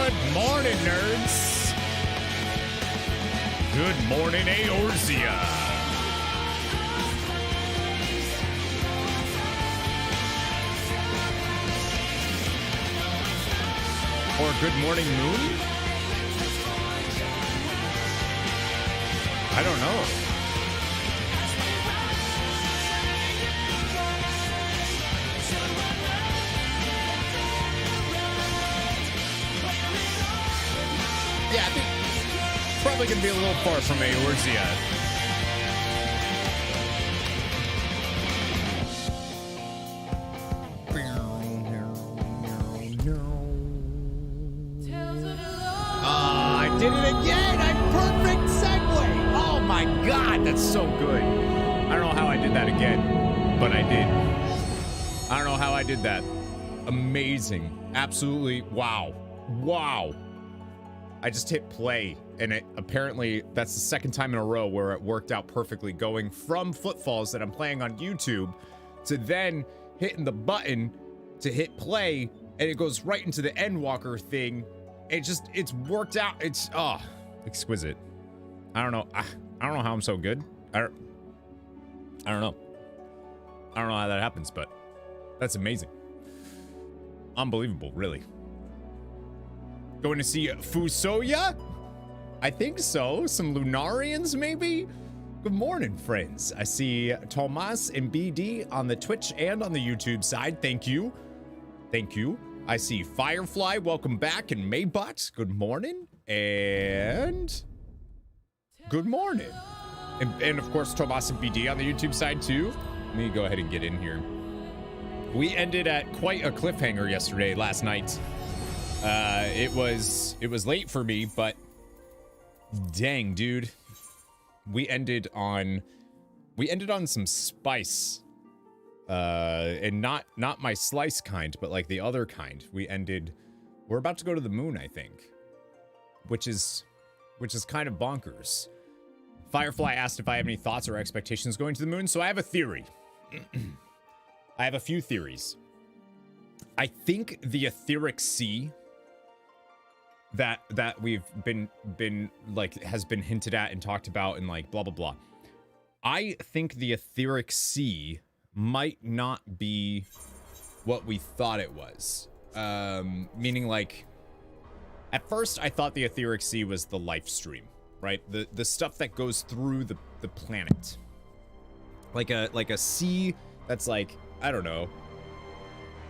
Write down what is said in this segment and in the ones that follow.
Good morning, nerds. Good morning, Eorzea. Or good morning, Moon? I don't know. Yeah, I think probably gonna be a little far from Eorzea. I did it again! A perfect segue! Oh my god, that's so good. I don't know how I did that again, but I did. I don't know how I did that. Amazing. Absolutely. Wow. Wow. I just hit play, and it apparently that's the second time in a row where it worked out perfectly, going from footfalls that I'm playing on YouTube to then hitting the button to hit play, and it goes right into the Endwalker thing. It's worked out. It's exquisite. I don't know. I don't know how I'm so good. I don't know. I don't know how that happens, but that's amazing. Unbelievable, really. Going to see Fusoya? I think so. Some Lunarians, maybe? Good morning, friends. I see Tomas and BD on the Twitch and on the YouTube side. Thank you. Thank you. I see Firefly. Welcome back. And Maybot. Good morning. And good morning. And of course, Tomas and BD on the YouTube side, too. Let me go ahead and get in here. We ended at quite a cliffhanger yesterday, last night. It was late for me, but dang, dude, we ended on some spice, and not my slice kind, but like the other kind. We're about to go to the moon, I think, which is kind of bonkers. Firefly asked if I have any thoughts or expectations going to the moon, so I have a theory. I have a few theories. I think the etheric sea that we've been like has been hinted at and talked about and like blah blah blah. I think the etheric sea might not be what we thought it was. Meaning, like, at first I thought the etheric sea was the life stream, right? The stuff that goes through the planet. Like a sea that's like, I don't know,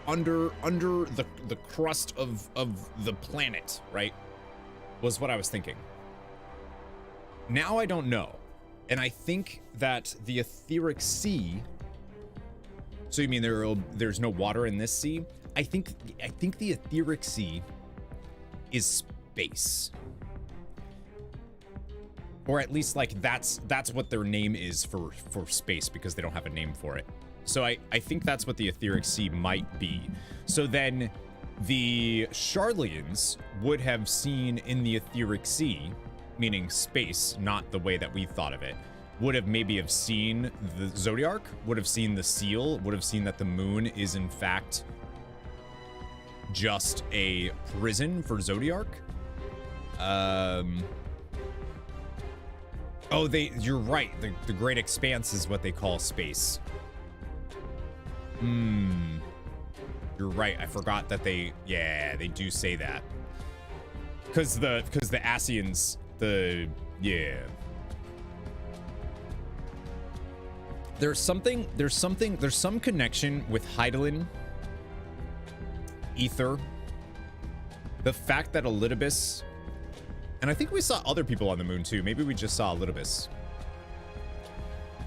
under the crust of the planet, right? Was what I was thinking. Now I don't know. And I think that the etheric sea, so you mean there's no water in this sea? I think the etheric sea is space. Or at least like that's what their name is for space, because they don't have a name for it. So I think that's what the etheric sea might be. So then the Charlians would have seen in the etheric sea, meaning space, not the way that we thought of it, would have maybe have seen the Zodiarch, would have seen the seal, would have seen that the moon is in fact just a prison for Zodiarch. Oh, you're right. The Great Expanse is what they call space. You're right. I forgot that they do say that. Cause the Asians, There's some connection with Heidelin, Ether, the fact that Elidibus, and I think we saw other people on the moon too. Maybe we just saw Elidibus.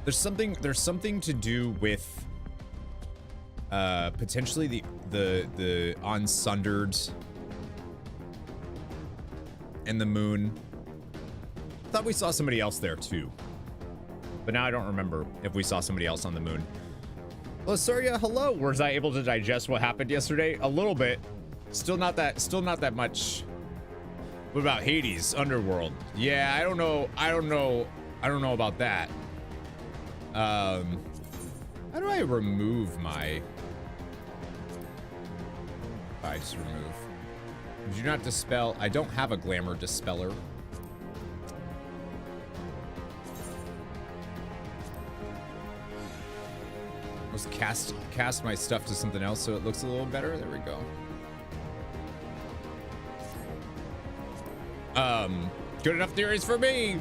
There's something to do with potentially the Unsundered and the moon. Thought we saw somebody else there too, but now I don't remember if we saw somebody else on the moon. Losaria, hello. Was I able to digest what happened yesterday? A little bit. Still not that much. What about Hades, Underworld? Yeah, I don't know about that. How do I remove my... I just remove Do not dispel. I don't have a glamour dispeller. Let's cast my stuff to something else so it looks a little better. There we go. Good enough theories for me.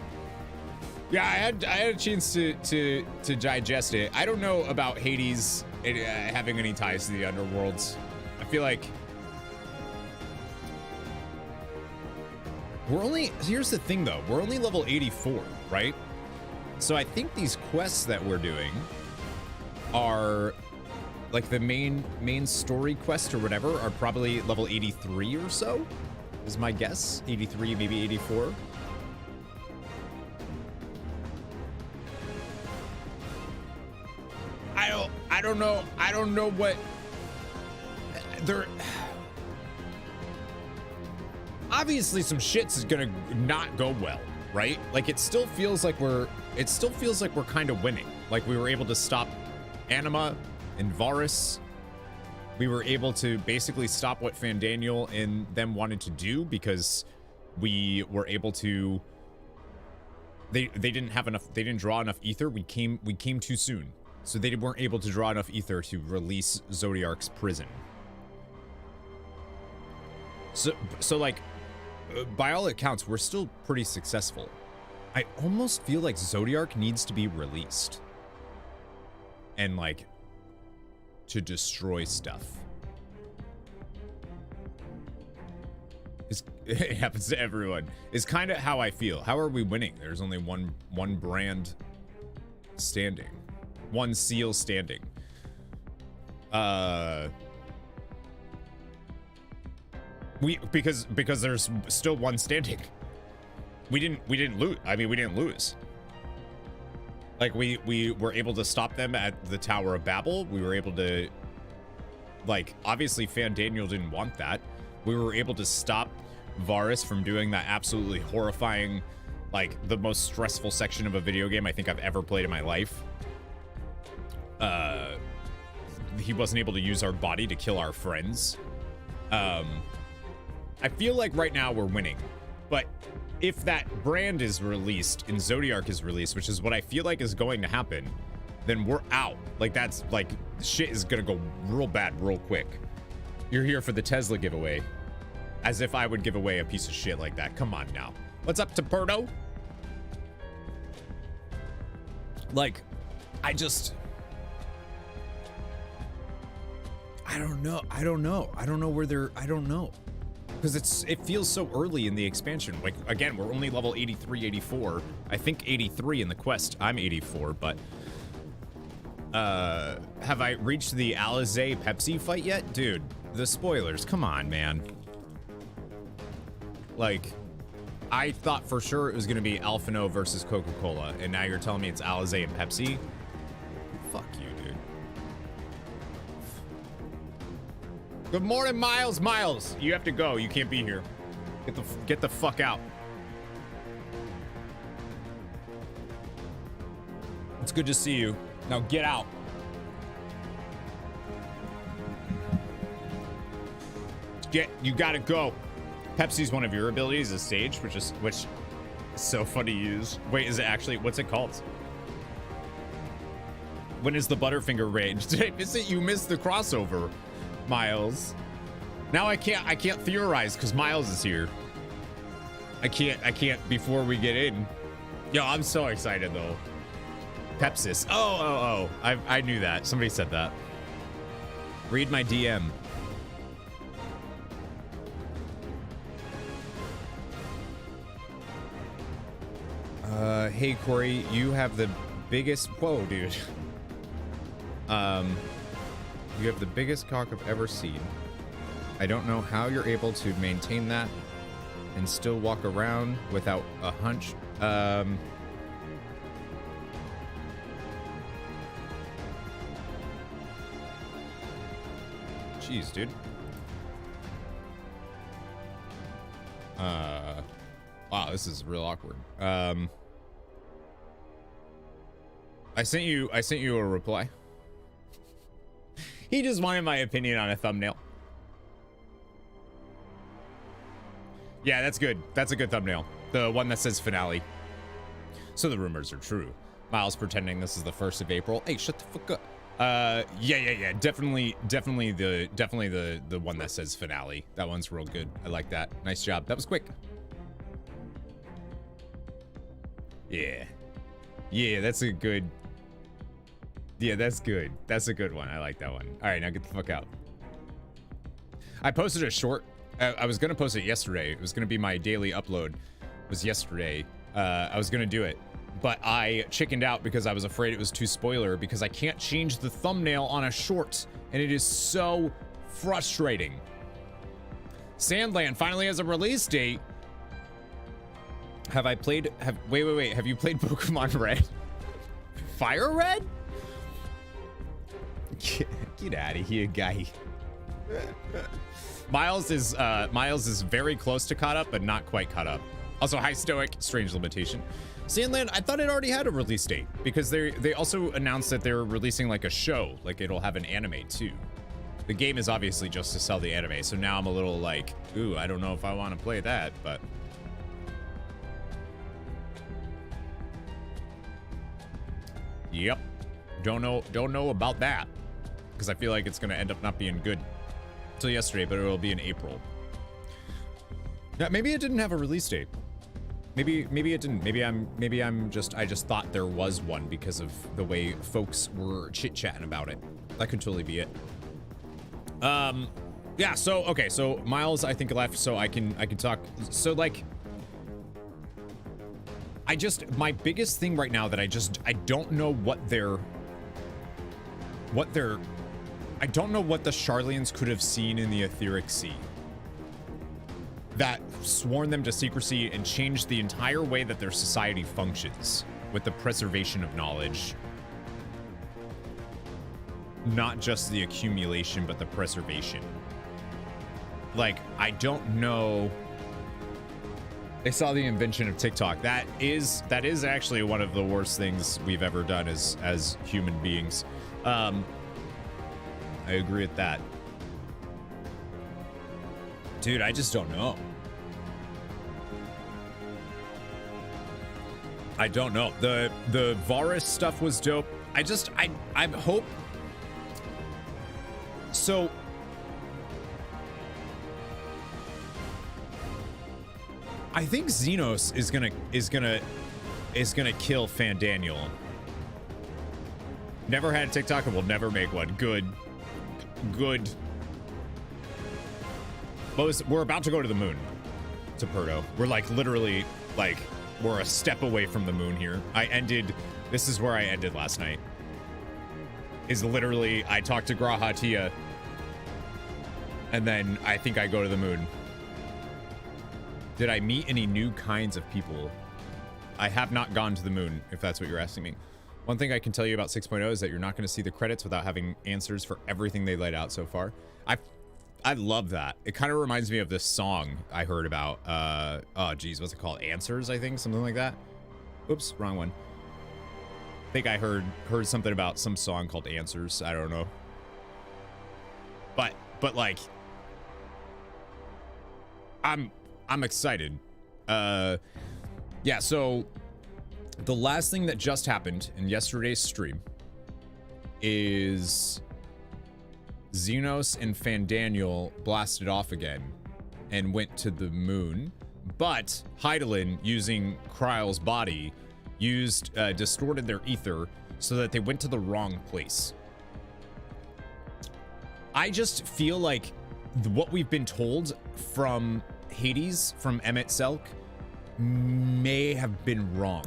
Yeah, I had a chance to digest it. I don't know about Hades having any ties to the underworlds. I feel like we're only, here's the thing though, we're only level 84, right? So I think these quests that we're doing are like the main story quest or whatever are probably level 83 or so, is my guess. 83, maybe 84. I don't know what they're, obviously some shit's gonna not go well, right? Like it still feels like we're kind of winning. Like we were able to stop Anima and Varus. We were able to basically stop what Fandaniel and them wanted to do because we were able to, they didn't have enough, they didn't draw enough ether. We came too soon. So they weren't able to draw enough ether to release Zodiarch's prison. So like, by all accounts, we're still pretty successful. I almost feel like Zodiarch needs to be released. And like, to destroy stuff. It happens to everyone. It's kind of how I feel. How are we winning? There's only one brand standing. One seal standing. Because there's still one standing. We didn't lose. I mean, we didn't lose. Like we were able to stop them at the Tower of Babel. We were able to, like, obviously Fandaniel didn't want that. We were able to stop Varus from doing that absolutely horrifying, like the most stressful section of a video game I think I've ever played in my life. He wasn't able to use our body to kill our friends. I feel like right now we're winning, but if that brand is released and Zodiarch is released, which is what I feel like is going to happen, then we're out. Like that's like shit is gonna go real bad real quick. You're here for the Tesla giveaway. As if I would give away a piece of shit like that. Come on now. What's up, Taperto? Like, I don't know where they're, I don't know. Because it feels so early in the expansion. Like, again, we're only level 83, 84. I think 83 in the quest. I'm 84, but... have I reached the Alizé Pepsi fight yet? Dude, the spoilers, come on, man. Like, I thought for sure it was gonna be Alphino versus Coca-Cola, and now you're telling me it's Alizé and Pepsi? Fuck you, dude. Good morning, Miles. Miles, you have to go. You can't be here. Get the fuck out. It's good to see you. Now get out. You gotta go. Pepsi's one of your abilities is Sage, which is so fun to use. Wait, is it actually, what's it called? When is the Butterfinger range? Did I miss it? You missed the crossover, Miles. Now I can't theorize because Miles is here. I can't before we get in. Yo, I'm so excited though. Pepsis. Oh. I knew that. Somebody said that. Read my DM. Hey Corey, you have the biggest, whoa dude. You have the biggest cock I've ever seen. I don't know how you're able to maintain that and still walk around without a hunch. Jeez, dude. Wow, this is real awkward. I sent you a reply. He just wanted my opinion on a thumbnail. Yeah, that's good. That's a good thumbnail. The one that says finale. So the rumors are true. Miles pretending this is the 1st of April. Hey, shut the fuck up. Yeah. Definitely the one that says finale. That one's real good. I like that. Nice job. That was quick. Yeah. Yeah, that's a good. Yeah, that's good. That's a good one. I like that one. All right, now get the fuck out. I posted a short. I was gonna post it yesterday. It was gonna be my daily upload. It was yesterday. I was gonna do it, but I chickened out because I was afraid it was too spoiler because I can't change the thumbnail on a short, and it is so frustrating. Sandland finally has a release date. Have I played? Wait. Have you played Pokemon Red? Fire Red? Get out of here, guy. Miles is very close to caught up, but not quite caught up. Also, hi Stoic, strange limitation. Sandland, I thought it already had a release date because they also announced that they're releasing like a show, like it'll have an anime too. The game is obviously just to sell the anime, so now I'm a little like, ooh, I don't know if I want to play that, but. Yep, don't know about that because I feel like it's gonna end up not being good till yesterday, but it'll be in April. Yeah, maybe it didn't have a release date. Maybe it didn't. I just thought there was one because of the way folks were chit-chatting about it. That could totally be it. Yeah, so okay, so Miles I think left, so I can talk. So like my biggest thing right now that I don't know what I don't know what the Charlians could have seen in the Etheric Sea that sworn them to secrecy and changed the entire way that their society functions with the preservation of knowledge. Not just the accumulation, but the preservation. Like, I don't know. They saw the invention of TikTok. That is actually one of the worst things we've ever done as human beings. I agree with that. Dude, I just don't know. I don't know. The Varus stuff was dope. I hope. So I think Xenos is gonna kill Fandaniel. Never had TikTok and will never make one. Good. But we're about to go to the moon, to Perdo. We're like literally like we're a step away from the moon here. This is where I ended last night. Is literally I talked to Grahatia and then I think I go to the moon. Did I meet any new kinds of people? I have not gone to the moon, if that's what you're asking me. One thing I can tell you about 6.0 is that you're not going to see the credits without having answers for everything they laid out so far. I love that. It kind of reminds me of this song I heard about. Oh, geez, what's it called? Answers, I think, something like that. Oops, wrong one. I think I heard something about some song called Answers. I don't know. But like, I'm excited. Yeah, so the last thing that just happened in yesterday's stream is Xenos and Fandaniel blasted off again and went to the moon, but Heidelin, using Kryle's body, distorted their ether so that they went to the wrong place. I just feel like what we've been told from Hades, from Emmett Selk, may have been wrong.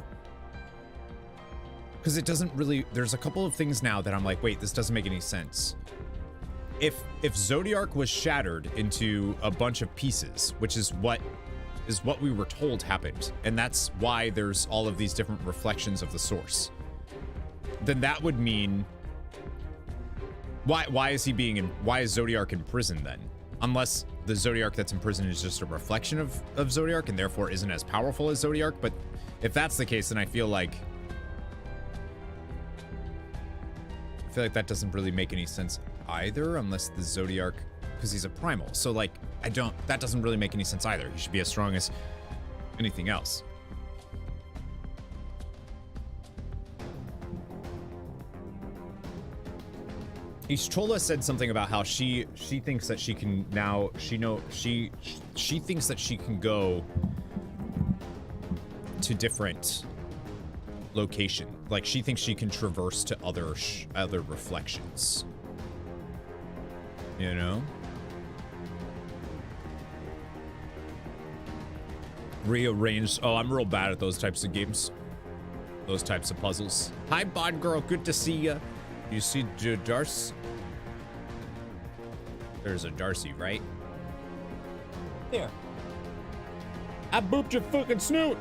Because it doesn't really, there's a couple of things now that I'm like, wait, this doesn't make any sense. If Zodiarch was shattered into a bunch of pieces, which is what we were told happened, and that's why there's all of these different reflections of the source, then that would mean why is Zodiarch in prison then? Unless the Zodiarch that's in prison is just a reflection of Zodiarch and therefore isn't as powerful as Zodiarch. But if that's the case, then I feel like that doesn't really make any sense either, unless the Zodiarch because he's a primal. So like, that doesn't really make any sense either. He should be as strong as anything else. Ishtola said something about how she thinks that she can now, she thinks that she can go to different location. Like she thinks she can traverse to other reflections. You know? Rearranged. Oh, I'm real bad at those types of games. Those types of puzzles. Hi, Bod Girl. Good to see ya. You see Darcy? There's a Darcy, right? There. I booped your fucking snoot.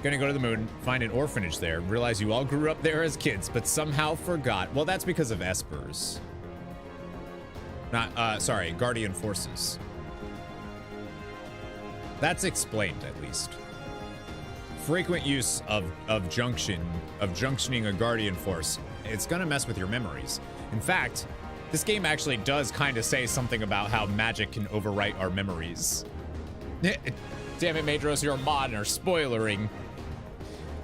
Gonna go to the moon, find an orphanage there, realize you all grew up there as kids, but somehow forgot. Well, that's because of Espers. Not, sorry, Guardian Forces. That's explained, at least. Frequent use of junctioning a Guardian Force, it's gonna mess with your memories. In fact, this game actually does kind of say something about how magic can overwrite our memories. Damn it, Madros, you're a mod and are spoilering.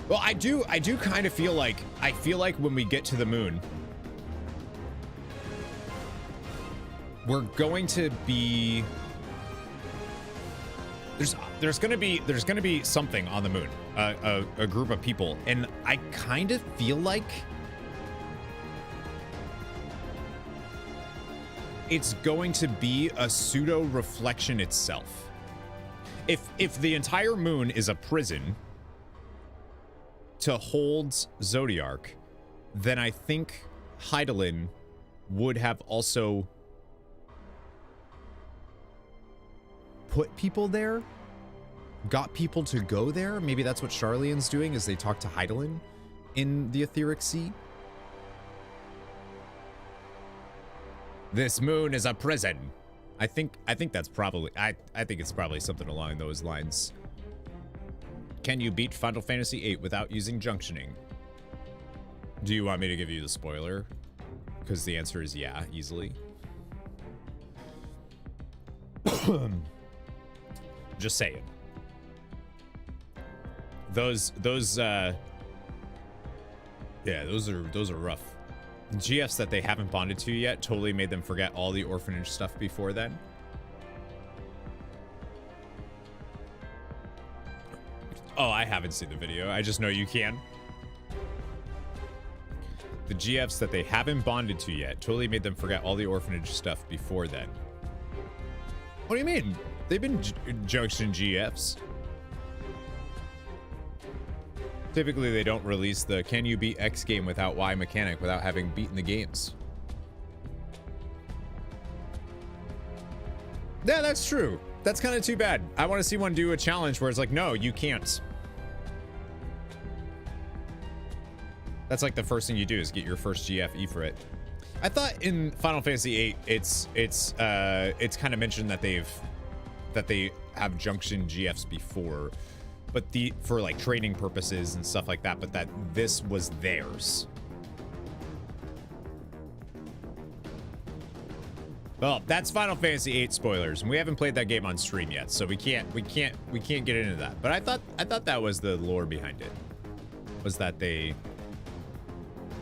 Well, I do kind of feel like, when we get to the moon, we're going to be, there's gonna be something on the moon, a group of people, and I kind of feel like it's going to be a pseudo reflection itself. If the entire moon is a prison to hold Zodiarch, then I think Hydaelyn would have also put people there, got people to go there. Maybe that's what Charlian's doing, is they talk to Hydaelyn in the Etheric Sea. This moon is a prison. I think that's probably, I think it's probably something along those lines. Can you beat Final Fantasy VIII without using junctioning? Do you want me to give you the spoiler? Because the answer is yeah, easily. Just saying. Those are rough. GFs that they haven't bonded to yet totally made them forget all the orphanage stuff before then. Oh, I haven't seen the video. I just know you can. The GFs that they haven't bonded to yet totally made them forget all the orphanage stuff before then. What do you mean? They've been junction GFs. Typically, they don't release the can you beat X game without Y mechanic without having beaten the games. Yeah, that's true. That's kind of too bad. I want to see one do a challenge where it's like, no, you can't. That's like the first thing you do is get your first GF for it. I thought in Final Fantasy VIII, it's kind of mentioned that they have junction GFs before, but for like training purposes and stuff like that, but that this was theirs. Well, that's Final Fantasy VIII spoilers, and we haven't played that game on stream yet, so we can't get into that. But I thought that was the lore behind it. Was that they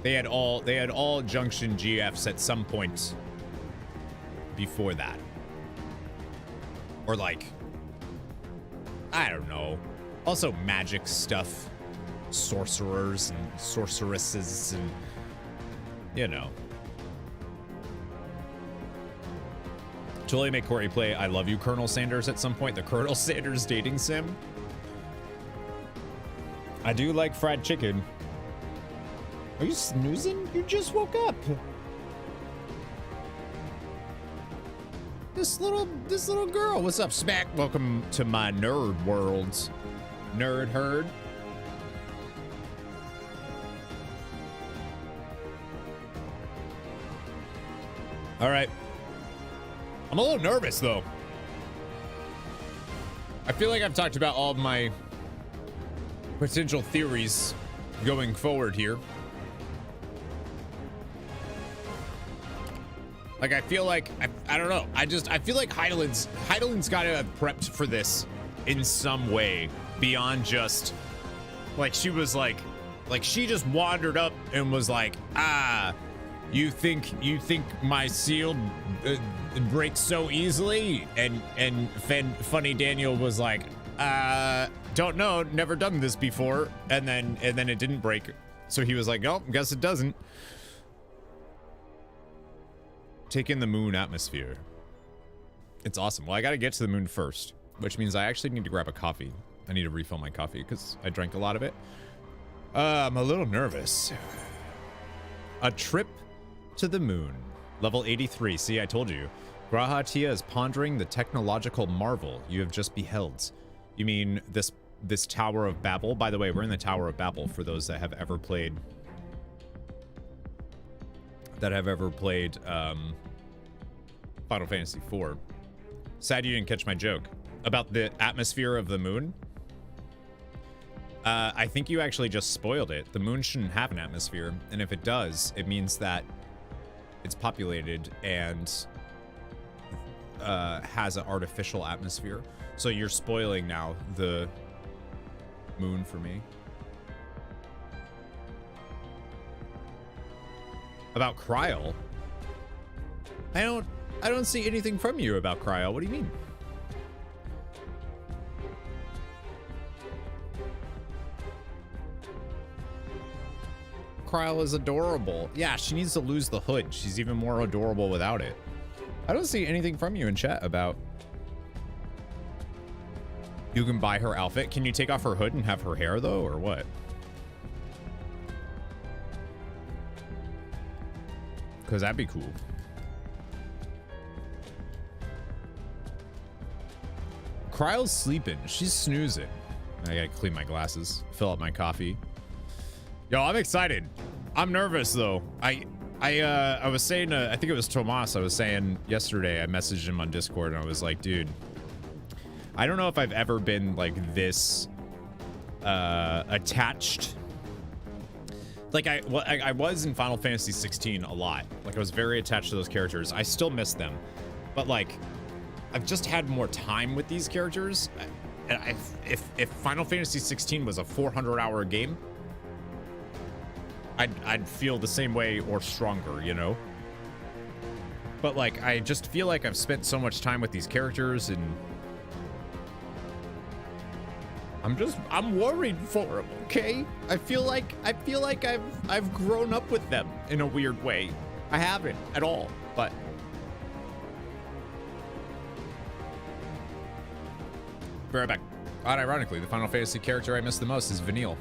had all junction GFs at some point before that. Or like, I don't know. Also magic stuff, sorcerers and sorceresses, and you know. Totally make Corey play I Love You, Colonel Sanders at some point. The Colonel Sanders dating sim. I do like fried chicken. Are you snoozing? You just woke up. This little girl. What's up, Smack? Welcome to my nerd world. Nerd herd. All right. I'm a little nervous, though. I feel like I've talked about all of my potential theories going forward here. Like, I feel like, I don't know. I feel like Heidelin's got to have prepped for this in some way beyond just, like, she was like she just wandered up and was like, you think my seal breaks so easily? And Funny Daniel was like, don't know, never done this before. And then it didn't break. So he was like, oh, guess it doesn't. Take in the moon atmosphere. It's awesome. Well, I got to get to the moon first, which means I actually need to grab a coffee. I need to refill my coffee because I drank a lot of it. I'm a little nervous. A trip to the moon. Level 83. See, I told you. Graha Tia is pondering the technological marvel you have just beheld. You mean this Tower of Babel? By the way, we're in the Tower of Babel for those that have ever played Final Fantasy IV. Sad you didn't catch my joke about the atmosphere of the moon. I think you actually just spoiled it. The moon shouldn't have an atmosphere, and if it does, it means that it's populated and has an artificial atmosphere. So you're spoiling now the moon for me. About Cryo? I don't see anything from you about Cryo. What do you mean? Cryo is adorable. Yeah, she needs to lose the hood. She's even more adorable without it. I don't see anything from you in chat about you can buy her outfit. Can you take off her hood and have her hair though, or what? Because that'd be cool. Cryo's sleeping. She's snoozing. I gotta clean my glasses, fill up my coffee. Yo, I'm excited. I'm nervous though. I was saying, I think it was Tomas. I was saying yesterday, I messaged him on Discord and I was like, dude, I don't know if I've ever been like this attached. Like I was in Final Fantasy 16 a lot. Like I was very attached to those characters. I still miss them, but like I've just had more time with these characters. And if Final Fantasy 16 was a 400-hour game, I'd feel the same way or stronger, you know? But like, I just feel like I've spent so much time with these characters and I'm worried for them, okay? I feel like I've grown up with them in a weird way. I haven't at all, but be right back. Ironically, the Final Fantasy character I miss the most is Vanille.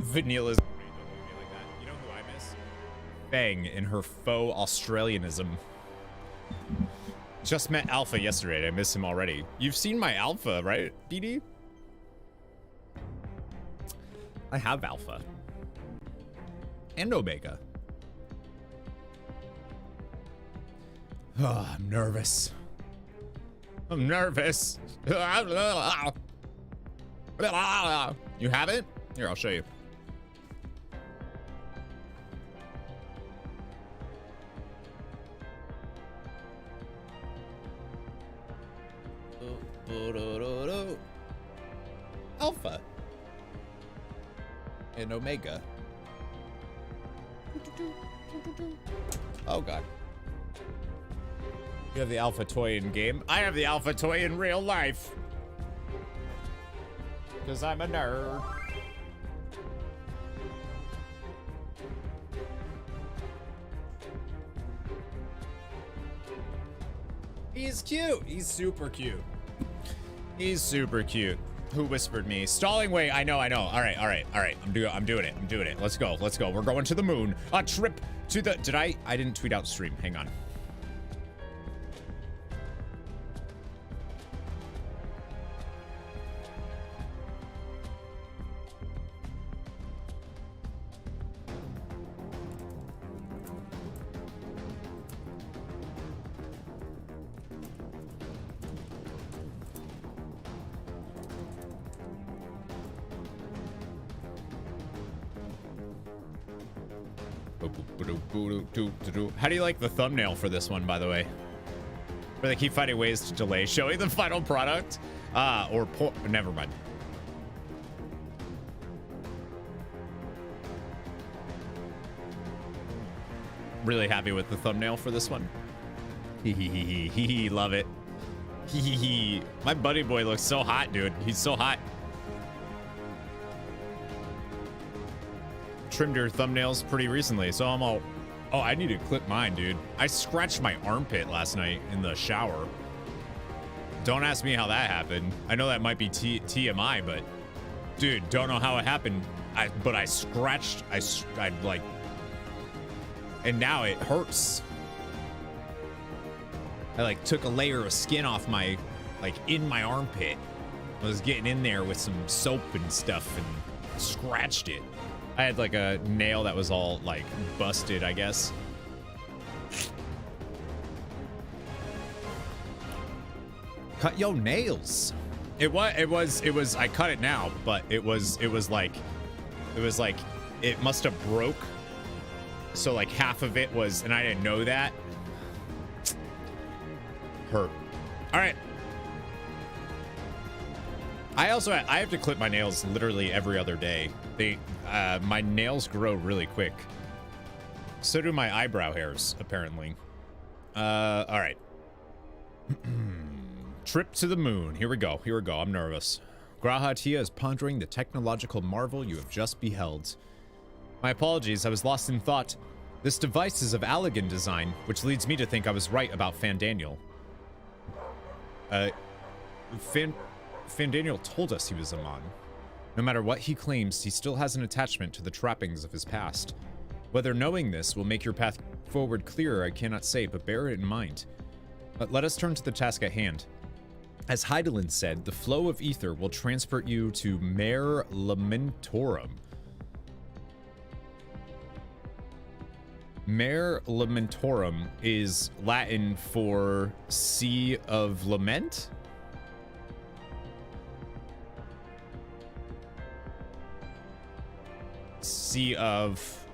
Vanille is like that. You know who I miss? Fang in her faux Australianism. Just met Alpha yesterday. I miss him already. You've seen my Alpha, right, BD? I have Alpha. And Omega. Oh, I'm nervous. I'm nervous. You have it? Here, I'll show you. and Omega. Oh god. You have the alpha toy in game. I have the alpha toy in real life. Because I'm a nerd. He's cute. He's super cute. He's super cute. Who whispered me? Stalling way. I know. All right. I'm doing it. Let's go. We're going to the moon. A trip to the... I didn't tweet out stream. Hang on. How do you like the thumbnail for this one, by the way? Where they keep finding ways to delay showing the final product? Never mind. Really happy with the thumbnail for this one. Hee love it. Hee. My buddy boy looks so hot, dude. He's so hot. Trimmed your thumbnails pretty recently, so I'm all... Oh, I need to clip mine, dude. I scratched my armpit last night in the shower. Don't ask me how that happened. I know that might be TMI, but... Dude, don't know how it happened. But I scratched... I like... And now it hurts. I, like, took a layer of skin off my... Like, in my armpit. I was getting in there with some soap and stuff and scratched it. I had like a nail that was all like busted, I guess. Cut your nails. It was I cut it now, but it was like it must have broke. So like half of it was, and I didn't know that. Hurt. All right. I have to clip my nails literally every other day. My nails grow really quick. So do my eyebrow hairs, apparently. All right. Trip to the moon. Here we go. I'm nervous. Graha Tia is pondering the technological marvel you have just beheld. My apologies, I was lost in thought. This device is of Allegan design, which leads me to think I was right about Fandaniel. Fandaniel told us he was a Mon. No matter what he claims, he still has an attachment to the trappings of his past. Whether knowing this will make your path forward clearer, I cannot say, but bear it in mind. But let us turn to the task at hand. As Heidelin said, the flow of ether will transport you to Mare Lamentorum. Mare Lamentorum is Latin for Sea of Lament? Sea of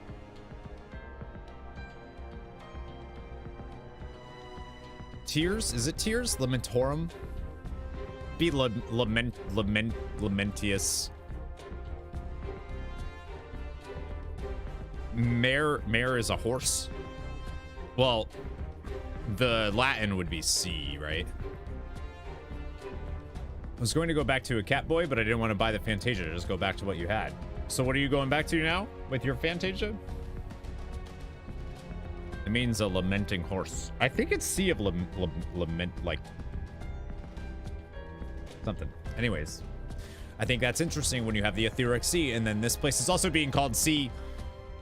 Tears? Is it Tears? Lamentorum? Be lamentious. Mare is a horse. Well, the Latin would be sea, right? I was going to go back to a Catboy, but I didn't want to buy the Fantasia. Just go back to what you had. So what are you going back to now with your Fantasia? It means a lamenting horse. I think it's Sea of Lament, like something. Anyways, I think that's interesting when you have the Etheric Sea, and then this place is also being called Sea.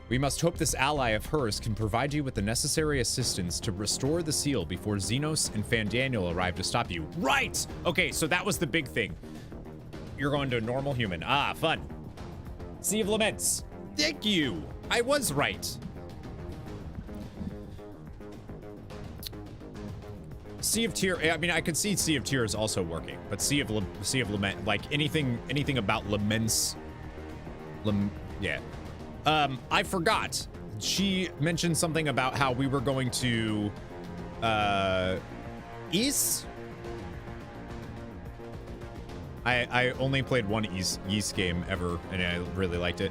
We must hope this ally of hers can provide you with the necessary assistance to restore the seal before Xenos and Fandaniel arrive to stop you. Right! Okay, so that was the big thing. You're going to a normal human. Ah, fun. Sea of Laments. Thank you. I was right. Sea of Tears. I mean, I could see Sea of Tears also working, but Sea of Lament, like anything about laments. Yeah. I forgot. She mentioned something about how we were going to Ys. I only played one Ys game ever, and I really liked it.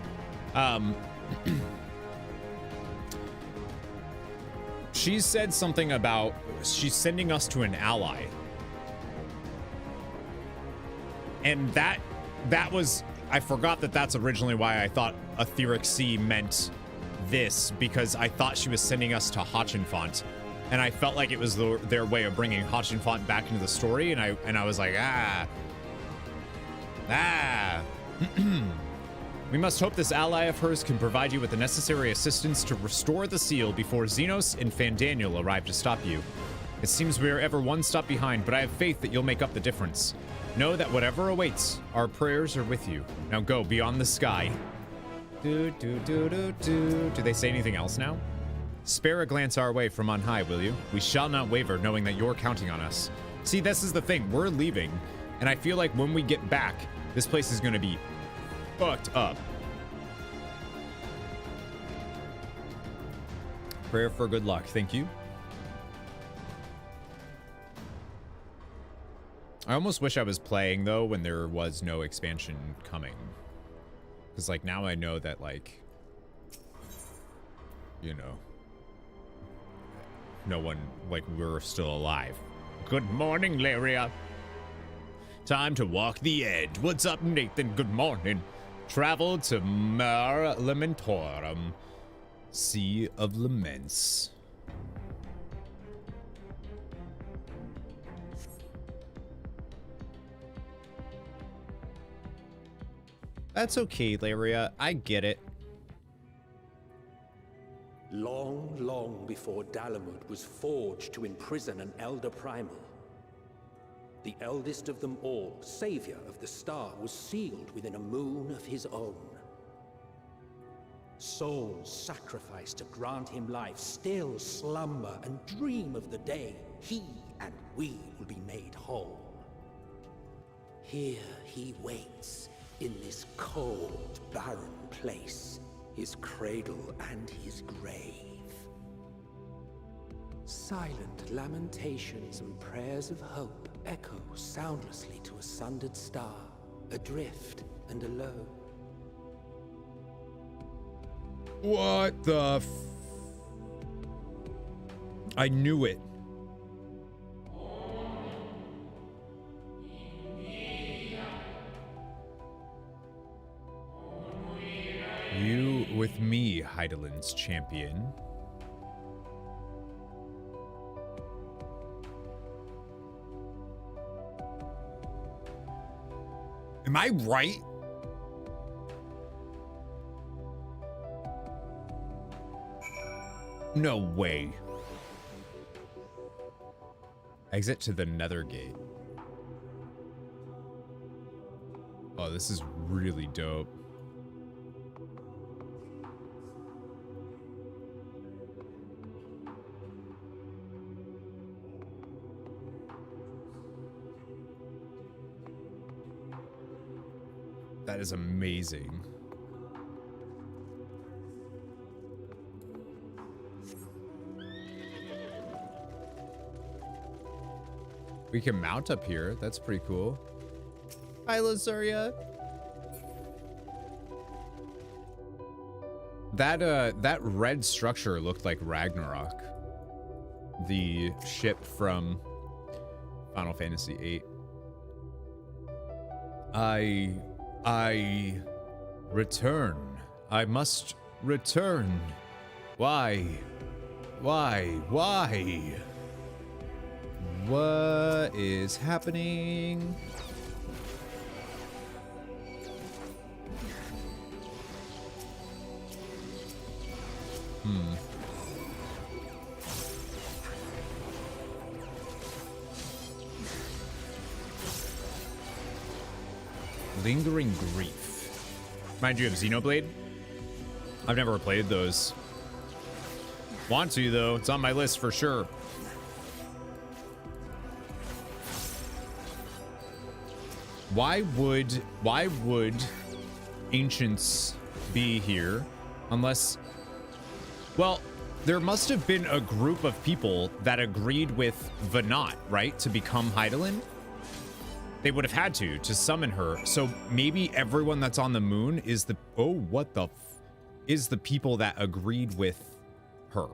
She said something about she's sending us to an ally. And that was, I forgot that that's originally why I thought Etheric Sea meant this, because I thought she was sending us to Hachenfont. And I felt like it was their way of bringing Hachenfont back into the story, and I was like, We must hope this ally of hers can provide you with the necessary assistance to restore the seal before Xenos and Fandaniel arrive to stop you. It seems we are ever one stop behind, but I have faith that you'll make up the difference. Know that whatever awaits, our prayers are with you. Now go beyond the sky. Do they say anything else now? Spare a glance our way from on high, will you? We shall not waver, knowing that you're counting on us. See, this is the thing. We're leaving, and I feel like when we get back, this place is going to be fucked up. Prayer for good luck. Thank you. I almost wish I was playing, though, when there was no expansion coming. Because, like, now I know that, like, you know, no one, like, we're still alive. Good morning, Laria. Time to walk the edge. What's up, Nathan? Good morning. Travel to Mar Lamentorum, Sea of Laments. That's okay, Laria. I get it. Long, long before Dalamud was forged to imprison an elder primal, the eldest of them all, savior of the star, was sealed within a moon of his own. Souls sacrificed to grant him life still slumber and dream of the day he and we will be made whole. Here he waits, in this cold, barren place, his cradle and his grave. Silent lamentations and prayers of hope echo soundlessly to a sundered star, adrift and alone. What the I knew it. You with me, Heidelin's champion. Am I right? No way. Exit to the Nether Gate. Oh, this is really dope. That is amazing. We can mount up here. That's pretty cool. Hi, Lazuria. That red structure looked like Ragnarok. The ship from Final Fantasy VIII. I return. I must return. Why? Why? What is happening? Lingering Grief. Mind you, have Xenoblade? I've never played those. Want to, though. It's on my list for sure. Why would Ancients be here unless... Well, there must have been a group of people that agreed with Venat, right? To become Heidelin? They would have had to summon her. So maybe everyone that's on the moon is the... Oh, what the... is the people that agreed with her.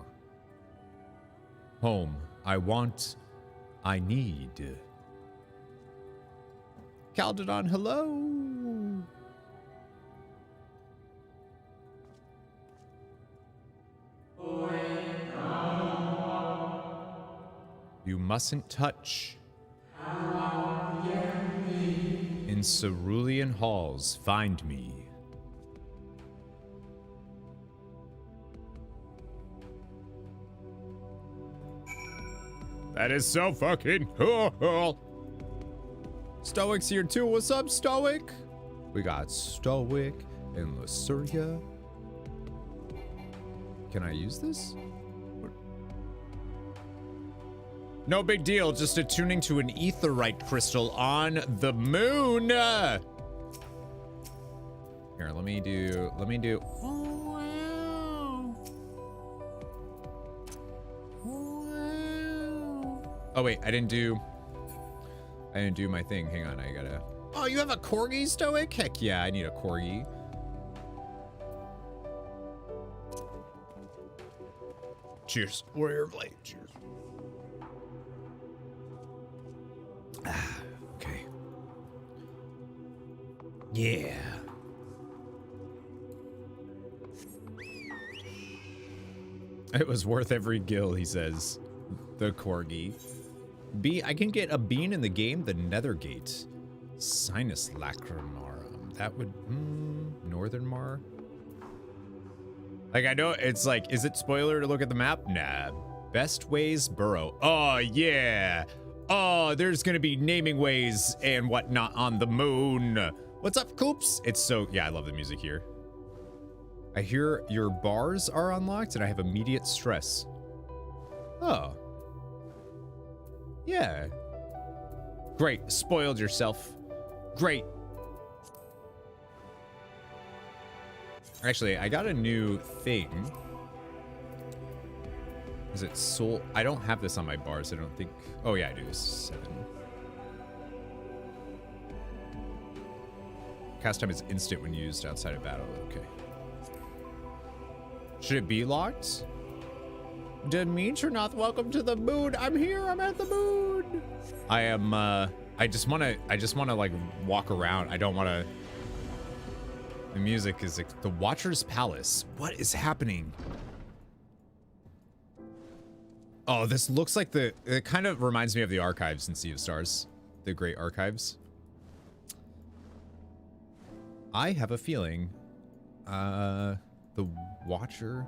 Home, I want, I need. Caldedon, hello. You mustn't touch. In cerulean halls, find me. That is so fucking cool. Stoic's here too. What's up, Stoic? We got Stoic and Luceria. Can I use this? No big deal, just attuning to an aetheryte crystal on the moon. Here, let me do. Oh wait, I didn't do my thing. Hang on, I gotta. Oh, you have a corgi, Stoic? Heck yeah, I need a corgi. Cheers. Warrior Blade. Cheers. Okay. Yeah. It was worth every gil, he says. The corgi. I can get a bean in the game, the Nethergate. Sinus Lacrimarum. That would, Northern Mar. Like, I know it's like, is it spoiler to look at the map? Nah. Best ways burrow. Oh, yeah. Oh, there's gonna be naming ways and whatnot on the moon. What's up, Coops? It's so, yeah, I love the music here. I hear your bars are unlocked and I have immediate stress. Oh. Yeah. Great, spoiled yourself. Great. Actually, I got a new thing. Is it soul? I don't have this on my bars, I don't think. Oh yeah, I do. 7. Cast time is instant when used outside of battle. Okay. Should it be locked? Demetrinoth, welcome to the moon. I'm here. I'm at the moon. I am. I just wanna like walk around. I don't wanna. The music is like the Watcher's Palace. What is happening? Oh, this looks like it kind of reminds me of the archives in Sea of Stars, the Great Archives. I have a feeling, the Watcher.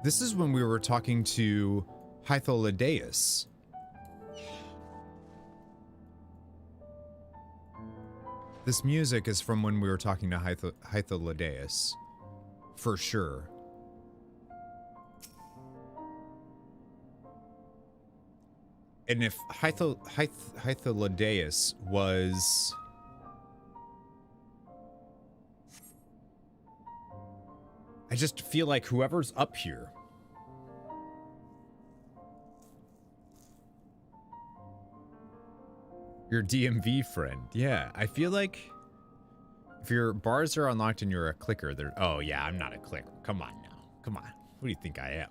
This is when we were talking to Hytholodaeus. This music is from when we were talking to Hytholodaeus, for sure. And if Hytholodaeus was... I just feel like whoever's up here. Your DMV friend. Yeah, I feel like if your bars are unlocked and you're a clicker, they're... Oh, yeah, I'm not a clicker. Come on now. Come on. Who do you think I am?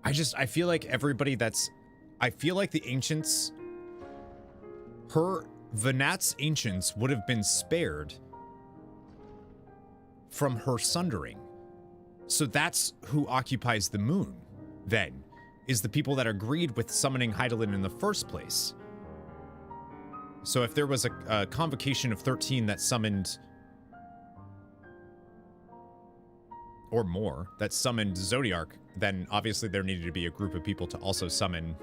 I feel like everybody that's... I feel like the ancients... Venat's ancients would have been spared from her sundering. So that's who occupies the moon, then, is the people that agreed with summoning Hydaelyn in the first place. So if there was a convocation of 13 that summoned, or more, that summoned Zodiarch, then obviously there needed to be a group of people to also summon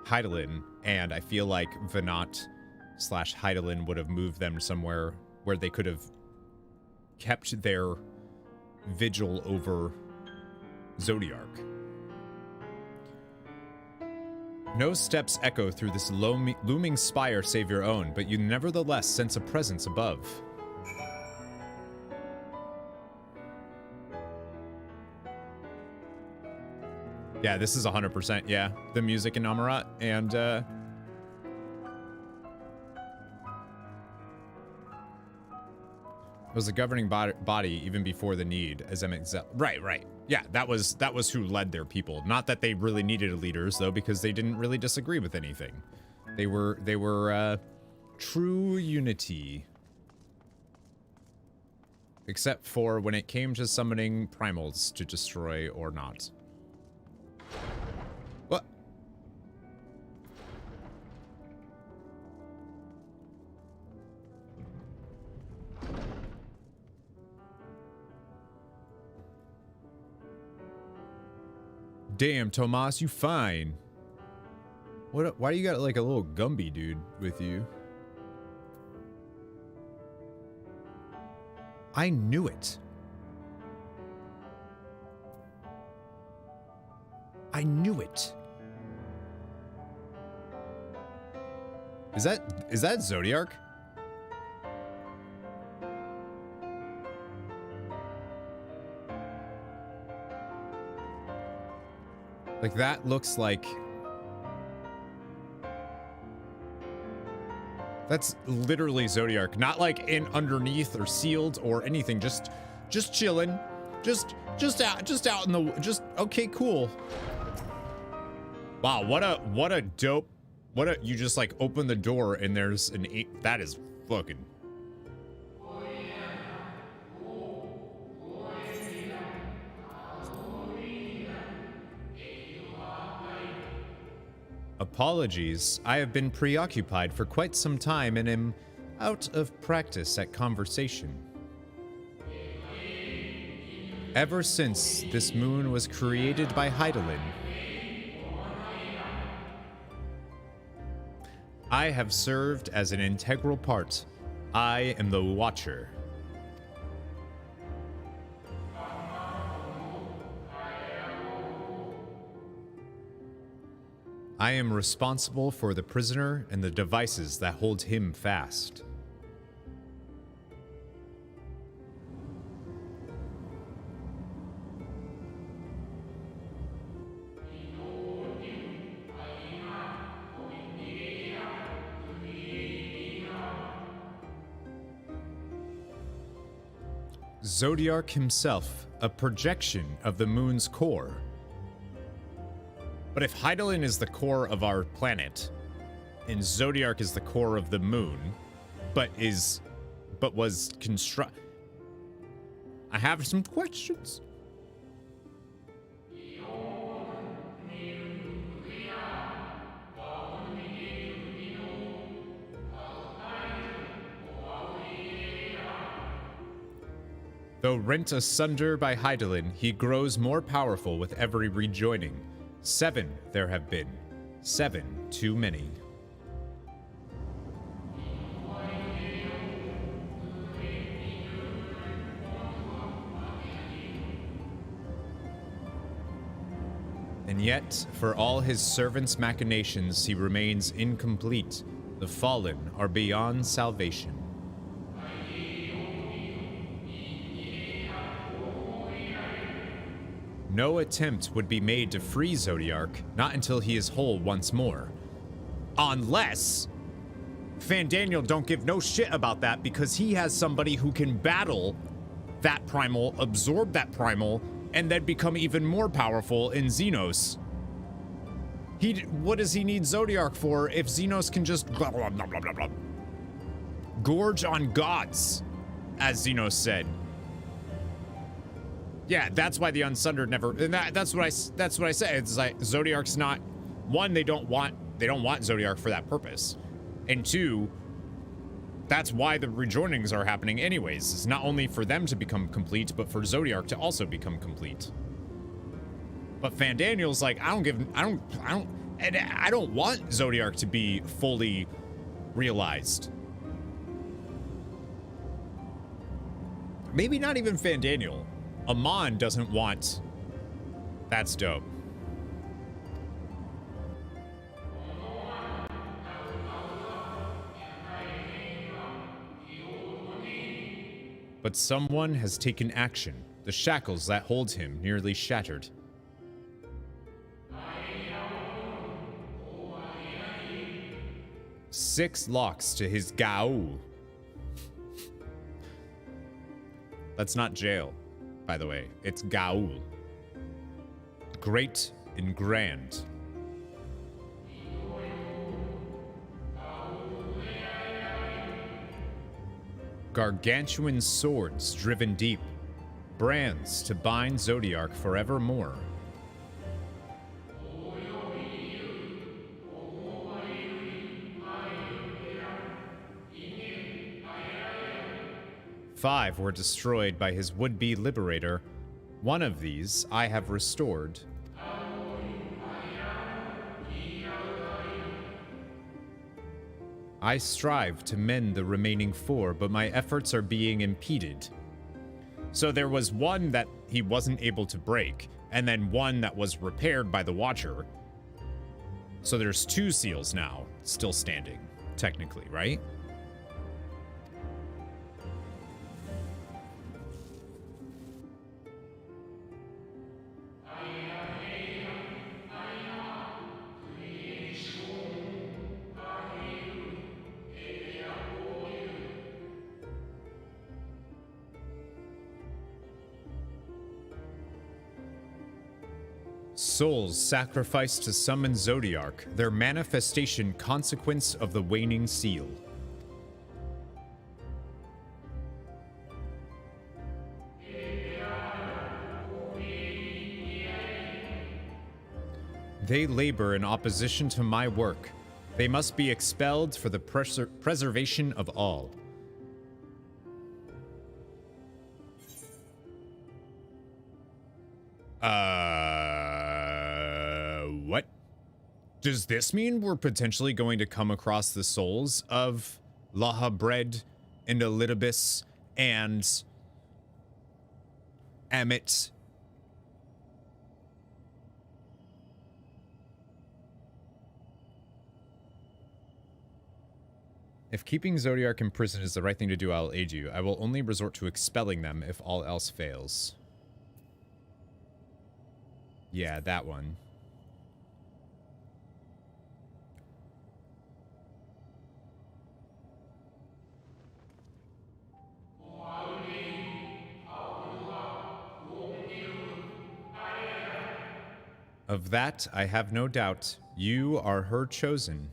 Hydaelyn, and I feel like Venat / Hydaelyn would have moved them somewhere where they could have kept their vigil over Zodiarch. No steps echo through this looming spire save your own, but you nevertheless sense a presence above. Yeah, this is 100%, yeah. The music in Amarat, and, was the governing body even before the need, as MXL. Right. Yeah, that was who led their people. Not that they really needed leaders, though, because they didn't really disagree with anything. They were true unity. Except for when it came to summoning primals to destroy or not. What? Damn, Tomas, you fine. What? Why do you got like a little Gumby dude with you? I knew it. I knew it. Is that Zodiarch? Like, that looks like... That's literally Zodiarch. Not like in underneath or sealed or anything. Just chilling. Just out in the... Okay, cool. Wow, what a dope... You just like open the door and there's an 8... That is fucking... Apologies, I have been preoccupied for quite some time and am out of practice at conversation. Ever since this moon was created by Hydaelyn, I have served as an integral part. I am the Watcher. I am responsible for the prisoner and the devices that hold him fast. Zodiarch himself, a projection of the moon's core. But if Hydaelyn is the core of our planet, and Zodiarch is the core of the moon, but was I have some questions. Though rent asunder by Hydaelyn, he grows more powerful with every rejoining. 7 there have been. 7 too many. And yet, for all his servants' machinations, he remains incomplete. The fallen are beyond salvation. No attempt would be made to free Zodiarch, not until he is whole once more. Unless Fandaniel don't give no shit about that because he has somebody who can battle that primal, absorb that primal, and then become even more powerful in Xenos. What does he need Zodiarch for if Xenos can just blah, blah, blah, blah, blah, blah. Gorge on gods, as Xenos said. Yeah, that's why the Unsundered never. And that's what I say. It's like Zodiarch's not. One, they don't want Zodiarch for that purpose, and two, that's why the rejoinings are happening anyways. It's not only for them to become complete, but for Zodiarch to also become complete. But Fandaniel's like, I don't want Zodiarch to be fully realized. Maybe not even Fandaniel. Amon doesn't want... That's dope. But someone has taken action. The shackles that hold him nearly shattered. Six locks to his gaul. That's not jail, by the way. It's gaul. Great and grand. Gargantuan swords driven deep. Brands to bind Zodiarch forevermore. Five were destroyed by his would-be liberator. One of these I have restored. I strive to mend the remaining four, but my efforts are being impeded. So there was one that he wasn't able to break, and then one that was repaired by the Watcher. So there's two seals now, still standing, technically, right? Souls sacrificed to summon Zodiarch, their manifestation consequence of the waning seal. They labor in opposition to my work. They must be expelled for the preservation of all. What? Does this mean we're potentially going to come across the souls of Lahabred and Elidibus and Amit? If keeping Zodiarch in prison is the right thing to do, I'll aid you. I will only resort to expelling them if all else fails. Yeah, that one. Of that, I have no doubt. You are her chosen.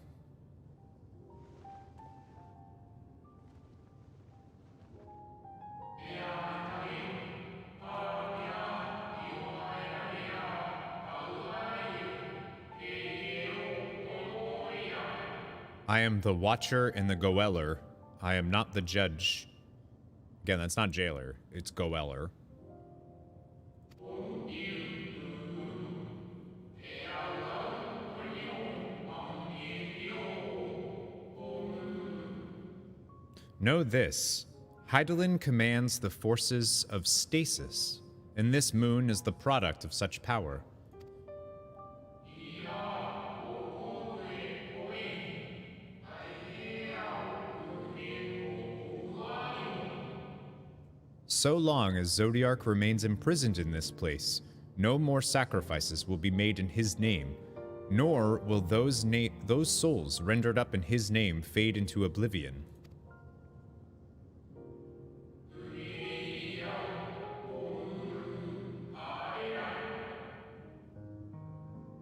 I am the Watcher and the Goeller. I am not the judge. Again, that's not jailer. It's Goeller. Know this. Hydaelyn commands the forces of stasis, and this moon is the product of such power. So long as Zodiarch remains imprisoned in this place, no more sacrifices will be made in his name, nor will those souls rendered up in his name fade into oblivion.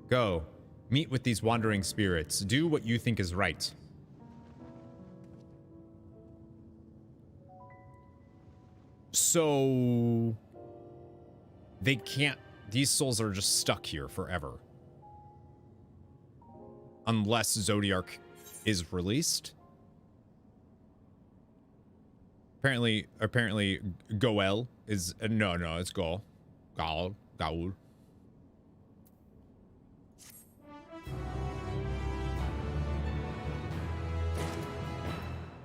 Go, meet with these wandering spirits, do what you think is right. So they can't, these souls are just stuck here forever. Unless Zodiarch is released. Apparently Goel is, no, it's Gaul. Gaul.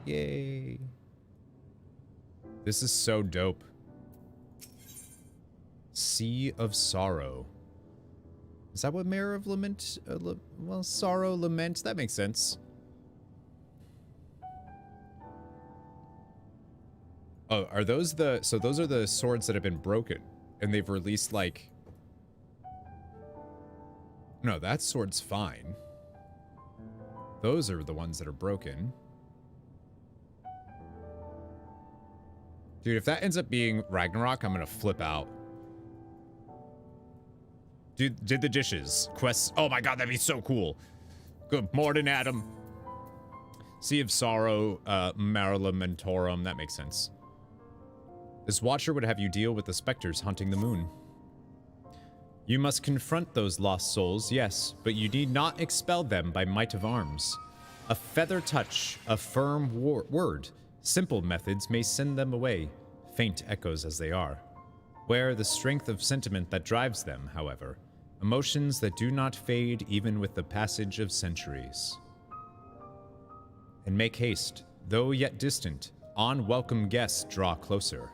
Yay. This is so dope. Sea of Sorrow. Is that what Mare of Lament? Well, Sorrow, Lament, that makes sense. Oh, are those the... So those are the swords that have been broken. And they've released, like... No, that sword's fine. Those are the ones that are broken. Dude, if that ends up being Ragnarok, I'm gonna flip out. Dude, did the dishes. Quests. Oh my god, that'd be so cool. Good morning, Adam. Sea of Sorrow, Marlamentorum. That makes sense. This watcher would have you deal with the specters hunting the moon. You must confront those lost souls, yes, but you need not expel them by might of arms. A feather touch, a firm word. Simple methods may send them away, faint echoes as they are. Where the strength of sentiment that drives them, however, emotions that do not fade even with the passage of centuries. And make haste, though yet distant, unwelcome guests draw closer.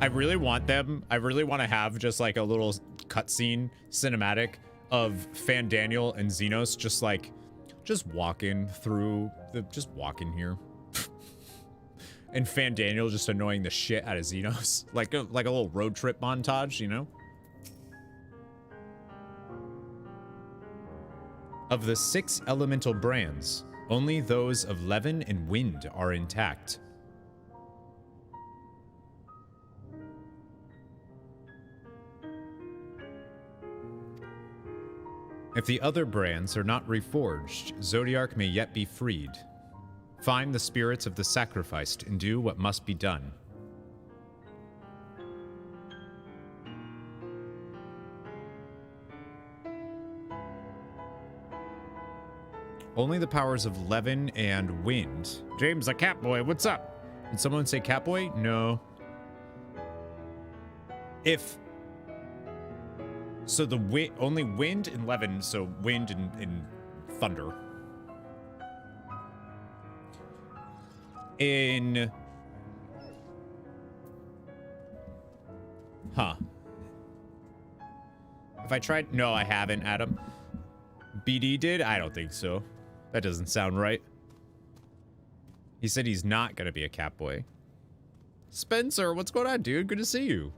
I really want to have just like a little cutscene cinematic of Fandaniel and Xenos just walking through just walking here. And Fandaniel just annoying the shit out of Xenos. like a little road trip montage, you know? Of the 6 elemental brands, only those of Levin and Wind are intact. If the other brands are not reforged, Zodiarch may yet be freed. Find the spirits of the sacrificed and do what must be done. Only the powers of Levin and Wind. James, the Catboy, what's up? Did someone say Catboy? No. So the only Wind and Levin, so Wind and Thunder. Huh. If I tried... No, I haven't, Adam. BD did? I don't think so. That doesn't sound right. He said he's not gonna be a Catboy. Spencer, what's going on, dude? Good to see you.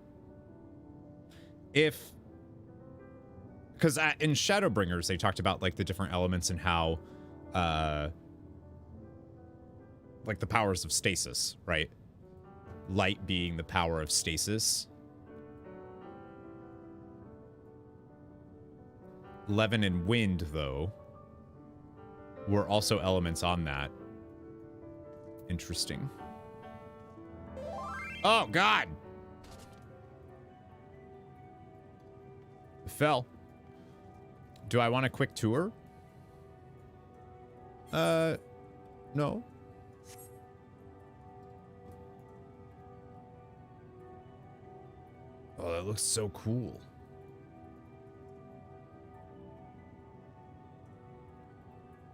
Because in Shadowbringers, they talked about, like, the different elements and how, like, the powers of stasis, right? Light being the power of stasis. Levin and Wind, though, were also elements on that. Interesting. Oh, God! It fell. Do I want a quick tour? No. Oh, that looks so cool.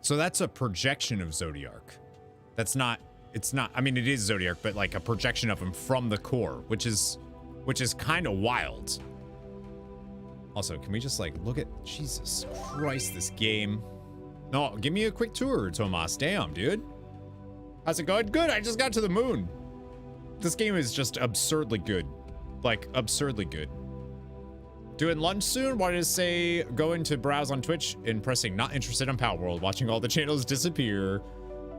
So that's a projection of Zodiarch. That's not, it's not, I mean, it is Zodiarch, but like a projection of him from the core, which is kind of wild. Also, can we just like look at, Jesus Christ, this game. No, give me a quick tour, Tomas. Damn, dude. How's it going? Good, I just got to the moon. This game is just absurdly good. Like, absurdly good. Doing lunch soon? Wanted to say going to browse on Twitch and pressing not interested on Power World, watching all the channels disappear.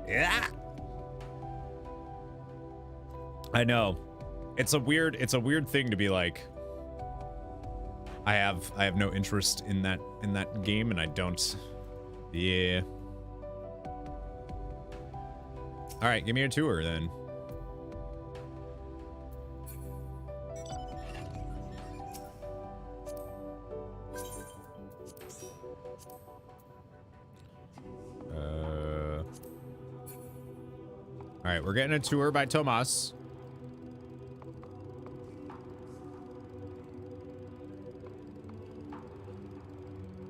Yeah. I know. It's a weird thing to be like, I have no interest in that game, and I don't. Yeah. All right, give me a tour then. All right, we're getting a tour by Tomas.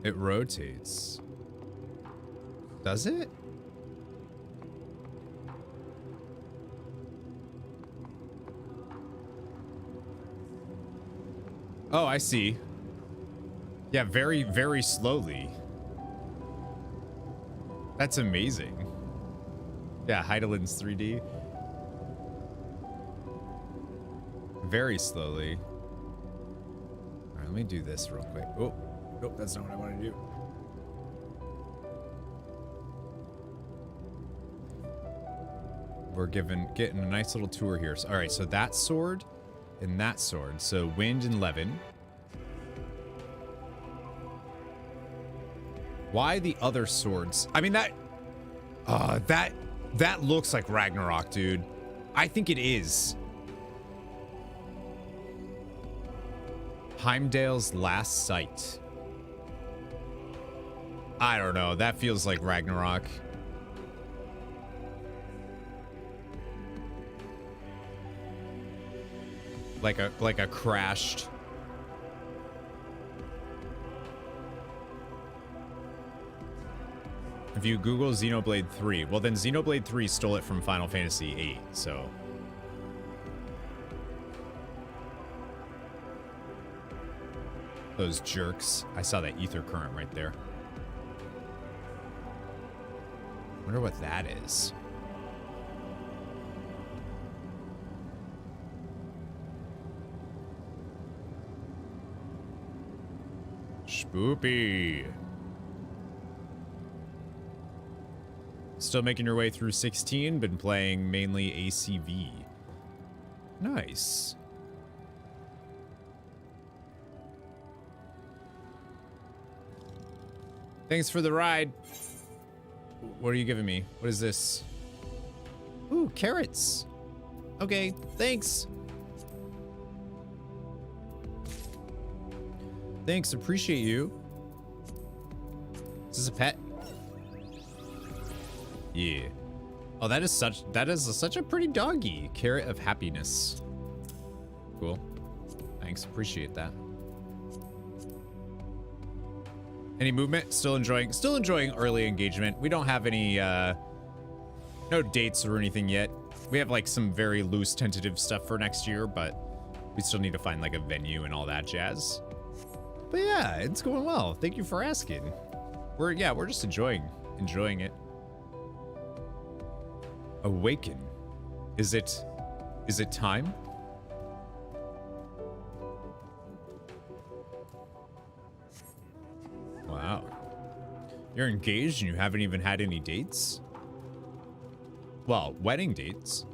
It rotates. Does it? Oh, I see. Yeah, very, very slowly. That's amazing. Yeah, Heidelin's 3D. Very slowly. All right, let me do this real quick. Oh, nope, that's not what I want to do. We're getting a nice little tour here. So, all right, so that sword and that sword. So wind and Levin. Why the other swords? I mean, that looks like Ragnarok, dude. I think it is. Heimdall's Last Sight. I don't know. That feels like Ragnarok. Like a crashed. If you Google Xenoblade 3, well then Xenoblade 3 stole it from Final Fantasy 8, so. Those jerks. I saw that ether current right there. Wonder what that is. Spoopy. Still making your way through 16, been playing mainly ACV. Nice. Thanks for the ride. What are you giving me? What is this? Ooh, carrots. Okay, thanks. Thanks, appreciate you. Is this a pet? Yeah. Oh, that is such a pretty doggy. Carrot of happiness. Cool. Thanks, appreciate that. Any movement? Still enjoying early engagement. We don't have any no dates or anything yet. We have like some very loose tentative stuff for next year, but we still need to find like a venue and all that jazz. But yeah, it's going well. Thank you for asking. We're just enjoying it. Awaken. Is it time? Wow. You're engaged and you haven't even had any dates? Well, wedding dates.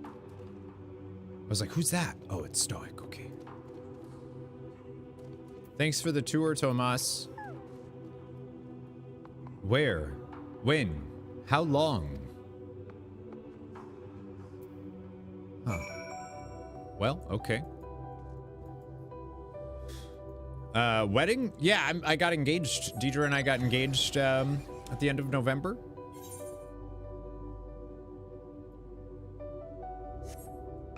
I was like, who's that? Oh, it's Stoic. Okay. Thanks for the tour, Tomas. Where? When? How long? Huh. Well, okay. Wedding? Yeah, I got engaged. Deidre and I got engaged at the end of November.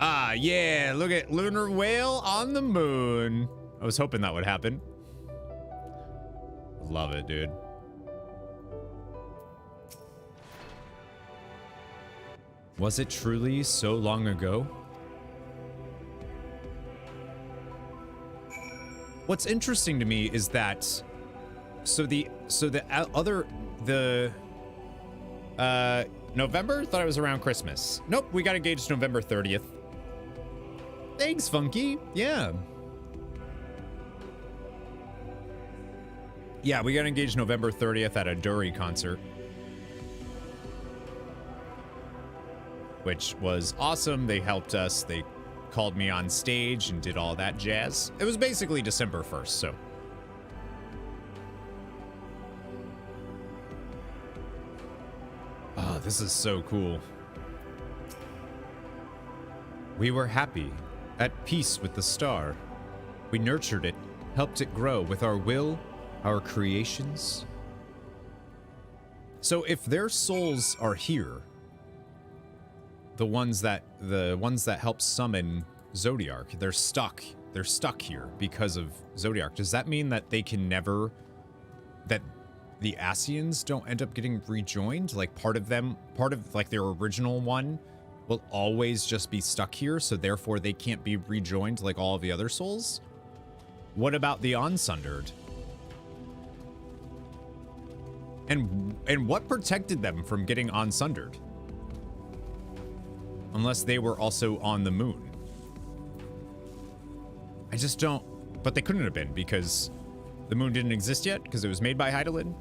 Ah, yeah, look at lunar whale on the moon. I was hoping that would happen. Love it, dude. Was it truly so long ago? What's interesting to me is that November thought it was around Christmas. Nope, we got engaged November 30th. Thanks, Funky. Yeah. Yeah, we got engaged November 30th at a Dury concert. Which was awesome. They helped us. They called me on stage and did all that jazz. It was basically December 1st, so. Oh, this is so cool. We were happy, at peace with the star. We nurtured it, helped it grow with our will, our creations. So if their souls are here, the ones that help summon Zodiarch, they're stuck here because of Zodiarch. Does that mean that they can never, that the Asians don't end up getting rejoined? Like part of like their original one will always just be stuck here, so therefore they can't be rejoined like all of the other souls? What about the Unsundered? And what protected them from getting unsundered? Unless they were also on the moon. I just don't... But they couldn't have been because the moon didn't exist yet because it was made by Hydaelyn.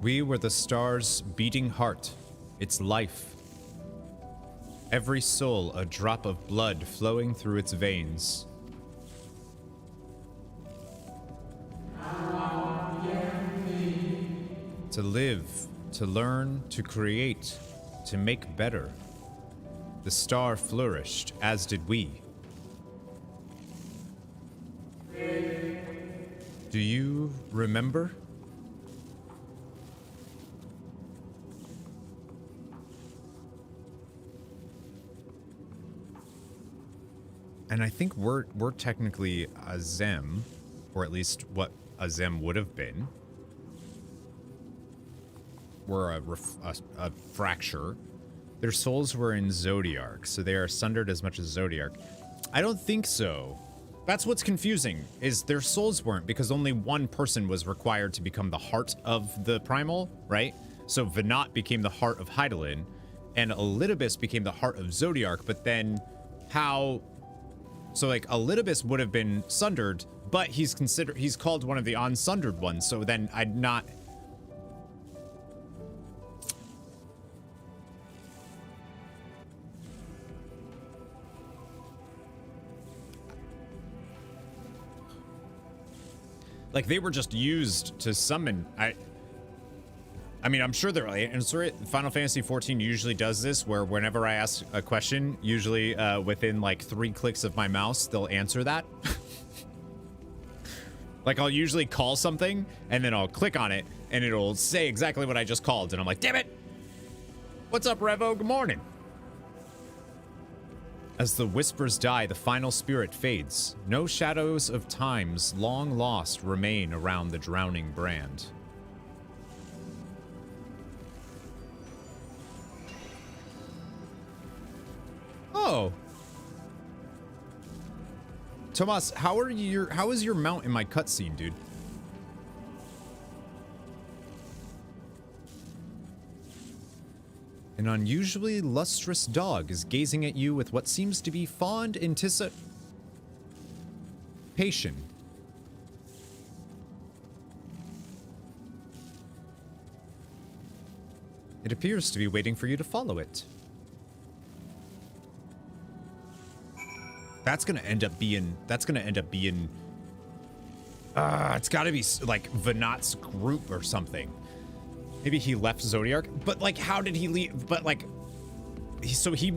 We were the star's beating heart, its life. Every soul a drop of blood flowing through its veins. To live, to learn, to create, to make better. The star flourished, as did we. Do you remember? And I think we're technically Azem, or at least what Azem would have been. We're a fracture. Their souls were in Zodiarch, so they are sundered as much as Zodiarch. I don't think so. That's what's confusing, is their souls weren't, because only one person was required to become the heart of the primal, right? So Venat became the heart of Hydaelyn, and Elidibus became the heart of Zodiarch, but then how... So, like, Elidibus would have been sundered, but he's called one of the unsundered ones, so then I'd not... Like, they were just used to summon... I mean, I'm sure they'll answer it. Final Fantasy XIV usually does this, where whenever I ask a question, usually within like 3 clicks of my mouse, they'll answer that. Like, I'll usually call something, and then I'll click on it, and it'll say exactly what I just called, and I'm like, damn it! What's up, Revo? Good morning! As the whispers die, the final spirit fades. No shadows of times long lost remain around the drowning brand. Oh. Tomas, how is your mount in my cutscene, dude? An unusually lustrous dog is gazing at you with what seems to be fond anticipation. It appears to be waiting for you to follow it. That's gonna end up being, it's gotta be like Venat's group or something. Maybe he left Zodiarch, but like, how did he leave? But like, so he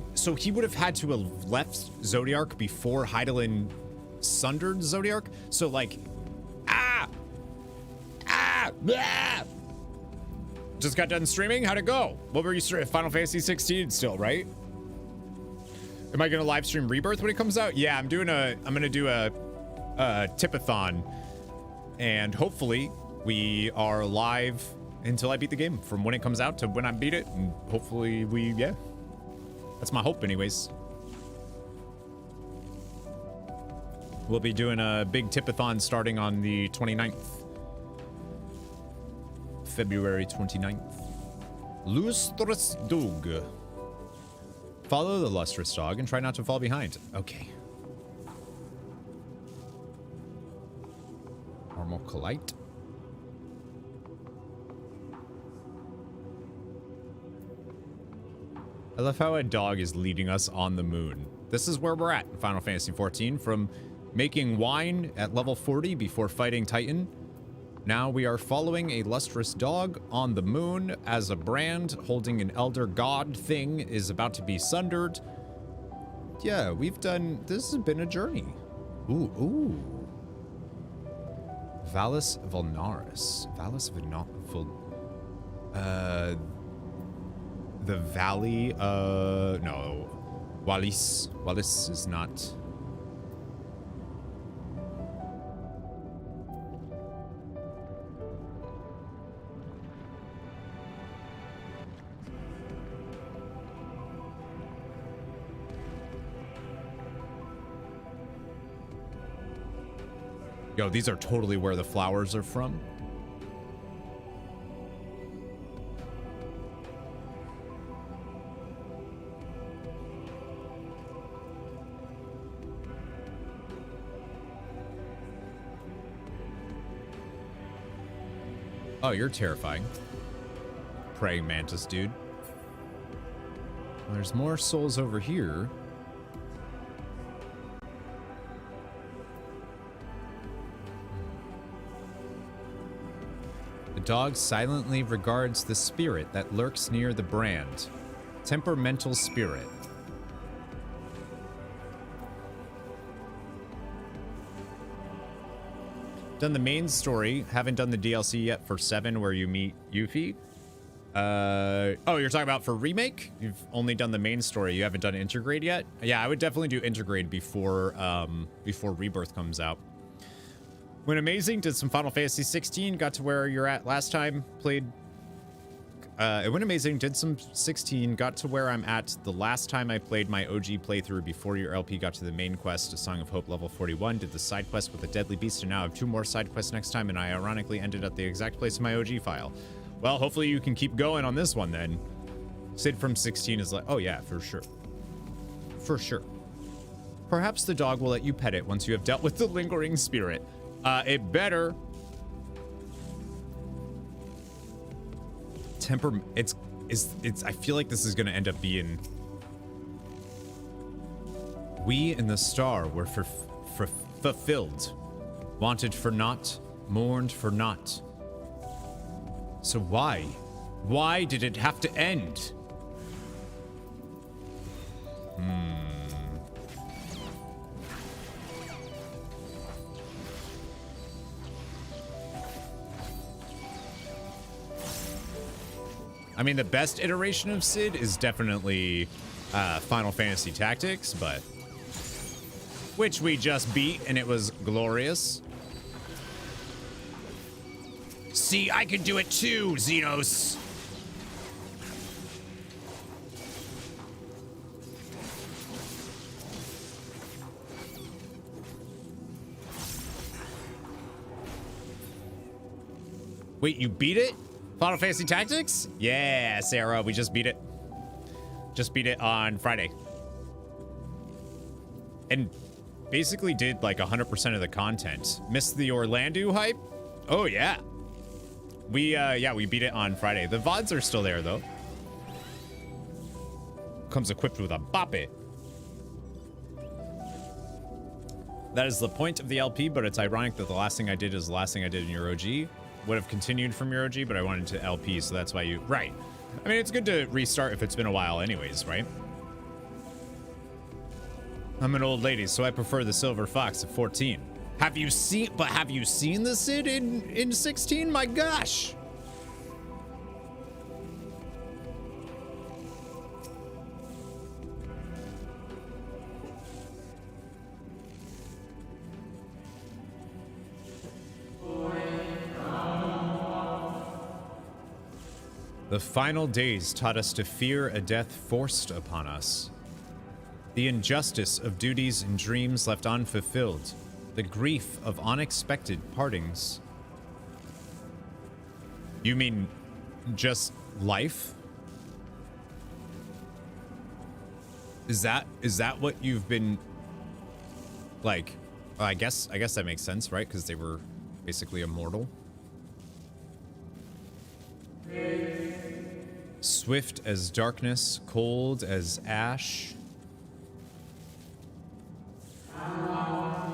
would have had to have left Zodiarch before Hydaelyn sundered Zodiarch. So like, just got done streaming. How'd it go? What were you streaming? Final Fantasy 16 still, right? Am I gonna live stream Rebirth when it comes out? Yeah, I'm gonna do a tipathon, and hopefully we are live until I beat the game, from when it comes out to when I beat it, and hopefully yeah. That's my hope anyways. We'll be doing a big tipathon starting on the 29th. February 29th. Lustrous Dog. Follow the lustrous dog and try not to fall behind. Okay. Normal Colite. I love how a dog is leading us on the moon. This is where we're at in Final Fantasy XIV. From making wine at level 40 before fighting Titan. Now we are following a lustrous dog on the moon as a brand holding an elder god thing is about to be sundered. Yeah, this has been a journey. Ooh. Vallis Vulnaris. The Valley, no. Wallis. Wallis is not... Yo, these are totally where the flowers are from. Oh, you're terrifying. Praying mantis, dude. Well, there's more souls over here. The dog silently regards the spirit that lurks near the brand. Temperamental spirit. Done the main story. Haven't done the DLC yet for 7 where you meet Yuffie. Oh, you're talking about for remake? You've only done the main story. You haven't done Intergrade yet? Yeah, I would definitely do Intergrade before Rebirth comes out. Went amazing. Did some Final Fantasy 16. Got to where you're at last time. Played. It went amazing. Did some 16. Got to where I'm at the last time I played my OG playthrough before your LP got to the main quest, A Song of Hope level 41. Did the side quest with the Deadly Beast, and now I have 2 more side quests next time, and I ironically ended at the exact place in my OG file. Well, hopefully you can keep going on this one then. Sid from 16 is like, oh yeah, for sure. For sure. Perhaps the dog will let you pet it once you have dealt with the lingering spirit. It better. It's I feel like this is gonna end up being, we in the star were fulfilled, wanted for naught, mourned for naught. So why did it have to end? I mean, the best iteration of Sid is definitely Final Fantasy Tactics, but which we just beat and it was glorious. See, I can do it too, Xenos. Wait, you beat it? Final Fantasy Tactics? Yeah, Sarah, we just beat it. Just beat it on Friday. And basically did like 100% of the content. Missed the Orlando hype? Oh, yeah. We beat it on Friday. The VODs are still there, though. Comes equipped with a bop it. That is the point of the LP, but it's ironic that the last thing I did is the last thing I did in your OG. Would have continued from your OG, but I wanted to LP, so that's why you... Right. I mean, it's good to restart if it's been a while anyways, right? I'm an old lady, so I prefer the Silver Fox at 14. Have you seen the Sid in 16? My gosh! The final days taught us to fear a death forced upon us. The injustice of duties and dreams left unfulfilled. The grief of unexpected partings. You mean just life? Is that what you've been like? I guess that makes sense, right? Because they were basically immortal. Swift as darkness, cold as ash.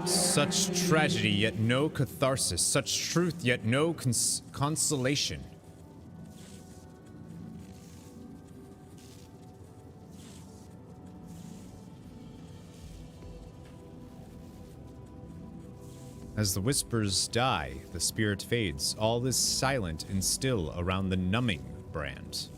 Such tragedy, yet no catharsis. Such truth, yet no consolation. As the whispers die, the spirit fades. All is silent and still around the numbing brand.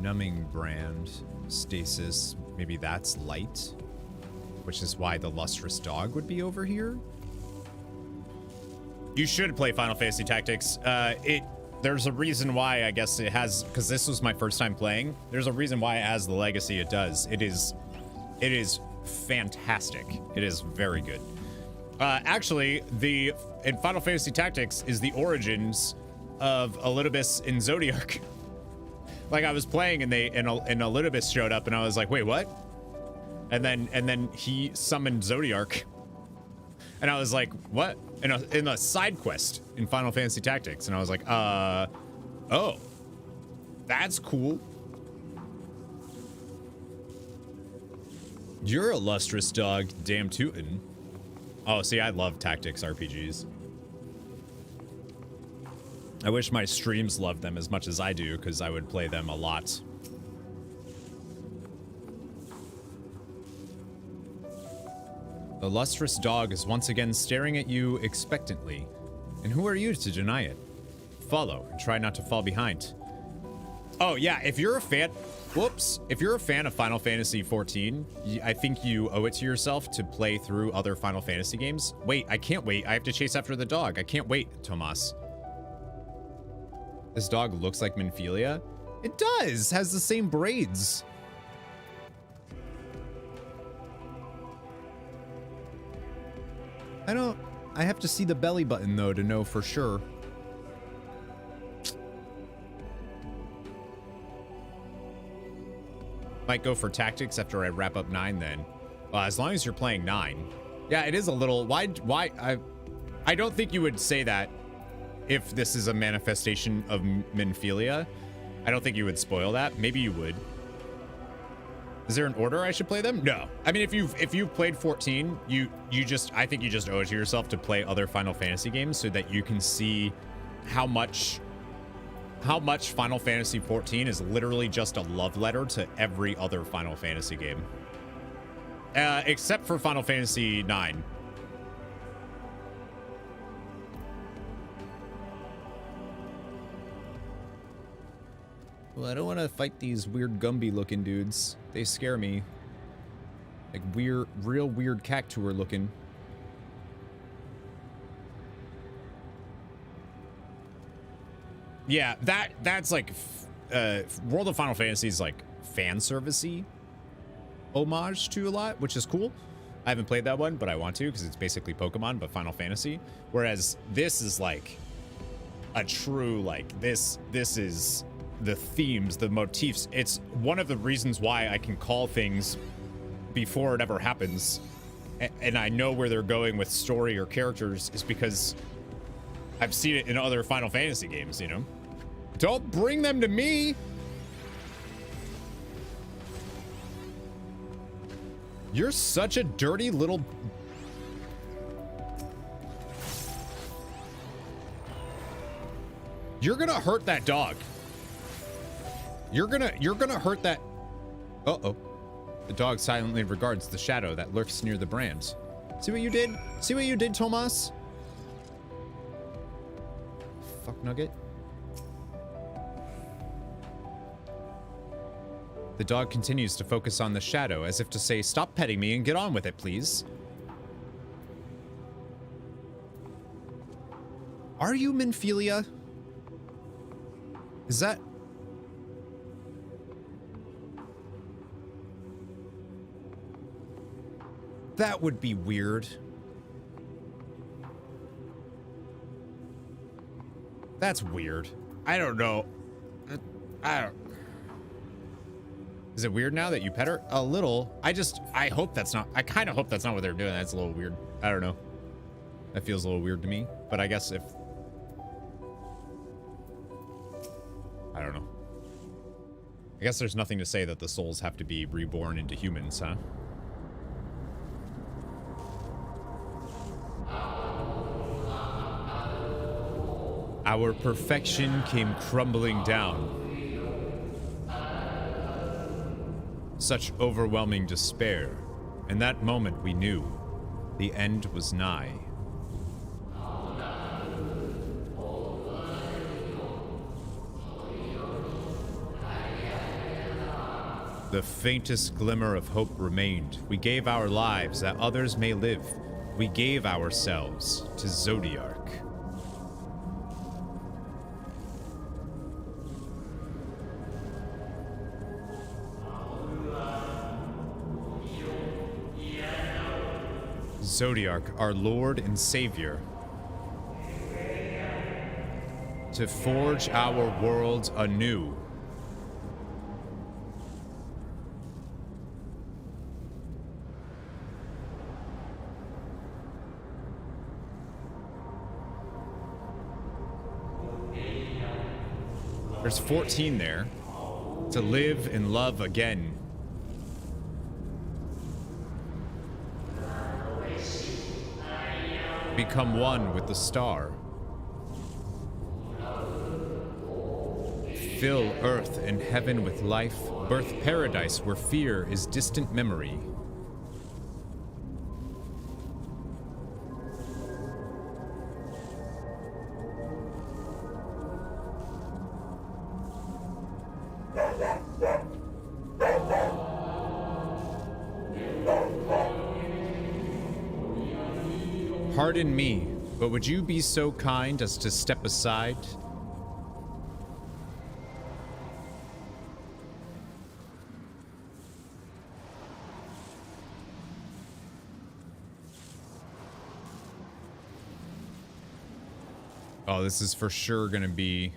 Numbing brand. Stasis. Maybe that's light. Which is why the lustrous dog would be over here. You should play Final Fantasy Tactics. there's a reason why, I guess it has, because this was my first time playing. There's a reason why it has the legacy it does. It is fantastic. It is very good. Actually, in Final Fantasy Tactics is the origins of Elidibus in Zodiarch. Like, I was playing and Elidibus showed up and I was like, wait, what? And then he summoned Zodiarch. And I was like, what? In a side quest in Final Fantasy Tactics. And I was like, oh, that's cool. You're a lustrous dog, damn tootin'. Oh, see, I love tactics RPGs. I wish my streams loved them as much as I do, because I would play them a lot. The lustrous dog is once again staring at you expectantly. And who are you to deny it? Follow and try not to fall behind. Oh yeah, if you're a fan, if you're a fan of Final Fantasy XIV, I think you owe it to yourself to play through other Final Fantasy games. Wait, I can't wait. I have to chase after the dog. I can't wait, Tomas. This dog looks like Minfilia. It does, has the same braids. I have to see the belly button though to know for sure. Might go for tactics after I wrap up 9 then. As long as you're playing 9. Yeah, it is a little, why, I don't think you would say that if this is a manifestation of Minfilia. I don't think you would spoil that. Maybe you would. Is there an order I should play them? No. I mean, if you've played 14, I think you just owe it to yourself to play other Final Fantasy games so that you can see how much Final Fantasy XIV is literally just a love letter to every other Final Fantasy game. Except for Final Fantasy IX. Well, I don't want to fight these weird Gumby looking dudes. They scare me. Like real weird cactuar looking. Yeah, that's like World of Final Fantasy is like fan servicey homage to a lot, which is cool. I haven't played that one, but I want to because it's basically Pokemon but Final Fantasy. Whereas this is like a true this is the themes, the motifs. It's one of the reasons why I can call things before it ever happens, and I know where they're going with story or characters is because I've seen it in other Final Fantasy games, you know? Don't bring them to me! You're such a dirty little... You're gonna hurt that dog. You're gonna hurt that... Uh-oh. The dog silently regards the shadow that lurks near the brand. See what you did? See what you did, Tomas? Fuck nugget. The dog continues to focus on the shadow as if to say, stop petting me and get on with it, please. Are you Minfilia? Is that... That would be weird. That's weird. I don't know. Is it weird now that you pet her? A little. I hope that's not, I kind of hope that's not what they're doing. That's a little weird. I don't know. That feels a little weird to me, but I guess if, I don't know. I guess there's nothing to say that the souls have to be reborn into humans, huh? Our perfection came crumbling down. Such overwhelming despair. In that moment we knew the end was nigh. The faintest glimmer of hope remained. We gave our lives that others may live. We gave ourselves to Zodiarch. Zodiarch, our Lord and Savior, to forge our world anew. There's 14 there. To live and love again. Become one with the star. Fill earth and heaven with life. Birth paradise where fear is distant memory. Pardon me, but would you be so kind as to step aside? Oh, this is for sure gonna be...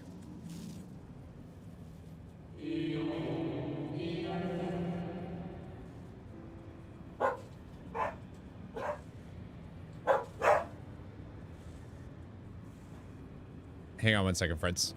Hang on one second, friends.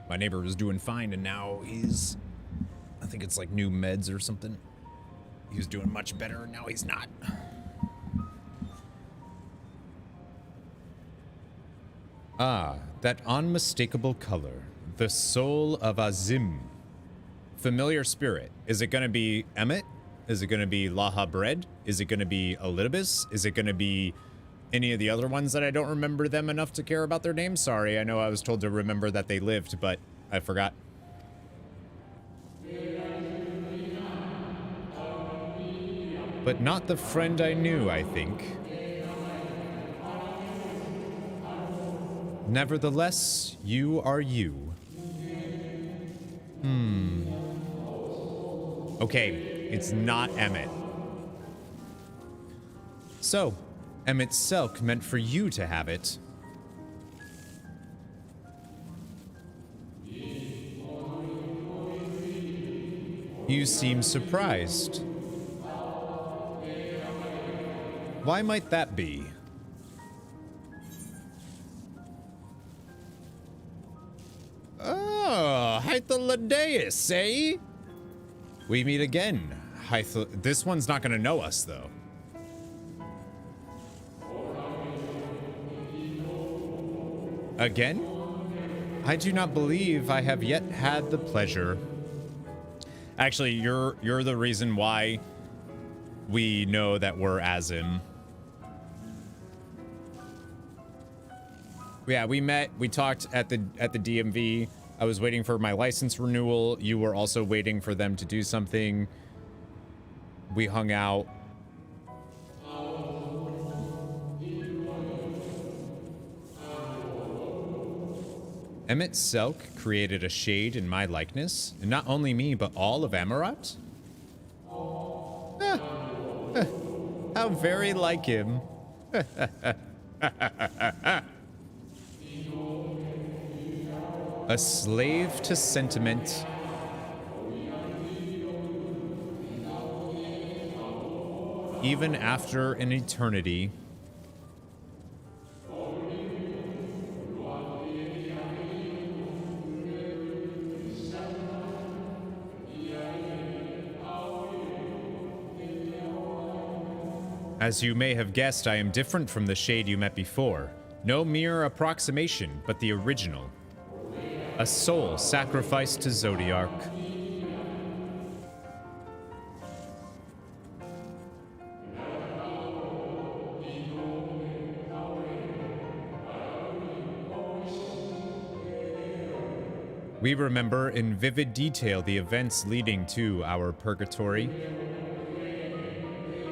My neighbor was doing fine, and now he's... I think it's like new meds or something. He was doing much better, and now he's not. Ah, that unmistakable color. The soul of Azim. Familiar spirit. Is it going to be Emmet? Is it going to be Laha Bread? Is it going to be Elidibus? Is it going to be... any of the other ones that I don't remember them enough to care about their names? Sorry, I know I was told to remember that they lived, but I forgot. But not the friend I knew, I think. Nevertheless, you are you. Okay, it's not Emmet. So... Emmet Selk meant for you to have it. You seem surprised. Why might that be? Oh, Hythaladeus, eh? We meet again. This one's not gonna know us, though. Again? I do not believe I have yet had the pleasure. Actually, you're the reason why we know that we're Azim. Yeah, we met, we talked at the DMV. I was waiting for my license renewal. You were also waiting for them to do something. We hung out. Emmet Selk created a shade in my likeness, and not only me, but all of Amarat? How very like him. A slave to sentiment. Even after an eternity. As you may have guessed, I am different from the shade you met before. No mere approximation, but the original. A soul sacrificed to Zodiarch. We remember in vivid detail the events leading to our purgatory,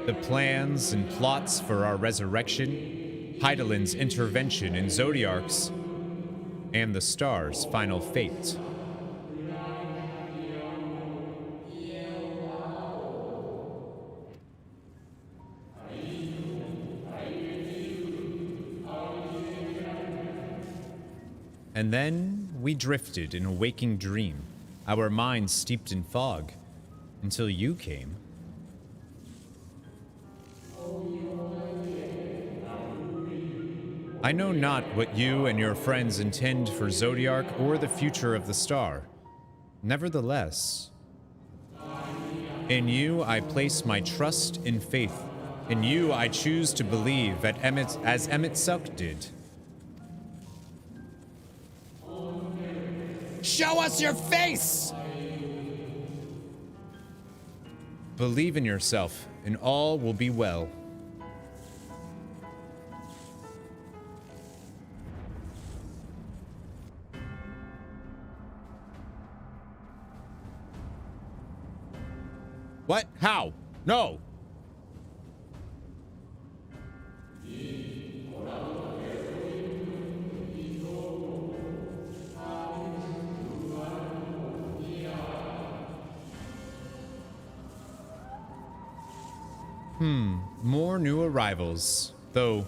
the plans and plots for our resurrection, Hydaelyn's intervention in Zodiarch's, and the star's final fate. And then we drifted in a waking dream, our minds steeped in fog, until you came. I know not what you and your friends intend for Zodiarch or the future of the star. Nevertheless, in you I place my trust and faith. In you I choose to believe as Emmett Selk did. Show us your face! Believe in yourself, and all will be well. What? How? No! More new arrivals. Though,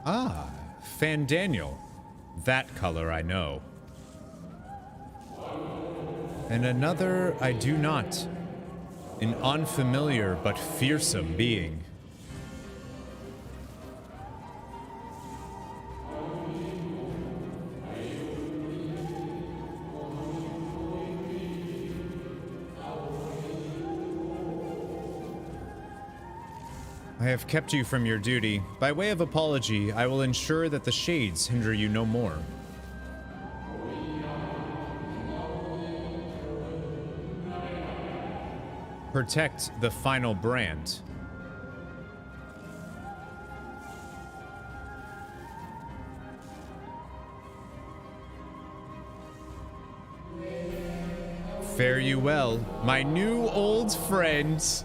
Fandaniel. That color I know. And another I do not. An unfamiliar but fearsome being. I have kept you from your duty. By way of apology, I will ensure that the shades hinder you no more. Protect the final brand. Fare you well, my new old friends.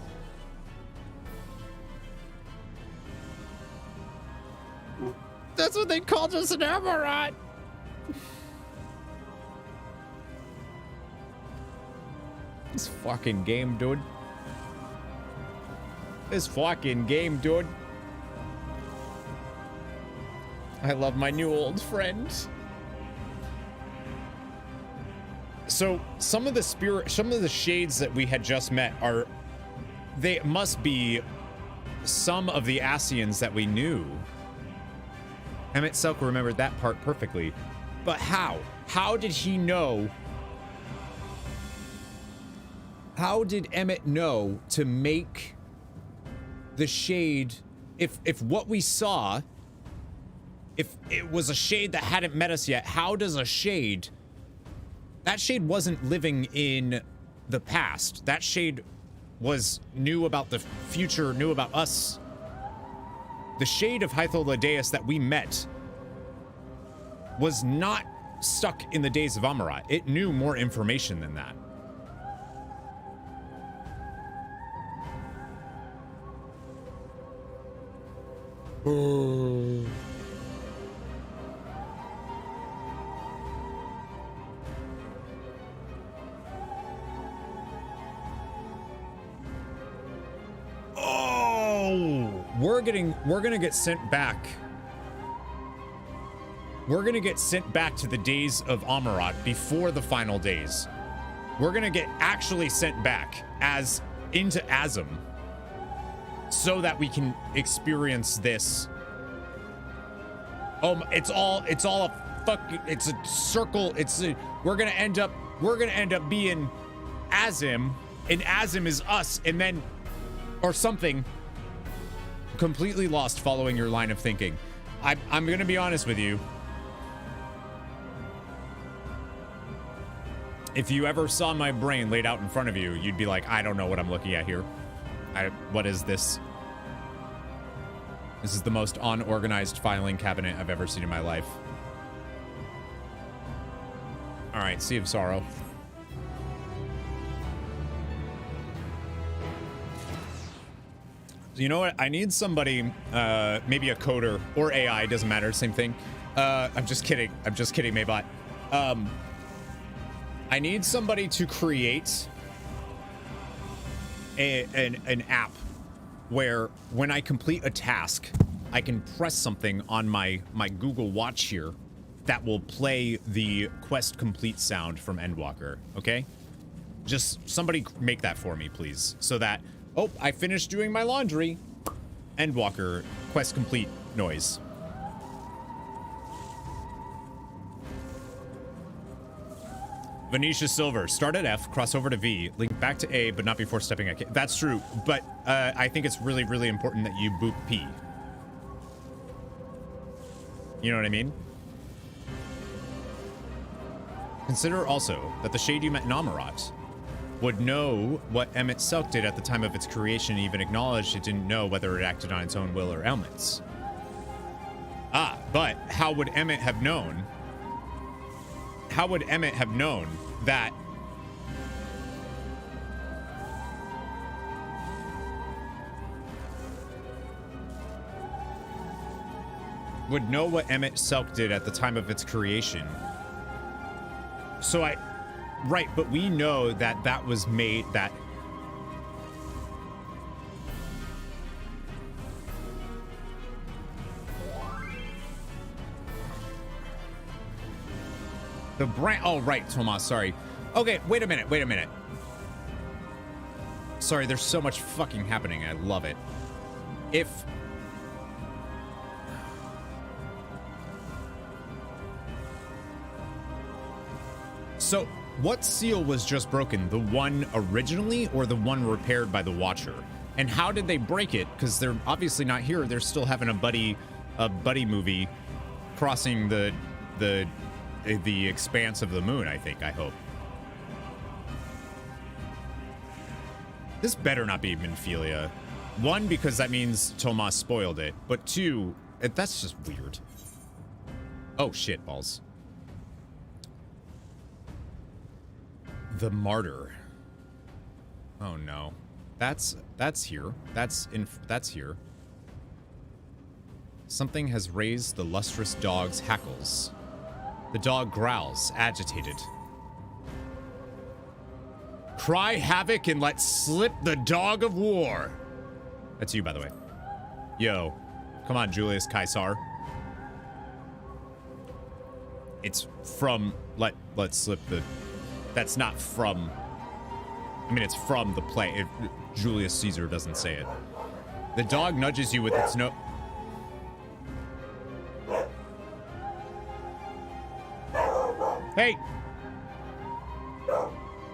That's what they called us in Amarat. This fucking game, dude. This fucking game, dude. I love my new old friends. So some of the shades that we had just met they must be some of the Asians that we knew. Emmett Selk remembered that part perfectly. But how? How did he know? How did Emmett know to make the shade, if what we saw, if it was a shade that hadn't met us yet, how does a shade, that shade wasn't living in the past. That shade knew about the future, knew about us. The shade of Hythlodaeus that we met was not stuck in the days of Amarat. It knew more information than that. We're gonna get sent back. We're gonna get sent back to the days of Amarat before the final days. We're gonna get actually sent back into Azim so that we can experience this. It's all a fucking, it's a circle. We're gonna end up being Azim, and Azim is us, and then, or something. Completely lost following your line of thinking. I'm gonna be honest with you. If you ever saw my brain laid out in front of you, you'd be like, I don't know what I'm looking at here. What is this? This is the most unorganized filing cabinet I've ever seen in my life. All right, Sea of Sorrow. You know what? I need somebody, maybe a coder or AI, doesn't matter, same thing. I'm just kidding. I'm just kidding, Maybot. I need somebody to create an app where when I complete a task, I can press something on my Google Watch here that will play the quest complete sound from Endwalker, okay? Just somebody make that for me, please, so that, oh, I finished doing my laundry. Endwalker quest complete noise. Venetia Silver, start at F, cross over to V, link back to A, but not before stepping at K. That's true, but I think it's really, really important that you boop P. You know what I mean? Consider also that the shade you met in Amarat would know what Emmet Selk did at the time of its creation and even acknowledged it didn't know whether it acted on its own will or ailments. Ah, but how would Emmet have known? How would Emmet have known that would know what Emmet Selk did at the time of its creation? So right, but we know that that was made, that the brand, oh, right, Tomas, sorry. Okay, wait a minute. Sorry, there's so much fucking happening. I love it. So, what seal was just broken? The one originally or the one repaired by the Watcher? And how did they break it? Because they're obviously not here. They're still having a buddy movie crossing the expanse of the moon, I think, I hope. This better not be Minfilia. One, because that means Tomas spoiled it. But two, that's just weird. Oh, shit balls. The Martyr. Oh no. That's here. That's here. Something has raised the lustrous dog's hackles. The dog growls, agitated. Cry havoc and let slip the dog of war. That's you, by the way. Yo. Come on, Julius Caesar. It's from let slip the... That's not from... I mean, it's from the play. Julius Caesar doesn't say it. The dog nudges you with its no... Hey!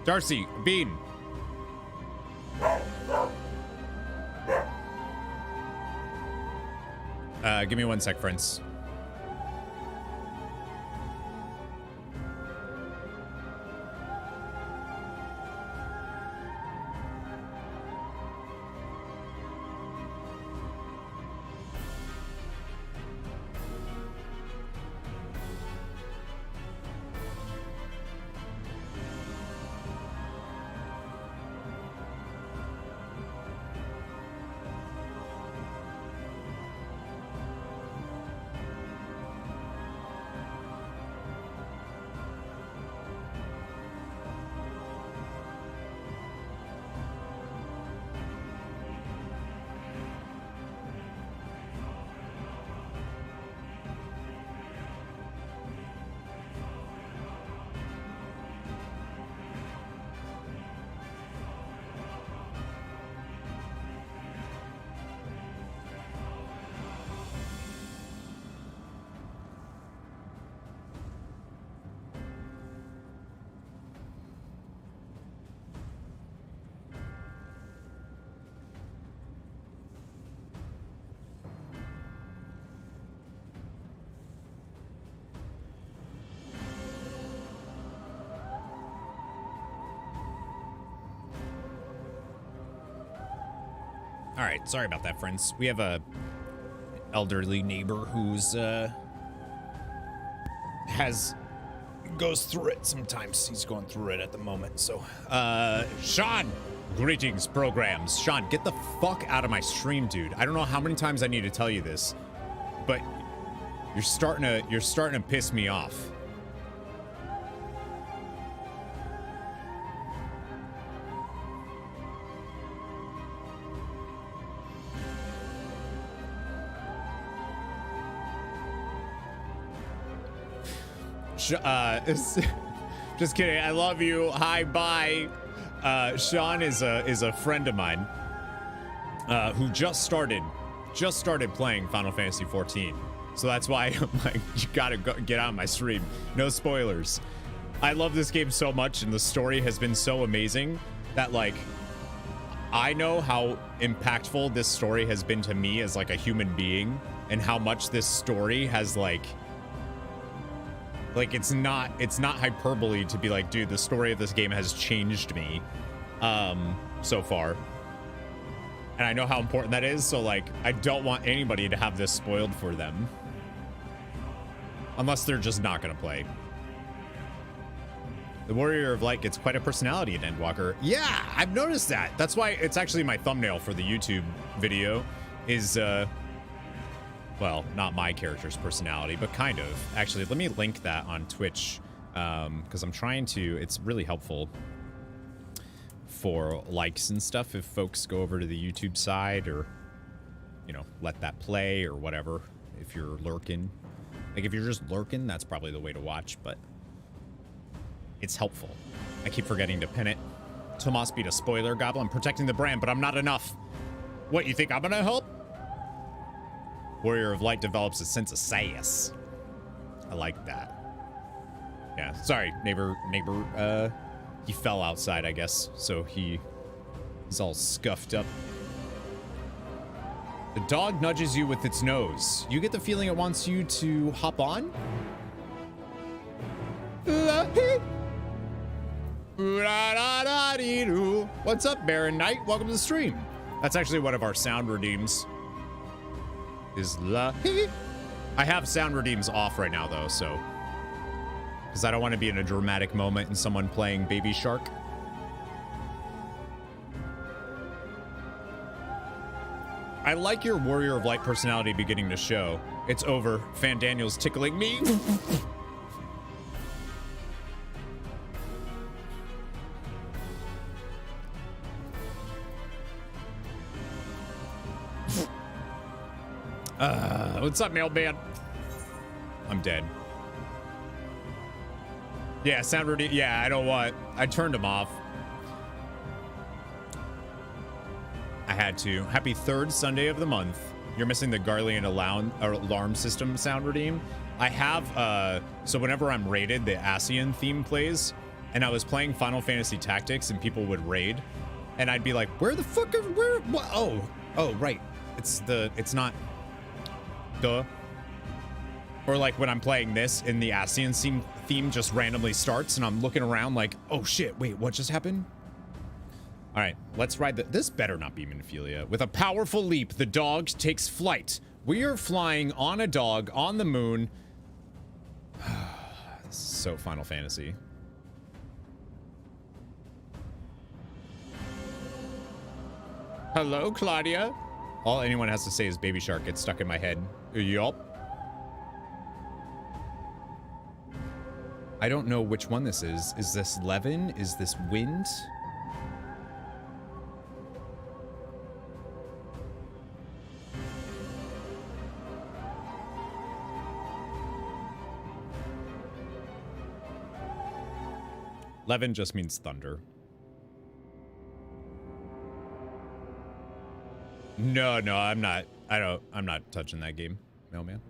Darcy, Bean. Give me 1 sec, friends. All right, sorry about that, friends. We have a elderly neighbor who's goes through it sometimes. He's going through it at the moment. So, Sean, greetings, programs. Sean, get the fuck out of my stream, dude. I don't know how many times I need to tell you this, but you're starting to piss me off. Just kidding. I love you. Hi, bye. Sean is a friend of mine who just started playing Final Fantasy XIV. So that's why I'm like, you gotta get out of my stream. No spoilers. I love this game so much, and the story has been so amazing that, like, I know how impactful this story has been to me as like a human being, and how much this story has like it's not hyperbole to be like, dude, the story of this game has changed me so far. And I know how important that is, so like I don't want anybody to have this spoiled for them. Unless they're just not gonna play. The Warrior of Light gets quite a personality in Endwalker. Yeah, I've noticed that. That's why it's actually my thumbnail for the YouTube video is well, not my character's personality, but kind of. Actually, let me link that on Twitch, because I'm trying to, it's really helpful for likes and stuff if folks go over to the YouTube side, or, you know, let that play or whatever, if you're lurking. Like, if you're just lurking, that's probably the way to watch, but it's helpful. I keep forgetting to pin it. Tomas beat a spoiler goblin, protecting the brand, but I'm not enough. What, you think I'm gonna help? Warrior of Light develops a sense of sass. I like that. Yeah, sorry, neighbor, he fell outside, I guess, so he's all scuffed up. The dog nudges you with its nose. You get the feeling it wants you to hop on? What's up, Baron Knight? Welcome to the stream. That's actually one of our sound redeems. Is la. I have sound redeems off right now, though, so. Because I don't want to be in a dramatic moment and someone playing Baby Shark. I like your Warrior of Light personality beginning to show. It's over. Fan Daniel's tickling me. What's up, mailman? I'm dead. Yeah, sound ready. Yeah, I know what. I turned him off. I had to. Happy third Sunday of the month. You're missing the Garlean alarm system sound redeem. I have, so whenever I'm raided, the Asian theme plays, and I was playing Final Fantasy Tactics, and people would raid, and I'd be like, where the fuck are, where, what? Oh, right. It's not, duh. Or like when I'm playing this and the Asian theme just randomly starts and I'm looking around like, oh shit, wait, what just happened? All right, let's ride this better not be Minophilia. With a powerful leap, the dog takes flight. We are flying on a dog on the moon. This is so Final Fantasy. Hello, Claudia. All anyone has to say is Baby Shark gets stuck in my head. Yup. I don't know which one this is. Is this Levin? Is this Wind? Levin just means thunder. No, I'm not. I'm not touching that game, mailman.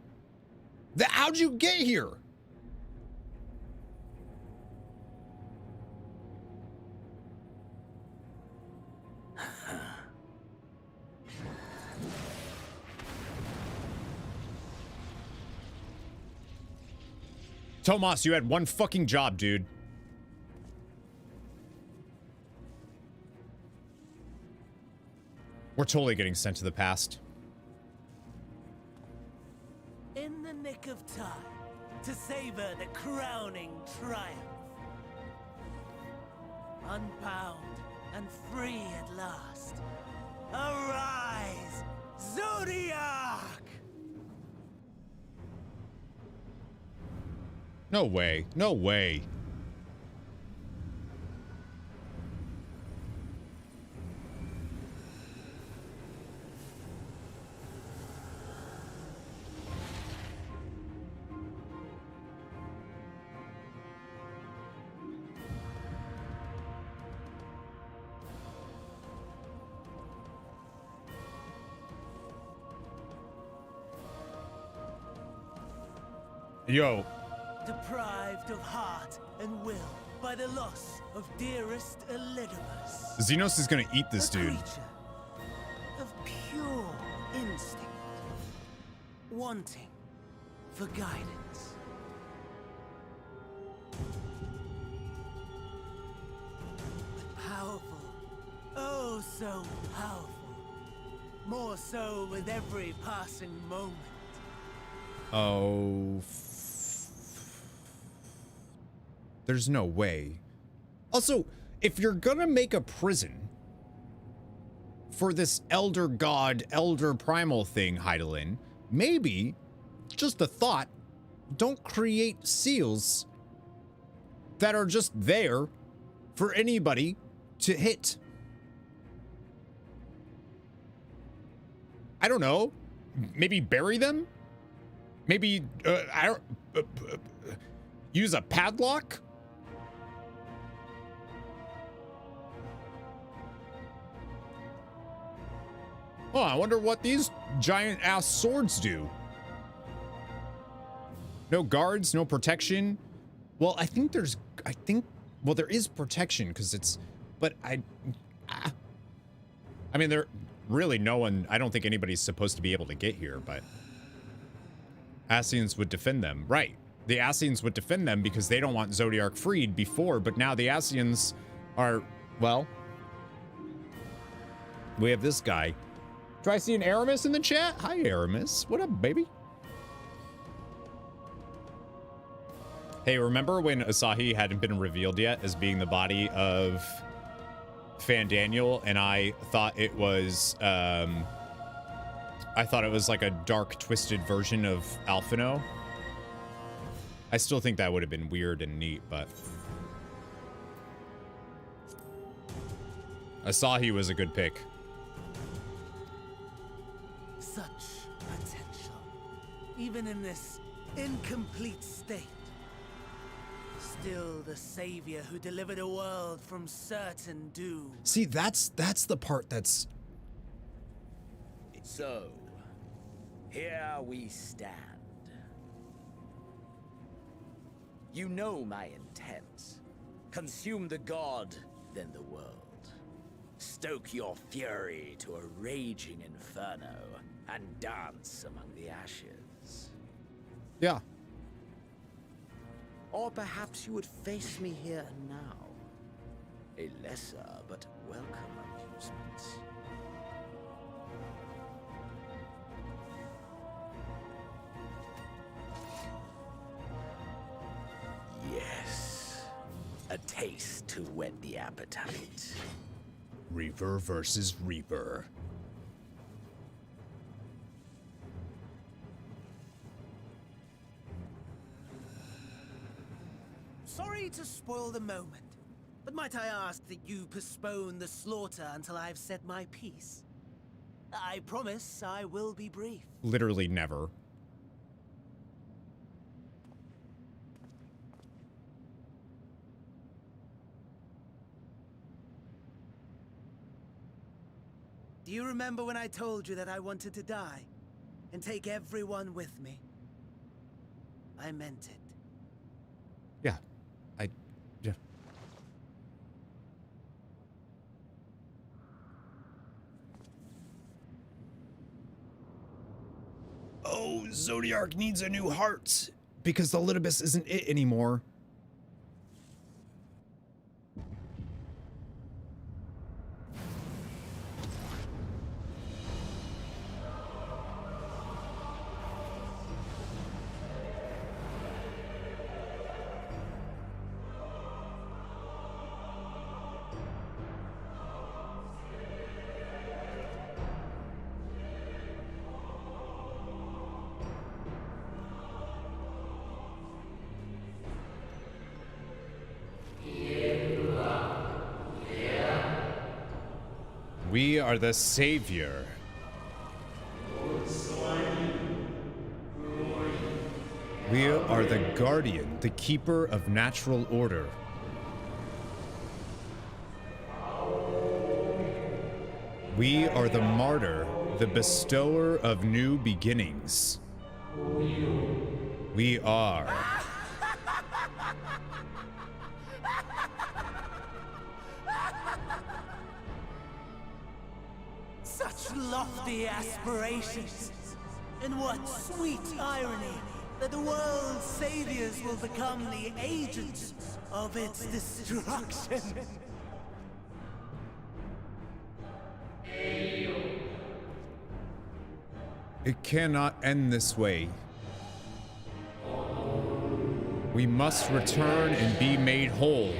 How'd you get here? Tomas, you had one fucking job, dude. We're totally getting sent to the past. In the nick of time to savor the crowning triumph. Unbound and free at last. Arise, Zodiarch! No way. No way. Yo. Deprived of heart and will by the loss of dearest Elidibus. Xenos is gonna eat this A dude. creature of pure instinct, wanting for guidance. But powerful, oh so powerful. More so with every passing moment. Oh. There's no way. Also, if you're gonna make a prison for this elder god, elder primal thing, Heidelin, maybe, just a thought, don't create seals that are just there for anybody to hit. I don't know. Maybe bury them? Maybe, use a padlock? Oh, I wonder what these giant ass swords do. No guards, no protection. Well, well, there is protection because it's, but I mean, there really no one, I don't think anybody's supposed to be able to get here, but Ascians would defend them. Right. The Ascians would defend them because they don't want Zodiarch freed before, but now the Ascians are, well, we have this guy. Do I see an Aramis in the chat? Hi, Aramis. What up, baby? Hey, remember when Asahi hadn't been revealed yet as being the body of Fandaniel, and I thought it was, like a dark, twisted version of Alphino? I still think that would have been weird and neat, but Asahi was a good pick. Such potential, even in this incomplete state. Still the savior who delivered a world from certain doom. See, that's the part that's... So, here we stand. You know my intent. Consume the god, then the world. Stoke your fury to a raging inferno and dance among the ashes. Yeah. Or perhaps you would face me here and now. A lesser but welcome amusement. Yes. A taste to whet the appetite. Reaper versus Reaper. Sorry to spoil the moment, but might I ask that you postpone the slaughter until I've said my piece? I promise I will be brief. Literally never. Do you remember when I told you that I wanted to die and take everyone with me? I meant it. Yeah. Yeah. Oh, Zodiarch needs a new heart because the Elidibus isn't it anymore. We are the savior. We are the guardian, the keeper of natural order. We are the martyr, the bestower of new beginnings. We are. Such lofty aspirations. And what sweet irony that the world's saviors will become the agents of its destruction. It cannot end this way. We must return and be made whole.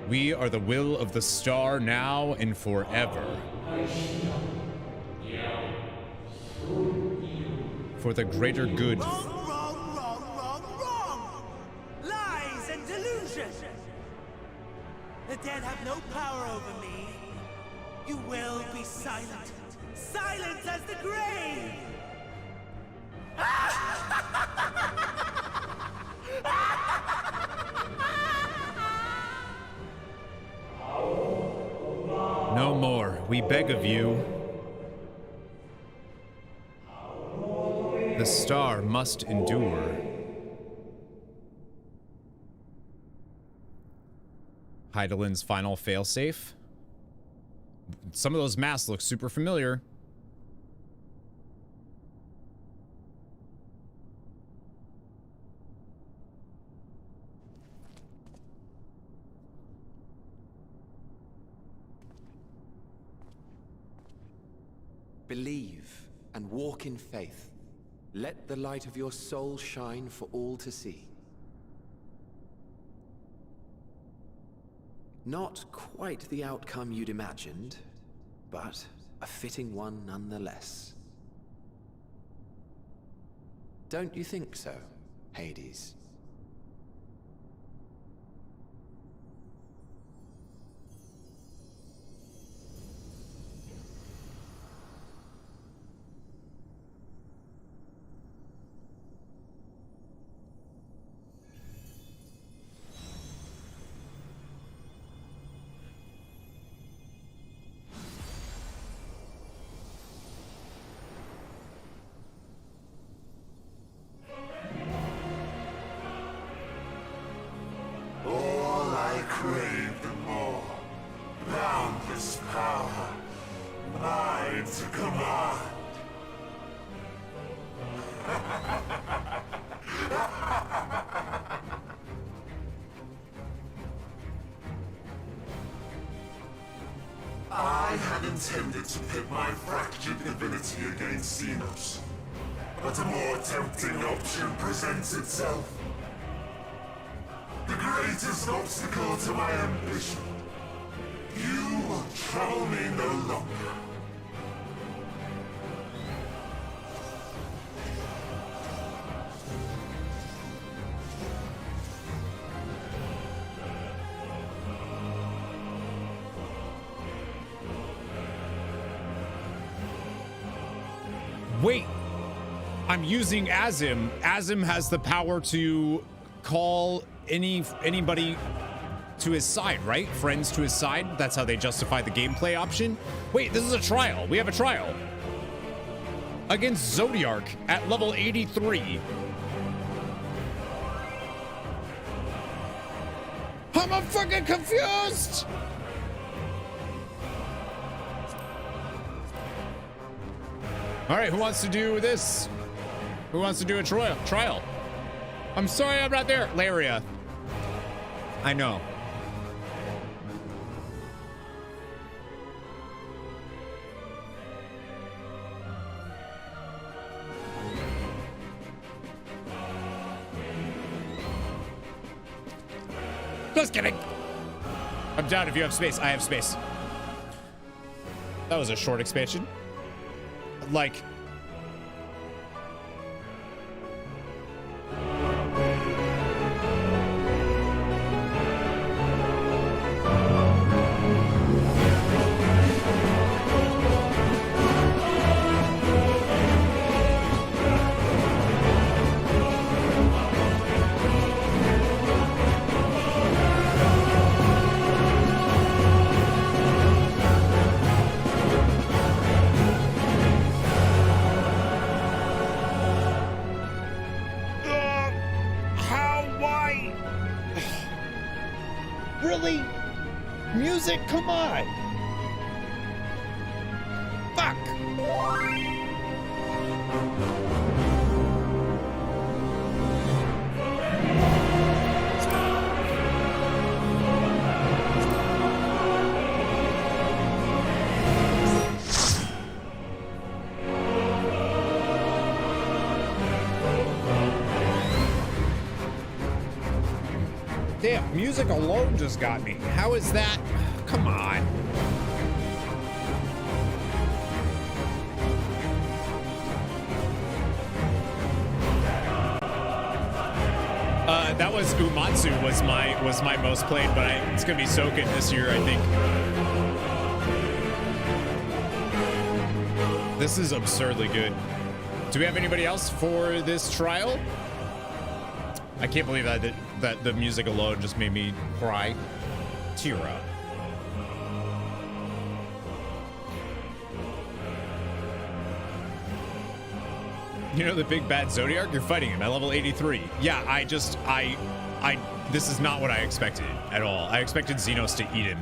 We are the will of the star now and forever. For the greater good. Wrong! Lies and delusion! The dead have no power over me. You will be silent. Silent as the grave! No more, we beg of you. The star must endure. Heidelin's final failsafe. Some of those masks look super familiar. Believe and walk in faith. Let the light of your soul shine for all to see. Not quite the outcome you'd imagined, but a fitting one nonetheless. Don't you think so, Hades? Intended to pit my fractured divinity against Xenos, but a more tempting option presents itself. The greatest obstacle to my ambition. You will trouble me no longer. Wait, I'm using Azim. Azim has the power to call anybody to his side, right? Friends to his side. That's how they justify the gameplay option. Wait, this is a trial. We have a trial against Zodiarch at level 83. I'm fucking confused. All right, who wants to do this? Who wants to do a trial? I'm sorry I'm not there. Laria. I know. Just kidding. I'm down if you have space. I have space. That was a short expansion. Like, Really? Music? Come on. Fuck. Damn, music alone just got me. How is that? Come on. That was Umatsu was my most played, but it's gonna be Soken this year, I think. This is absurdly good. Do we have anybody else for this trial? I can't believe that the music alone just made me cry. Tear up. You know the big bad Zodiarch? You're fighting him at level 83. Yeah, this is not what I expected at all. I expected Xenos to eat him.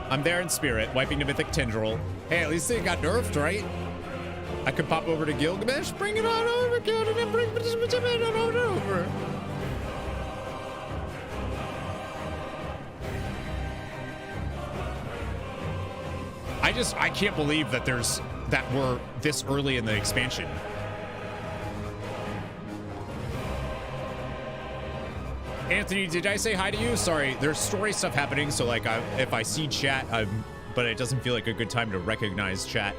I'm there in spirit, wiping the mythic tendril. Hey, at least they got nerfed, right? I could pop over to Gilgamesh, bring it on over, Gilgamesh, and bring it on over. I can't believe that we're this early in the expansion. Anthony, did I say hi to you? Sorry, there's story stuff happening, so like if I see chat, but it doesn't feel like a good time to recognize chat.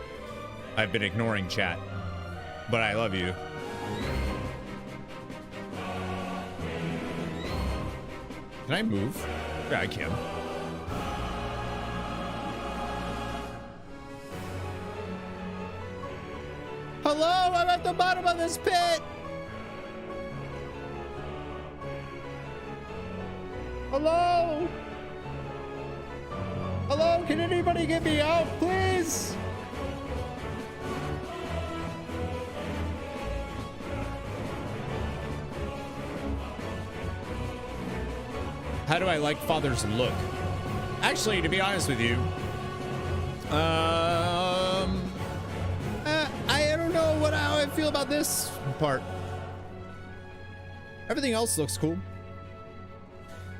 I've been ignoring chat, but I love you. Can I move? Yeah, I can. Hello, I'm at the bottom of this pit. Hello? Hello, can anybody get me out, please? How do I like Father's look? Actually, to be honest with you, I don't know how I feel about this part. Everything else looks cool.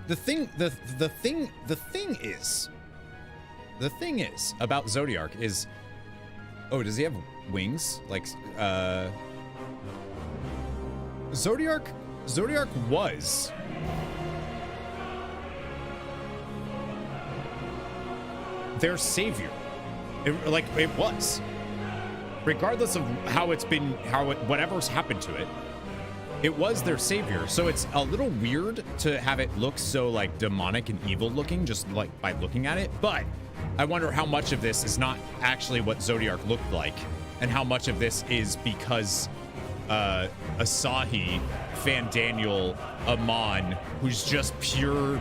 The thing is about Zodiarch is, oh, does he have wings? Like, Zodiarch was their savior. It was. Regardless of whatever's happened to it, it was their savior. So it's a little weird to have it look so like demonic and evil looking, just like by looking at it. But I wonder how much of this is not actually what Zodiarch looked like, and how much of this is because Asahi, Fandaniel, Amon, who's just pure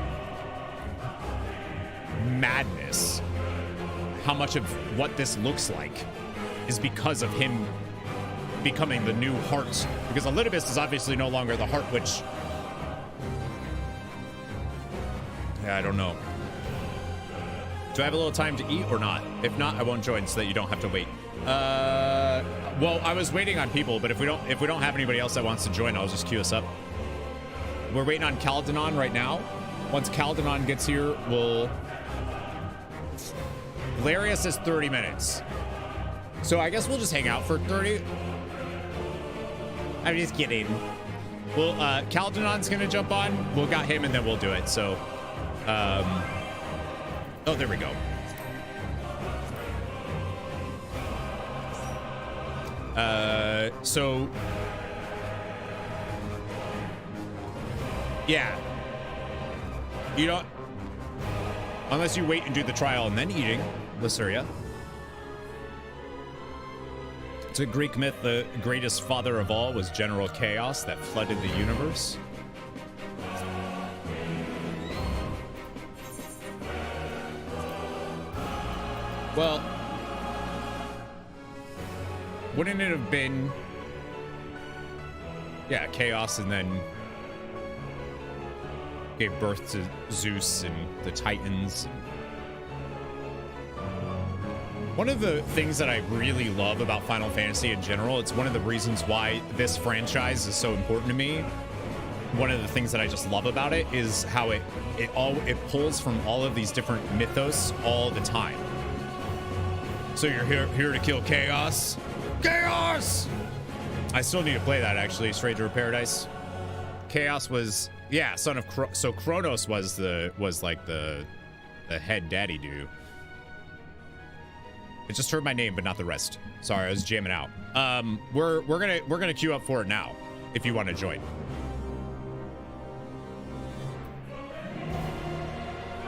madness. How much of what this looks like is because of him becoming the new heart, because Elidibus is obviously no longer the heart, which, yeah, I don't know. Do I have a little time to eat or not? If not, I won't join so that you don't have to wait. Well, I was waiting on people, but if we don't have anybody else that wants to join, I'll just queue us up. We're waiting on Caldenon right now. Once Caldenon gets here, Valeria says 30 minutes. So I guess we'll just hang out for 30. I'm just kidding. Well, Caldenon's gonna jump on. We'll got him and then we'll do it. So, oh, there we go. So, yeah. You don't, unless you wait and do the trial and then eating, Lysuria. It's a Greek myth, the greatest father of all was General Chaos that flooded the universe. Well, wouldn't it have been, yeah, Chaos and then gave birth to Zeus and the Titans. One of the things that I really love about Final Fantasy in general, it's one of the reasons why this franchise is so important to me. One of the things that I just love about it is how it pulls from all of these different mythos all the time. So you're here to kill chaos. Chaos! I still need to play that, actually. Stranger of Paradise. Chaos was, yeah, son of so Kronos was like the head daddy dude. It just heard my name, but not the rest. Sorry, I was jamming out. We're gonna queue up for it now, if you want to join.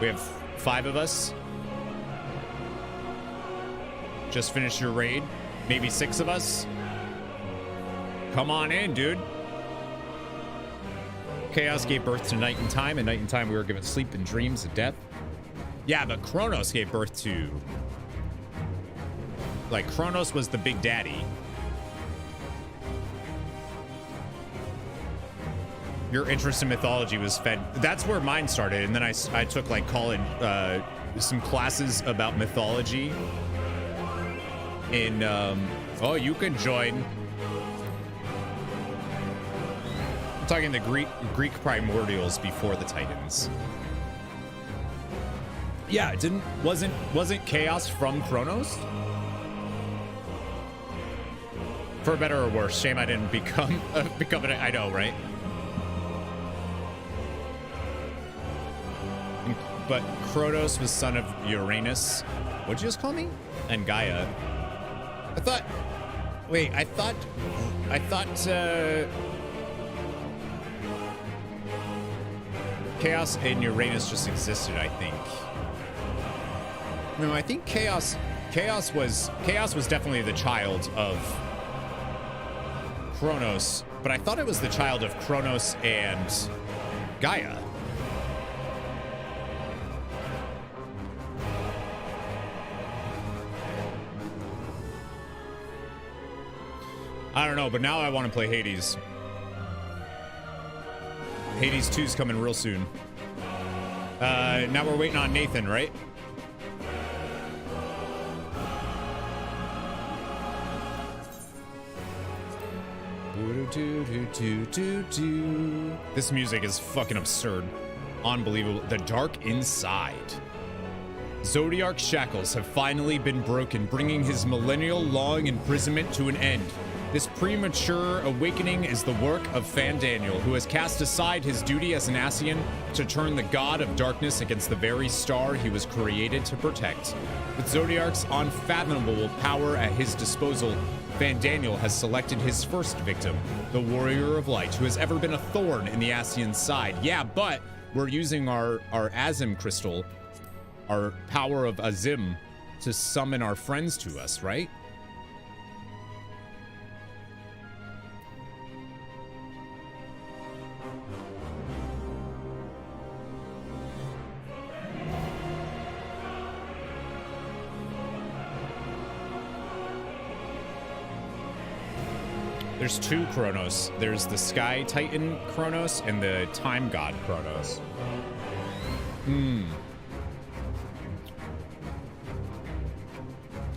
We have 5 of us. Just finished your raid. Maybe 6 of us. Come on in, dude. Chaos gave birth to Night and Time, and Night and Time we were given sleep and dreams and death. Yeah, but Kronos gave birth to... Like, Kronos was the big daddy. Your interest in mythology was fed. That's where mine started. And then I took like college, some classes about mythology in, oh, you can join. I'm talking the Greek primordials before the Titans. Yeah, wasn't Chaos from Kronos? For better or worse, shame I didn't become an, I know, right? But Kronos was son of Uranus. What'd you just call me? And Gaia. I thought Chaos and Uranus just existed, I think. No, I think Chaos was definitely the child of Kronos, but I thought it was the child of Kronos and Gaia. I don't know, but now I want to play Hades. Hades 2's coming real soon. Now we're waiting on Nathan, right? This music is fucking absurd. Unbelievable. The Dark Inside. Zodiarch's shackles have finally been broken, bringing his millennial-long imprisonment to an end. This premature awakening is the work of Fandaniel, who has cast aside his duty as an Ascian to turn the god of darkness against the very star he was created to protect. With Zodiarch's unfathomable power at his disposal, Fandaniel has selected his first victim, the Warrior of Light, who has ever been a thorn in the Ascian's side. Yeah, but we're using our Azim crystal, our power of Azim, to summon our friends to us, right? There's 2 Kronos. There's the Sky Titan Kronos and the Time God Kronos.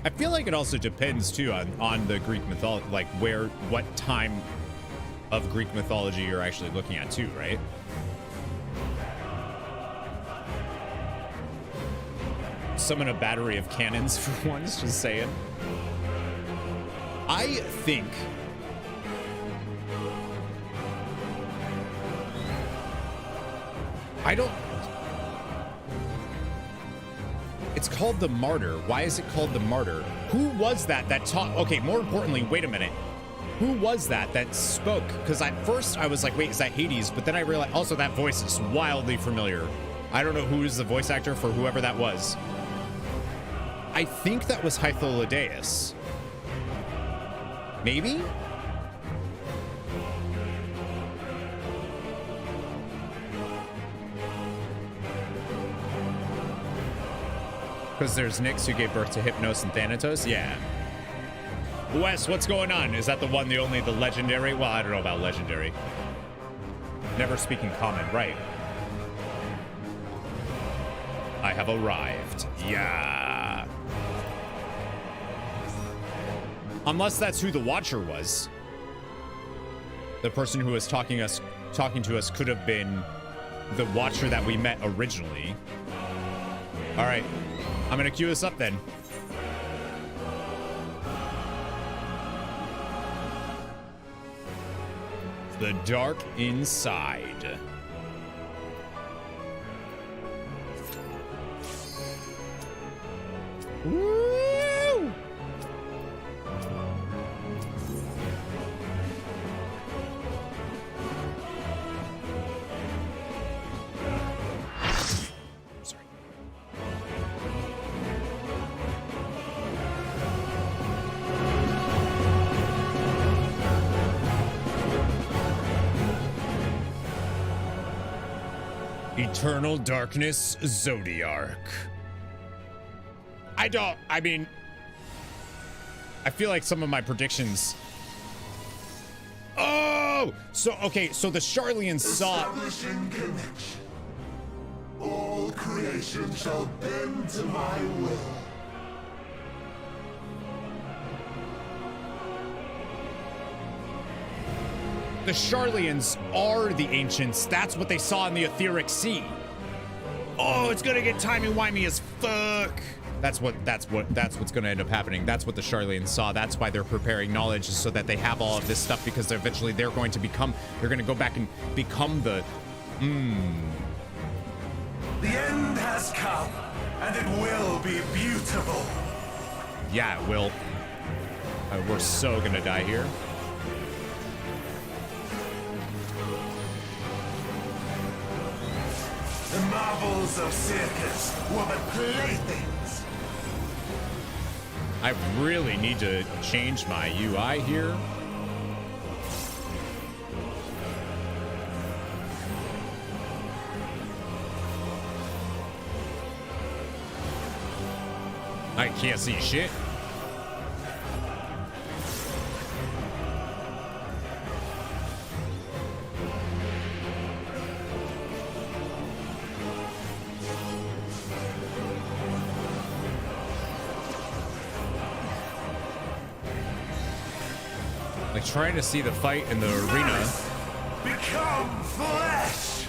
I feel like it also depends too on the Greek mythology, like what time of Greek mythology you're actually looking at too, right? Summon a battery of cannons for once, just saying. I think it's called the Martyr. Why is it called the Martyr? Who was that taught? Okay, more importantly, wait a minute. Who was that spoke? Because at first I was like, wait, is that Hades? But then I realized also that voice is wildly familiar. I don't know who is the voice actor for whoever that was. I think that was Hythlodaeus. Maybe? Because there's Nyx who gave birth to Hypnos and Thanatos? Yeah. Wes, what's going on? Is that the one, the only, the legendary? Well, I don't know about legendary. Never speaking common, right. I have arrived. Yeah. Unless that's who the Watcher was. The person who was talking to us could have been the Watcher that we met originally. All right, I'm gonna queue this up then. The dark inside. Woo! Sorry. Eternal Darkness Zodiarch. I mean, I feel like some of my predictions. Oh! So, okay, so the Charlians saw. Establishing connection. All creation shall bend to my will. The Charlians are the ancients. That's what they saw in the Etheric Sea. Oh, it's gonna get timey-wimey as fuck. That's what's gonna end up happening. That's what the Charlians saw. That's why they're preparing knowledge, so that they have all of this stuff, because eventually they're going to go back and become the The end has come, and it will be beautiful. Yeah, it will. We're so gonna die here. The marvels of circus were but playthings. I really need to change my UI here. I can't see shit. Like trying to see the fight in the arena. Become flesh.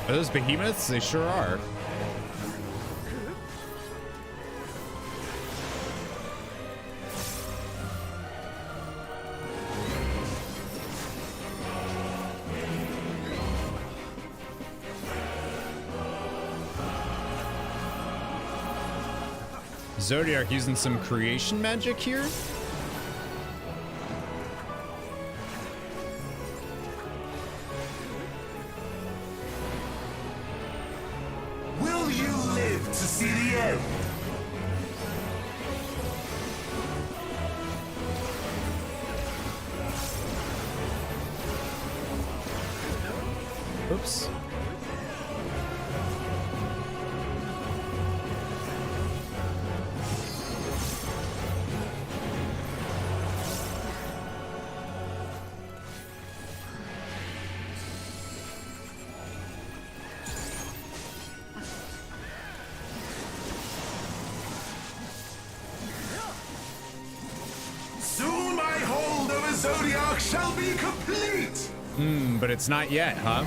Are those behemoths? They sure are. Zodiarch using some creation magic here. Will you live to see the end? Oops. Soon my hold over Zodiarch shall be complete. But it's not yet, huh?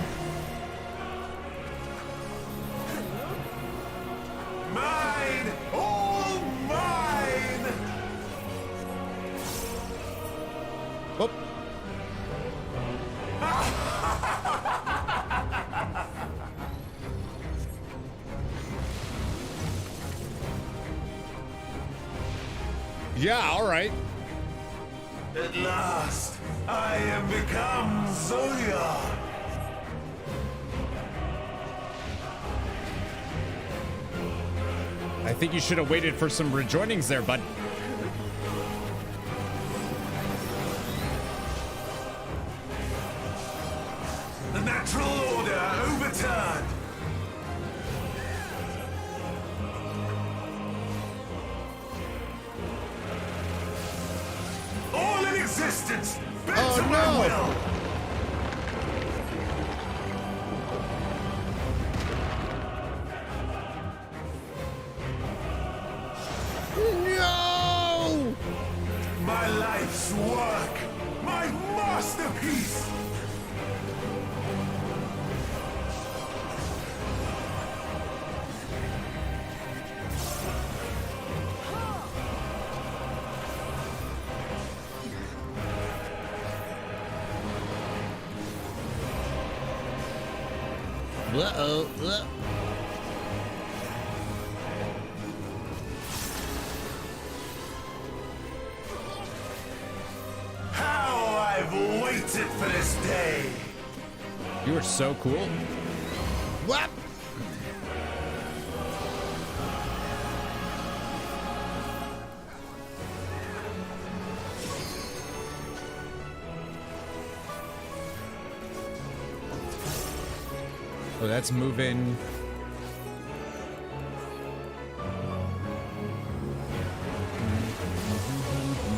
Mine, all mine. Whoop. Yeah, all right. At last, I am become Zodiarch. I think you should have waited for some rejoinings there, bud. The natural order overturned. All in existence Oh no! No! My life's work! My masterpiece! Uh-oh. How I've waited for this day! You are so cool. What? Oh, that's moving.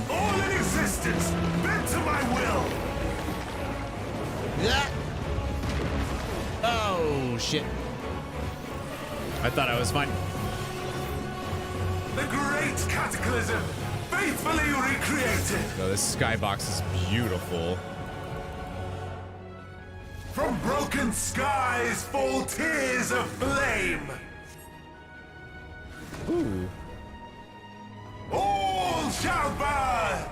All in existence, bent to my will! Yeah. Oh, shit. I thought I was fine. The great cataclysm, faithfully recreated! Oh, this skybox is beautiful. From broken skies fall tears of flame! Ooh. All shall burn!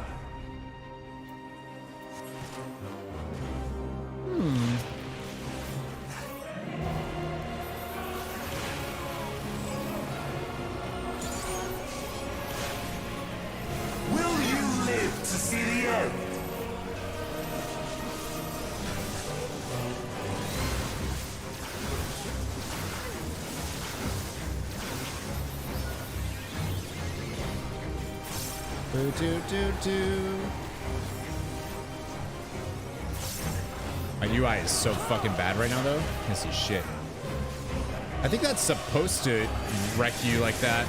Will you live to see the end? My UI is so fucking bad right now, though. Can't see shit. I think that's supposed to wreck you like that.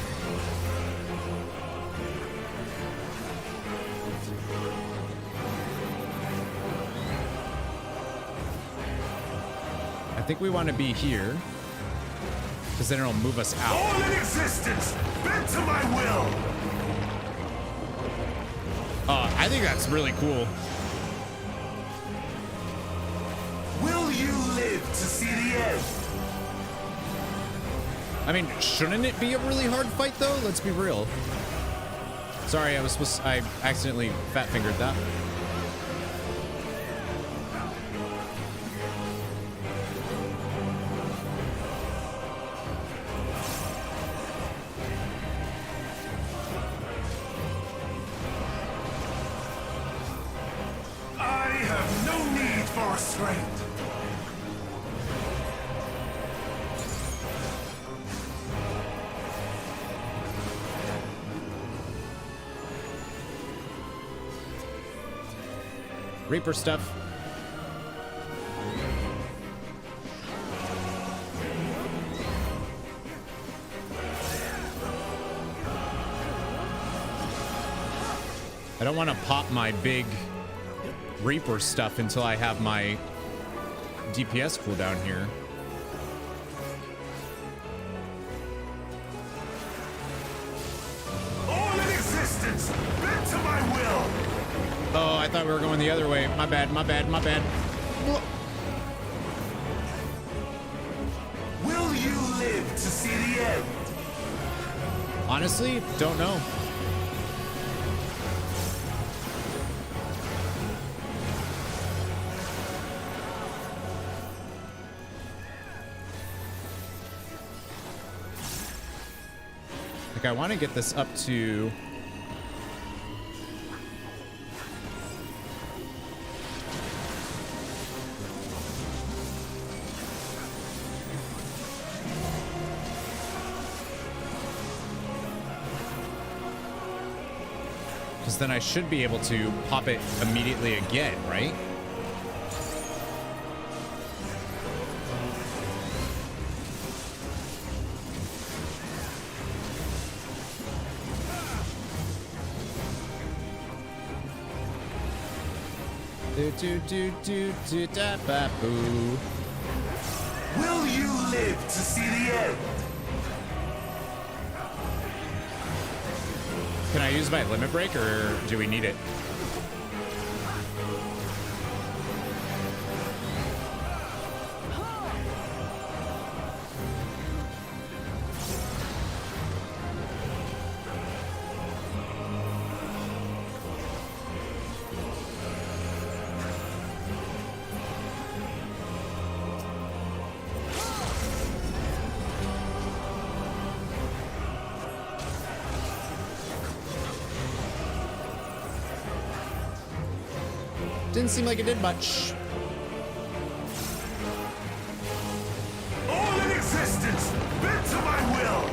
I think we want to be here, because then it'll move us out. All in existence, bent to my will! I think that's really cool. Will you live to see the end? I mean, shouldn't it be a really hard fight, though? Let's be real. Sorry, I accidentally fat-fingered that. I have no need for restraint. Reaper stuff. I don't want to pop my big Reaper stuff until I have my DPS cooldown here. All in existence, bent to my will. Oh, I thought we were going the other way. My bad, my bad, my bad. Will you live to see the end? Honestly, don't know. Like, I want to get this up to... because then I should be able to pop it immediately again, right? Boo. Will you live to see the end? Can I use my limit break, or do we need it? Didn't seem like it did much. All in existence, bent to my will.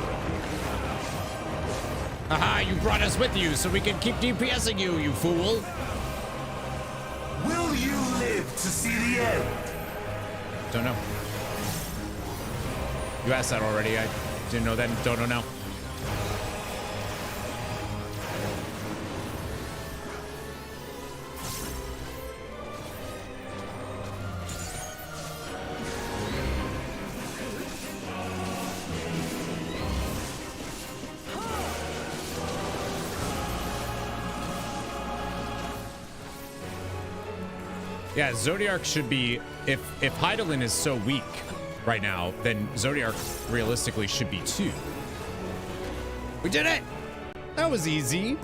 Aha, you brought us with you so we can keep DPSing you, you fool. Will you live to see the end? Don't know. You asked that already. I didn't know then. Don't know now. Yeah, Zodiarch should be, if Hydaelyn is so weak right now, then Zodiarch realistically should be too. We did it! That was easy.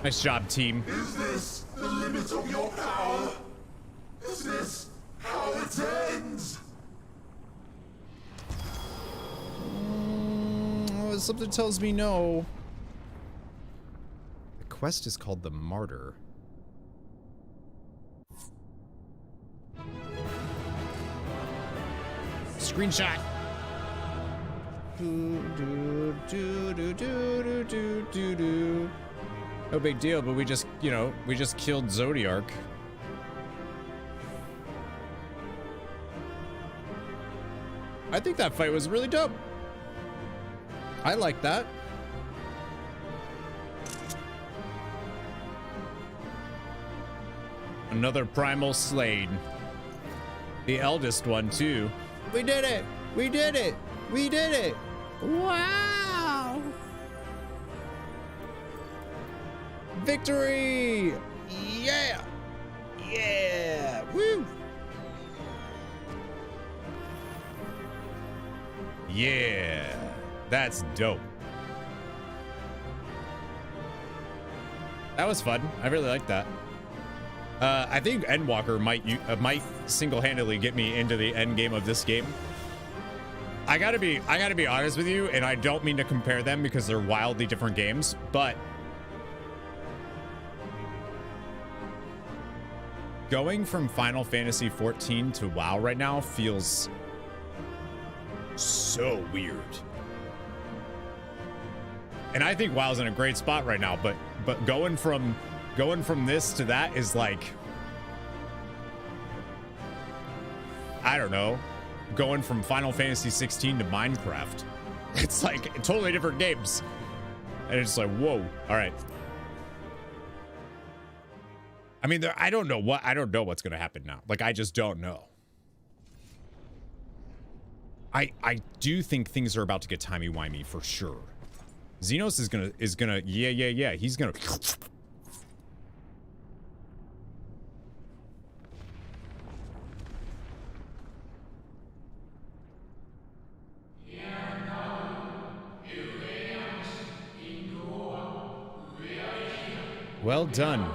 Nice job, team. Is this the limit of your power? Is this how it ends? Something tells me no. The quest is called the Martyr. Screenshot. No big deal, but we just, you know, we just killed Zodiarch. I think that fight was really dope. I like that. Another primal slain. The eldest one, too. We did it! We did it! We did it! Wow! Victory! Yeah! Yeah! Woo! Yeah! That's dope. That was fun. I really like that. I think Endwalker might single-handedly get me into the end game of this game. I gotta be honest with you, and I don't mean to compare them because they're wildly different games, but going from Final Fantasy XIV to WoW right now feels so weird. And I think WoW's in a great spot right now, but going from this to that is like, I don't know, going from Final Fantasy 16 to Minecraft. It's like totally different games. And it's like, whoa, all right. I mean, I don't know what's going to happen now. Like, I just don't know. I do think things are about to get timey-wimey for sure. Xenos is gonna, yeah, he's gonna. Well done.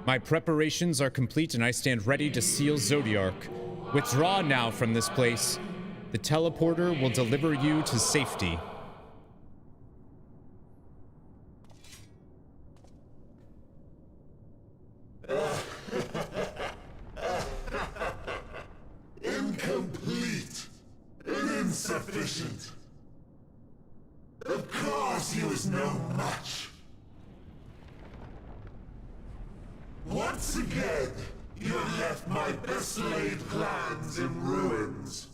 My preparations are complete and I stand ready to seal Zodiarch. Withdraw now from this place. The teleporter will deliver you to safety. Incomplete and insufficient. Of course he was no match. Once again, you have left my best laid plans in ruins.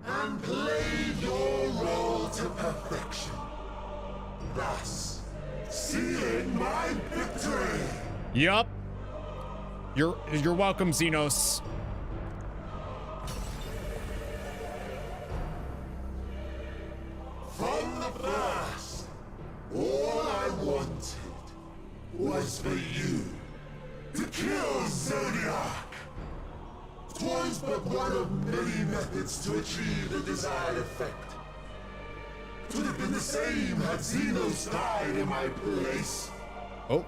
And played your role to perfection. Thus, sealing my victory. Yup. You're welcome, Xenos. From the first, all I wanted was for you to kill Zodiarch. 'Twas but one of many methods to achieve the desired effect. 'Twould have been the same had Xenos died in my place. Oh.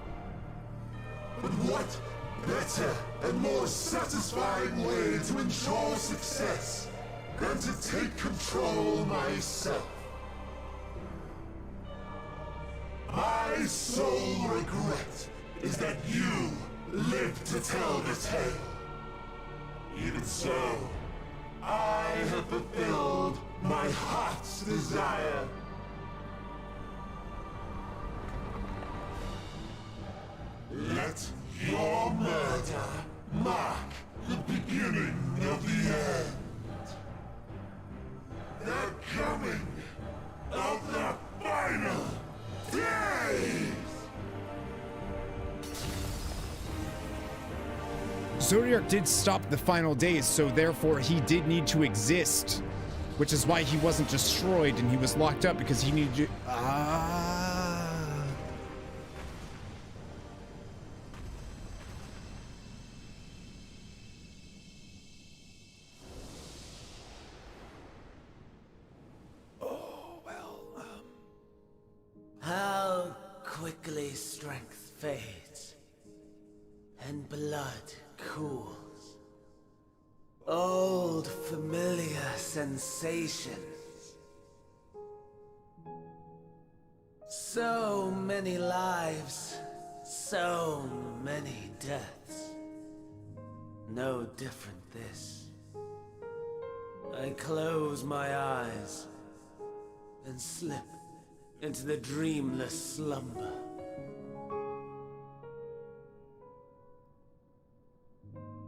But what better and more satisfying way to ensure success than to take control myself? My sole regret is that you lived to tell the tale. Even so, I have fulfilled my heart's desire. Let your murder mark the beginning of the end. The coming of the final days! Zodiarch did stop the final days, so therefore he did need to exist. Which is why he wasn't destroyed and he was locked up, because he needed to... How quickly strength fades and blood cools. Old familiar sensations. So many lives, so many deaths. No different this. I close my eyes and slip into the dreamless slumber.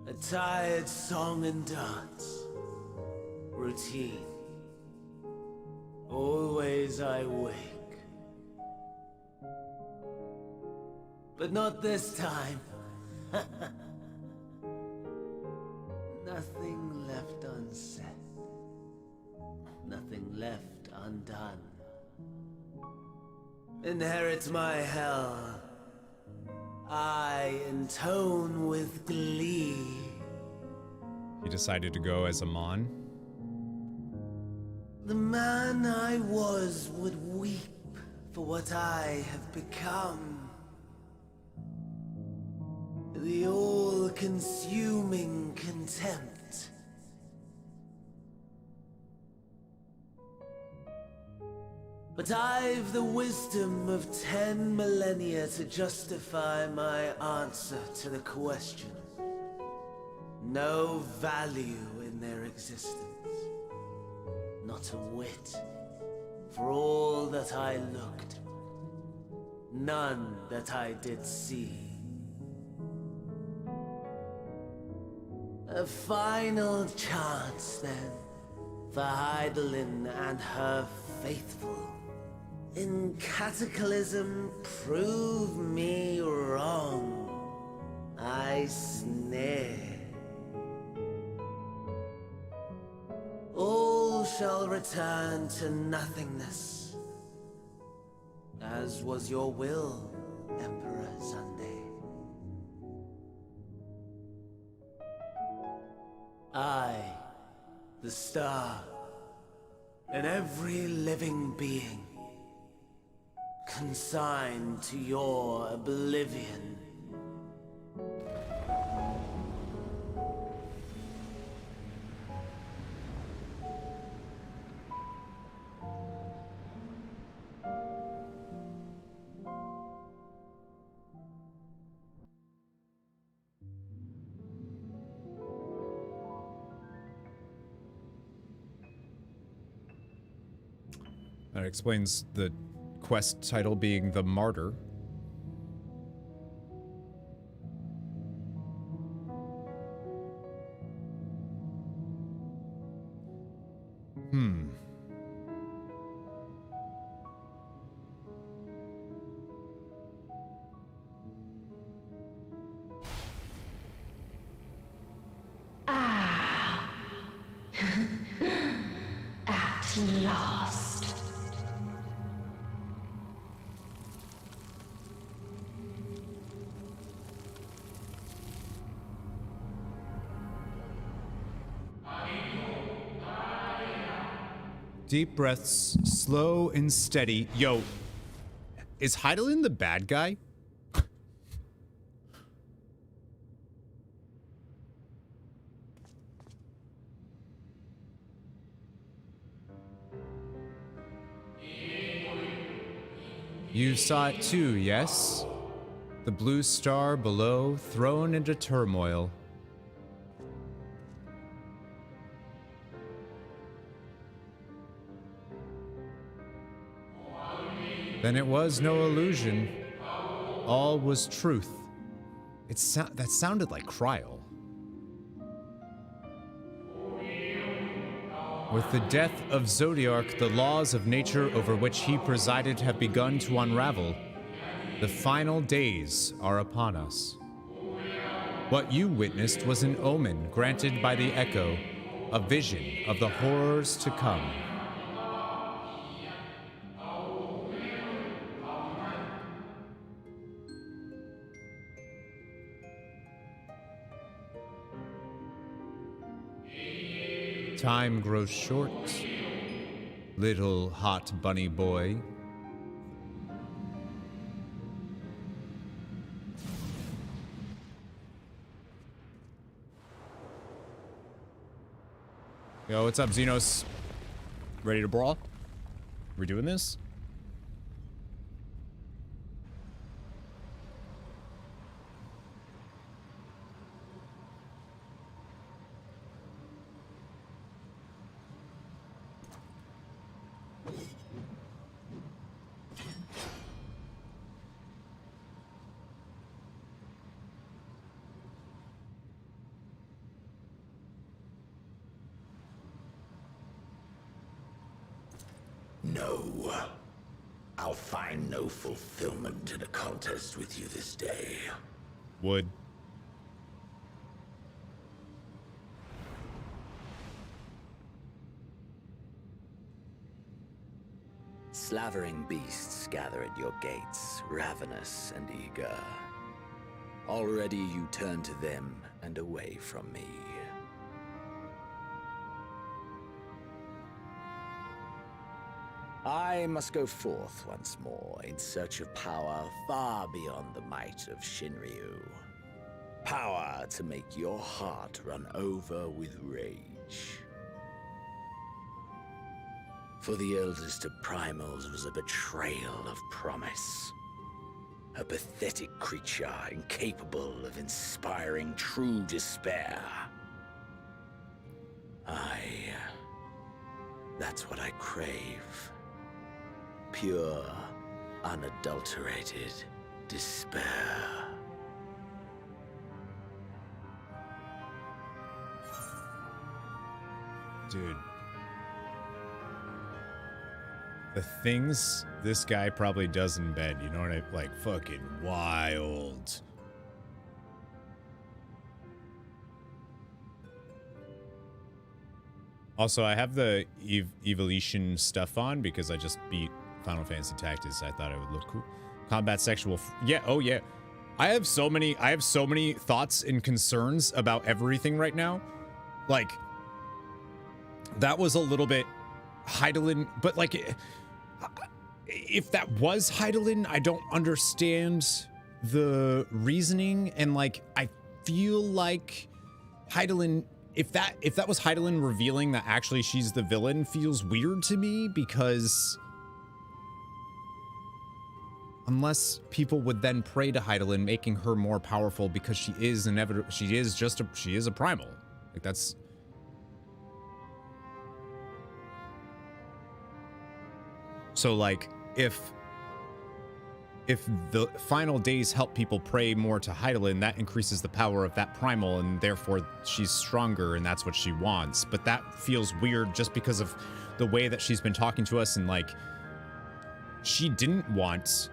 A tired song and dance. Routine. Always I wake. But not this time. Nothing left unsaid. Nothing left undone. Inherit my hell. I intone with glee. He decided to go as a Mon. The man I was would weep for what I have become. The all-consuming contempt. But I've the wisdom of 10 millennia to justify my answer to the question. No value in their existence. Not a whit. For all that I looked. None that I did see. A final chance, then, for Heidelin and her faithful. In Cataclysm, prove me wrong. I snare. All shall return to nothingness, as was your will, Emperor Sunday. I, the star, and every living being, consigned to your oblivion. That explains the quest title being The Martyr. At last. Deep breaths, slow and steady. Yo, is Hydaelyn the bad guy? You saw it too, yes? The blue star below, thrown into turmoil. Then it was no illusion. All was truth. That sounded like Kryl. With the death of Zodiarch, the laws of nature over which he presided have begun to unravel. The final days are upon us. What you witnessed was an omen granted by the Echo, a vision of the horrors to come. Time grows short, little hot bunny boy. Yo, what's up, Xenos? Ready to brawl? We doing this? No. I'll find no fulfillment in a contest with you this day. Would. Slavering beasts gather at your gates, ravenous and eager. Already you turn to them and away from me. I must go forth once more in search of power far beyond the might of Shinryu. Power to make your heart run over with rage. For the eldest of primals was a betrayal of promise. A pathetic creature incapable of inspiring true despair. That's what I crave. Pure, unadulterated despair. Dude. The things this guy probably does in bed, you know what I like? Fucking wild. Also, I have the evolution stuff on because I just beat Final Fantasy Tactics. I thought it would look cool. Combat sexual. Yeah. Oh yeah. I have so many thoughts and concerns about everything right now. Like, that was a little bit Hydaelyn, but like, if that was Hydaelyn, I don't understand the reasoning, and like, I feel like Hydaelyn, if that was Hydaelyn revealing that actually she's the villain, feels weird to me, because unless people would then pray to Hydaelyn, making her more powerful because she is inevitable, she is a primal. Like, that's so like, if the final days help people pray more to Hydaelyn, that increases the power of that primal, and therefore she's stronger, and that's what she wants. But that feels weird just because of the way that she's been talking to us, and like, she didn't want,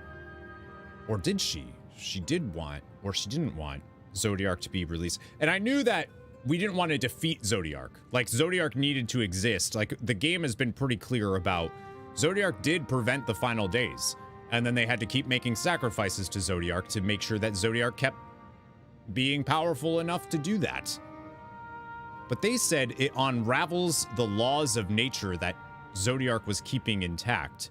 or did she? She did want, or she didn't want Zodiarch to be released. And I knew that we didn't want to defeat Zodiarch. Like, Zodiarch needed to exist. Like, the game has been pretty clear about Zodiarch did prevent the final days. And then they had to keep making sacrifices to Zodiarch to make sure that Zodiarch kept being powerful enough to do that. But they said it unravels the laws of nature that Zodiarch was keeping intact.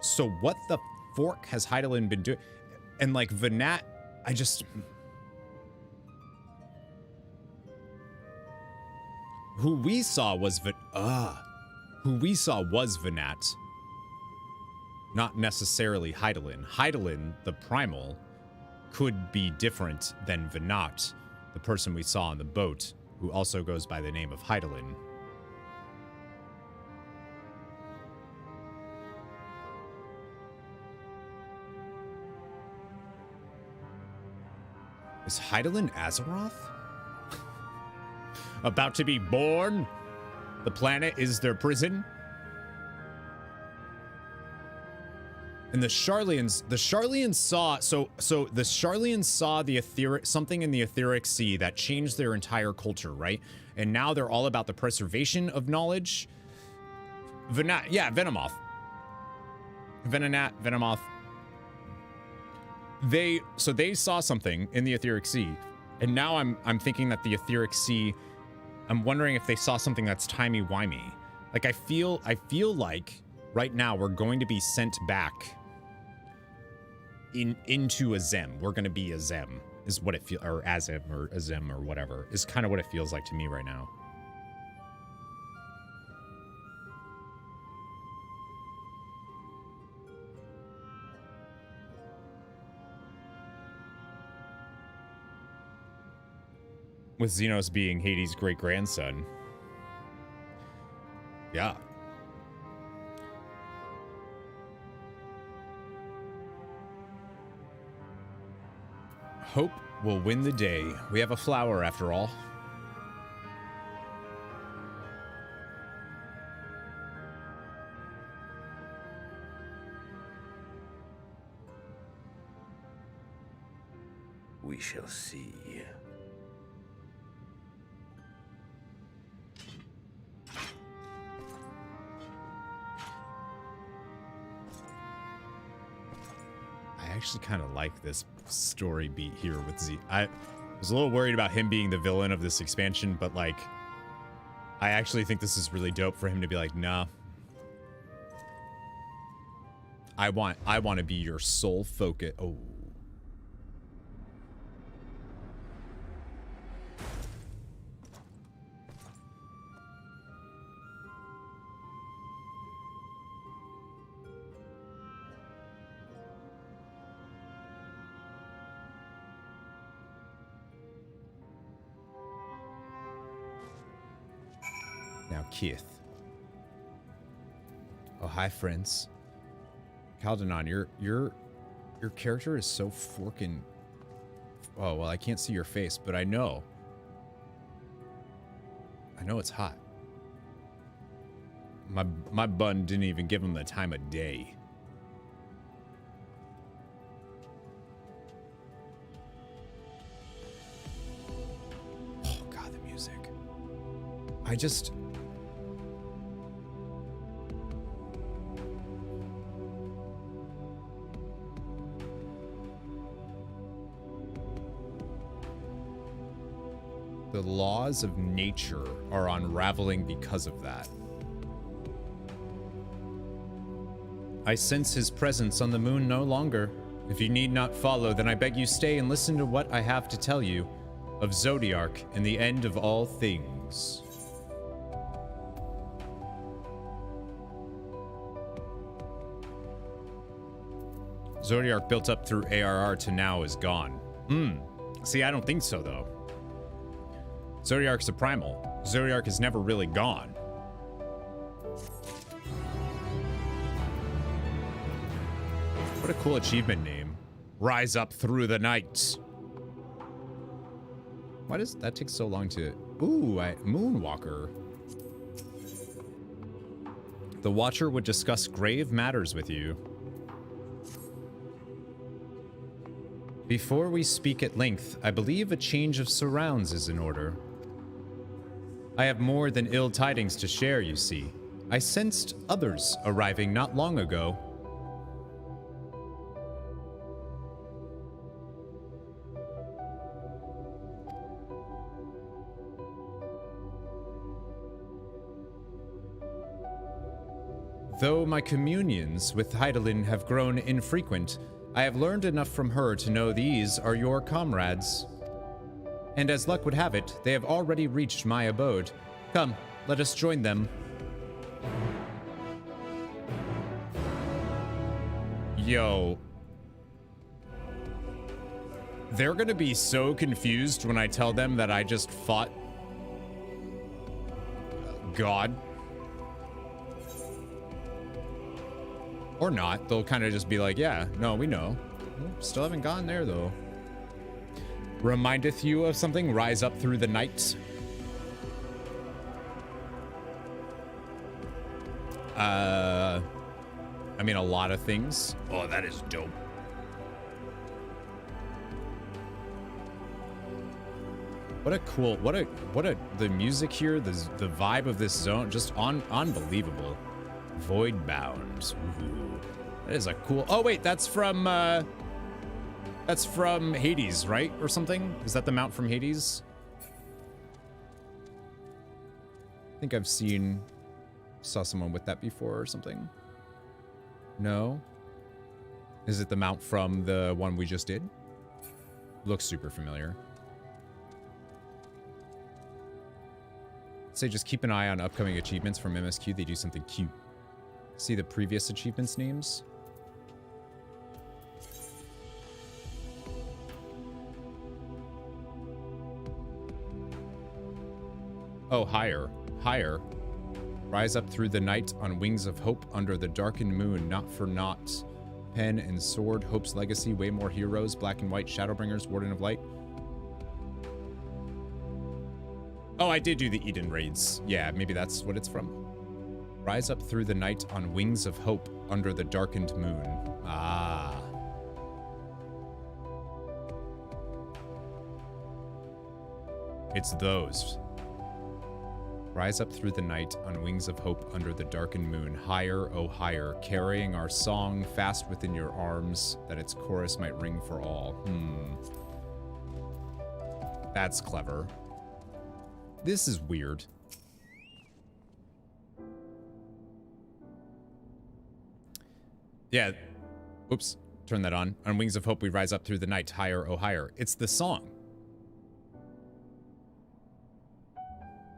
So what the fork has Hydaelyn been doing? And like Venat, I just... Who we saw was Venat. Not necessarily Hydaelyn. Hydaelyn, the primal, could be different than Venat, the person we saw on the boat, who also goes by the name of Hydaelyn. Is Hydaelyn Azeroth? About to be born? The planet is their prison? And the Sharlayans saw, so the Sharlayans saw the something in the etheric sea that changed their entire culture, right? And now they're all about the preservation of knowledge. Venomoth. Venomoth. They saw something in the etheric sea, and now I'm thinking that the etheric sea, I'm wondering if they saw something that's timey-wimey. Like, I feel like right now we're going to be sent back into a Zem. We're going to be a Zem, is what it feels, or Azem, or Azem, or whatever, is kind of what it feels like to me right now. With Xenos being Hades' great-grandson. Yeah. Hope will win the day. We have a flower after all. We shall see. I actually kind of like this story beat here with Z. I was a little worried about him being the villain of this expansion, but like, I actually think this is really dope for him to be like, nah. I want to be your sole focus. Oh. Now, Keith. Oh, hi, friends. Caldenon, your character is so forking. Oh, well, I can't see your face, but I know. I know it's hot. My bun didn't even give him the time of day. Oh, God, the music. I just... The laws of nature are unraveling because of that. I sense his presence on the moon no longer. If you need not follow, then I beg you stay and listen to what I have to tell you of Zodiarch and the end of all things. Zodiarch built up through ARR to now is gone. See, I don't think so, though. Zodiarch's a primal. Zodiarch is never really gone. What a cool achievement name. Rise up through the night. Why does that take so long to... Ooh, Moonwalker. The Watcher would discuss grave matters with you. Before we speak at length, I believe a change of surrounds is in order. I have more than ill tidings to share, you see. I sensed others arriving not long ago. Though my communions with Hydaelyn have grown infrequent, I have learned enough from her to know these are your comrades. And as luck would have it, they have already reached my abode. Come, let us join them. Yo. They're gonna be so confused when I tell them that I just fought God. Or not. They'll kind of just be like, yeah, no, we know. Still haven't gone there, though. Remindeth you of something? Rise up through the night. I mean, a lot of things. Oh, that is dope. What a cool, the music here, the vibe of this zone, just unbelievable. Void Bound. Ooh, that is a cool. Oh wait, that's from Hades, right, or something? Is that the mount from Hades? I think I've saw someone with that before or something. No. Is it the mount from the one we just did? Looks super familiar. Say just keep an eye on upcoming achievements from MSQ. They do something cute. See the previous achievements names. Oh, higher. Higher. Rise up through the night on wings of hope under the darkened moon, not for naught. Pen and sword, hope's legacy, way more heroes, black and white, shadowbringers, warden of light. Oh, I did do the Eden raids. Yeah, maybe that's what it's from. Rise up through the night on wings of hope under the darkened moon. Ah. It's those. Rise up through the night on wings of hope under the darkened moon. Higher, oh higher, carrying our song fast within your arms, that its chorus might ring for all. That's clever. This is weird. Yeah. Oops. Turn that on. On wings of hope we rise up through the night. Higher, oh higher. It's the song.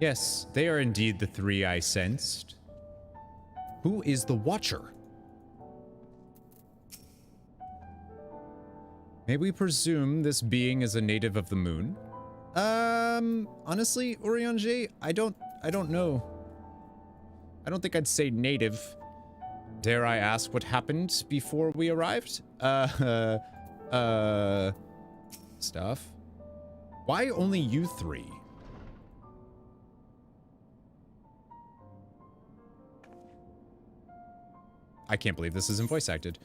Yes, they are indeed the three I sensed. Who is the Watcher? May we presume this being is a native of the moon? Honestly, Oriange, I don't know. I don't think I'd say native. Dare I ask what happened before we arrived? Stuff. Why only you three? I can't believe this isn't voice acted.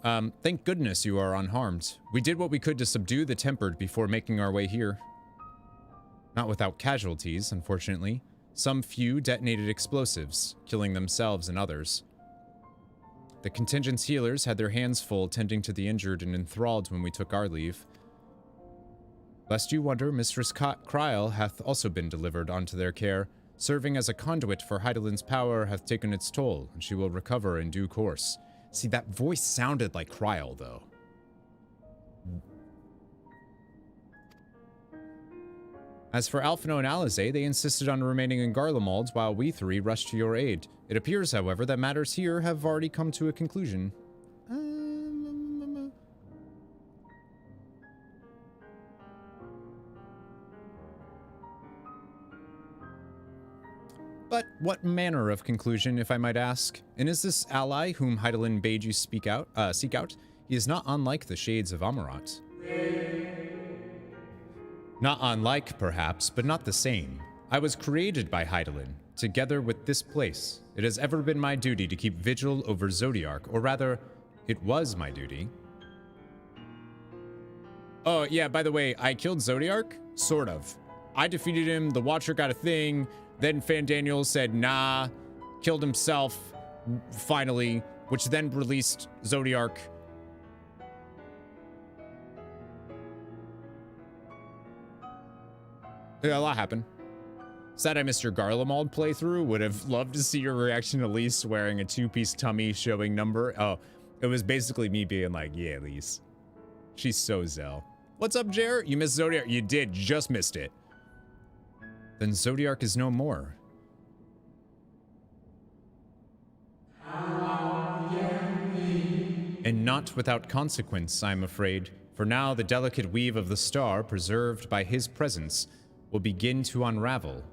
Thank goodness you are unharmed. We did what we could to subdue the Tempered before making our way here. Not without casualties, unfortunately. Some few detonated explosives, killing themselves and others. The contingent's healers had their hands full tending to the injured and enthralled when we took our leave. Lest you wonder, Mistress Kryl hath also been delivered onto their care. Serving as a conduit for Hydaelyn's power hath taken its toll, and she will recover in due course. See, that voice sounded like Kryl, though. As for Alphino and Alize, they insisted on remaining in Garlemald while we three rushed to your aid. It appears, however, that matters here have already come to a conclusion. But what manner of conclusion, if I might ask? And is this ally whom Hydaelyn bade you seek out? He is not unlike the shades of Amarat. Not unlike, perhaps, but not the same. I was created by Hydaelyn, together with this place. It has ever been my duty to keep vigil over Zodiarch, or rather, it was my duty. Oh, yeah, by the way, I killed Zodiarch? Sort of. I defeated him, the Watcher got a thing, then Fan Daniel said, nah, killed himself, finally, which then released Zodiarch. Yeah, a lot happened. Sad I missed your Garlemald playthrough. Would have loved to see your reaction to Lise wearing a two-piece tummy showing number. Oh, it was basically me being like, yeah, Lise. She's so Zell. What's up, Jer? You missed Zodiarch. You did, just missed it. Then Zodiarch is no more. And not without consequence, I'm afraid. For now, the delicate weave of the star, preserved by his presence, will begin to unravel.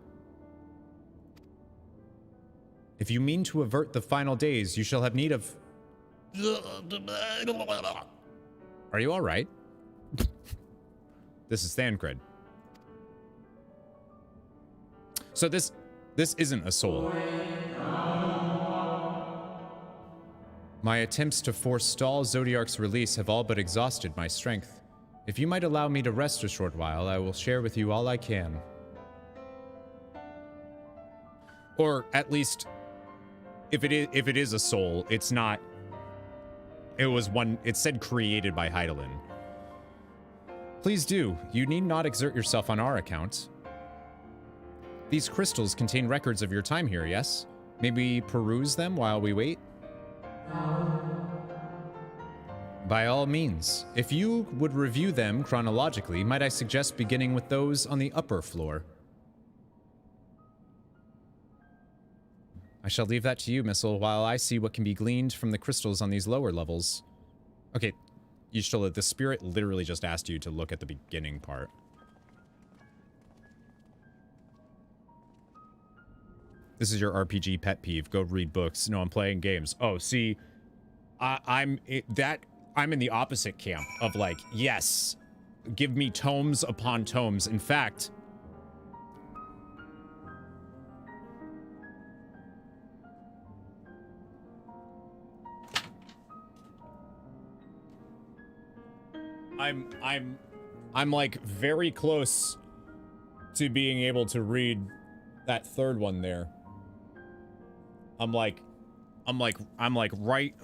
If you mean to avert the final days, you shall have need of... Are you all right? This is Thancred. So this isn't a soul. My attempts to forestall Zodiarch's release have all but exhausted my strength. If you might allow me to rest a short while, I will share with you all I can. Or at least, if it is a soul, it's not. It was one. It said created by Heidelin. Please do. You need not exert yourself on our account. These crystals contain records of your time here, yes? Maybe peruse them while we wait? By all means. If you would review them chronologically, might I suggest beginning with those on the upper floor? I shall leave that to you, Missil, while I see what can be gleaned from the crystals on these lower levels. Okay, Y'shtola, the spirit literally just asked you to look at the beginning part. This is your RPG pet peeve. Go read books. No, I'm playing games. Oh, see, I'm in the opposite camp of like, yes, give me tomes upon tomes. In fact, I'm like very close to being able to read that third one there. I'm like right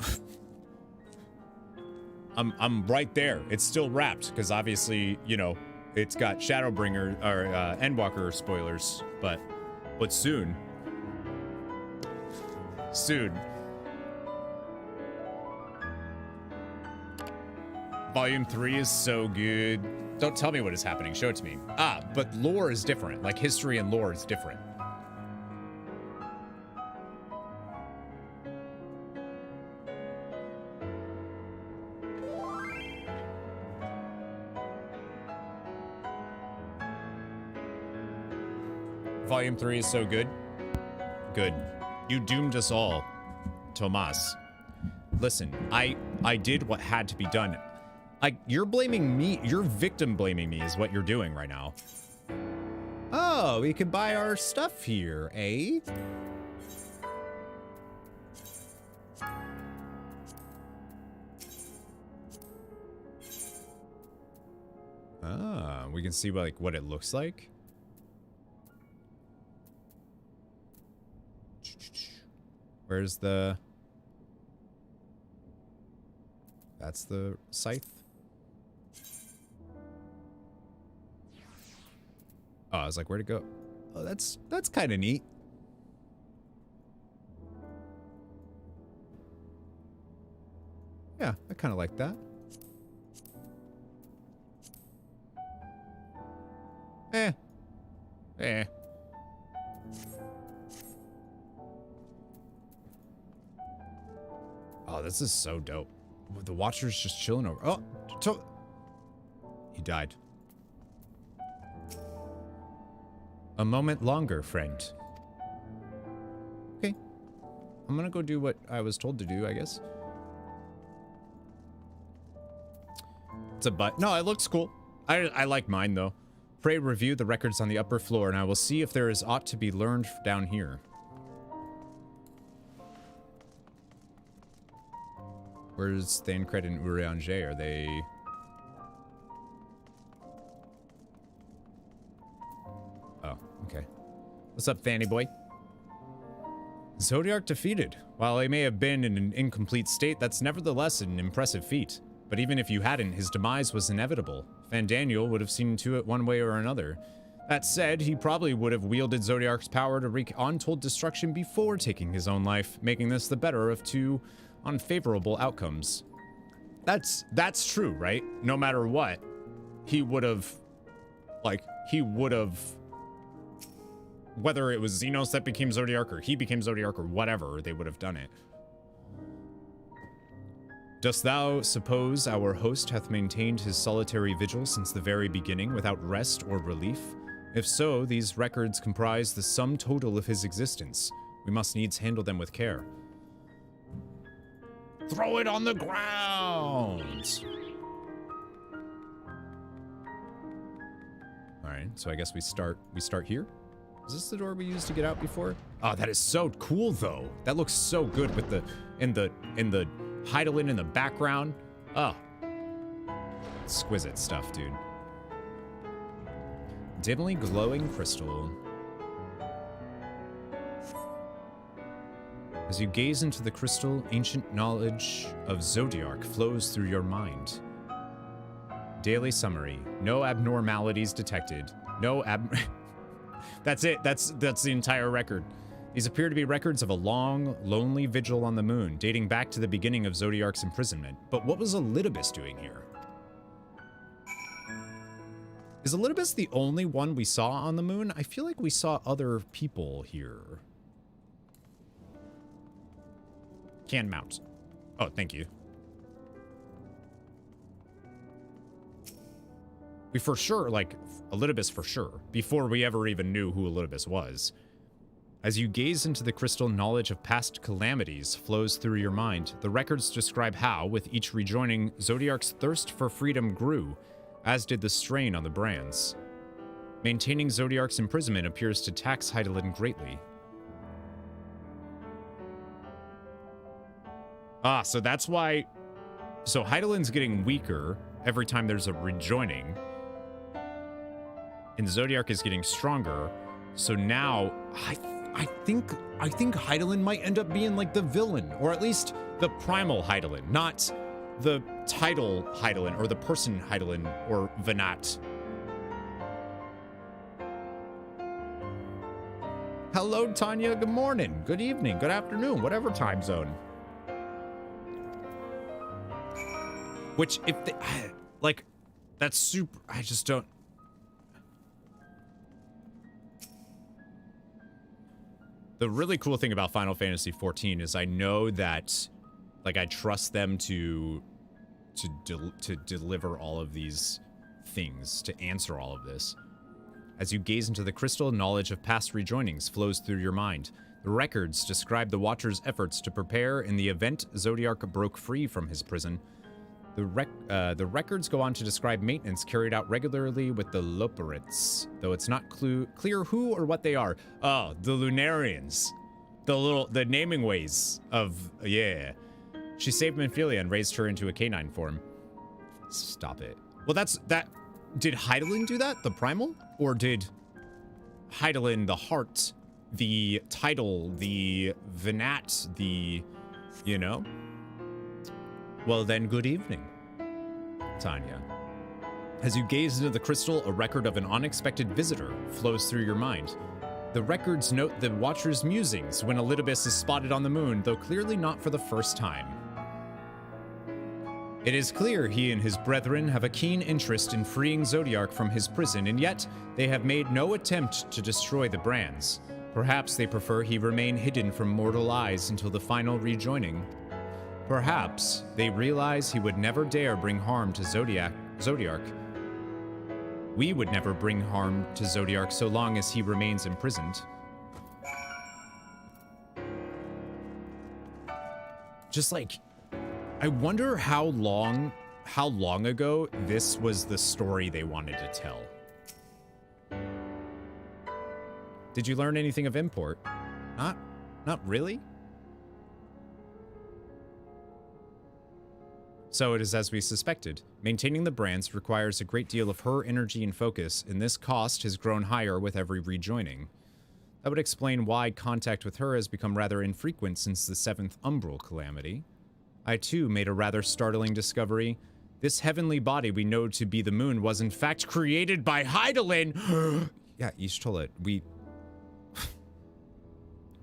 I'm right there. It's still wrapped because obviously, you know, it's got Shadowbringer or Endwalker spoilers, but soon. Volume 3 is so good. Don't tell me what is happening. Show it to me. Ah, but lore is different. Like history and lore is different. Volume 3 is so good. Good. You doomed us all, Tomas. Listen, I did what had to be done. Like, you're blaming me. You're victim blaming me is what you're doing right now. Oh, we could buy our stuff here, eh? Ah, we can see like what it looks like. Where's the... That's the scythe. Oh, I was like, where'd it go? Oh, that's kind of neat. Yeah, I kind of like that. Eh. Oh, this is so dope. The Watcher's just chilling over. Oh, he died. A moment longer, friend. Okay. I'm gonna go do what I was told to do, I guess. It's a butt. No, it looks cool. I like mine, though. Pray review the records on the upper floor, and I will see if there is aught to be learned down here. Where's Thancred and Urianger? Are they... What's up, Fanny boy? Zodiarch defeated. While he may have been in an incomplete state, that's nevertheless an impressive feat. But even if you hadn't, his demise was inevitable. Fandaniel would have seen to it one way or another. That said, he probably would have wielded Zodiarch's power to wreak untold destruction before taking his own life, making this the better of two unfavorable outcomes. That's true, right? No matter what, he would have, whether it was Xenos that became Zodiarch or he became Zodiarch or whatever, they would have done it. Dost thou suppose our host hath maintained his solitary vigil since the very beginning without rest or relief? If so, these records comprise the sum total of his existence. We must needs handle them with care. Throw it on the ground! Alright, so I guess we start here? Is this the door we used to get out before? Oh, that is so cool though. That looks so good with the in the Heidelin in the background. Oh. Exquisite stuff, dude. Dimly glowing crystal. As you gaze into the crystal, ancient knowledge of Zodiarch flows through your mind. Daily summary. No abnormalities detected. That's it. That's the entire record. These appear to be records of a long, lonely vigil on the moon, dating back to the beginning of Zodiarch's imprisonment. But what was Elidibus doing here? Is Elidibus the only one we saw on the moon? I feel like we saw other people here. Can mount. Oh, thank you. We for sure, like, Elidibus for sure, before we ever even knew who Elidibus was. As you gaze into the crystal, knowledge of past calamities flows through your mind. The records describe how, with each rejoining, Zodiarch's thirst for freedom grew, as did the strain on the brands. Maintaining Zodiarch's imprisonment appears to tax Heidelin greatly. Ah, so that's why... So Heidelin's getting weaker every time there's a rejoining. And Zodiarch is getting stronger. So now, I think Heidelin might end up being like the villain, or at least the primal Heidelin, not the title Heidelin, or the person Heidelin, or Venat. Hello, Tanya. Good morning, good evening, good afternoon, whatever time zone. Which, if they, like, that's super, I just don't. The really cool thing about Final Fantasy XIV is I know that, like, I trust them to deliver all of these things, to answer all of this. As you gaze into the crystal, knowledge of past rejoinings flows through your mind. The records describe the Watcher's efforts to prepare in the event Zodiarch broke free from his prison. The records go on to describe maintenance carried out regularly with the Loperites, though it's not clear who or what they are. Oh, the lunarians. The naming ways of, yeah. She saved Minfilia and raised her into a canine form. Stop it. Well, did Heidelin do that, the primal? Or did Heidelin, the heart, the title, the Venat, the, you know? Well then, good evening, Tanya. As you gaze into the crystal, a record of an unexpected visitor flows through your mind. The records note the Watcher's musings when Elidibus is spotted on the moon, though clearly not for the first time. It is clear he and his brethren have a keen interest in freeing Zodiarch from his prison, and yet they have made no attempt to destroy the brands. Perhaps they prefer he remain hidden from mortal eyes until the final rejoining. Perhaps they realize he would never dare bring harm to Zodiarch. We would never bring harm to Zodiarch so long as he remains imprisoned. Just like, I wonder how long ago this was the story they wanted to tell. Did you learn anything of import? Not really? So it is as we suspected. Maintaining the brands requires a great deal of her energy and focus, and this cost has grown higher with every rejoining. That would explain why contact with her has become rather infrequent since the 7th umbral calamity. I too made a rather startling discovery. This heavenly body we know to be the moon was in fact created by Hydaelyn. Yeah, Ishtola, we...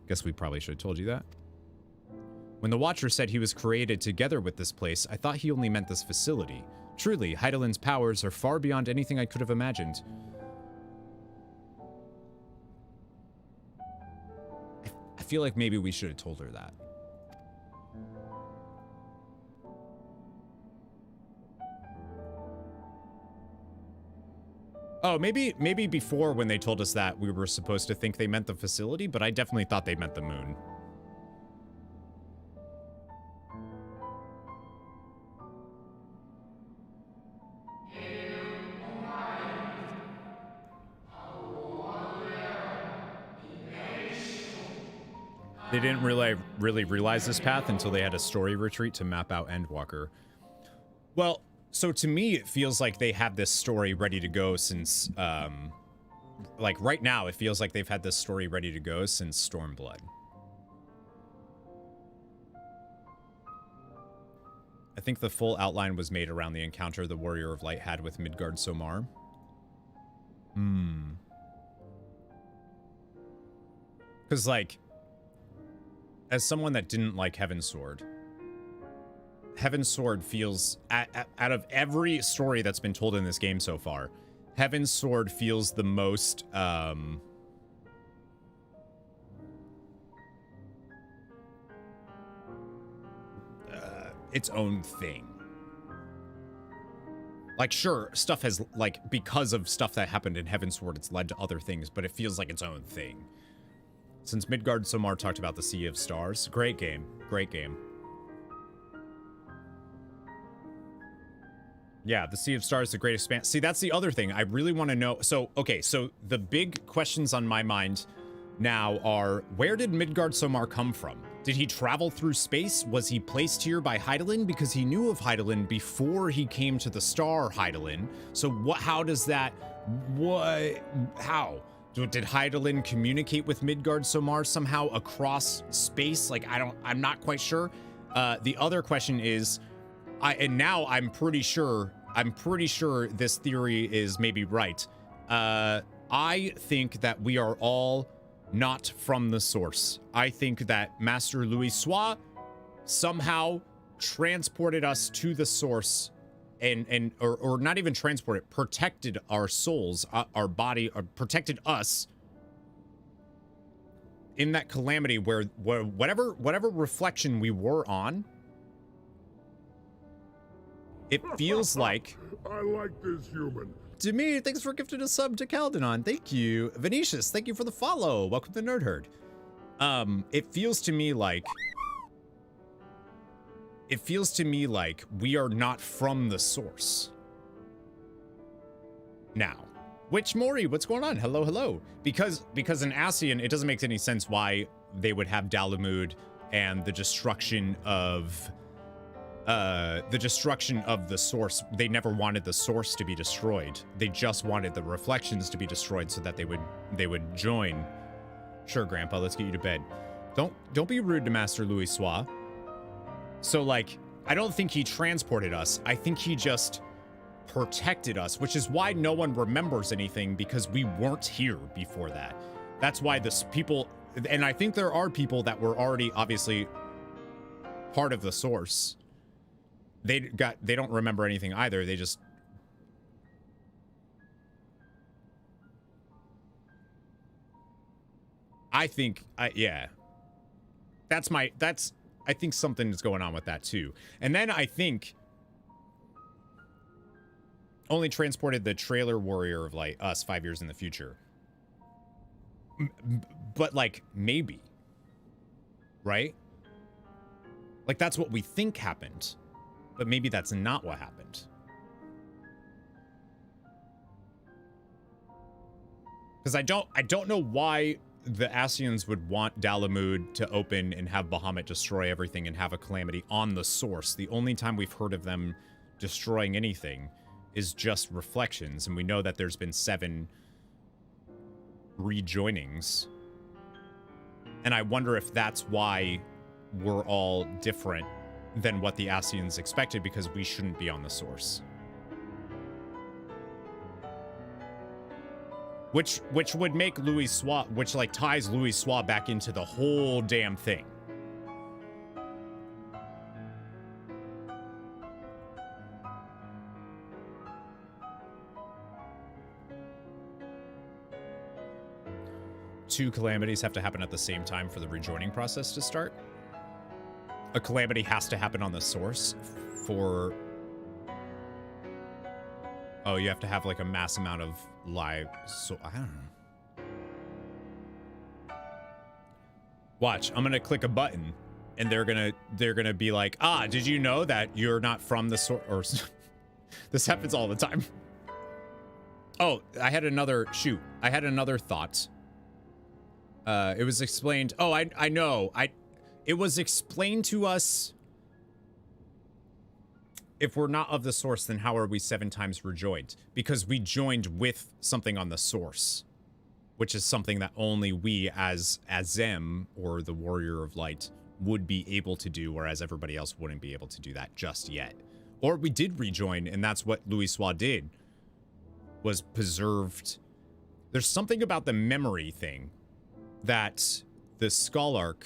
Guess we probably should have told you that. When the Watcher said he was created together with this place, I thought he only meant this facility. Truly, Hydaelyn's powers are far beyond anything I could have imagined. I feel like maybe we should have told her that. Oh, maybe before when they told us that we were supposed to think they meant the facility, but I definitely thought they meant the moon. They didn't really realize this path until they had a story retreat to map out Endwalker. Well, so to me, it feels like they have this story ready to go since, like right now, it feels like they've had this story ready to go since Stormblood. I think the full outline was made around the encounter the Warrior of Light had with Midgard Somar. Because, like, as someone that didn't like Heavensward feels, out of every story that's been told in this game so far, Heavensward feels the most, its own thing. Like, sure, stuff has, like, because of stuff that happened in Heavensward, it's led to other things, but it feels like its own thing. Since Midgard Somar talked about the Sea of Stars. Great game. Great game. Yeah, the Sea of Stars, the great expanse. See, that's the other thing. I really want to know. So, okay, so the big questions on my mind now are, where did Midgard Somar come from? Did he travel through space? Was he placed here by Hydaelyn? Because he knew of Hydaelyn before he came to the star Hydaelyn. So how does that, how? Did Hydaelyn communicate with Midgard Somar somehow across space? Like, I'm not quite sure. The other question is, and now I'm pretty sure this theory is maybe right. I think that we are all not from the source. I think that Master Louis Sois somehow transported us to the source or not even transported, protected our souls, our body, or protected us in that calamity where whatever reflection we were on, it feels like... I like this human. To me, thanks for gifting a sub to Caldenon. Thank you. Venetius, thank you for the follow. Welcome to Nerd Herd. It feels to me like we are not from the source. Now, Witch Mori, what's going on? Hello, hello. Because in Ascian, it doesn't make any sense why they would have Dalamud and the destruction of the source. They never wanted the source to be destroyed. They just wanted the reflections to be destroyed so that they would join. Sure, Grandpa, let's get you to bed. Don't be rude to Master Louis Sois. So, like, I don't think he transported us. I think he just protected us, which is why no one remembers anything, because we weren't here before that. That's why this people, and I think there are people that were already obviously part of the source. They don't remember anything either. They just... I think, yeah. I think something is going on with that too. And then I think only transported the trailer warrior of like us 5 years in the future. But like, maybe, right? Like that's what we think happened, but maybe that's not what happened. Because I don't know why the Ascians would want Dalamud to open and have Bahamut destroy everything and have a calamity on the source. The only time we've heard of them destroying anything is just reflections, and we know that there's been 7 rejoinings And I wonder if that's why we're all different than what the Ascians expected, because we shouldn't be on the source. Which would make Louis Sois, which like ties Louis Sois back into the whole damn thing. Two calamities have to happen at the same time for the rejoining process to start. A calamity has to happen on the source for... Oh, you have to have like a mass amount of live... So, I don't know. Watch, I'm gonna click a button and they're gonna be like, ah, did you know that you're not from the source? Or this happens all the time. Oh, I had another thought. It was explained. Oh, I know. It was explained to us. If we're not of the source, then how are we 7 times rejoined? Because we joined with something on the source, which is something that only we as Azem, or the Warrior of Light, would be able to do, whereas everybody else wouldn't be able to do that just yet. Or we did rejoin, and that's what Louis Sois did, was preserved. There's something about the memory thing that the Zodiarch,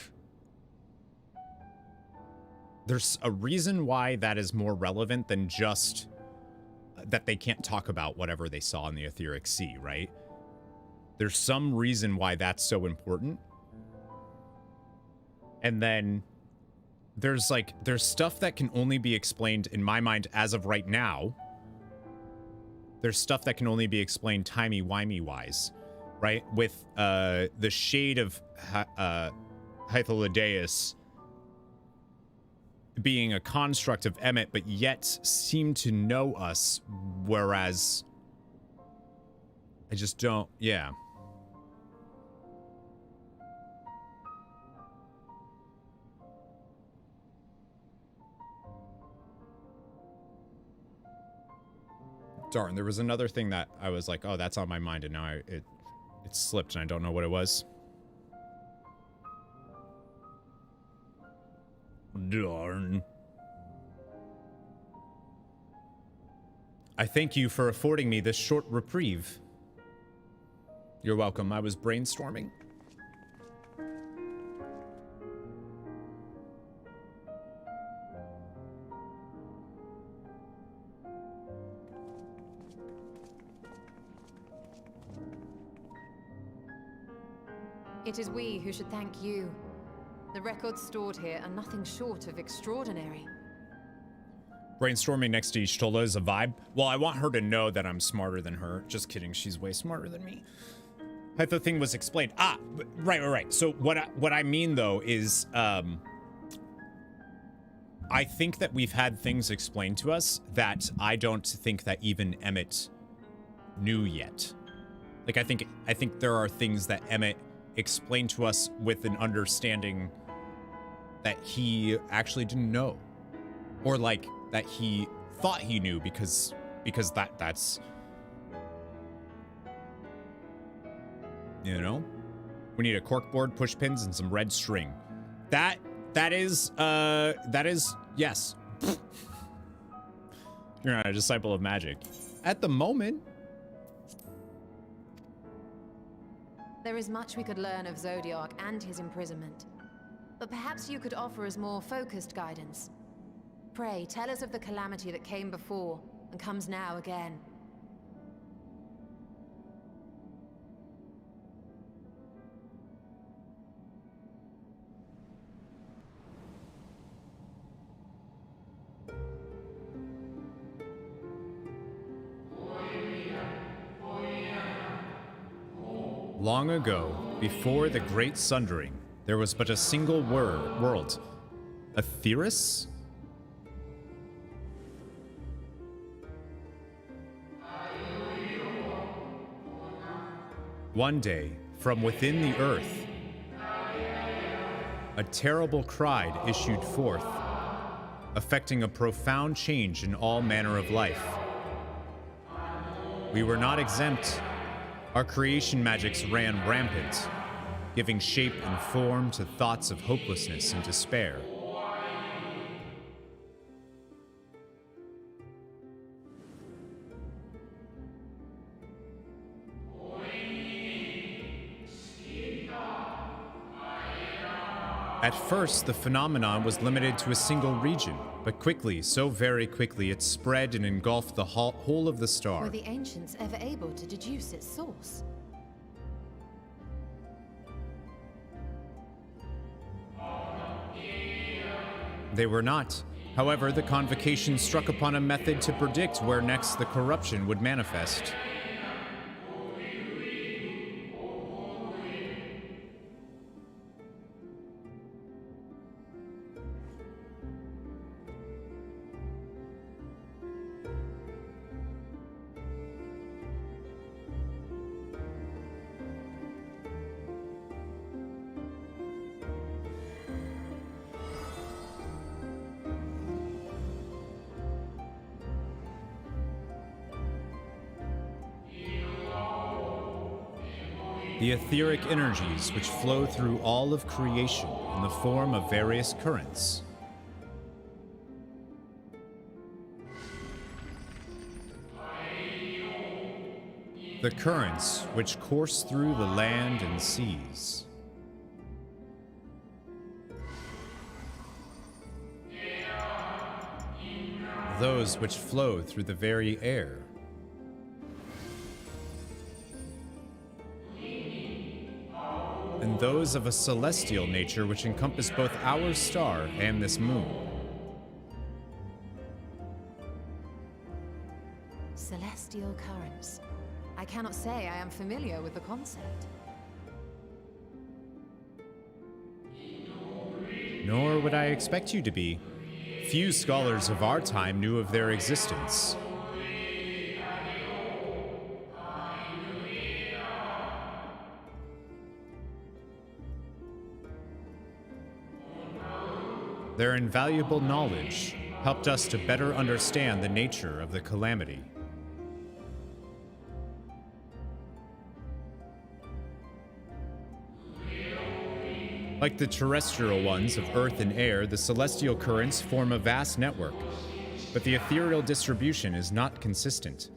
there's a reason why that is more relevant than just that they can't talk about whatever they saw in the etheric sea, right? There's some reason why that's so important. And then there's stuff that can only be explained in my mind as of right now. There's stuff that can only be explained timey-wimey wise, right? With the shade of Hythlodaeus being a construct of Emmet, but yet seem to know us, whereas I just don't, yeah. Darn, there was another thing that I was like, oh, that's on my mind, and now it slipped, and I don't know what it was. Darn. I thank you for affording me this short reprieve. You're welcome. I was brainstorming. It is we who should thank you. The records stored here are nothing short of extraordinary. Brainstorming next to Y'shtola is a vibe. Well, I want her to know that I'm smarter than her. Just kidding, she's way smarter than me. Hytho thing was explained. Ah, right. So what I mean though is, I think that we've had things explained to us that I don't think that even Emmet knew yet. Like I think there are things that Emmet explained to us with an understanding that he actually didn't know, or like that he thought he knew because that's, you know, we need a corkboard, push pins, and some red string. That is yes. You're not a disciple of magic at the moment. There is much we could learn of Zodiarch and his imprisonment, but perhaps you could offer us more focused guidance. Pray, tell us of the calamity that came before and comes now again. Long ago, before the Great Sundering, there was but a single world. Aetheris? One day, from within the earth, a terrible cry issued forth, affecting a profound change in all manner of life. We were not exempt. Our creation magics ran rampant. giving shape and form to thoughts of hopelessness and despair. At first, the phenomenon was limited to a single region, but quickly, so very quickly, it spread and engulfed the whole of the star. Were the ancients ever able to deduce its source? They were not. However, the convocation struck upon a method to predict where next the corruption would manifest. The etheric energies which flow through all of creation in the form of various currents. The currents which course through the land and seas. Those which flow through the very air. And those of a celestial nature which encompass both our star and this moon. Celestial currents. I cannot say I am familiar with the concept. Nor would I expect you to be. Few scholars of our time knew of their existence. Their invaluable knowledge helped us to better understand the nature of the calamity. Like the terrestrial ones of earth and air, the celestial currents form a vast network, but the ethereal distribution is not consistent.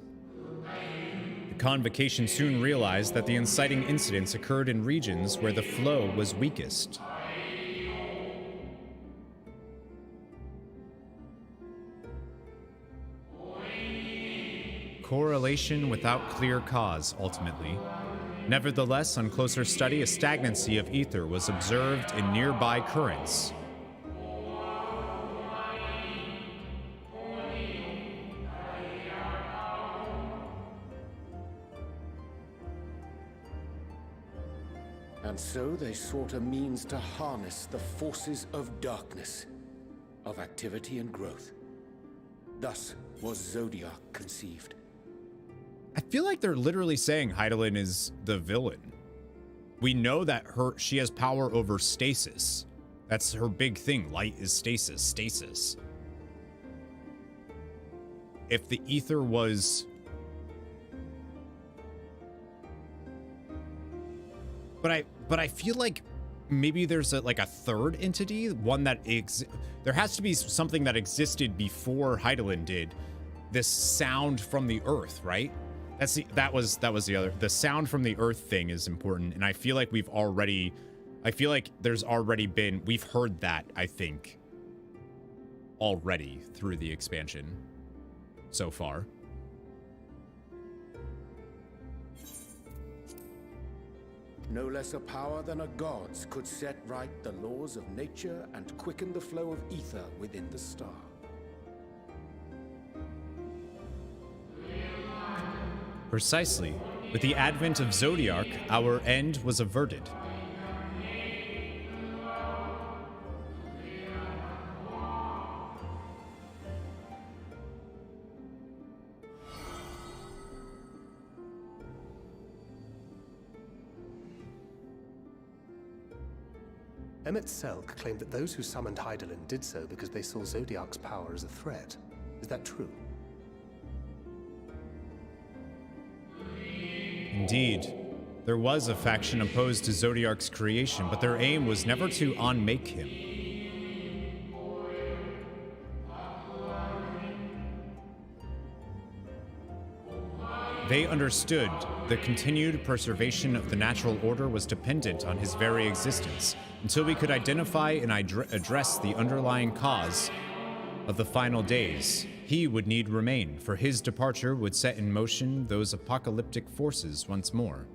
The convocation soon realized that the inciting incidents occurred in regions where the flow was weakest. Correlation without clear cause, ultimately. Nevertheless, on closer study, a stagnancy of ether was observed in nearby currents. And so they sought a means to harness the forces of darkness, of activity and growth. Thus was Zodiarch conceived. I feel like they're literally saying Hydaelyn is the villain. We know that she has power over stasis. That's her big thing. Light is stasis. Stasis. If the ether was... But I feel like maybe there's like a third entity, one that there has to be something that existed before Hydaelyn did. This sound from the earth, right? That was the other. The sound from the earth thing is important, and I feel like we've already heard that, I think, already through the expansion so far. No less a power than a god's could set right the laws of nature and quicken the flow of ether within the star. Precisely. With the advent of Zodiarch, our end was averted. Selk claimed that those who summoned Hydaelyn did so because they saw Zodiarch's power as a threat. Is that true? Indeed. There was a faction opposed to Zodiarch's creation, but their aim was never to unmake him. They understood the continued preservation of the natural order was dependent on his very existence. Until we could identify and address the underlying cause of the final days, he would need remain, for his departure would set in motion those apocalyptic forces once more.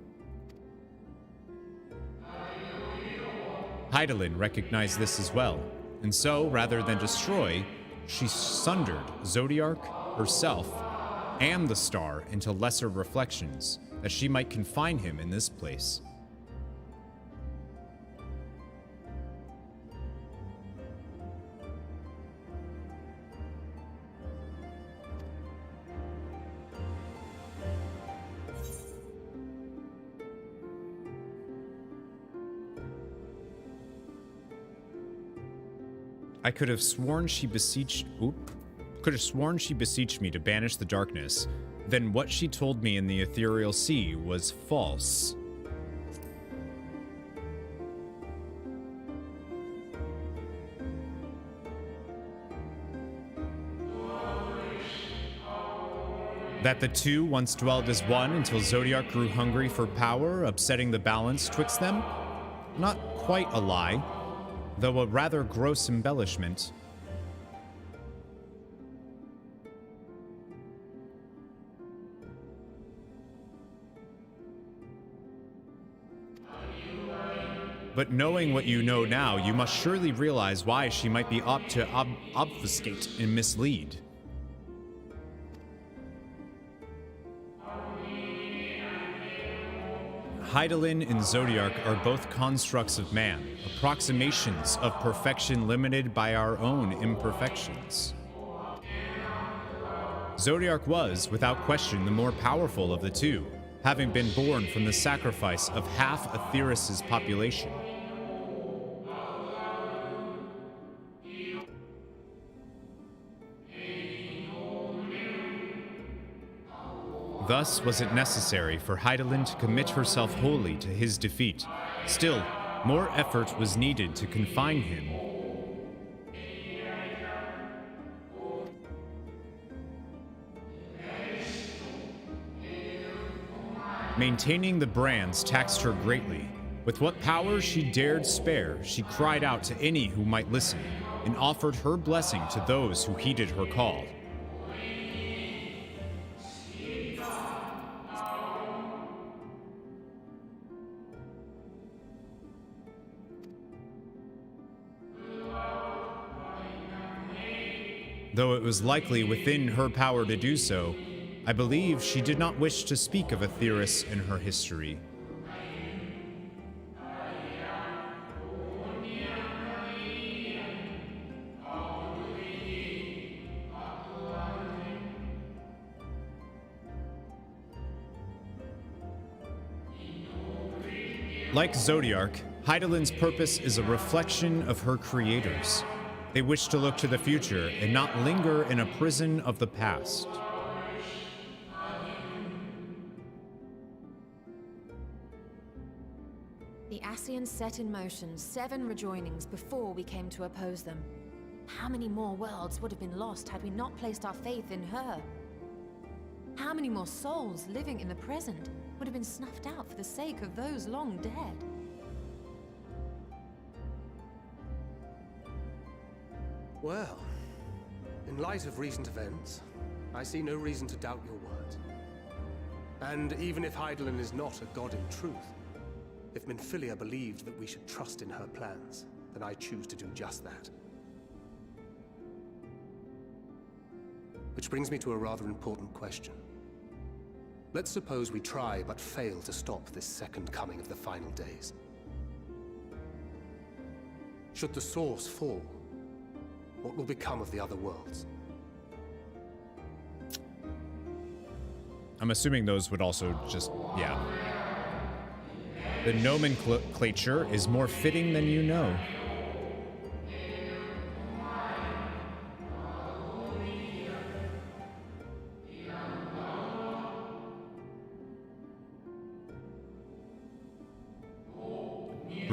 Hydaelyn recognized this as well, and so, rather than destroy, she sundered Zodiarch, herself, and the star into lesser reflections, that she might confine him in this place. I could have sworn she beseeched me to banish the darkness. Then what she told me in the ethereal sea was false. That the two once dwelled as one until Zodiarch grew hungry for power, upsetting the balance twixt them? Not quite a lie, though a rather gross embellishment. But knowing what you know now, you must surely realize why she might be up to obfuscate and mislead. Hydaelyn and Zodiarch are both constructs of man, approximations of perfection limited by our own imperfections. Zodiarch was, without question, the more powerful of the two, having been born from the sacrifice of half Aetheris's population. Thus was it necessary for Hydaelyn to commit herself wholly to his defeat. Still, more effort was needed to confine him. Maintaining the brands taxed her greatly. With what power she dared spare, she cried out to any who might listen, and offered her blessing to those who heeded her call. Though it was likely within her power to do so, I believe she did not wish to speak of Aetheris in her history. Like Zodiarch, Hydaelyn's purpose is a reflection of her creators. They wish to look to the future and not linger in a prison of the past. The Ascians set in motion 7 rejoinings before we came to oppose them. How many more worlds would have been lost had we not placed our faith in her? How many more souls living in the present would have been snuffed out for the sake of those long dead? Well, in light of recent events, I see no reason to doubt your word. And even if Hydaelyn is not a god in truth, if Minfilia believed that we should trust in her plans, then I choose to do just that. Which brings me to a rather important question. Let's suppose we try but fail to stop this second coming of the final days. Should the source fall, what will become of the other worlds? I'm assuming those would also just, yeah. The nomenclature is more fitting than you know.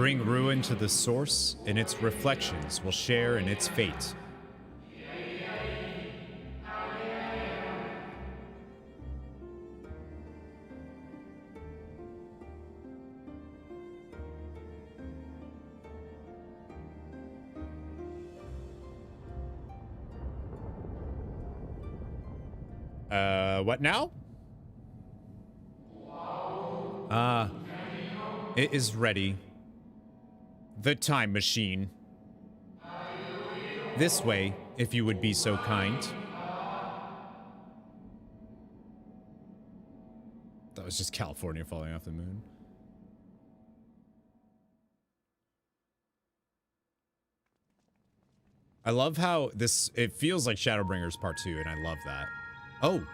Bring ruin to the source, and its reflections will share in its fate. What now? It is ready. The time machine. This way, if you would be so kind. That was just California falling off the moon. I love how it feels like Shadowbringers Part 2, and I love that. Oh.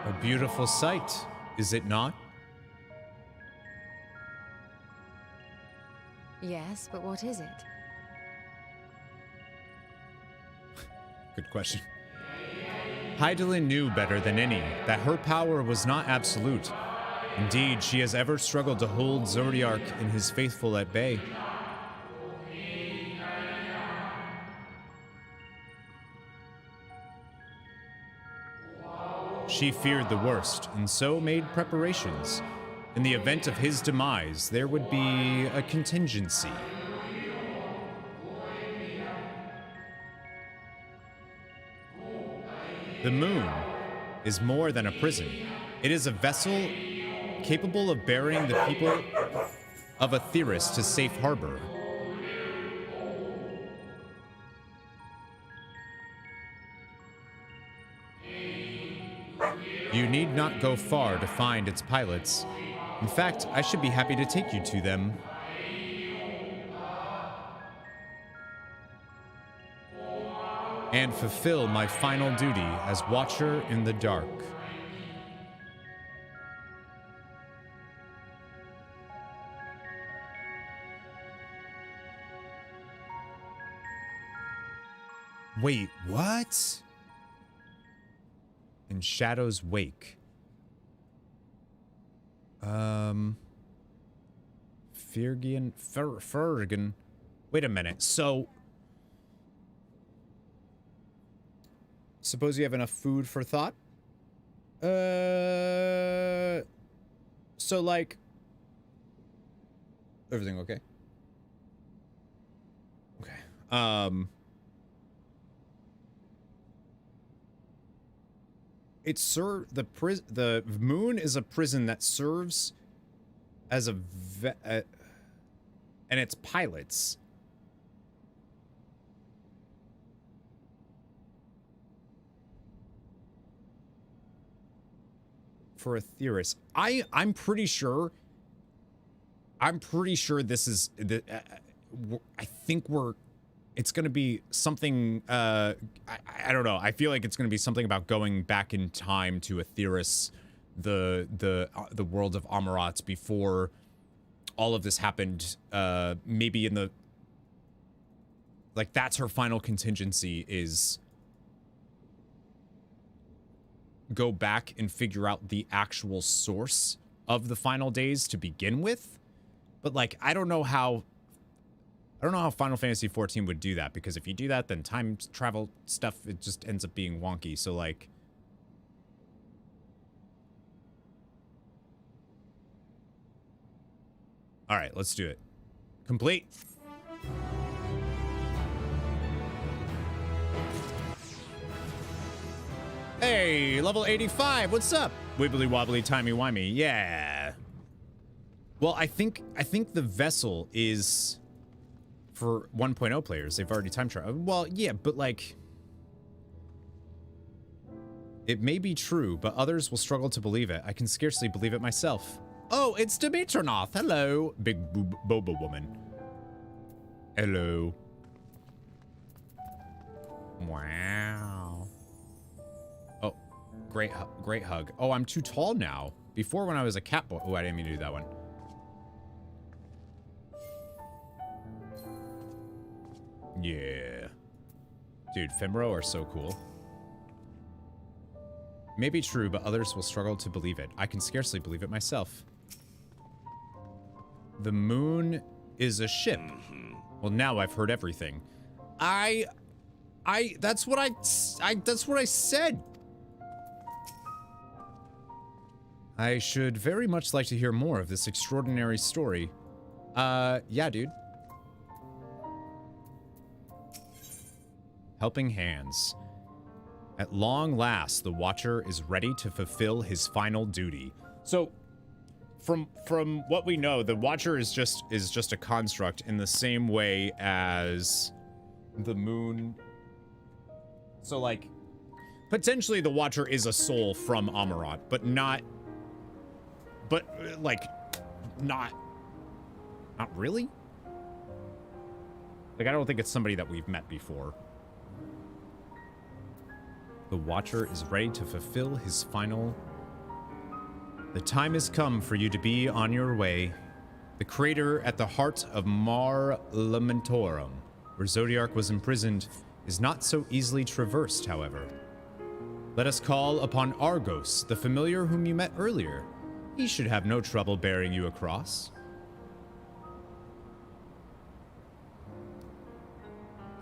A beautiful sight, is it not? Yes, but what is it? Good question. Hydaelyn knew better than any that her power was not absolute. Indeed, she has ever struggled to hold Zodiarch and his faithful at bay. She feared the worst, and so made preparations. In the event of his demise, there would be a contingency. The moon is more than a prison. It is a vessel capable of bearing the people of Aetheris to safe harbor. You need not go far to find its pilots. In fact, I should be happy to take you to them. And fulfill my final duty as Watcher in the Dark. Wait, what? In Shadow's wake. Fergan. Wait a minute. So, suppose you have enough food for thought? So like, everything okay? Okay. The moon is a prison that serves as a and its pilots for Aetheris. I'm pretty sure this is the I think it's going to be something, I don't know. I feel like it's going to be something about going back in time to Aetheris, the world of Amarat before all of this happened. Maybe in the, like, that's her final contingency, is go back and figure out the actual source of the final days to begin with. But like, I don't know how Final Fantasy XIV would do that, because if you do that, then time travel stuff, it just ends up being wonky. So like, all right, let's do it. Complete. Hey, level 85. What's up? Wibbly wobbly, timey wimey. Yeah. Well, I think the vessel is for 1.0 players. They've already time traveled. Well, yeah, but like, it may be true, but others will struggle to believe it. I can scarcely believe it myself. Oh, it's Dimitronoth. Hello, big boba woman. Hello. Wow. Oh, great hug. Oh, I'm too tall now. Before, when I was a cat boy. Oh, I didn't mean to do that one. Yeah. Dude, Fimro are so cool. May be true, but others will struggle to believe it. I can scarcely believe it myself. The moon is a ship. Well, now I've heard everything. That's what I said. I should very much like to hear more of this extraordinary story. Yeah, dude. Helping hands. At long last, the Watcher is ready to fulfill his final duty. So, from what we know, the Watcher is just a construct in the same way as the moon. So, like, potentially the Watcher is a soul from Amarant, but not really. Like, I don't think it's somebody that we've met before. The Watcher is ready to fulfill his final... The time has come for you to be on your way. The crater at the heart of Mar Lamentorum, where Zodiarch was imprisoned, is not so easily traversed, however. Let us call upon Argos, the familiar whom you met earlier. He should have no trouble bearing you across.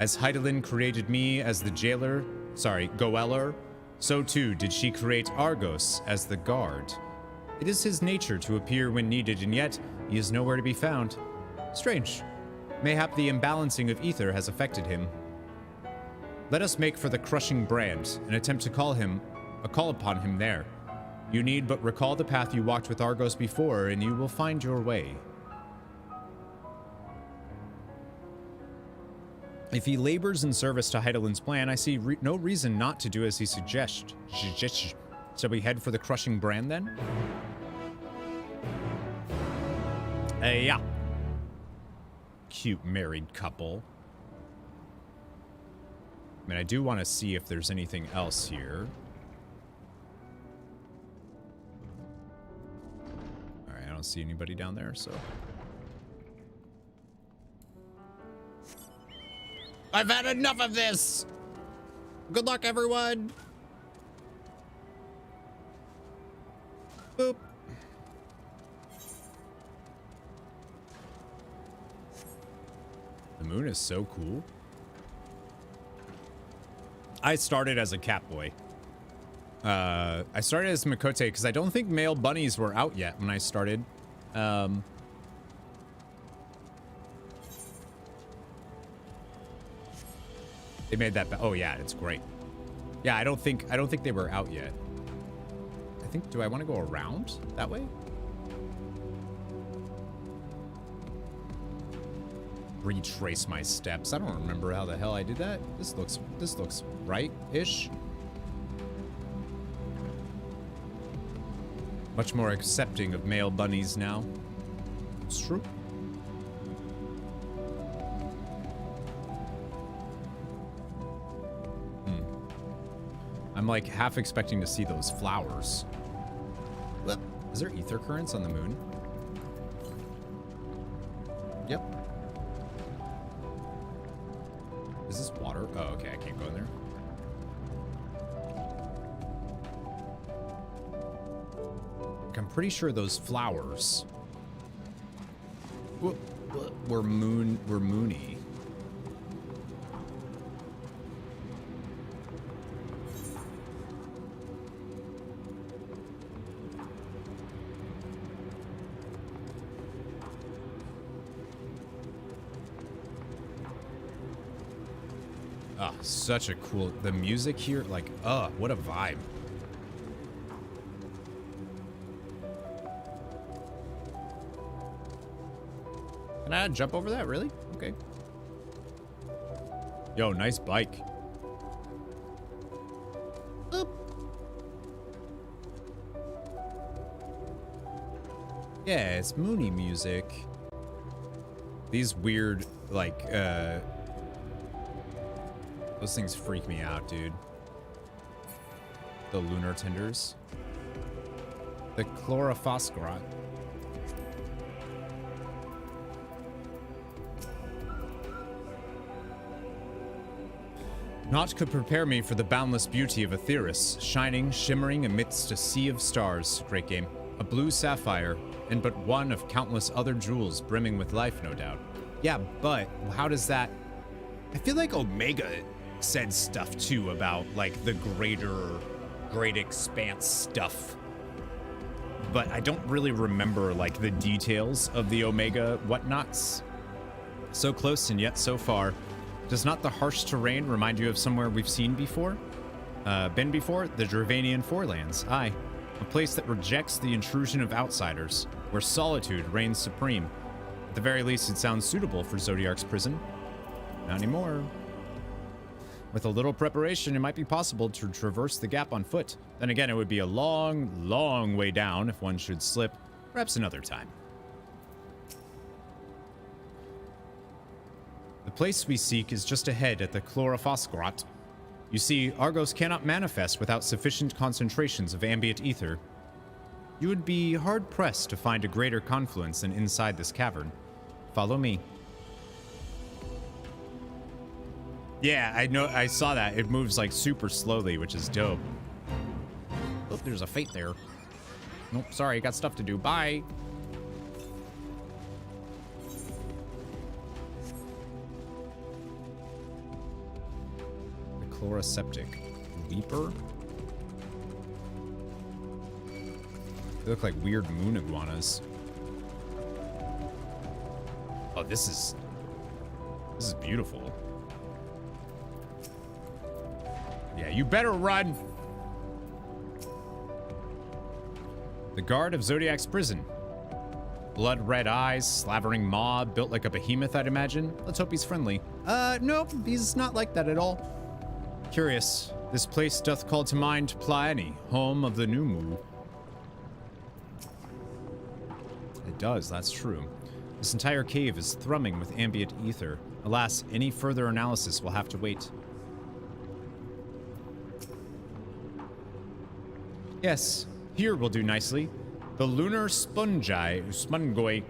As Heidelin created me as the jailer, Goeller, so too did she create Argos as the guard. It is his nature to appear when needed, and yet he is nowhere to be found. Strange. Mayhap the imbalancing of ether has affected him. Let us make for the crushing brand and attempt to call upon him there. You need but recall the path you walked with Argos before, and you will find your way. If he labors in service to Heidelin's plan, I see no reason not to do as he suggests. Shall we head for the crushing brand then? Yeah. Cute married couple. I mean, I do want to see if there's anything else here. Alright, I don't see anybody down there, so... I've had enough of this! Good luck, everyone! Boop. The moon is so cool. I started as a Catboy. I started as Makote because I don't think male bunnies were out yet when I started. They made that. Oh yeah, it's great. Yeah, I don't think they were out yet. I think. Do I want to go around that way? Retrace my steps. I don't remember how the hell I did that. This looks right-ish. Much more accepting of male bunnies now. It's true. I'm like half expecting to see those flowers. What? Is there ether currents on the moon? Yep. Is this water? Oh, okay, I can't go in there. I'm pretty sure those flowers were moony. Oh, such a cool, the music here, like, what a vibe. Can I jump over that, really? Okay. Yo, nice bike. Boop. Yeah, it's moony music. These weird, like, those things freak me out, dude. The lunar tenders. The chlorophosphorat. Naught could prepare me for the boundless beauty of Aetheris, shining, shimmering amidst a sea of stars. Great game. A blue sapphire, and but one of countless other jewels brimming with life, no doubt. Yeah, but how does that... I feel like Omega said stuff too about like the great expanse stuff. But I don't really remember like the details of the Omega whatnots. So close and yet so far. Does not the harsh terrain remind you of somewhere we've seen before? Been before? The Dravanian Forelands. Aye. A place that rejects the intrusion of outsiders, where solitude reigns supreme. At the very least, it sounds suitable for Zodiarch's prison. Not anymore. With a little preparation, it might be possible to traverse the gap on foot. Then again, it would be a long, long way down if one should slip. Perhaps another time. The place we seek is just ahead at the Chlorophosgrot. You see, Argos cannot manifest without sufficient concentrations of ambient ether. You would be hard-pressed to find a greater confluence than inside this cavern. Follow me. Yeah, I know. I saw that. It moves like super slowly, which is dope. Oh, there's a fate there. Nope, sorry, got stuff to do. Bye. The chloroseptic leaper. They look like weird moon iguanas. Oh, this is beautiful. Yeah, you better run. The guard of Zodiac's prison. Blood red eyes, slavering maw, built like a behemoth, I'd imagine. Let's hope he's friendly. Nope, he's not like that at all. Curious, this place doth call to mind Plaeni, home of the Numu. It does, that's true. This entire cave is thrumming with ambient ether. Alas, any further analysis will have to wait. Yes, here will do nicely. The lunar spongoi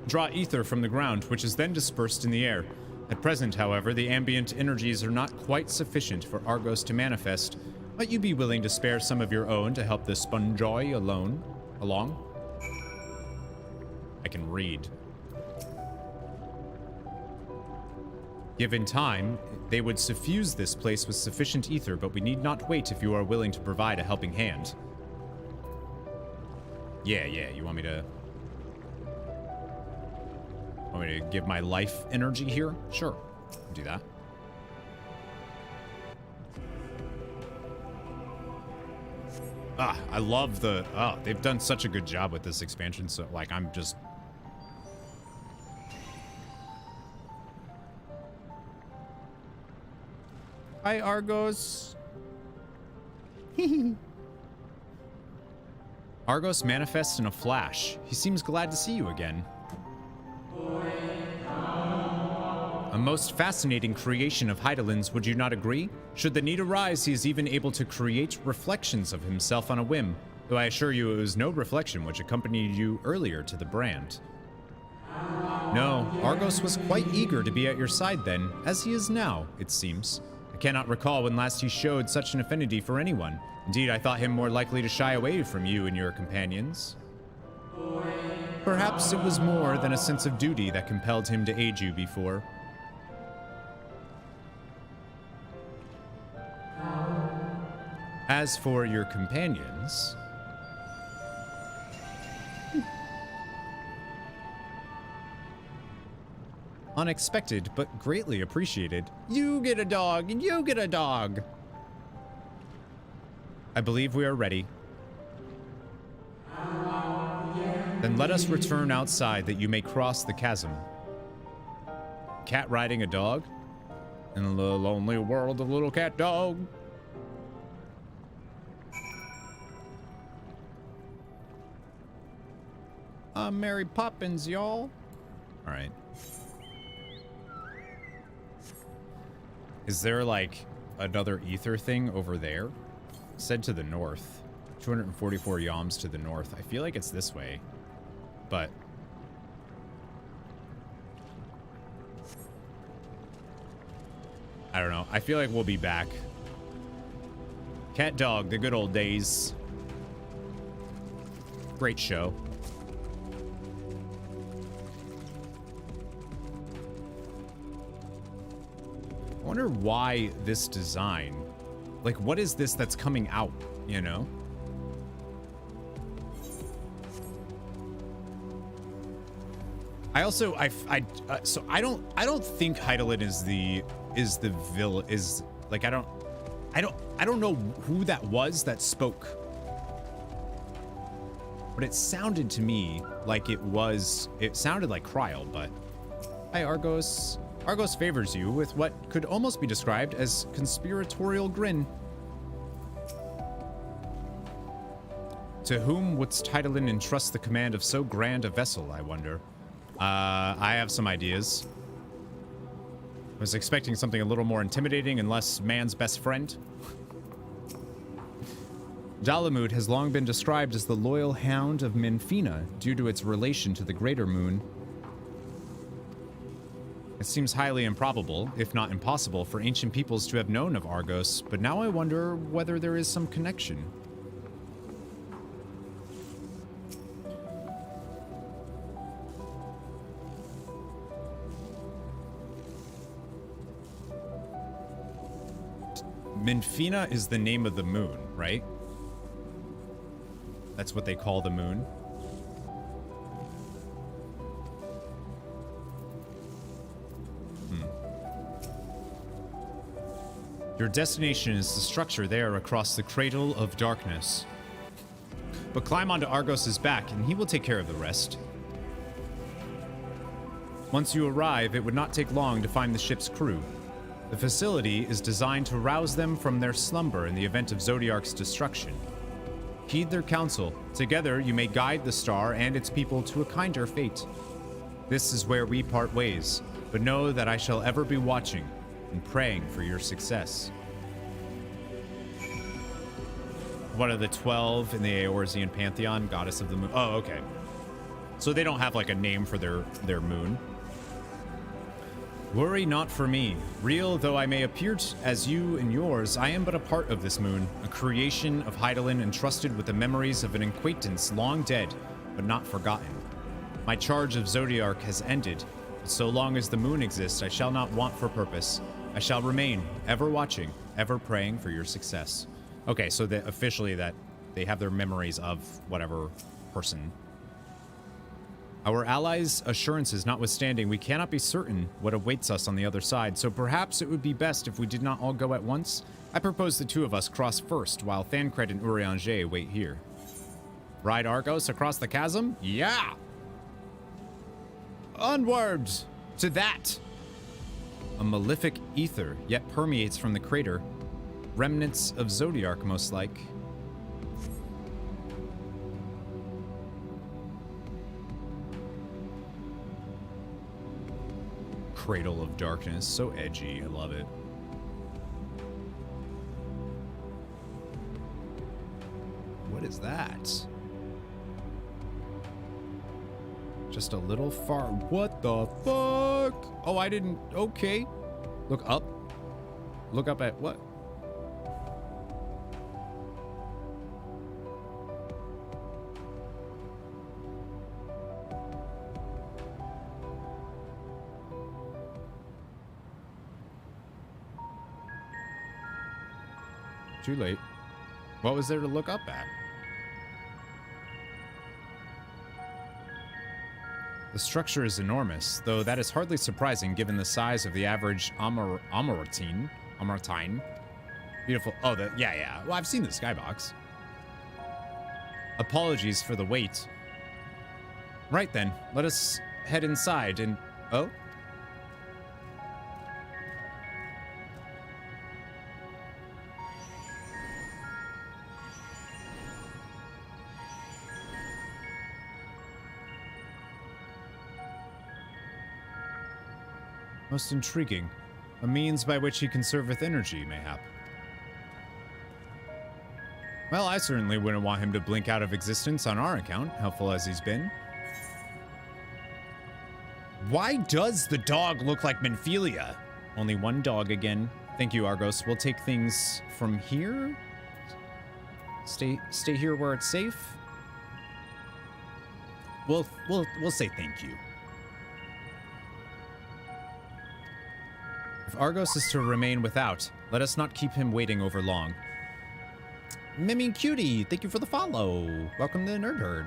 draw ether from the ground, which is then dispersed in the air. At present, however, the ambient energies are not quite sufficient for Argos to manifest. Might you be willing to spare some of your own to help the spongoi along? I can read. Given time, they would suffuse this place with sufficient ether, but we need not wait if you are willing to provide a helping hand. Yeah, you want me to give my life energy here? Sure, I'll do that. I love they've done such a good job with this expansion, so like I'm just... Hi, Argos. Argos manifests in a flash. He seems glad to see you again. A most fascinating creation of Heidelin's, would you not agree? Should the need arise, he is even able to create reflections of himself on a whim, though I assure you it was no reflection which accompanied you earlier to the brand. No, Argos was quite eager to be at your side then, as he is now, it seems. I cannot recall when last he showed such an affinity for anyone. Indeed, I thought him more likely to shy away from you and your companions. Perhaps it was more than a sense of duty that compelled him to aid you before. As for your companions... Unexpected, but greatly appreciated. You get a dog, and you get a dog! I believe we are ready. Then let us return outside that you may cross the chasm. Cat riding a dog? In the lonely world of little cat dog. I'm Mary Poppins, y'all. All right. Is there like another ether thing over there? Said to the north. 244 yalms to the north. I feel like it's this way, but I don't know. I feel like we'll be back. Cat Dog, the good old days. Great show. I wonder why this design. Like, what is this that's coming out, you know? I also, so I don't think Hydaelyn is like, I don't know who that was that spoke. But it sounded to me like it sounded like Kryl, but hi, Argos. Argos favors you with what could almost be described as conspiratorial grin. To whom wouldst Hydaelyn entrust the command of so grand a vessel, I wonder? I have some ideas. I was expecting something a little more intimidating and less man's best friend. Dalamud has long been described as the loyal hound of Menfina due to its relation to the greater moon. It seems highly improbable, if not impossible, for ancient peoples to have known of Argos, but now I wonder whether there is some connection. Menfina is the name of the moon, right? That's what they call the moon. Your destination is the structure there across the cradle of darkness. But climb onto Argos's back and he will take care of the rest. Once you arrive, it would not take long to find the ship's crew. The facility is designed to rouse them from their slumber in the event of Zodiarch's destruction. Heed their counsel. Together, you may guide the star and its people to a kinder fate. This is where we part ways, but know that I shall ever be watching and praying for your success. One of the 12 in the Eorzean pantheon, goddess of the moon. Oh, okay. So they don't have like a name for their moon. Worry not for me. Real though I may appear as you and yours, I am but a part of this moon, a creation of Hydaelyn entrusted with the memories of an acquaintance long dead, but not forgotten. My charge of Zodiarch has ended, but so long as the moon exists, I shall not want for purpose. I shall remain, ever watching, ever praying for your success. Okay, so that officially that they have their memories of whatever person. Our allies' assurances notwithstanding, we cannot be certain what awaits us on the other side, so perhaps it would be best if we did not all go at once. I propose the two of us cross first, while Thancred and Urianger wait here. Ride Argos across the chasm? Yeah! Onwards to that! A malefic ether yet permeates from the crater. Remnants of Zodiarch, most like. Cradle of Darkness, so edgy, I love it. What is that? Just a little far. What the fuck? Oh, I didn't. Okay. Look up. Look up at what? Too late. What was there to look up at? The structure is enormous, though that is hardly surprising given the size of the average Amarantine. Beautiful. Oh, yeah. Well, I've seen the skybox. Apologies for the wait. Right then, let us head inside and... Oh? Most intriguing. A means by which he conserveth energy, mayhap. Well, I certainly wouldn't want him to blink out of existence on our account, helpful as he's been. Why does the dog look like Menphilia? Only one dog again. Thank you, Argos. We'll take things from here. Stay here where it's safe. We'll say thank you. If Argos is to remain without, let us not keep him waiting over long. Mimi Cutie, thank you for the follow. Welcome to Nerd Herd.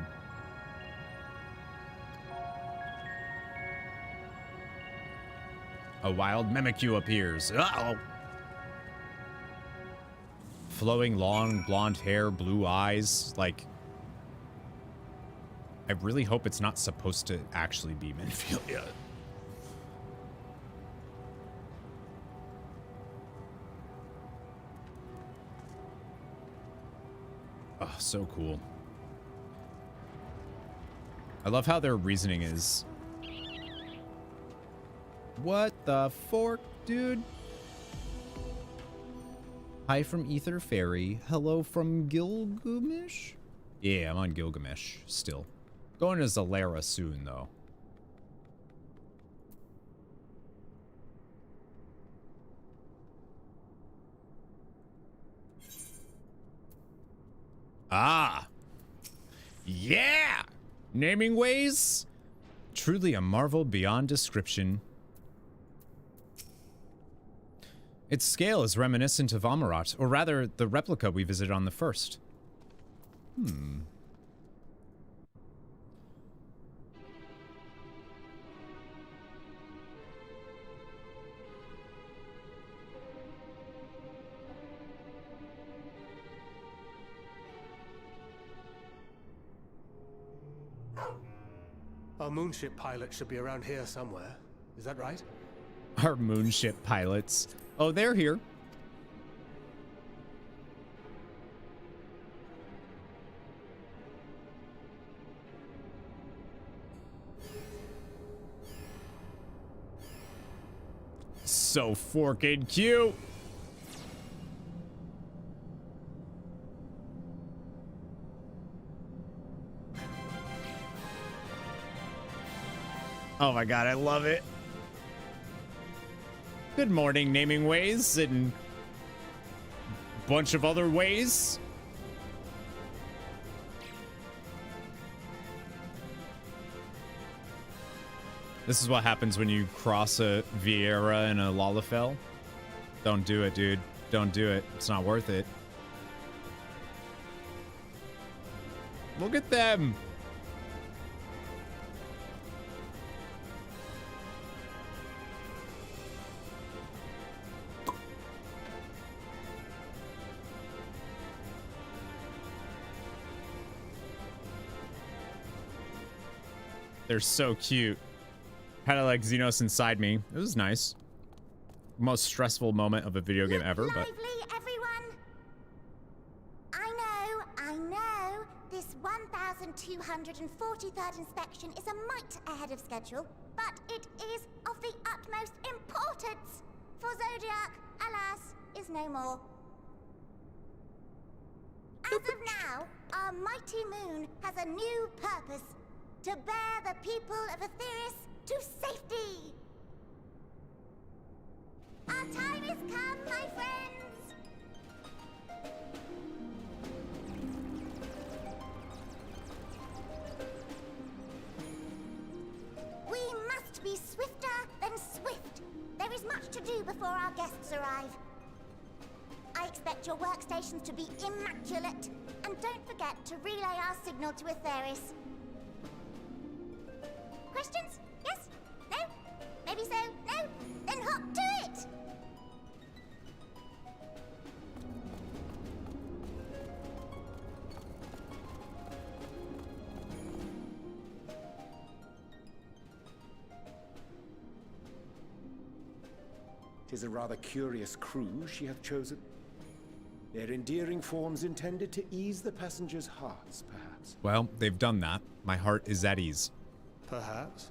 A wild Mimikyu appears. Uh-oh. Flowing long blonde hair, blue eyes. Like, I really hope it's not supposed to actually be Minfield. Oh, so cool. I love how their reasoning is. What the fork, dude? Hi from Ether Fairy. Hello from Gilgamesh? Yeah, I'm on Gilgamesh still. Going to Zalera soon, though. Ah! Yeah! Naming ways? Truly a marvel beyond description. Its scale is reminiscent of Amarat, or rather, the replica we visited on the first. Our moonship pilot should be around here somewhere. Is that right? Our moonship pilots. Oh, they're here. So forking cute. Oh my god, I love it. Good morning, naming ways and bunch of other ways. This is what happens when you cross a Vieira and a Lalafell. Don't do it, dude. Don't do it. It's not worth it. Look at them. They're so cute. Had like Xenos inside me. It was nice. Most stressful moment of a video game ever, but... Lively, everyone! I know. This 1,243rd inspection is a mite ahead of schedule, but it is of the utmost importance. For Zodiarch, alas, is no more. As of now, our mighty moon has a new purpose. To bear the people of Aetheris to safety! Our time has come, my friends! We must be swifter than swift. There is much to do before our guests arrive. I expect your workstations to be immaculate, and don't forget to relay our signal to Aetheris. Questions? Yes? No? Maybe so? No? Then hop to it! "'Tis a rather curious crew she hath chosen. Their endearing forms intended to ease the passengers' hearts, perhaps." Well, they've done that. My heart is at ease. Perhaps.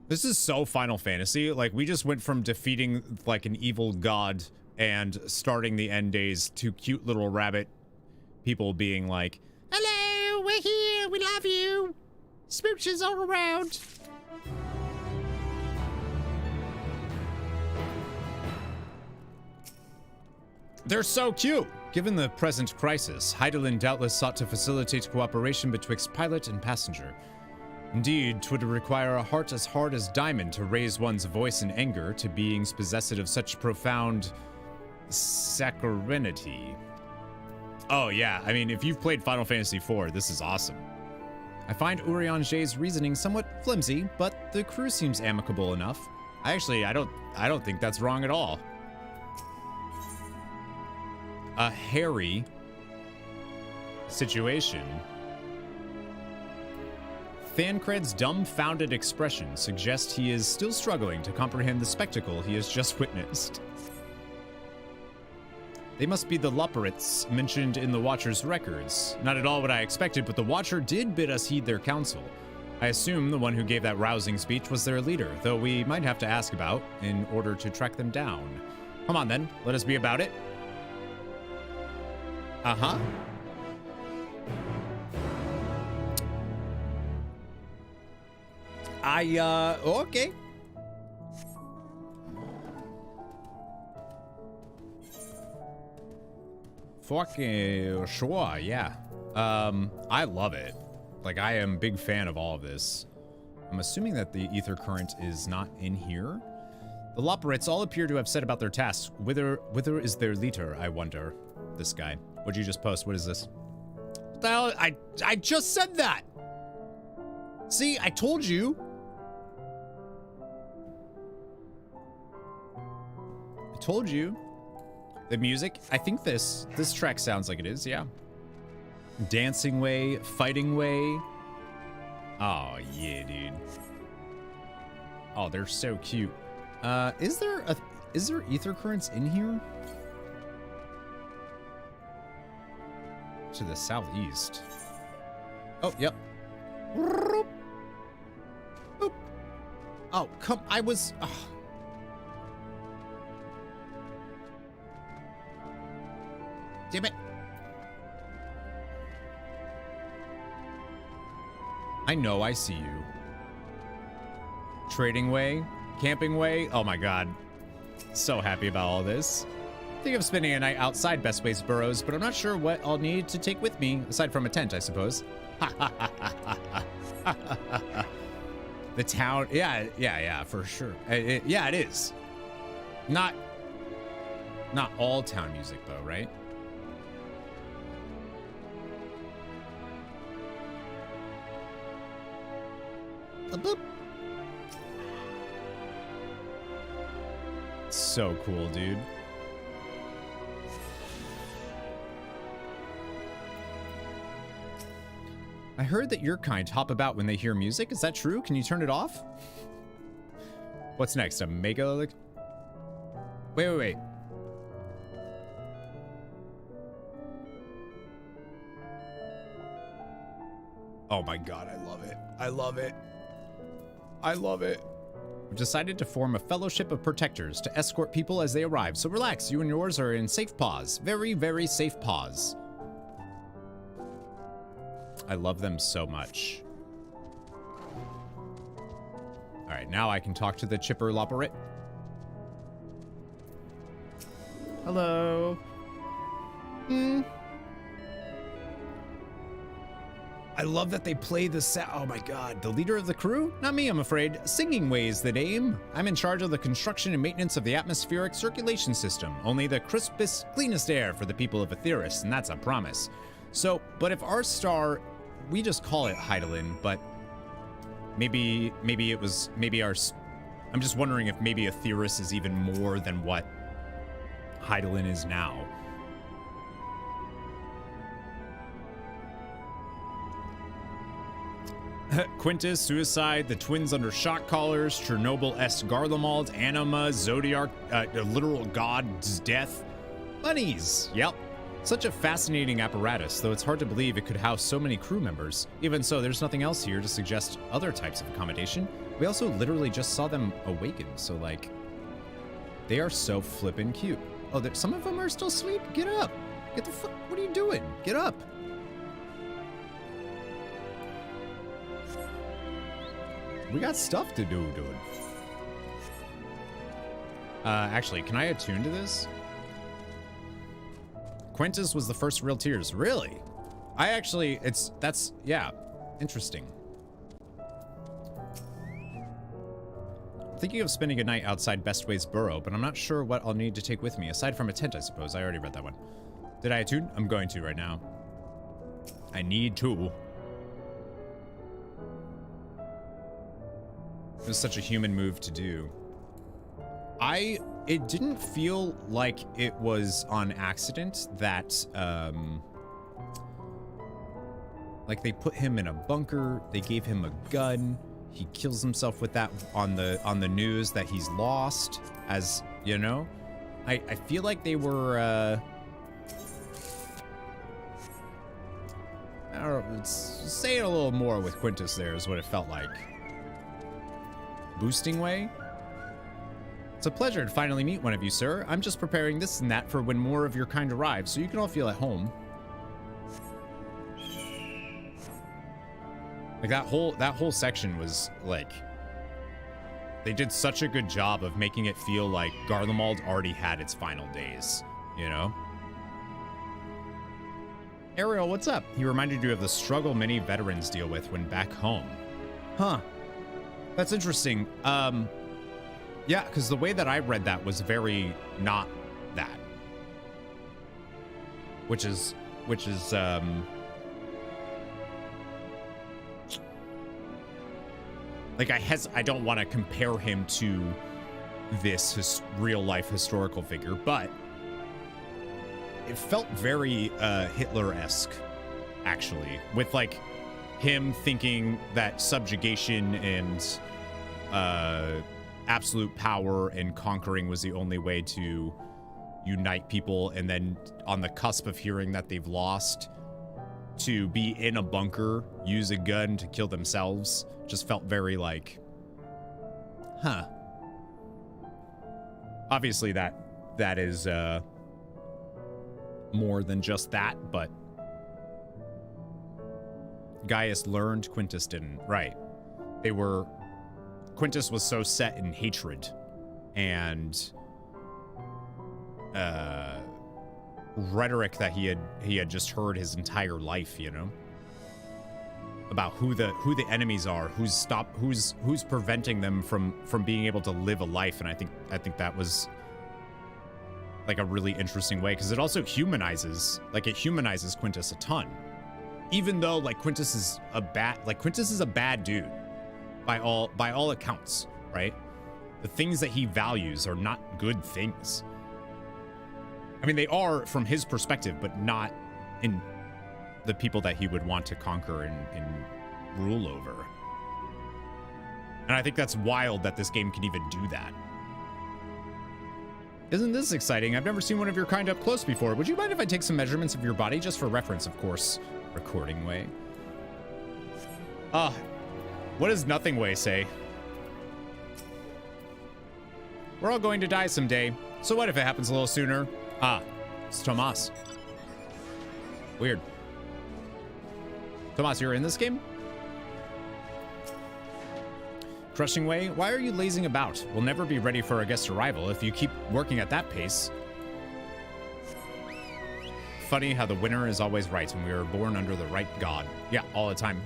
This is so Final Fantasy. Like, we just went from defeating, like, an evil god and starting the end days to cute little rabbit people being like, hello, we're here, we love you. Smooches all around. They're so cute. Given the present crisis, Hydaelyn doubtless sought to facilitate cooperation betwixt pilot and passenger. Indeed, 'twould require a heart as hard as diamond to raise one's voice in anger to beings possessed of such profound saccharinity. Oh yeah, I mean, if you've played Final Fantasy IV, this is awesome. I find Urianger's reasoning somewhat flimsy, but the crew seems amicable enough. I don't think that's wrong at all. A hairy situation. Thancred's dumbfounded expression suggests he is still struggling to comprehend the spectacle he has just witnessed. They must be the Loporrits mentioned in the Watcher's records. Not at all what I expected, but the Watcher did bid us heed their counsel. I assume the one who gave that rousing speech was their leader, though we might have to ask about in order to track them down. Come on then, let us be about it. Uh-huh. Okay. Fucking sure, yeah. I love it. Like, I am a big fan of all of this. I'm assuming that the ether current is not in here. The Loporrits all appear to have set about their tasks. Whither is their leader, I wonder? This guy. What'd you just post? What is this? What the hell? I just said that! See, I told you. I told you. The music, I think this track sounds like it is, yeah. Dancing way, fighting way. Oh, yeah, dude. Oh, they're so cute. Is there ether currents in here? To the southeast. Oh, yep. Oh, come, I was... Oh. Damn it. I know I see you. Trading way, camping way. Oh my god. So happy about all this. Think of spending a night outside Best Ways Burrows, but I'm not sure what I'll need to take with me, aside from a tent, I suppose. The town, yeah, for sure. Yeah, it is. Not all town music though, right? A boop. So cool, dude. I heard that your kind hop about when they hear music. Is that true? Can you turn it off? What's next? A mega... Wait. Oh my god, I love it. I love it. I love it. We've decided to form a fellowship of protectors to escort people as they arrive. So relax, you and yours are in safe paws. Very, very safe paws. I love them so much. All right, now I can talk to the chipper Loporrit. Hello. I love that they play the sound. Oh my god, the leader of the crew? Not me, I'm afraid. Singing Way is the name. I'm in charge of the construction and maintenance of the atmospheric circulation system. Only the crispest, cleanest air for the people of Aetheris, and that's a promise. So, but if our star, we just call it Hydaelyn, but maybe our, I'm just wondering if maybe Aetheris is even more than what Hydaelyn is now. Quintus, Suicide, the twins under shock collars, Chernobyl S. Garlemald, Anima, Zodiarch, literal god's death. Bunnies, yep. Such a fascinating apparatus, though it's hard to believe it could house so many crew members. Even so, there's nothing else here to suggest other types of accommodation. We also literally just saw them awaken, so like, they are so flippin' cute. Oh, some of them are still asleep? Get up. Get the fuck, what are you doing? Get up. We got stuff to do, dude. Actually, can I attune to this? Quintus was the first real tears. Really? I actually, yeah, interesting. I'm thinking of spending a night outside Bestway's burrow, but I'm not sure what I'll need to take with me, aside from a tent, I suppose. I already read that one. Did I attune? I'm going to right now. I need to. It was such a human move to do. It didn't feel like it was on accident that, like they put him in a bunker, they gave him a gun, he kills himself with that on the news that he's lost, as, you know? I feel like they were, I don't know, say it a little more with Quintus there is what it felt like. Boosting way? It's a pleasure to finally meet one of you, sir. I'm just preparing this and that for when more of your kind arrive, so you can all feel at home. Like that whole section was like, they did such a good job of making it feel like Garlemald already had its final days, you know? Ariel, what's up? He reminded you of the struggle many veterans deal with when back home. Huh. That's interesting. Yeah, because the way that I read that was very not that. Which is like I don't want to compare him to this real life historical figure, but it felt very Hitler-esque, actually, with like him thinking that subjugation and absolute power and conquering was the only way to unite people, and then on the cusp of hearing that they've lost, to be in a bunker, use a gun to kill themselves, just felt very like, huh. Obviously that is more than just that, but Gaius learned, Quintus didn't. Right. Quintus was so set in hatred and rhetoric that he had just heard his entire life, you know, about who the enemies are, who's preventing them from being able to live a life. And I think that was like a really interesting way, because it also humanizes Quintus a ton, even though like Quintus is a bad dude by all accounts, right? The things that he values are not good things. I mean, they are from his perspective, but not in the people that he would want to conquer and rule over. And I think that's wild that this game can even do that. Isn't this exciting? I've never seen one of your kind up close before. Would you mind if I take some measurements of your body, just for reference, of course? Recording way. What does nothing way say? We're all going to die someday. So what if it happens a little sooner? It's Tomas. Weird. Tomas, you're in this game? Crushing way, why are you lazing about? We'll never be ready for our guest arrival if you keep working at that pace. Funny how the winner is always right, and we were born under the right god. Yeah, all the time.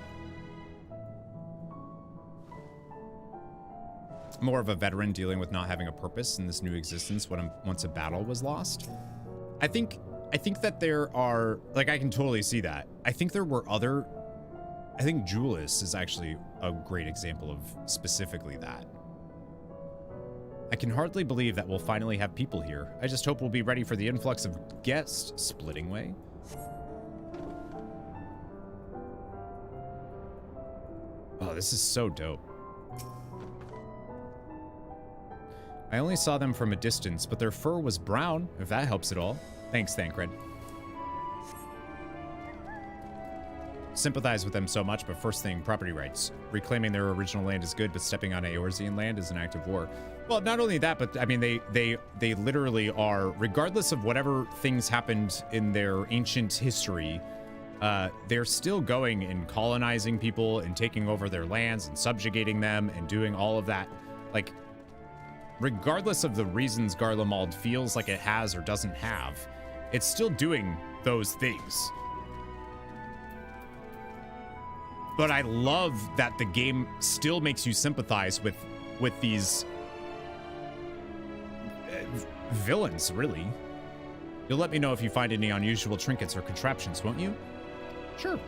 More of a veteran dealing with not having a purpose in this new existence once a battle was lost. I think that there are, like, I can totally see that. I think Julius is actually a great example of specifically that. I can hardly believe that we'll finally have people here. I just hope we'll be ready for the influx of guests. Splitting way. Oh, this is so dope. I only saw them from a distance, but their fur was brown, if that helps at all. Thanks, Thancred. sympathize with them so much, but first thing, property rights. Reclaiming their original land is good, but stepping on Eorzean land is an act of war. Well, not only that, but I mean, they literally are, regardless of whatever things happened in their ancient history, they're still going and colonizing people and taking over their lands and subjugating them and doing all of that. Like, regardless of the reasons Garlemald feels like it has or doesn't have, it's still doing those things. But I love that the game still makes you sympathize with these villains, really. You'll let me know if you find any unusual trinkets or contraptions, won't you? Sure.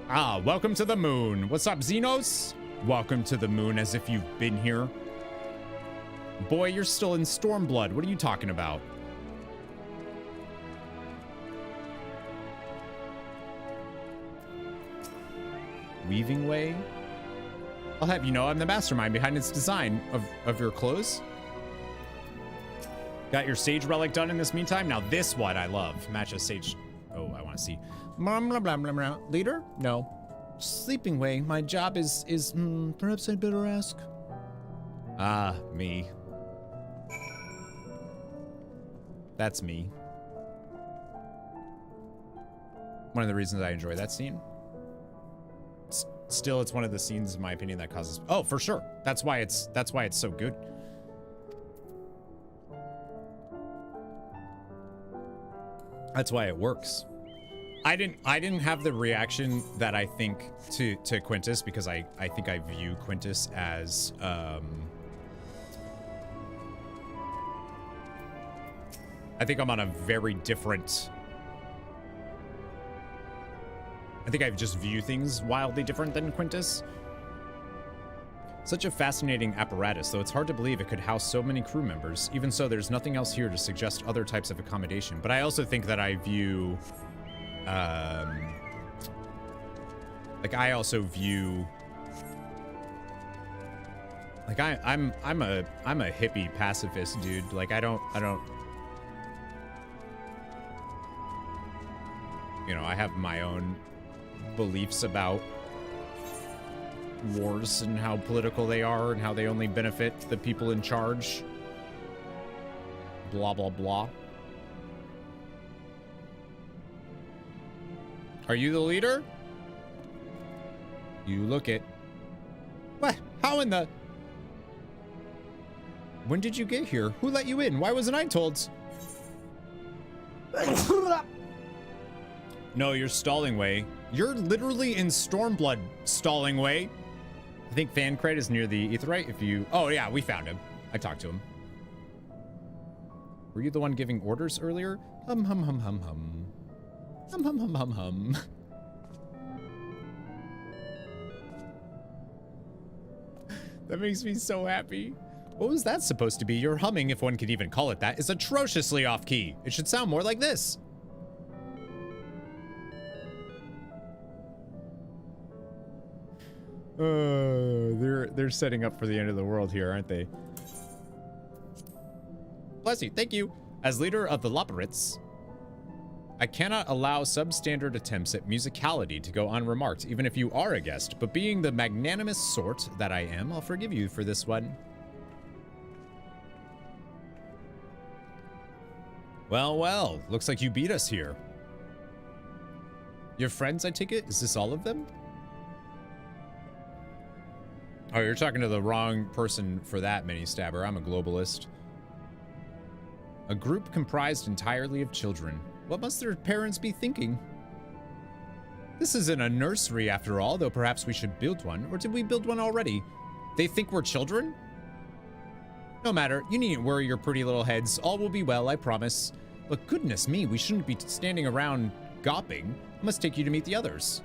Ah, welcome to the moon. What's up, Xenos? Welcome to the moon, as if you've been here. Boy, you're still in Stormblood. What are you talking about? Weaving Way? I'll have you know I'm the mastermind behind its design of your clothes. Got your sage relic done in this meantime? Now this one I love. Match a sage. Oh, I want to see. Blah, blah, blah, blah, blah. Leader? No. Sleeping Way. My job is perhaps I'd better ask. Ah, me. That's me. One of the reasons I enjoy that scene. Still, it's one of the scenes, in my opinion, that causes... Oh, for sure. That's why it's so good. That's why it works. I didn't have the reaction that I think to Quintus, because I think I view Quintus as I think I'm on a very different... I think I just view things wildly different than Quintus. Such a fascinating apparatus, though it's hard to believe it could house so many crew members. Even so, there's nothing else here to suggest other types of accommodation. But I also think that I view... like, I also view... Like, I'm a hippie pacifist, dude. Like, I don't... You know, I have my own beliefs about wars and how political they are and how they only benefit the people in charge. Blah, blah, blah. Are you the leader? You look it. What? How in the... When did you get here? Who let you in? Why wasn't I told? No, you're Stalling Way. You're literally in Stormblood, Stalling Way. I think Fancred is near the Aetheryte. If you... Oh, yeah, we found him. I talked to him. Were you the one giving orders earlier? Hum, hum, hum, hum, hum. Hum, hum, hum, hum, hum. That makes me so happy. What was that supposed to be? Your humming, if one could even call it that, is atrociously off-key. It should sound more like this. They're setting up for the end of the world here, aren't they? Bless you. Thank you. As leader of the Loporits, I cannot allow substandard attempts at musicality to go unremarked, even if you are a guest. But being the magnanimous sort that I am, I'll forgive you for this one. Well, well. Looks like you beat us here. Your friends, I take it? Is this all of them? Oh, you're talking to the wrong person for that, Mini Stabber. I'm a globalist. A group comprised entirely of children. What must their parents be thinking? This isn't a nursery after all, though perhaps we should build one. Or did we build one already? They think we're children? No matter. You needn't worry your pretty little heads. All will be well, I promise. But goodness me, we shouldn't be standing around gawping. I must take you to meet the others.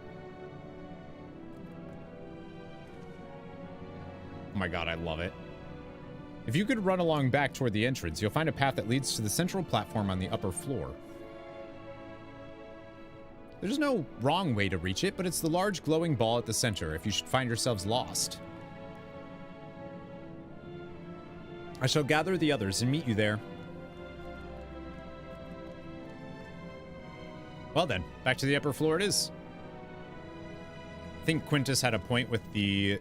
Oh my god, I love it. If you could run along back toward the entrance, you'll find a path that leads to the central platform on the upper floor. There's no wrong way to reach it, but it's the large glowing ball at the center if you should find yourselves lost. I shall gather the others and meet you there. Well then, back to the upper floor it is. think Quintus had a point with the,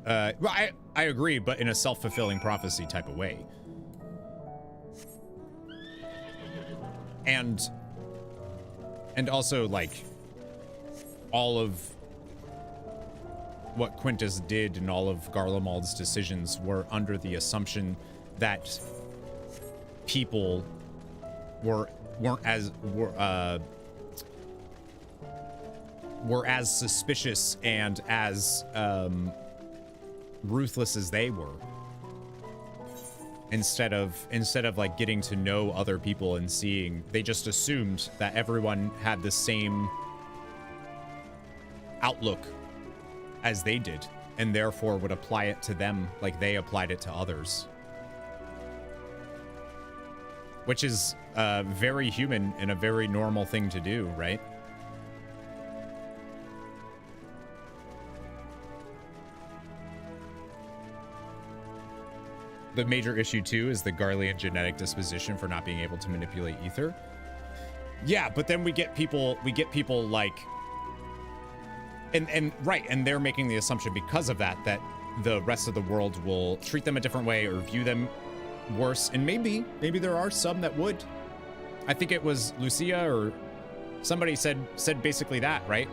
well, I agree, but in a self-fulfilling prophecy type of way. And also, like, all of what Quintus did and all of Garlemald's decisions were under the assumption that people were as suspicious and as ruthless as they were. Instead of like getting to know other people and seeing, they just assumed that everyone had the same outlook as they did, and therefore would apply it to them like they applied it to others. Which is very human and a very normal thing to do, right? The major issue too is the Garlean genetic disposition for not being able to manipulate ether. Yeah, but then we get people like, and right, and they're making the assumption because of that the rest of the world will treat them a different way or view them worse. And maybe there are some that would. I think it was Lucia or somebody said basically that, right?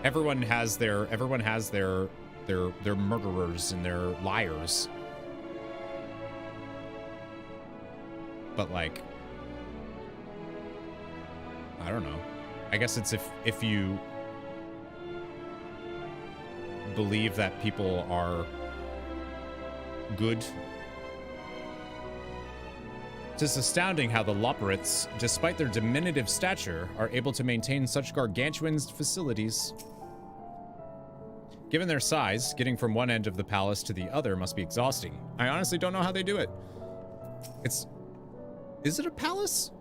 Everyone has their murderers and their liars. But like, I don't know. I guess it's if you believe that people are good. It's just astounding how the Loporrits, despite their diminutive stature, are able to maintain such gargantuan facilities. Given their size, getting from one end of the palace to the other must be exhausting. I honestly don't know how they do it. Is it a palace?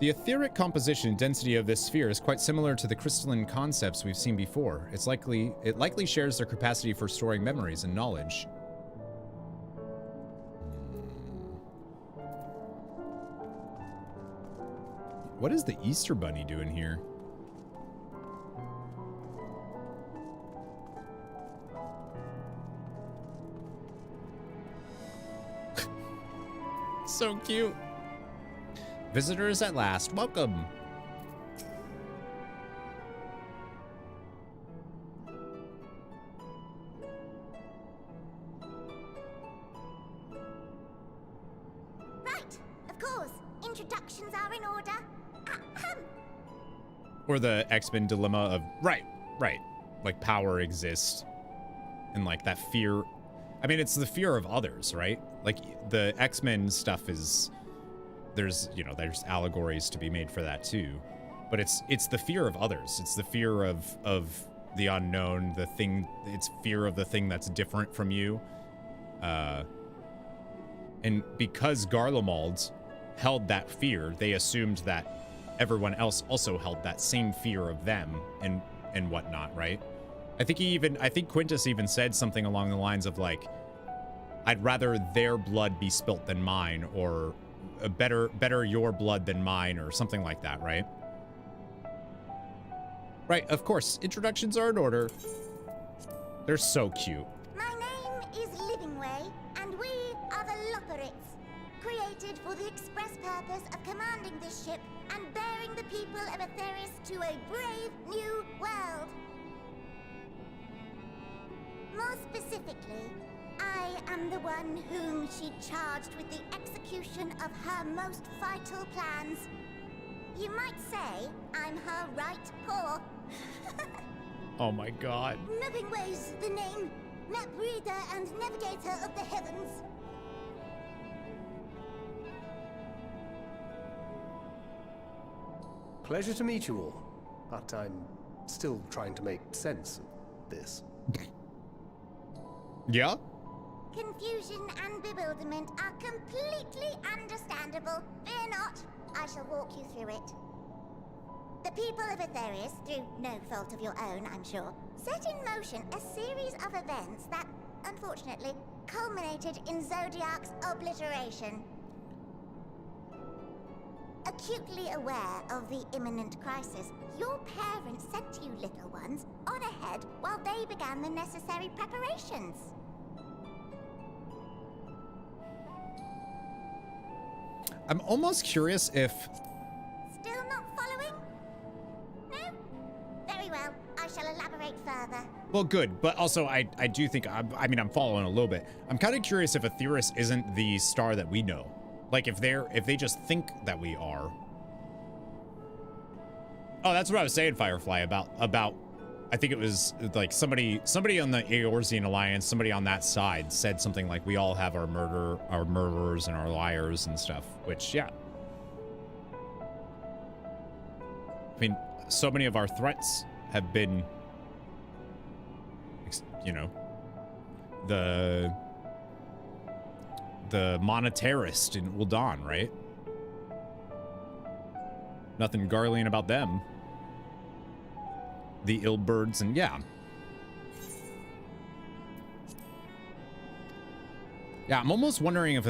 The etheric composition and density of this sphere is quite similar to the crystalline concepts we've seen before. It likely shares their capacity for storing memories and knowledge. What is the Easter Bunny doing here? So cute. Visitors at last, welcome. Right, of course. Introductions are in order. Or the X-Men dilemma of, right. Like power exists. And like that fear. I mean, it's the fear of others, right? Like the X-Men stuff is, there's allegories to be made for that too. But it's the fear of others. It's the fear of the unknown, the thing, it's fear of the thing that's different from you. And because Garlemald held that fear, they assumed that everyone else also held that same fear of them and whatnot, right? I think Quintus even said something along the lines of like, I'd rather their blood be spilt than mine, or better your blood than mine, or something like that, right? Right, of course, introductions are in order. They're so cute. My name is Livingway, and we are the Loporrits, created for the express purpose of commanding this ship and bearing the people of Aetheris to a brave new world. More specifically, I am the one whom she charged with the execution of her most vital plans. You might say I'm her right paw. Oh my god. Livingway's the name, map reader and navigator of the heavens. Pleasure to meet you all, but I'm still trying to make sense of this. Yeah? Confusion and bewilderment are completely understandable. Fear not, I shall walk you through it. The people of Aetheris, through no fault of your own, I'm sure, set in motion a series of events that, unfortunately, culminated in Zodiarch's obliteration. A acutely aware of the imminent crisis, your parents sent you little ones on ahead while they began the necessary preparations. I'm almost curious if... Still not following? No? Very well. I shall elaborate further. Well, good, but also I do think, I mean, I'm following a little bit. I'm kind of curious if Aetheris isn't the star that we know. Like, if they just think that we are. Oh, that's what I was saying, Firefly, about I think it was like somebody on the Eorzean Alliance, somebody on that side said something like, we all have our murderers and our liars and stuff, which, yeah. I mean, so many of our threats have been, you know, the monetarist in Ul'Dan, right? Nothing Garlean about them. The Illbirds, and yeah. Yeah, I'm almost wondering if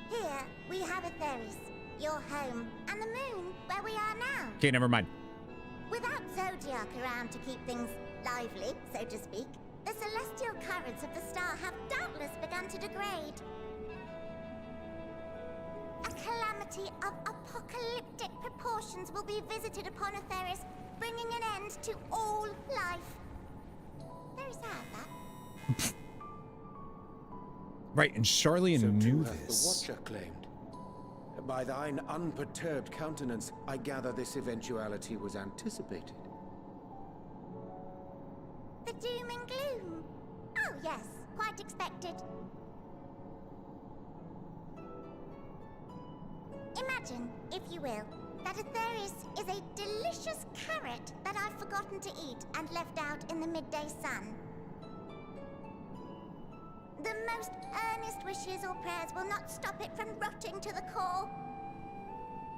Here, we have Aetheris, your home, and the moon, where we are now. Okay, never mind. Without Zodiarch around to keep things lively, so to speak, the celestial currents of the star have doubtless begun to degrade. A calamity of apocalyptic proportions will be visited upon Aetheris, bringing an end to all life. Very sad, that. Right, and Charlian So knew too hath this. the Watcher claimed. By thine unperturbed countenance, I gather this eventuality was anticipated. The doom and gloom. Oh yes, quite expected. Imagine, if you will, that Aetheris is a delicious carrot that I've forgotten to eat and left out in the midday sun. The most earnest wishes or prayers will not stop it from rotting to the core.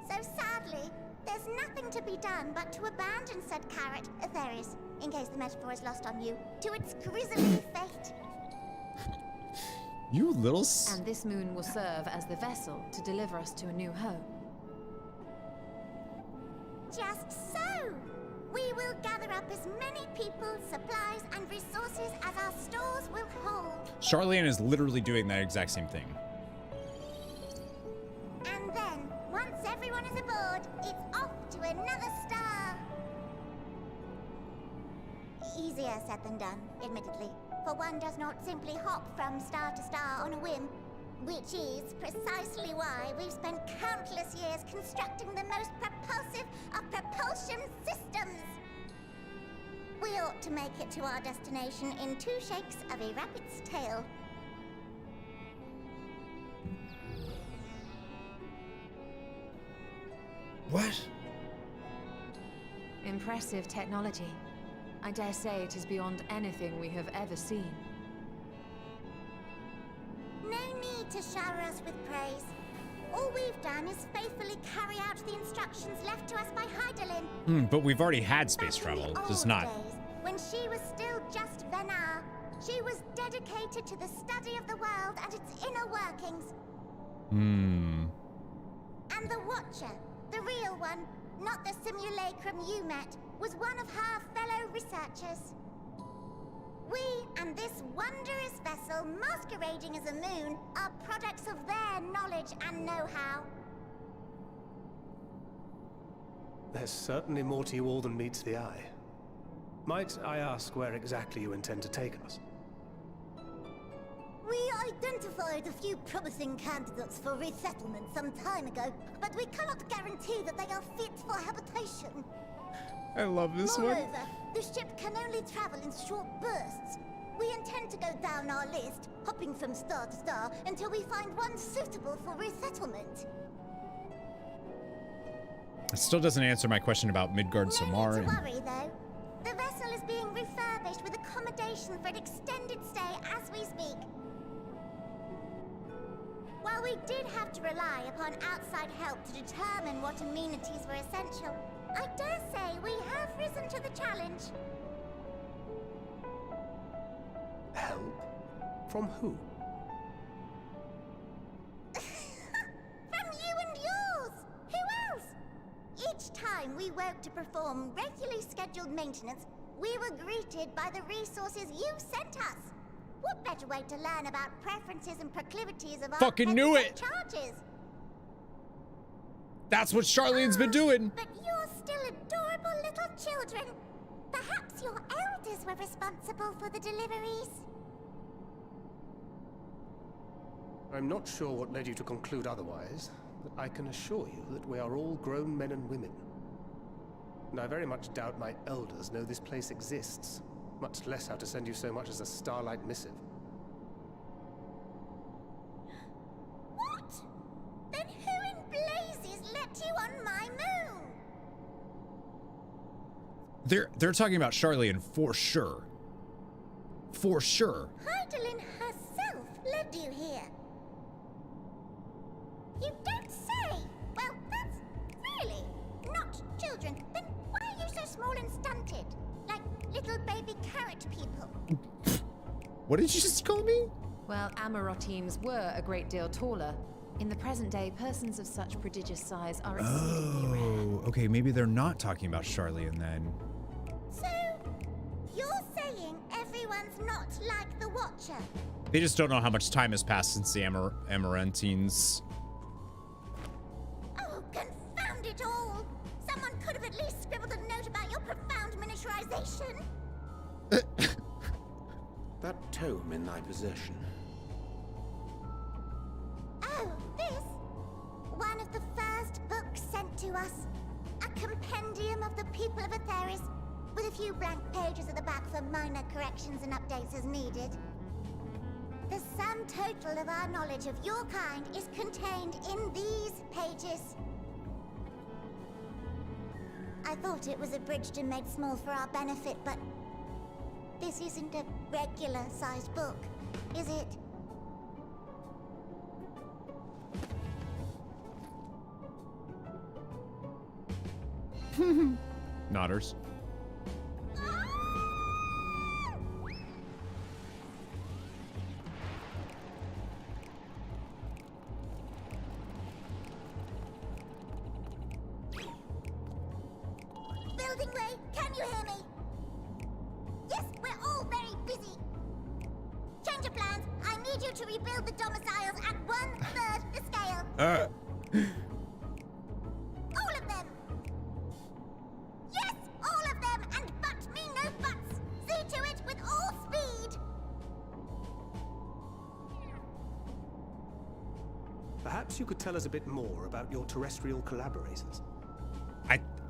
So sadly, there's nothing to be done but to abandon said carrot, Aetheris, in case the metaphor is lost on you, to its grisly fate. You little And this moon will serve as the vessel to deliver us to a new home. Just so! We will gather up as many people, supplies, and resources as our stores will hold. Charlian is literally doing that exact same thing. And then, once everyone is aboard, it's off to another star. Easier said than done, admittedly, for one does not simply hop from star to star on a whim, which is precisely why we've spent countless years constructing the most propulsive of propulsion systems. We ought to make it to our destination in 2 shakes of a rabbit's tail. What? Impressive technology. I dare say it is beyond anything we have ever seen. No need to shower us with praise. All we've done is faithfully carry out the instructions left to us by Hydaelyn. But we've already had space Back in travel, the just old not. days, when she was still just Venar, she was dedicated to the study of the world and its inner workings. And the Watcher, the real one, not the simulacrum you met, was one of her fellow researchers. We and this wondrous vessel masquerading as a moon are products of their knowledge and know-how. There's certainly more to you all than meets the eye. Might I ask where exactly you intend to take us? We identified a few promising candidates for resettlement some time ago, but we cannot guarantee that they are fit for habitation. I love this one. Moreover, the ship can only travel in short bursts. We intend to go down our list, hopping from star to star, until we find one suitable for resettlement. It still doesn't answer my question about Midgard Samar. No need to worry, though. The vessel is being refurbished with accommodation for an extended stay as we speak. While we did have to rely upon outside help to determine what amenities were essential, I dare say we have risen to the challenge. From who? From you and yours! Who else? Each time we woke to perform regularly scheduled maintenance, we were greeted by the resources you sent us. What better way to learn about preferences and proclivities of our Fucking knew petty it! charges? That's what Charlene's been doing. But you're still adorable little children. Perhaps your elders were responsible for the deliveries. I'm not sure what led you to conclude otherwise, but I can assure you that we are all grown men and women. And I very much doubt my elders know this place exists, much less how to send you so much as a starlight missive. What? Then who in blazes let you on my moon? They're talking about Charlene for sure. For sure. Heidelin herself led you here. You don't say. Well, that's really not children. Then why are you so small and stunted? Like little baby carrot people. What did you just call me? Well, Amarotines were a great deal taller. In the present day, persons of such prodigious size are exceedingly rare. Oh, okay, maybe they're not talking about Charlene then. So, you're saying everyone's not like the Watcher? They just don't know how much time has passed since the Amarantines. Oh, confound it all! Someone could have at least scribbled a note about your profound miniaturization. That tome in thy possession. Oh, this? One of the first books sent to us. A compendium of the people of Aetheris, with a few blank pages at the back for minor corrections and updates as needed. The sum total of our knowledge of your kind is contained in these pages. I thought it was abridged and made small for our benefit, but this isn't a regular-sized book, is it? Nodders. Building Way, can you hear me? Yes, we're all very busy. Change of plans. I need you to rebuild the domiciles at 1/3 the scale. All of them. Yes, all of them, and but me no buts. See to it with all speed. Perhaps you could tell us a bit more about your terrestrial collaborators.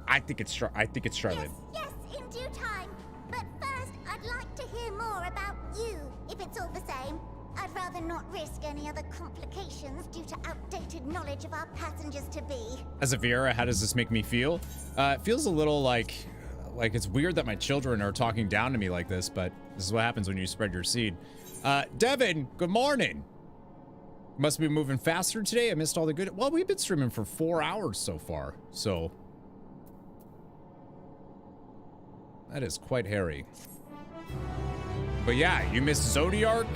I think it's Charlene. Yes, in due time. But first, I'd like to hear more about you, if it's all the same. I'd rather not risk any other complications due to outdated knowledge of our passengers-to-be. As a Viera, how does this make me feel? It feels a little like it's weird that my children are talking down to me like this, but this is what happens when you spread your seed. Devin, good morning. Must be moving faster today. I missed all the good. Well, we've been streaming for 4 hours so far, so that is quite hairy. But yeah, you missed Zodiarch.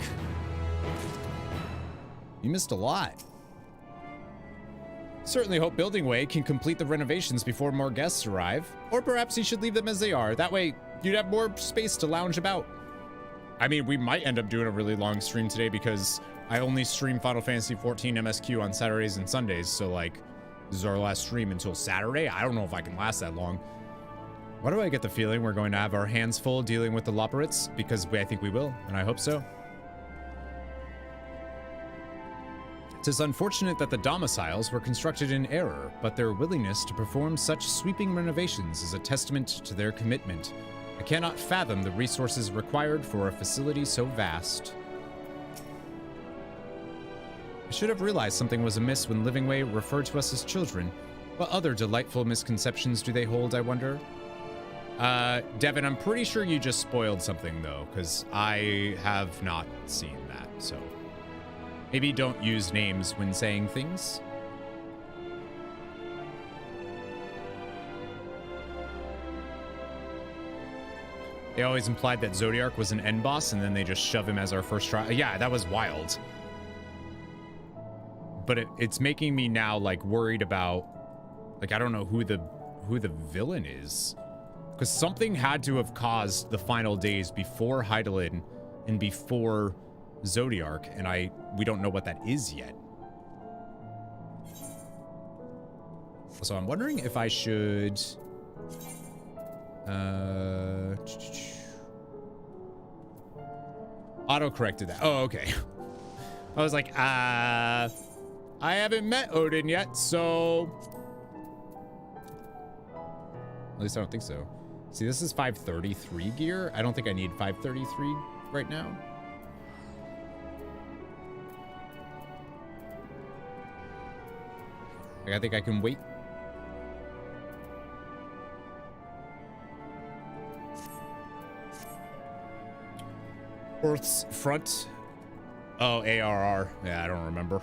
You missed a lot. Certainly hope Building Way can complete the renovations before more guests arrive. Or perhaps he should leave them as they are. That way, you'd have more space to lounge about. I mean, we might end up doing a really long stream today because I only stream Final Fantasy XIV MSQ on Saturdays and Sundays. So, like, this is our last stream until Saturday. I don't know if I can last that long. Why do I get the feeling we're going to have our hands full dealing with the Loperates? Because I think we will, and I hope so. It is unfortunate that the domiciles were constructed in error, but their willingness to perform such sweeping renovations is a testament to their commitment. I cannot fathom the resources required for a facility so vast. I should have realized something was amiss when Living Way referred to us as children. What other delightful misconceptions do they hold, I wonder? Devin, I'm pretty sure you just spoiled something, though, because I have not seen that, so maybe don't use names when saying things. They always implied that Zodiarch was an end boss, and then they just shove him as our first try. Yeah, that was wild. But it's making me now like worried about, like, I don't know who the villain is, because something had to have caused the final days before Hydaelyn and before Zodiarch, and we don't know what that is yet. So I'm wondering if I should auto-corrected that. Oh, okay. I was like, I haven't met Odin yet, so at least I don't think so. See, this is 533 gear. I don't think I need 533 right now. Like, I think I can wait. Earth's front. Oh, ARR. Yeah, I don't remember.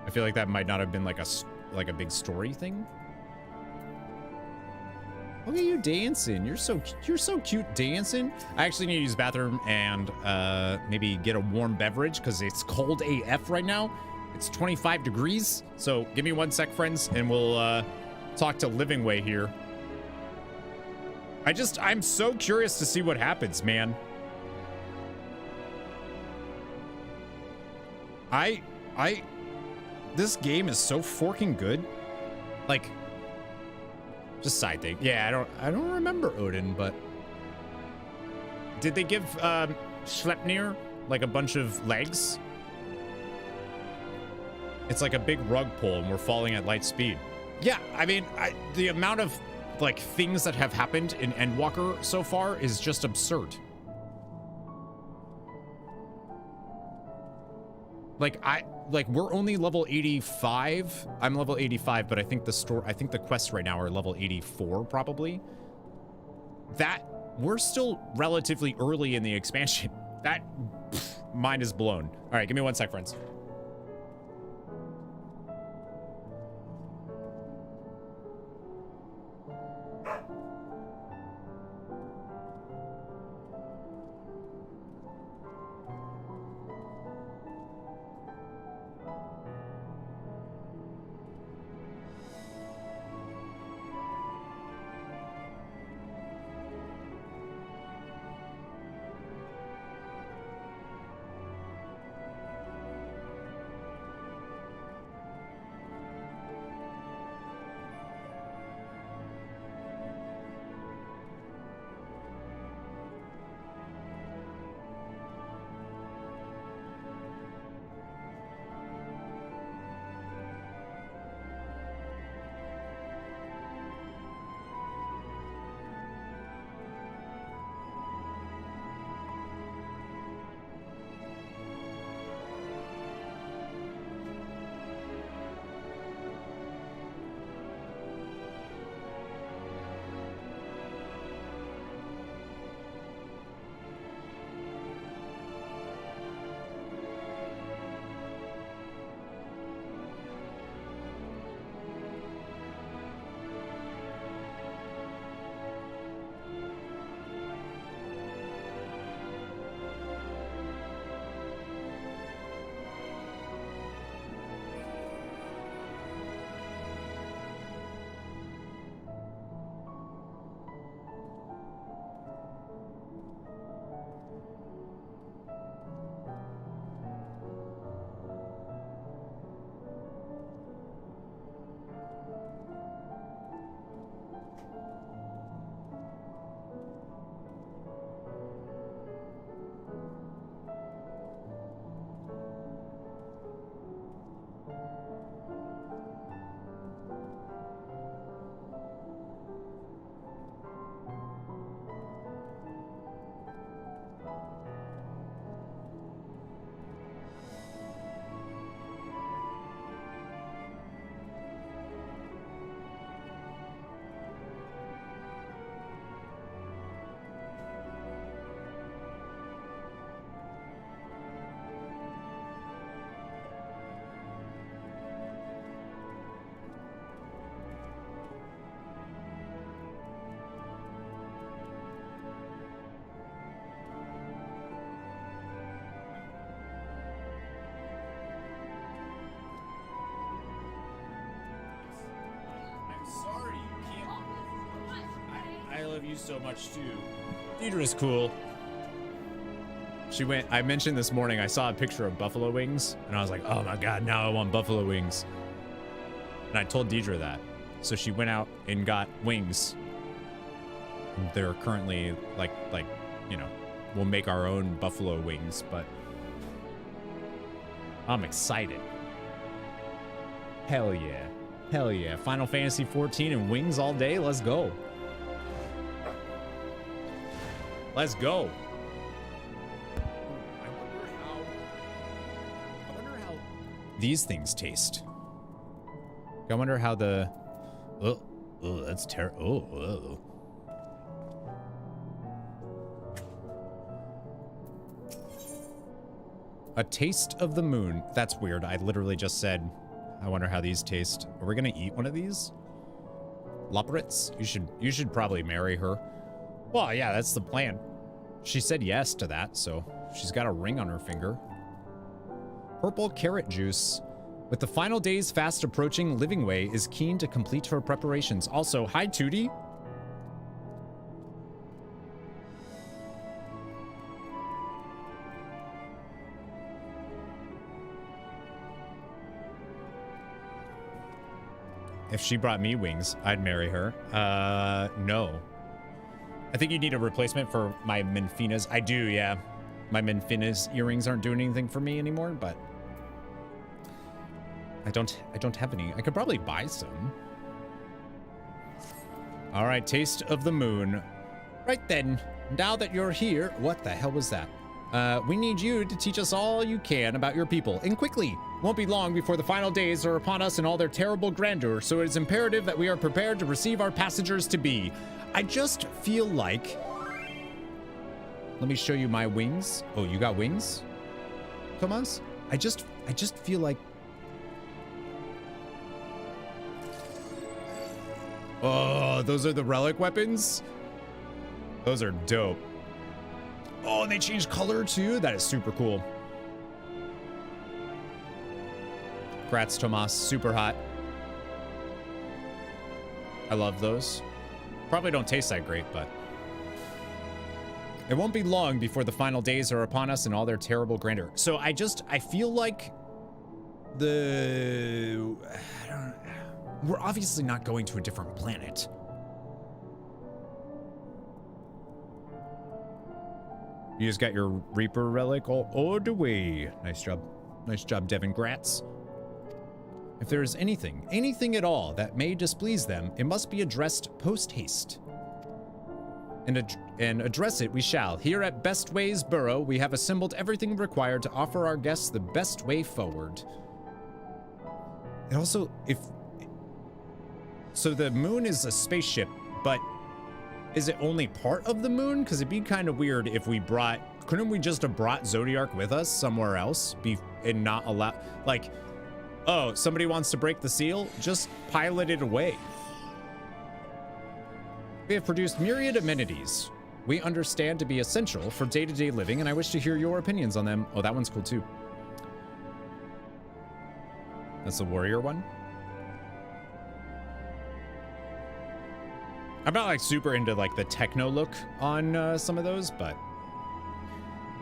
I feel like that might not have been like a big story thing. Look at you dancing. You're so cute dancing. I actually need to use the bathroom and maybe get a warm beverage because it's cold AF right now. It's 25 degrees. So give me 1 sec, friends, and we'll talk to Living Way here. I'm so curious to see what happens, man. This game is so forking good. Like, just side thing. Yeah, I don't remember Odin, but did they give Sleipnir like a bunch of legs? It's like a big rug pull and we're falling at light speed. Yeah, I mean, the amount of like things that have happened in Endwalker so far is just absurd. Like we're only level 85. I'm level 85, but I think the quests right now are level 84 probably. We're still relatively early in the expansion. Mind is blown. All right, give me 1 sec, friends. so much too. Deidre's cool. She went, I mentioned this morning, I saw a picture of buffalo wings, and I was like, oh my god, now I want buffalo wings. And I told Deidre that. So she went out and got wings. And they're currently, like, you know, we'll make our own buffalo wings, but I'm excited. Hell yeah. Hell yeah. Final Fantasy XIV and wings all day, let's go. Let's go. I wonder how these things taste. I wonder how the... Oh, that's terrible. A taste of the moon. That's weird. I literally just said, I wonder how these taste. Are we gonna eat one of these? Loporits? You should probably marry her. Well, yeah, that's the plan. She said yes to that, so she's got a ring on her finger. Purple carrot juice. With the final days fast approaching, Living Way is keen to complete her preparations. Also, hi, Tootie. If she brought me wings, I'd marry her. No. I think you need a replacement for my Menfinas. I do, yeah. My Menfinas earrings aren't doing anything for me anymore, but I don't have any. I could probably buy some. All right, taste of the moon. Right then, now that you're here, what the hell was that? We need you to teach us all you can about your people, and quickly. Won't be long before the final days are upon us in all their terrible grandeur, so it is imperative that we are prepared to receive our passengers to be. I just feel like... Let me show you my wings. Oh, you got wings, Thomas? I just feel like... Oh, those are the relic weapons? Those are dope. Oh, and they changed color too? That is super cool. Congrats, Tomas. Super hot. I love those. Probably don't taste that great, but... It won't be long before the final days are upon us in all their terrible grandeur. So I feel like we're obviously not going to a different planet. You just got your Reaper relic all the way. Nice job. Nice job, Devin Gratz. If there is anything at all that may displease them, it must be addressed post-haste. And address it we shall. Here at Best Ways Burrow, we have assembled everything required to offer our guests the best way forward. And also, so the moon is a spaceship, but is it only part of the moon? Because it'd be kind of weird if we couldn't we just have brought Zodiarch with us somewhere else and not allow, like, oh, somebody wants to break the seal? Just pilot it away. We have produced myriad amenities we understand to be essential for day-to-day living, and I wish to hear your opinions on them. Oh, that one's cool too. That's the warrior one. I'm not like super into like the techno look on some of those, but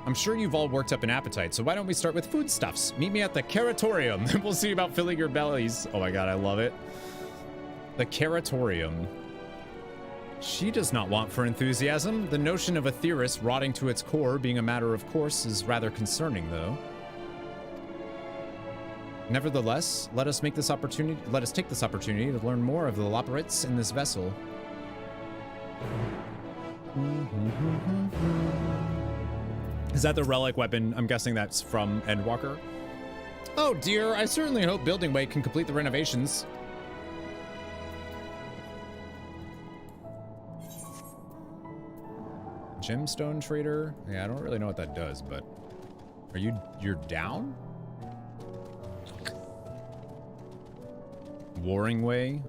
I'm sure you've all worked up an appetite, so why don't we start with foodstuffs? Meet me at the Caratorium, then we'll see about filling your bellies. Oh my god, I love it. The Caratorium. She does not want for enthusiasm. The notion of a theorist rotting to its core being a matter of course is rather concerning, though. Nevertheless, let us take this opportunity to learn more of the Loporits in this vessel. Is that the relic weapon? I'm guessing that's from Endwalker. Oh dear, I certainly hope Building Way can complete the renovations. Gemstone Trader? Yeah, I don't really know what that does, but... You're down? Warring Way?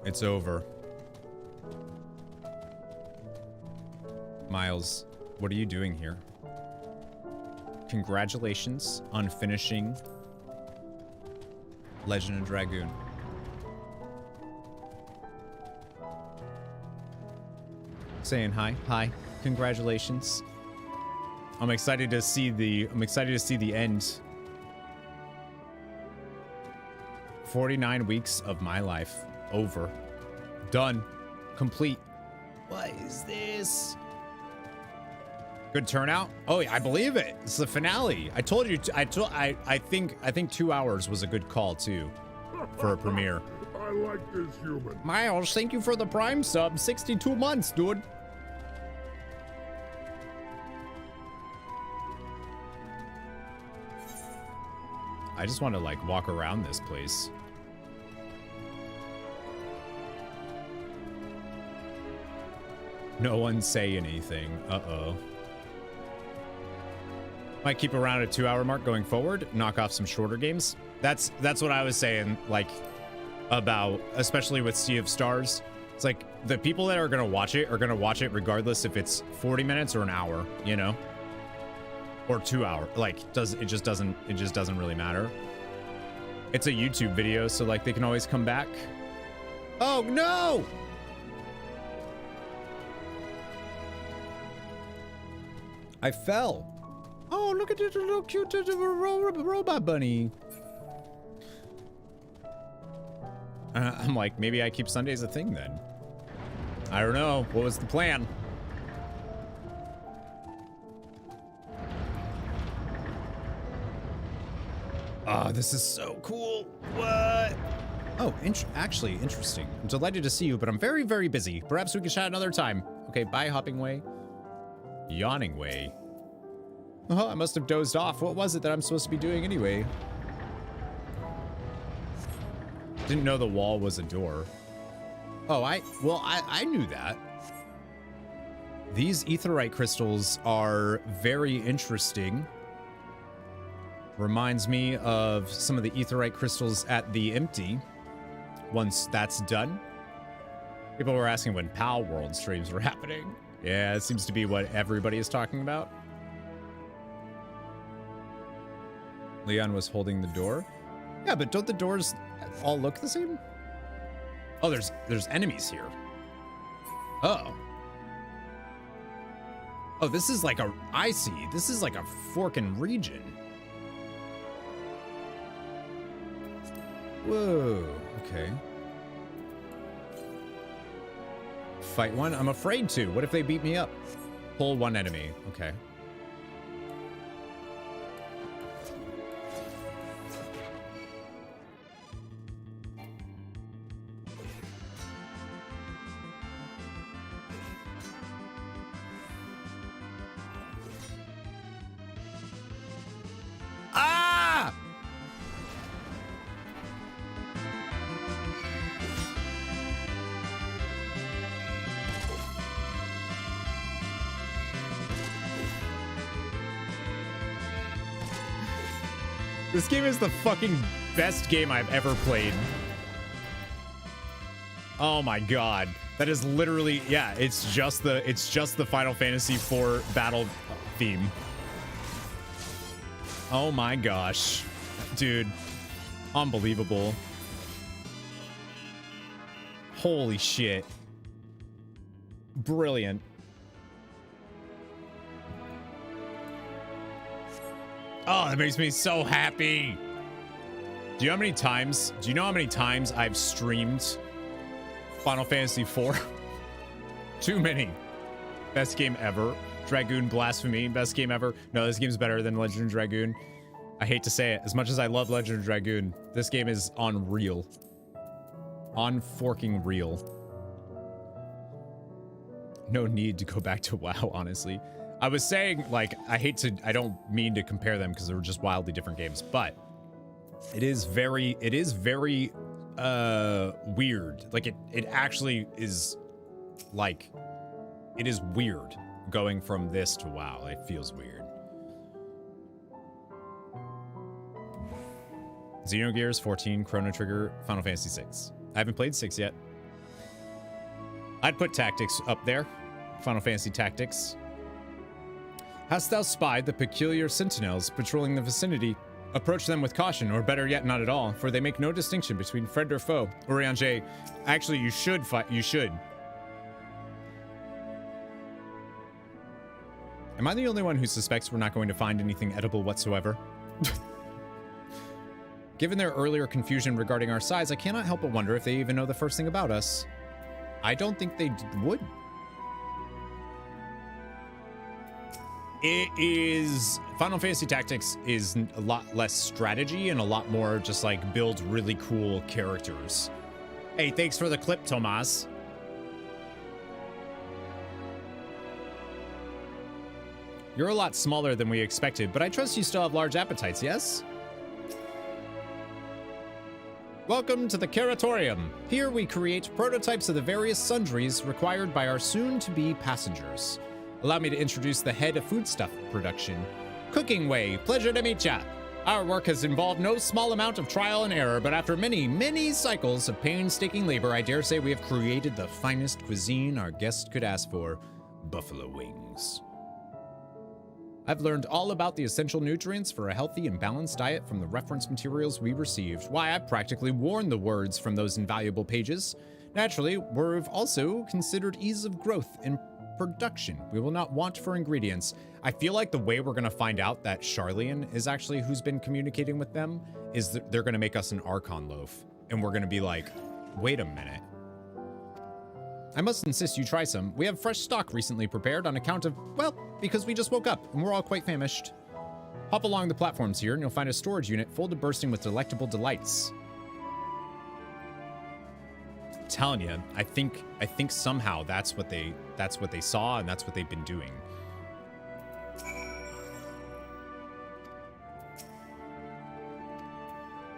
It's over. Miles, what are you doing here? Congratulations on finishing Legend of Dragoon. Saying hi. Hi. Congratulations. I'm excited to see the end. 49 weeks of my life over. Done. Complete. What is this? Good turnout? Oh yeah, I believe it. It's the finale. I told you. I think 2 hours was a good call too, for a premiere. I like this human. Miles, thank you for the Prime sub. 62 months, dude. I just want to like walk around this place. No one say anything. Uh-oh. Might keep around a 2 hour mark going forward. Knock off some shorter games. That's what I was saying, like, about, especially with Sea of Stars. It's like, the people that are going to watch it are going to watch it regardless if it's 40 minutes or an hour, you know? Or 2 hours. Like, it just doesn't really matter. It's a YouTube video, so like they can always come back. Oh no! I fell. Oh, look at this little cute robot bunny. I'm like, maybe I keep Sundays a thing then. I don't know. What was the plan? Oh, this is so cool. What? Oh, actually, interesting. I'm delighted to see you, but I'm very, very busy. Perhaps we can chat another time. Okay, bye, Hopping Way. Yawning Way. Oh, I must have dozed off. What was it that I'm supposed to be doing anyway? Didn't know the wall was a door. Oh, I knew that. These aetheryte crystals are very interesting. Reminds me of some of the aetheryte crystals at the Empty. Once that's done. People were asking when PAL World streams were happening. Yeah, it seems to be what everybody is talking about. Leon was holding the door. Yeah, but don't the doors all look the same? Oh, there's enemies here. Oh. Oh, this is like I see. This is like a forking region. Whoa, okay. Fight one? I'm afraid to. What if they beat me up? Pull one enemy. Okay. Ah! This game is the fucking best game I've ever played. Oh my god. That is literally, yeah, it's just the Final Fantasy IV battle theme. Oh my gosh. Dude. Unbelievable. Holy shit. Brilliant. Oh, that makes me so happy. Do you know how many times I've streamed Final Fantasy IV? Too many. Best game ever. Dragoon Blasphemy, best game ever. No, this game's better than Legend of Dragoon. I hate to say it. As much as I love Legend of Dragoon, this game is unreal. On-forking real. No need to go back to WoW, honestly. I was saying, like, I don't mean to compare them because they're just wildly different games, but it is very weird. Like, it actually is, like, it is weird going from this to WoW. It feels weird. Xenogears 14, Chrono Trigger, Final Fantasy VI. I haven't played 6 yet. I'd put Tactics up there. Final Fantasy Tactics. Hast thou spied the peculiar sentinels patrolling the vicinity Approach them with caution, or better yet, not at all, for they make no distinction between friend or foe. Urianger, actually, you should fight. You should. Am I the only one who suspects we're not going to find anything edible whatsoever? Given their earlier confusion regarding our size, I cannot help but wonder if they even know the first thing about us. I don't think they would. It is... Final Fantasy Tactics is a lot less strategy and a lot more just like build really cool characters. Hey, thanks for the clip, Tomas. You're a lot smaller than we expected, but I trust you still have large appetites, yes? Welcome to the Curatorium. Here we create prototypes of the various sundries required by our soon-to-be passengers. Allow me to introduce the head of foodstuff production. Cooking Way, pleasure to meet ya. Our work has involved no small amount of trial and error, but after many, many cycles of painstaking labor, I dare say we have created the finest cuisine our guests could ask for, buffalo wings. I've learned all about the essential nutrients for a healthy and balanced diet from the reference materials we received. Why, I practically worn the words from those invaluable pages. Naturally, we've also considered ease of growth and production. We will not want for ingredients. I feel like the way we're going to find out that Charlian is actually who's been communicating with them is that they're going to make us an Archon loaf. And we're going to be like, wait a minute. I must insist you try some. We have fresh stock recently prepared on account of, well, because we just woke up and we're all quite famished. Hop along the platforms here and you'll find a storage unit full to bursting with delectable delights. I'm telling you, I think somehow that's what they saw and that's what they've been doing.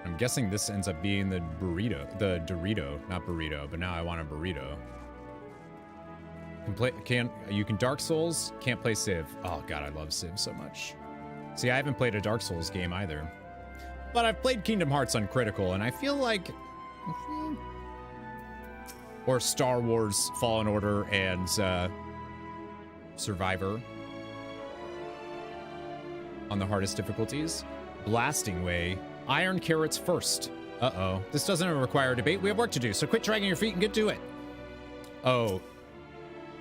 I'm guessing this ends up being the Dorito, not burrito, but now I want a burrito. You can Dark Souls, can't play Civ. Oh god, I love Civ so much. See, I haven't played a Dark Souls game either. But I've played Kingdom Hearts on Critical, and I feel like... Or Star Wars Fallen Order and Survivor on the hardest difficulties. Blasting Way. Iron Carrots first. Uh-oh. This doesn't require a debate. We have work to do, so quit dragging your feet and get to it. Oh.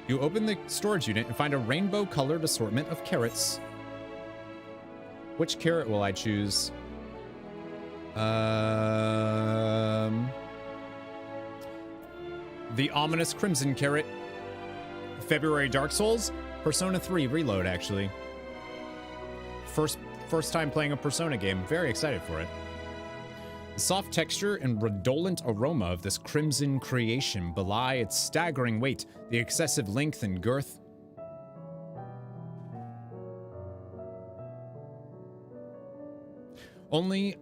You open the storage unit and find a rainbow-colored assortment of carrots. Which carrot will I choose? The ominous crimson carrot. February Dark Souls. Persona 3 Reload, actually. First time playing a Persona game. Very excited for it. The soft texture and redolent aroma of this crimson creation belie its staggering weight, the excessive length and girth. Only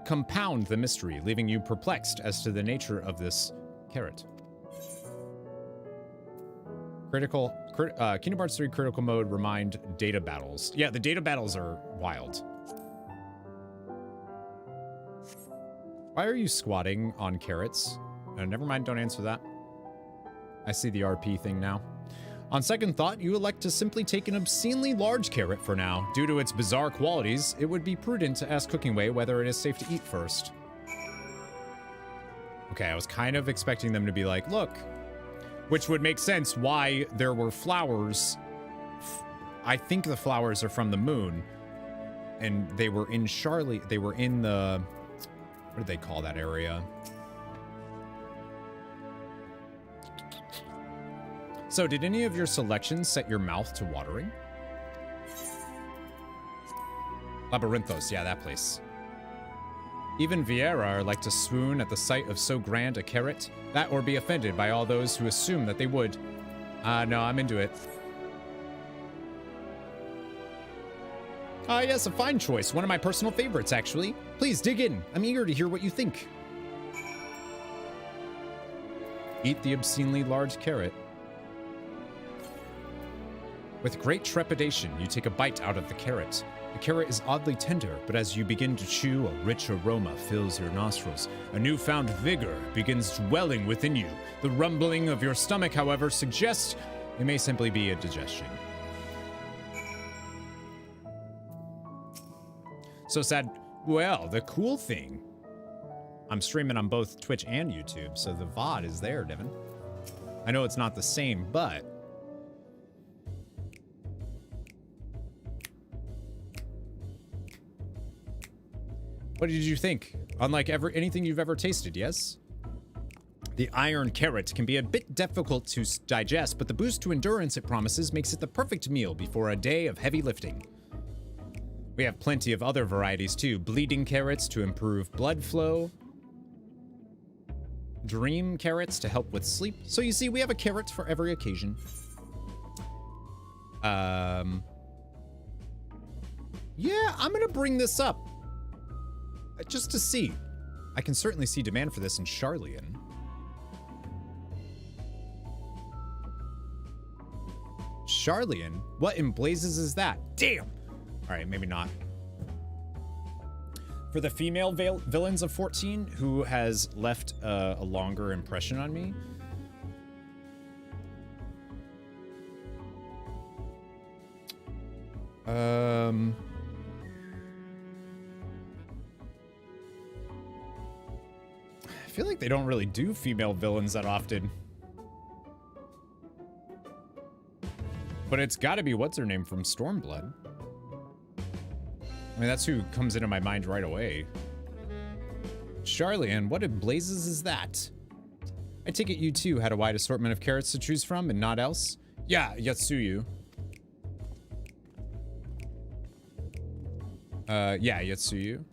compound the mystery, leaving you perplexed as to the nature of this carrot. Kingdom Hearts 3 critical mode remind data battles. Yeah, the data battles are wild. Why are you squatting on carrots? Never mind, don't answer that. I see the RP thing now. On second thought, you elect to simply take an obscenely large carrot for now. Due to its bizarre qualities, it would be prudent to ask Cooking Way whether it is safe to eat first. Okay, I was kind of expecting them to be like, look, which would make sense why there were flowers. I think the flowers are from the moon, and they were in they were in the, what do they call that area? So, did any of your selections set your mouth to watering? Labyrinthos, yeah, that place. Even Vieira are like to swoon at the sight of so grand a carrot, that or be offended by all those who assume that they would. No, I'm into it. Yes, a fine choice. One of my personal favorites, actually. Please dig in. I'm eager to hear what you think. Eat the obscenely large carrot. With great trepidation, you take a bite out of the carrot. The carrot is oddly tender, but as you begin to chew, a rich aroma fills your nostrils. A newfound vigor begins dwelling within you. The rumbling of your stomach, however, suggests it may simply be a digestion. So sad. Well, the cool thing, I'm streaming on both Twitch and YouTube, so the VOD is there, Devin. I know it's not the same, but what did you think? Unlike anything you've ever tasted, yes? The iron carrot can be a bit difficult to digest, but the boost to endurance it promises makes it the perfect meal before a day of heavy lifting. We have plenty of other varieties too. Bleeding carrots to improve blood flow. Dream carrots to help with sleep. So you see, we have a carrot for every occasion. Yeah, I'm gonna bring this up. Just to see. I can certainly see demand for this in Charlian. Charlian? What in blazes is that? Damn! Alright, maybe not. For the female villains of 14, who has left a longer impression on me? I feel like they don't really do female villains that often. But it's gotta be what's her name from Stormblood. I mean, that's who comes into my mind right away. Charlian, what in blazes is that? I take it you too had a wide assortment of carrots to choose from and not else? Yeah, Yatsuyu. Yeah, Yatsuyu.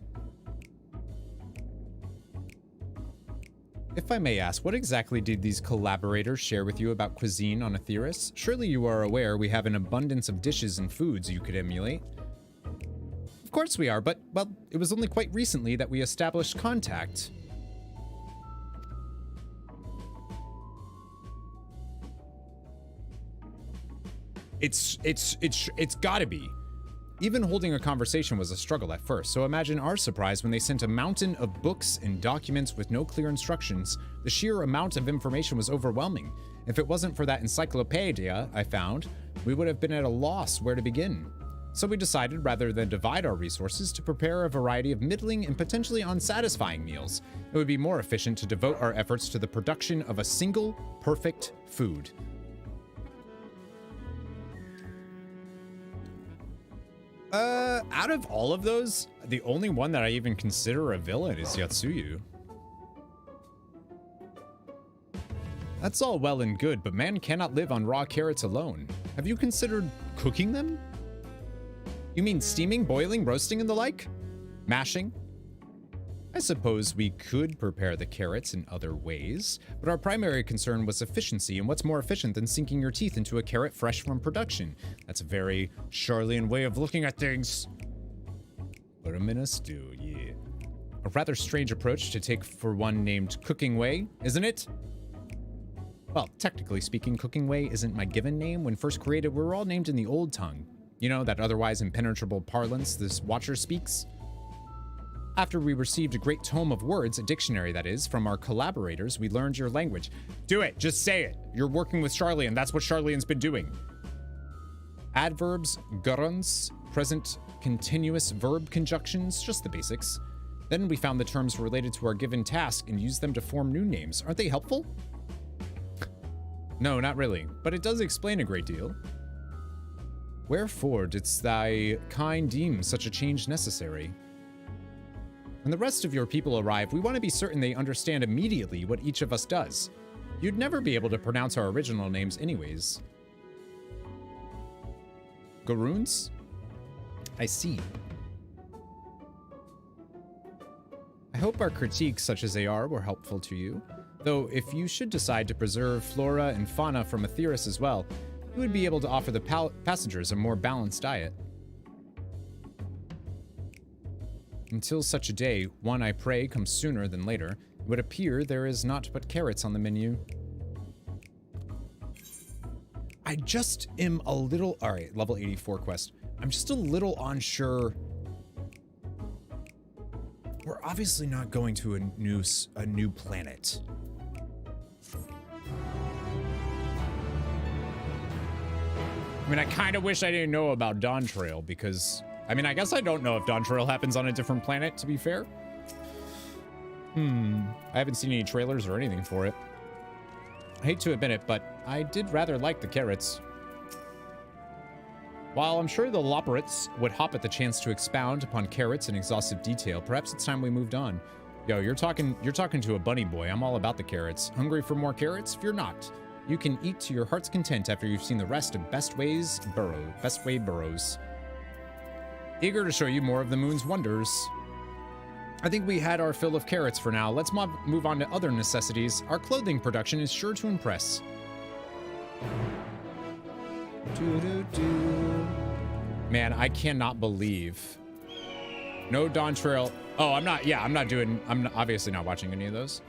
If I may ask, what exactly did these collaborators share with you about cuisine on Aetheris? Surely you are aware we have an abundance of dishes and foods you could emulate. Of course we are, but, well, it was only quite recently that we established contact. It's gotta be. Even holding a conversation was a struggle at first, so imagine our surprise when they sent a mountain of books and documents with no clear instructions. The sheer amount of information was overwhelming. If it wasn't for that encyclopedia I found, we would have been at a loss where to begin. So we decided, rather than divide our resources, to prepare a variety of middling and potentially unsatisfying meals. It would be more efficient to devote our efforts to the production of a single, perfect food. Out of all of those, the only one that I even consider a villain is Yatsuyu. That's all well and good, but man cannot live on raw carrots alone. Have you considered cooking them? You mean steaming, boiling, roasting, and the like? Mashing? I suppose we could prepare the carrots in other ways, but our primary concern was efficiency, and what's more efficient than sinking your teeth into a carrot fresh from production? That's a very Charlian way of looking at things. Put 'em in a stew, yeah. A rather strange approach to take for one named Cooking Way, isn't it? Well, technically speaking, Cooking Way isn't my given name. When first created, we were all named in the old tongue. You know, that otherwise impenetrable parlance this watcher speaks? After we received a great tome of words, a dictionary that is, from our collaborators, we learned your language. Do it, just say it. You're working with Charlian, that's what Charlian's been doing. Adverbs, gerunds, present continuous verb conjunctions, just the basics. Then we found the terms related to our given task and used them to form new names. Aren't they helpful? No, not really, but it does explain a great deal. Wherefore didst thy kind deem such a change necessary? When the rest of your people arrive, we want to be certain they understand immediately what each of us does. You'd never be able to pronounce our original names anyways. Garoons? I see. I hope our critiques, such as they are, were helpful to you. Though, if you should decide to preserve flora and fauna from Aetheris as well, you would be able to offer the passengers a more balanced diet. Until such a day, one I pray comes sooner than later, it would appear there is naught but carrots on the menu. I just am a little... Alright, level 84 quest. I'm just a little unsure. We're obviously not going to a new planet. I mean, I kind of wish I didn't know about Dawntrail, because I mean, I guess I don't know if Dawntrail happens on a different planet, to be fair. I haven't seen any trailers or anything for it. I hate to admit it, but I did rather like the carrots. While I'm sure the Loperates would hop at the chance to expound upon carrots in exhaustive detail, perhaps it's time we moved on. Yo, you're talking to a bunny boy. I'm all about the carrots. Hungry for more carrots? Fear not. You can eat to your heart's content after you've seen the rest of Best Way Burrows. Eager to show you more of the moon's wonders. I think we had our fill of carrots for now. Let's move on to other necessities. Our clothing production is sure to impress. Man, I cannot believe. No Dawntrail. Oh, I'm obviously not watching any of those.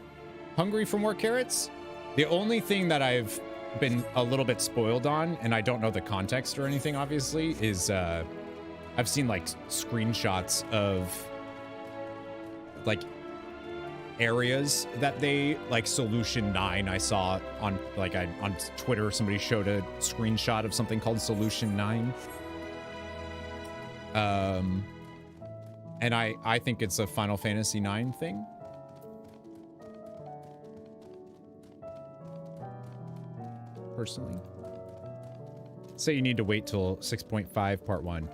Hungry for more carrots? The only thing that I've been a little bit spoiled on, and I don't know the context or anything, obviously, is I've seen like screenshots of like areas that they like Solution 9. I saw on on Twitter, somebody showed a screenshot of something called Solution 9. And I think it's a Final Fantasy IX thing. Personally. Say you need to wait till 6.5 part 1.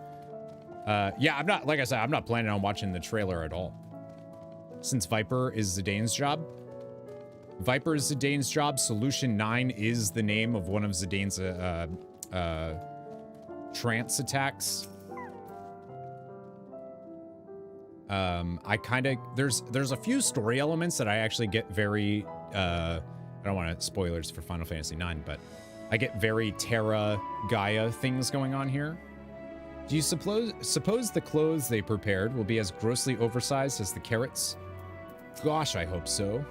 Yeah, I'm not, like I said, I'm not planning on watching the trailer at all. Since Viper is Zidane's job. Viper is Zidane's job. Solution 9 is the name of one of Zidane's trance attacks. I kind of, there's a few story elements that I actually get very, I don't want to spoilers for Final Fantasy IX, but I get very Terra Gaia things going on here. Do you suppose the clothes they prepared will be as grossly oversized as the carrots? Gosh, I hope so.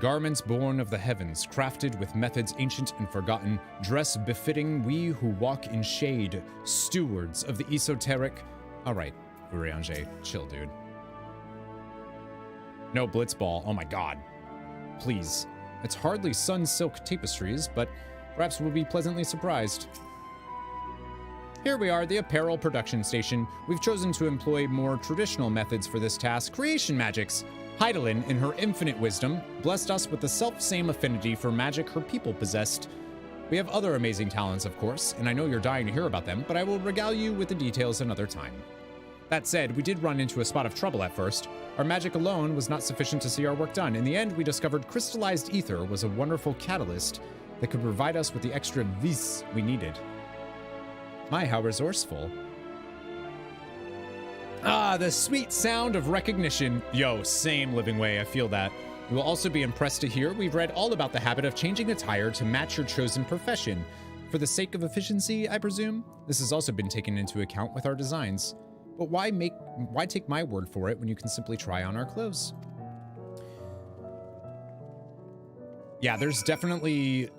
Garments born of the heavens, crafted with methods ancient and forgotten, dress befitting we who walk in shade, stewards of the esoteric. All right, Urianger, chill, dude. No blitzball. Oh my god. Please. It's hardly sun silk tapestries, but perhaps we'll be pleasantly surprised. Here we are, the apparel production station. We've chosen to employ more traditional methods for this task, creation magics. Hydaelyn, in her infinite wisdom, blessed us with the self-same affinity for magic her people possessed. We have other amazing talents, of course, and I know you're dying to hear about them, but I will regale you with the details another time. That said, we did run into a spot of trouble at first. Our magic alone was not sufficient to see our work done. In the end, we discovered crystallized ether was a wonderful catalyst that could provide us with the extra vis we needed. My, how resourceful. Ah, the sweet sound of recognition. Yo, same, Living Way, I feel that. You will also be impressed to hear we've read all about the habit of changing attire to match your chosen profession. For the sake of efficiency, I presume? This has also been taken into account with our designs. But why take my word for it when you can simply try on our clothes? Yeah, there's definitely...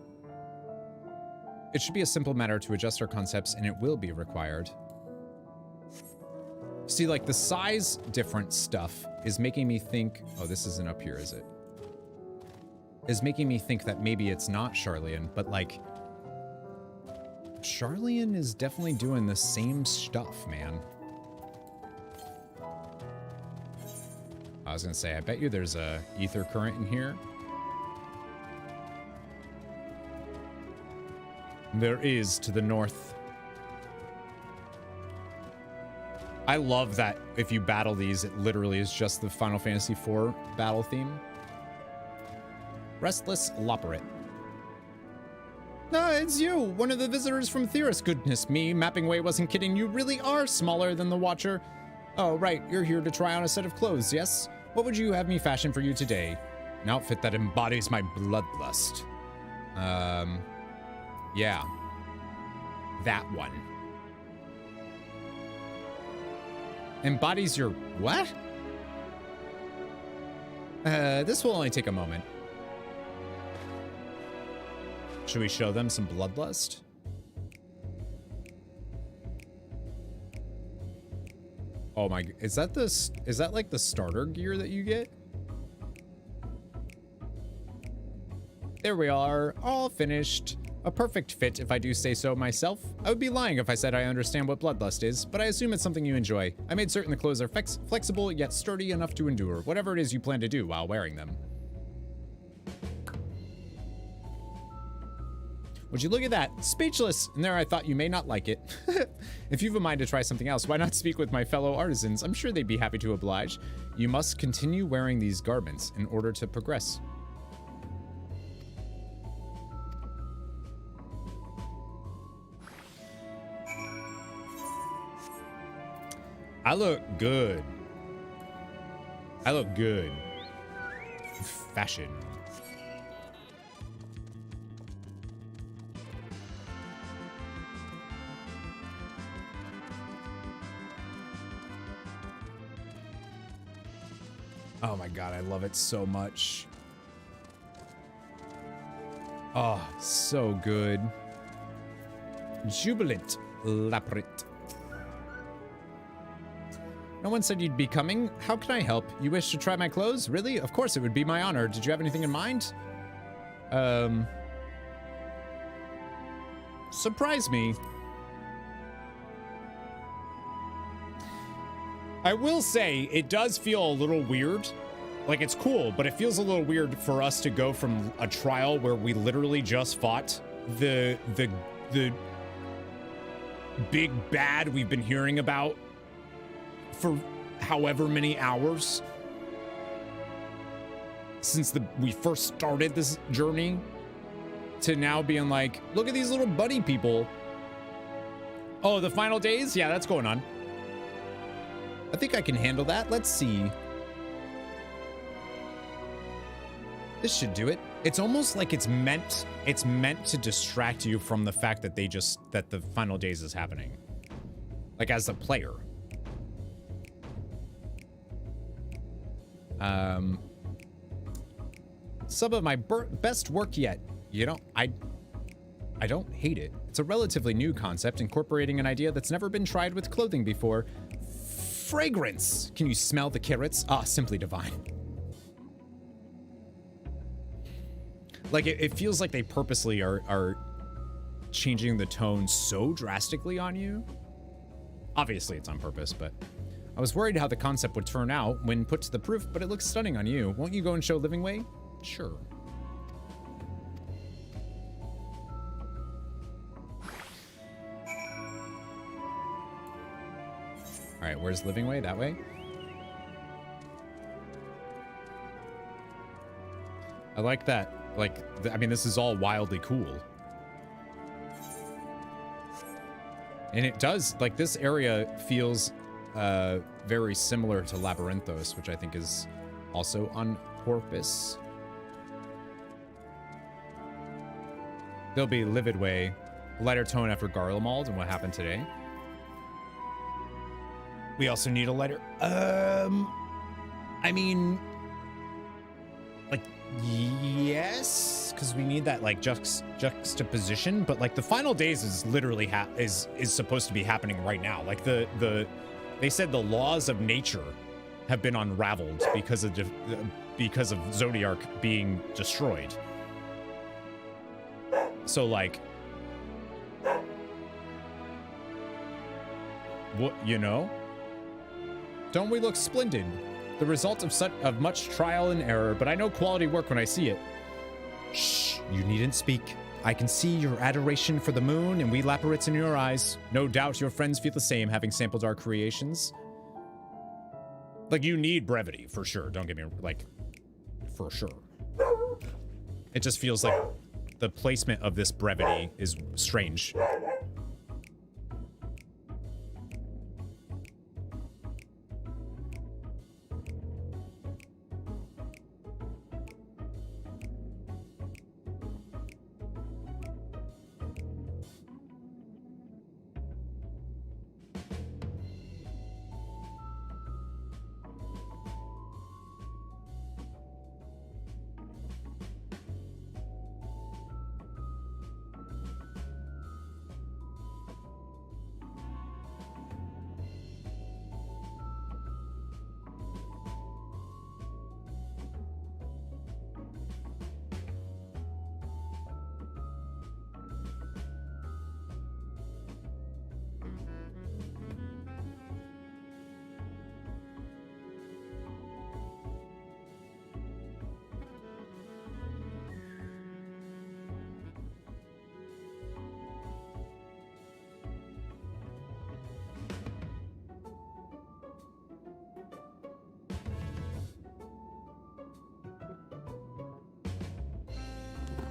It should be a simple matter to adjust our concepts, and it will be required. See, like, the size difference stuff is making me think... Oh, this isn't up here, is it? Is making me think that maybe it's not Charlian, but, like... Charlian is definitely doing the same stuff, man. I was gonna say, I bet you there's a ether current in here. There is to the north. I love that if you battle these, it literally is just the Final Fantasy IV battle theme. Restless Loperate. Ah, it's you, one of the visitors from Theris. Goodness me, Mapping Way wasn't kidding. You really are smaller than the Watcher. Oh, right, you're here to try on a set of clothes, yes? What would you have me fashion for you today? An outfit that embodies my bloodlust. Yeah. That one. Embodies your what? This will only take a moment. Should we show them some bloodlust? Oh my, is that like the starter gear that you get? There we are, all finished. A perfect fit, if I do say so myself. I would be lying if I said I understand what bloodlust is, but I assume it's something you enjoy. I made certain the clothes are flexible, yet sturdy enough to endure, whatever it is you plan to do while wearing them. Would you look at that? Speechless! And there I thought you may not like it. If you've a mind to try something else, why not speak with my fellow artisans? I'm sure they'd be happy to oblige. You must continue wearing these garments in order to progress. I look good. I look good. Fashion. Oh my god, I love it so much. Oh, so good. Jubilant Laprit. No one said you'd be coming. How can I help? You wish to try my clothes? Really? Of course, it would be my honor. Did you have anything in mind? Surprise me. I will say, it does feel a little weird. Like, it's cool, but it feels a little weird for us to go from a trial where we literally just fought the big bad we've been hearing about for however many hours since we first started this journey, to now being like, look at these little bunny people. Oh, the final days? Yeah, that's going on. I think I can handle that. Let's see. This should do it. It's almost like it's meant to distract you from the fact that that the final days is happening. Like, as a player. Some of my best work yet. You know, I don't hate it. It's a relatively new concept, incorporating an idea that's never been tried with clothing before. Fragrance. Can you smell the carrots? Ah, simply divine. Like, it feels like they purposely are changing the tone so drastically on you. Obviously, it's on purpose, but I was worried how the concept would turn out when put to the proof, but it looks stunning on you. Won't you go and show Living Way? Sure. All right, where's Living Way? That way? I like that. Like, I mean, this is all wildly cool. And it does, like, this area feels very similar to Labyrinthos, which I think is also on purpose. There'll be Livid Way, lighter tone after Garlemald and what happened today. We also need a lighter, I mean, like, yes, because we need that, like, juxtaposition, but, like, the final days is literally is supposed to be happening right now. Like, they said the laws of nature have been unraveled because of Zodiarch being destroyed. So, like, what, you know? Don't we look splendid? The result of much trial and error, but I know quality work when I see it. Shh, you needn't speak. I can see your adoration for the moon and we Lapirits in your eyes. No doubt your friends feel the same, having sampled our creations. Like, you need brevity, for sure. Don't get me, like, for sure. It just feels like the placement of this brevity is strange.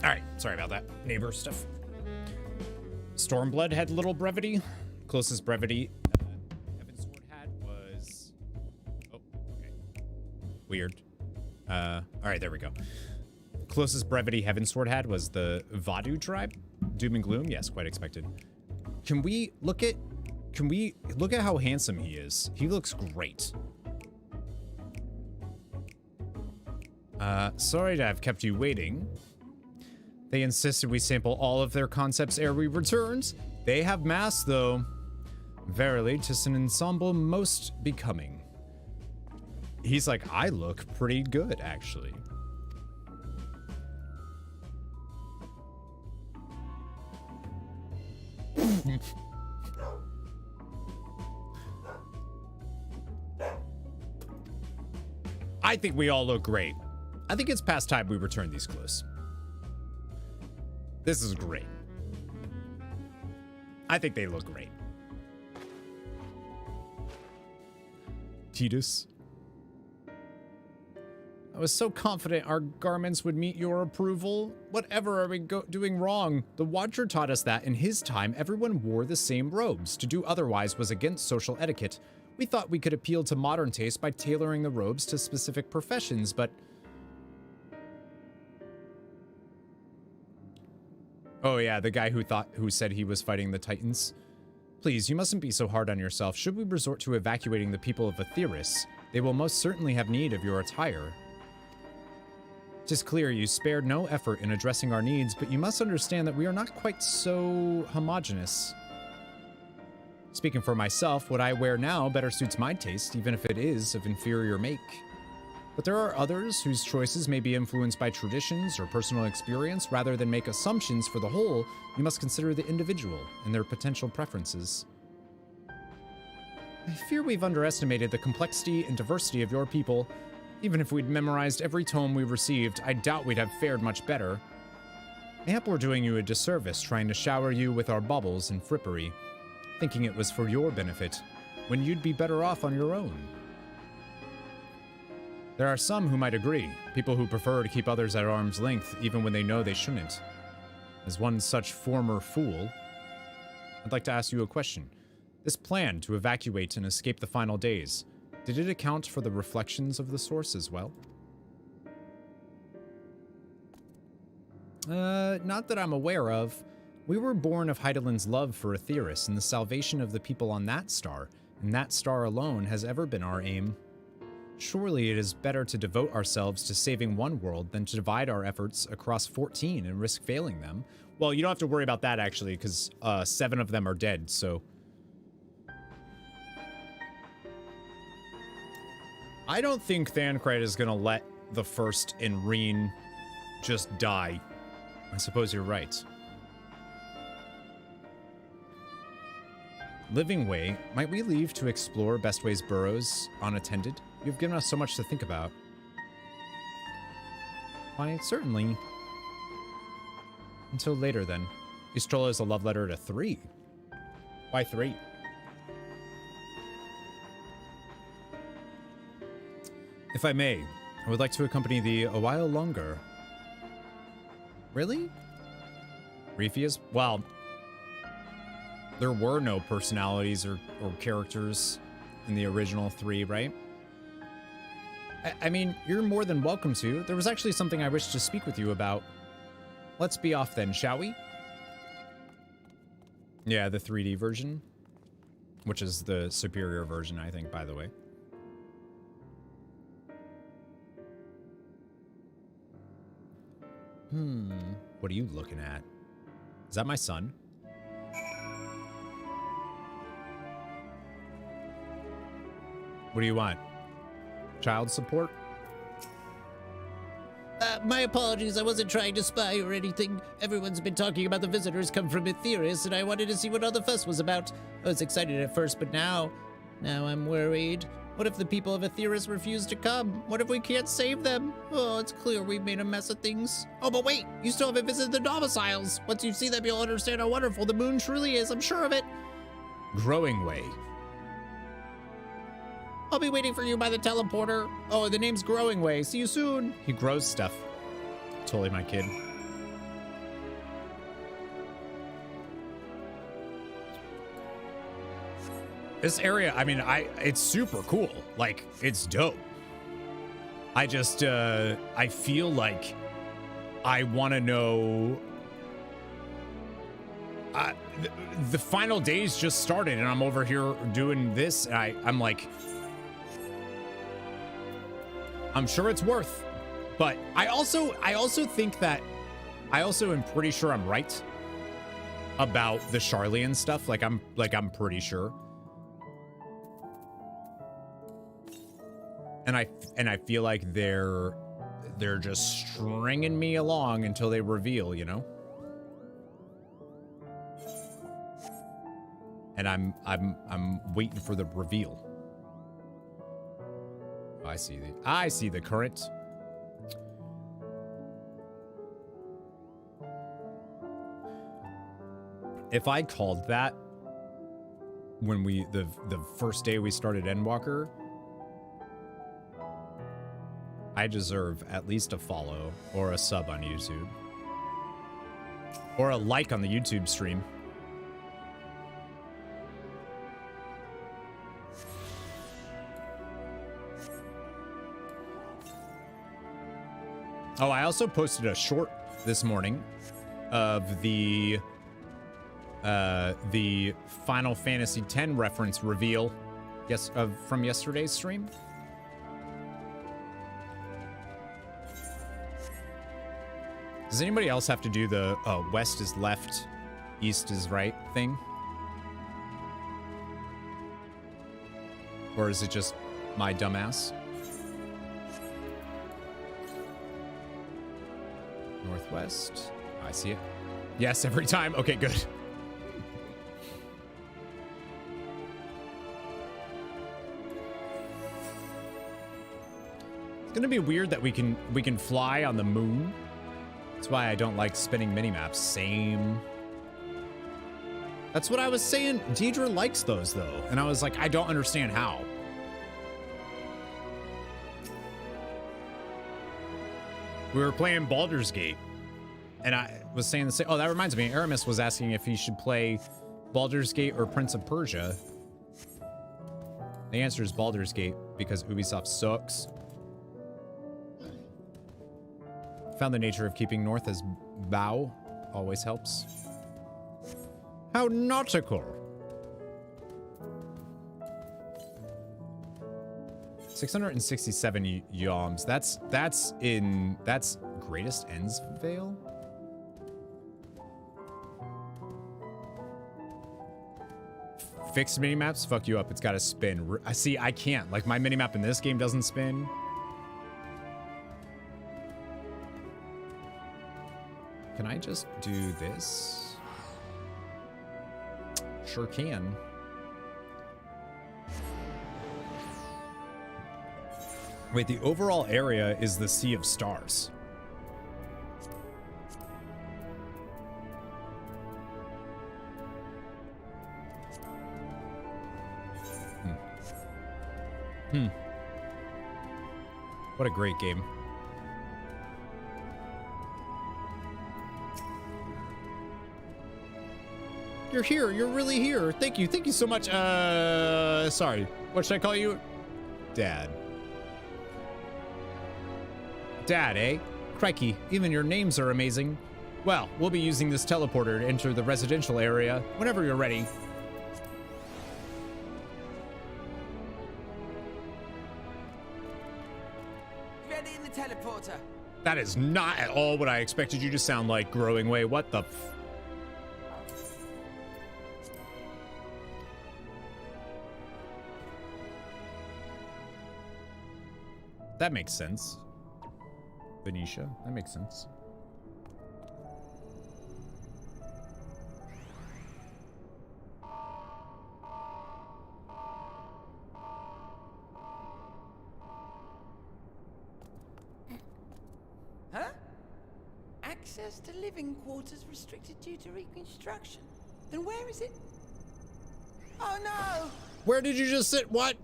All right, sorry about that. Neighbor stuff. Stormblood had little brevity. Closest brevity Heavensward had was... Oh, okay. Weird. All right, there we go. Closest brevity Heavensward had was the Vadu tribe. Doom and Gloom, yes, quite expected. Can we look at how handsome he is? He looks great. Sorry to have kept you waiting. They insisted we sample all of their concepts ere we returned. They have masks, though. Verily, 'tis an ensemble most becoming. He's like, I look pretty good, actually. I think we all look great. I think it's past time we return these clothes. This is great. I think they look great. Titus. I was so confident our garments would meet your approval. Whatever are we doing wrong? The Watcher taught us that in his time, everyone wore the same robes. To do otherwise was against social etiquette. We thought we could appeal to modern taste by tailoring the robes to specific professions, but... Oh yeah, the guy who said he was fighting the Titans. Please, you mustn't be so hard on yourself. Should we resort to evacuating the people of Aetheris, they will most certainly have need of your attire. It is clear you spared no effort in addressing our needs, but you must understand that we are not quite so homogeneous. Speaking for myself, what I wear now better suits my taste, even if it is of inferior make. But there are others whose choices may be influenced by traditions or personal experience. Rather than make assumptions for the whole, you must consider the individual and their potential preferences. I fear we've underestimated the complexity and diversity of your people. Even if we'd memorized every tome we received, I doubt we'd have fared much better. Mayhap we're doing you a disservice trying to shower you with our baubles and frippery, thinking it was for your benefit, when you'd be better off on your own. There are some who might agree, people who prefer to keep others at arm's length even when they know they shouldn't. As one such former fool, I'd like to ask you a question. This plan to evacuate and escape the final days, did it account for the reflections of the source as well? Not that I'm aware of. We were born of Heidelin's love for Aetheris and the salvation of the people on that star, and that star alone has ever been our aim. Surely it is better to devote ourselves to saving one world than to divide our efforts across 14 and risk failing them. Well, you don't have to worry about that, actually, because 7 of them are dead, so... I don't think Thancred is going to let the first and Reen just die. I suppose you're right. Living Way, might we leave to explore Bestway's burrows unattended? You've given us so much to think about. Why, certainly. Until later, then. Estrella is a love letter to 3. Why 3? If I may, I would like to accompany thee a while longer. Really? Refius? Well, there were no personalities or characters in the original 3, right? I mean, you're more than welcome to. There was actually something I wished to speak with you about. Let's be off then, shall we? Yeah, the 3D version, which is the superior version, I think, by the way. What are you looking at? Is that my son? What do you want? Child support? My apologies, I wasn't trying to spy or anything. Everyone's been talking about the visitors come from Aetheris, and I wanted to see what all the fuss was about. I was excited at first, but now I'm worried. What if the people of Aetheris refuse to come? What if we can't save them? Oh, it's clear we've made a mess of things. Oh, but wait, you still haven't visited the domiciles. Once you see them, you'll understand how wonderful the moon truly is, I'm sure of it. Growing Way. I'll be waiting for you by the teleporter. Oh, the name's Growing Way. See you soon. He grows stuff. Totally my kid. This area, I mean, it's super cool. Like, it's dope. I just, I feel like I want to know. The final days just started, and I'm over here doing this. And I'm like, I'm sure it's worth, but I also think that I also am pretty sure I'm right about the Charlian stuff. I'm pretty sure. And I feel like they're just stringing me along until they reveal, you know? And I'm waiting for the reveal. I see the current. If I called that when the first day we started Endwalker, I deserve at least a follow or a sub on YouTube. Or a like on the YouTube stream. Oh, I also posted a short this morning of the Final Fantasy X reference reveal, from yesterday's stream. Does anybody else have to do the west is left, east is right thing? Or is it just my dumbass? Northwest. I see it. Yes, every time. Okay, good. It's gonna be weird that we can fly on the moon. That's why I don't like spinning minimaps. Same. That's what I was saying. Deidre likes those though, and I was like, I don't understand how. We were playing Baldur's Gate, and I was saying the same. Oh, that reminds me. Aramis was asking if he should play Baldur's Gate or Prince of Persia. The answer is Baldur's Gate because Ubisoft sucks. Found the nature of keeping north as bow always helps. How nautical. 667 yawms. That's Greatest Ends Vale? Fixed minimaps fuck you up. It's got to spin. I see. I can't. Like, my minimap in this game doesn't spin. Can I just do this? Sure can. Wait, the overall area is the Sea of Stars. What a great game. You're here. You're really here. Thank you. Thank you so much. Sorry. What should I call you? Dad. Dad, eh? Crikey, even your names are amazing. Well, we'll be using this teleporter to enter the residential area whenever you're ready. Ready in the teleporter. That is not at all what I expected you to sound like, Growing Way. What the f... That makes sense. Venetia, that makes sense. Huh? Access to living quarters restricted due to reconstruction. Then where is it? Oh no! Where did you just sit? What?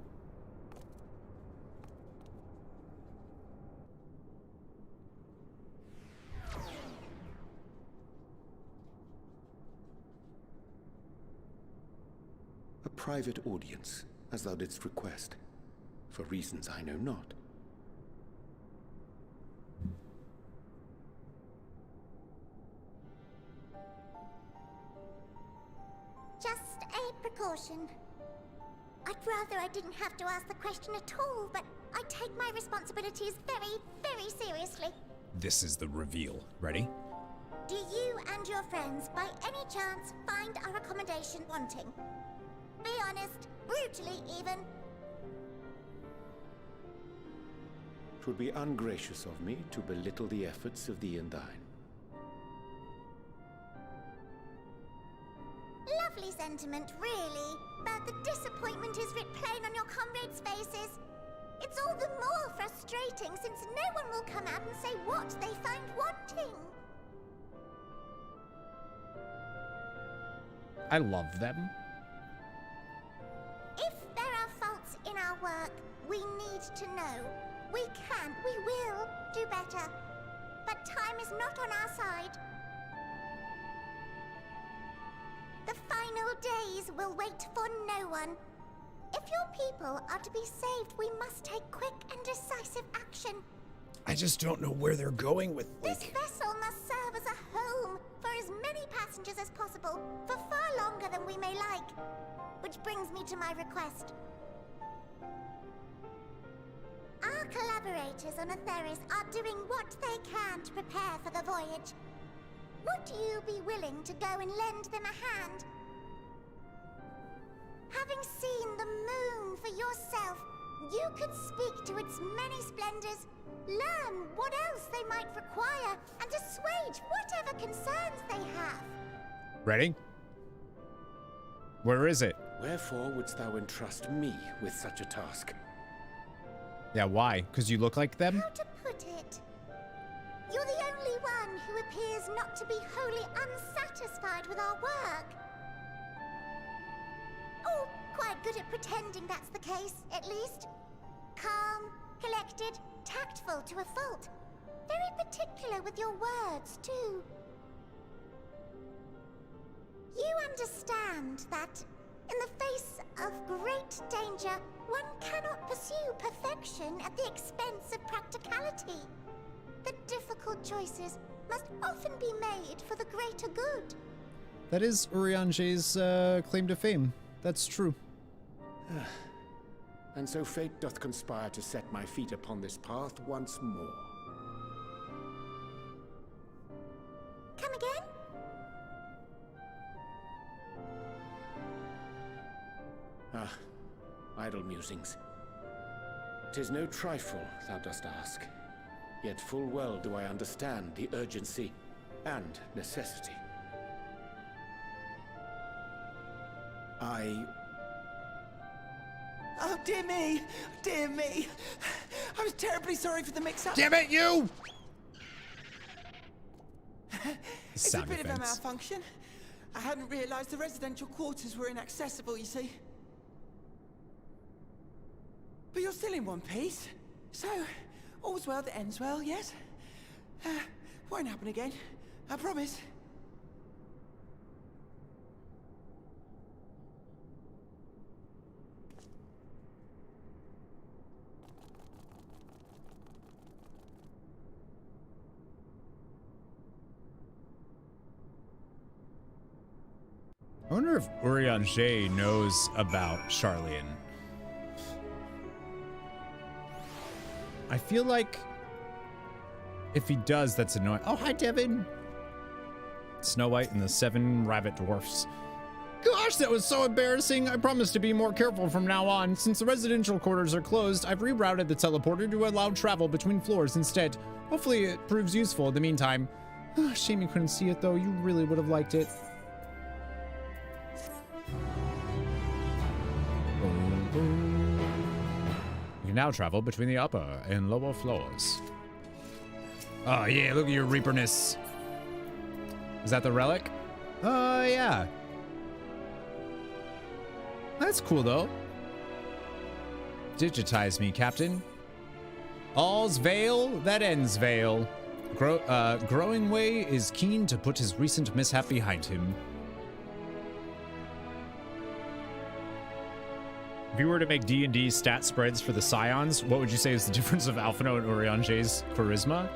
private audience, as thou didst request, for reasons I know not. Just a precaution. I'd rather I didn't have to ask the question at all, but I take my responsibilities very, very seriously. This is the reveal. Ready? Do you and your friends, by any chance, find our accommodation wanting? Be honest, brutally even. It would be ungracious of me to belittle the efforts of the Endine. Lovely sentiment, really. But the disappointment is writ plain on your comrades' faces. It's all the more frustrating since no one will come out and say what they find wanting. I love them. If there are faults in our work, we need to know. We will do better. But time is not on our side. The final days will wait for no one. If your people are to be saved, we must take quick and decisive action. I just don't know where they're going with This vessel must serve as a home for as many passengers as possible, for far longer than we may like. Which brings me to my request. Our collaborators on Atheris are doing what they can to prepare for the voyage. Would you be willing to go and lend them a hand? Having seen the moon for yourself, you could speak to its many splendors, learn what else they might require, and assuage whatever concerns they have. Ready? Where is it? Wherefore wouldst thou entrust me with such a task? Yeah, why? Because you look like them? How to put it? You're the only one who appears not to be wholly unsatisfied with our work. Or quite good at pretending that's the case, at least. Calm, collected, tactful to a fault. Very particular with your words, too. You understand that, in the face of great danger, one cannot pursue perfection at the expense of practicality. The difficult choices must often be made for the greater good. That is Urianger's claim to fame. That's true. And so fate doth conspire to set my feet upon this path once more. Come again? Idle musings. 'Tis no trifle, thou dost ask. Yet full well do I understand the urgency and necessity. Oh, dear me! Dear me! I was terribly sorry for the mix-up. Damn it, you! It's a bit of a malfunction. I hadn't realized the residential quarters were inaccessible, you see. But you're still in one piece. So, all's well that ends well, yes? Won't happen again. I promise. I wonder if Urianger knows about Charlian. I feel like if he does, that's annoying. Oh, hi, Devin. Snow White and the 7 rabbit dwarfs. Gosh, that was so embarrassing. I promise to be more careful from now on. Since the residential quarters are closed, I've rerouted the teleporter to allow travel between floors instead. Hopefully it proves useful in the meantime. Shame you couldn't see it, though. You really would have liked it. You can now travel between the upper and lower floors. Oh yeah, look at your reaperness. Is that the relic? Oh yeah. That's cool though. Digitize me, Captain. All's veil that ends veil. Growing Way is keen to put his recent mishap behind him. If you were to make D&D stat spreads for the Scions, what would you say is the difference of Alphino and Urianger's charisma?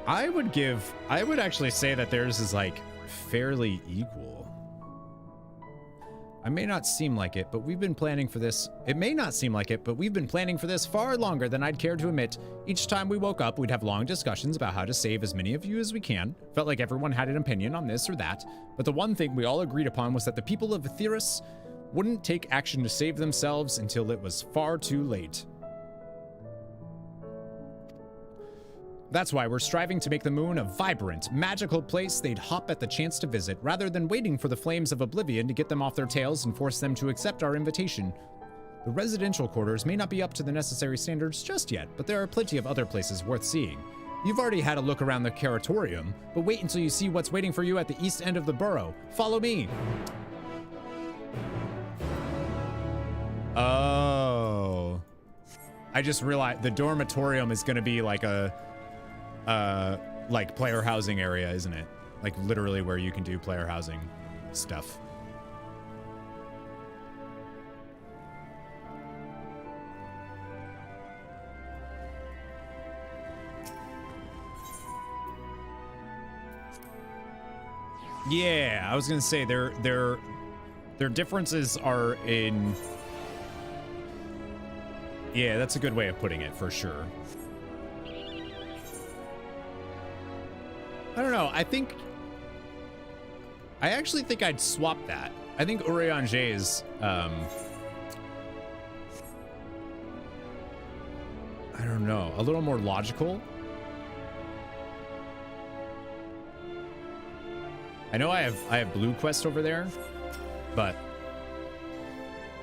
I would actually say that theirs is like fairly equal. I may not seem like it, but we've been planning for this. It may not seem like it, but we've been planning for this far longer than I'd care to admit. Each time we woke up, we'd have long discussions about how to save as many of you as we can. Felt like everyone had an opinion on this or that, but the one thing we all agreed upon was that the people of Aetheris wouldn't take action to save themselves until it was far too late. That's why we're striving to make the moon a vibrant, magical place they'd hop at the chance to visit, rather than waiting for the flames of oblivion to get them off their tails and force them to accept our invitation. The residential quarters may not be up to the necessary standards just yet, but there are plenty of other places worth seeing. You've already had a look around the Curatorium, but wait until you see what's waiting for you at the east end of the borough. Follow me. Oh. I just realized the dormitorium is going to be like a like player housing area, isn't it? Like literally where you can do player housing stuff. Yeah, I was gonna say their differences are in. Yeah, that's a good way of putting it for sure. I don't know. I actually think I'd swap that. I think Urianger's, I don't know, a little more logical. I know I have Blue Quest over there, but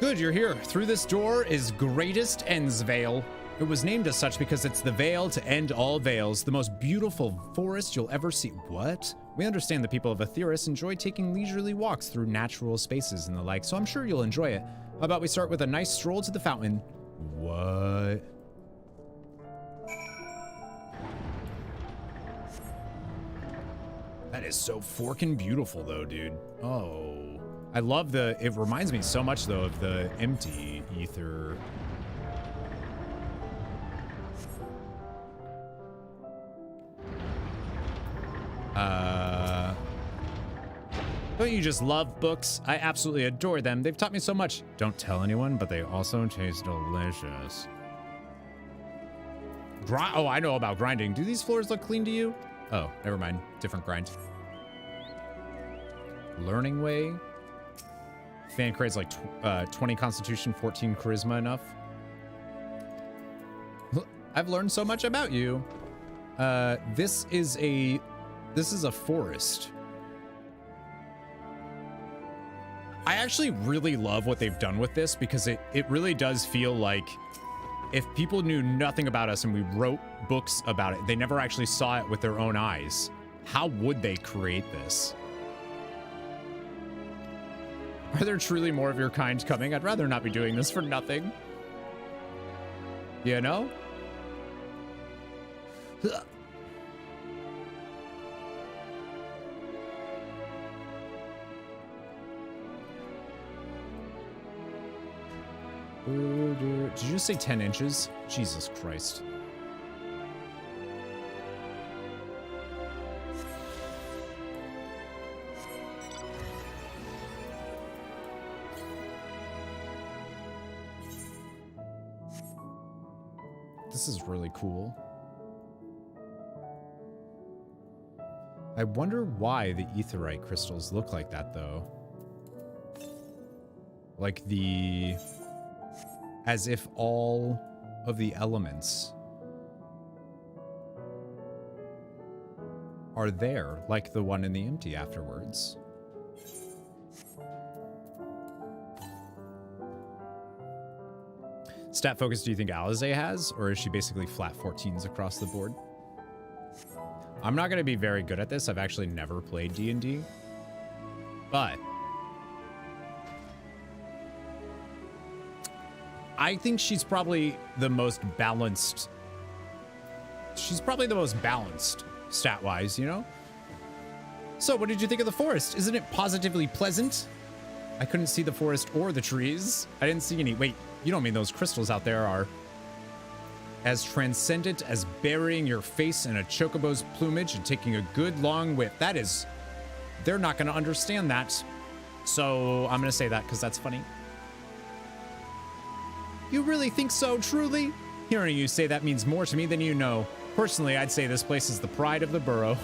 good, you're here. Through this door is Greatest Ends Vale. It was named as such because it's the veil to end all veils, the most beautiful forest you'll ever see. What? We understand the people of Aetheris enjoy taking leisurely walks through natural spaces and the like, so I'm sure you'll enjoy it. How about we start with a nice stroll to the fountain? What? That is so forkin' beautiful though, dude. Oh. I love it reminds me so much though of the empty ether. Don't you just love books? I absolutely adore them. They've taught me so much. Don't tell anyone, but they also taste delicious. Oh, I know about grinding. Do these floors look clean to you? Oh, never mind. Different grind. Learning way. Fan crade's like 20 constitution, 14 charisma enough. I've learned so much about you. This is a forest. I actually really love what they've done with this because it really does feel like if people knew nothing about us and we wrote books about it, they never actually saw it with their own eyes. How would they create this? Are there truly more of your kind coming? I'd rather not be doing this for nothing. You know? Did you just say 10 inches? Jesus Christ. This is really cool. I wonder why the aetheryte crystals look like that, though. Like as if all of the elements are there, like the one in the empty afterwards. Stat focus do you think Alize has, or is she basically flat 14s across the board? I'm not going to be very good at this. I've actually never played D&D, but I think she's probably the most balanced. She's probably the most balanced stat-wise, you know? So what did you think of the forest? Isn't it positively pleasant? I couldn't see the forest or the trees. I didn't see any. Wait, you don't mean those crystals out there are as transcendent as burying your face in a chocobo's plumage and taking a good long whiff. That is, they're not going to understand that. So I'm going to say that because that's funny. You really think so, truly? Hearing you say that means more to me than you know. Personally, I'd say this place is the pride of the borough.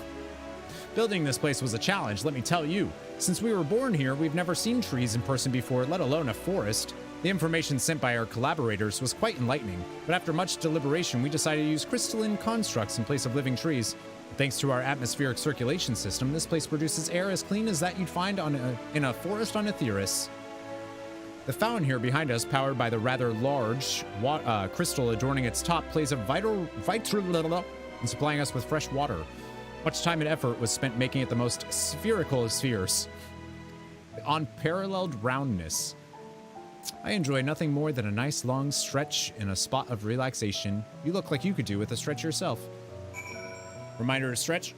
Building this place was a challenge, let me tell you. Since we were born here, we've never seen trees in person before, let alone a forest. The information sent by our collaborators was quite enlightening, but after much deliberation, we decided to use crystalline constructs in place of living trees. Thanks to our atmospheric circulation system, this place produces air as clean as that you'd find in a forest on Etheirys. The fountain here behind us, powered by the rather large crystal adorning its top, plays a vital in supplying us with fresh water. Much time and effort was spent making it the most spherical of spheres. Unparalleled roundness. I enjoy nothing more than a nice long stretch in a spot of relaxation. You look like you could do with a stretch yourself. Reminder to stretch.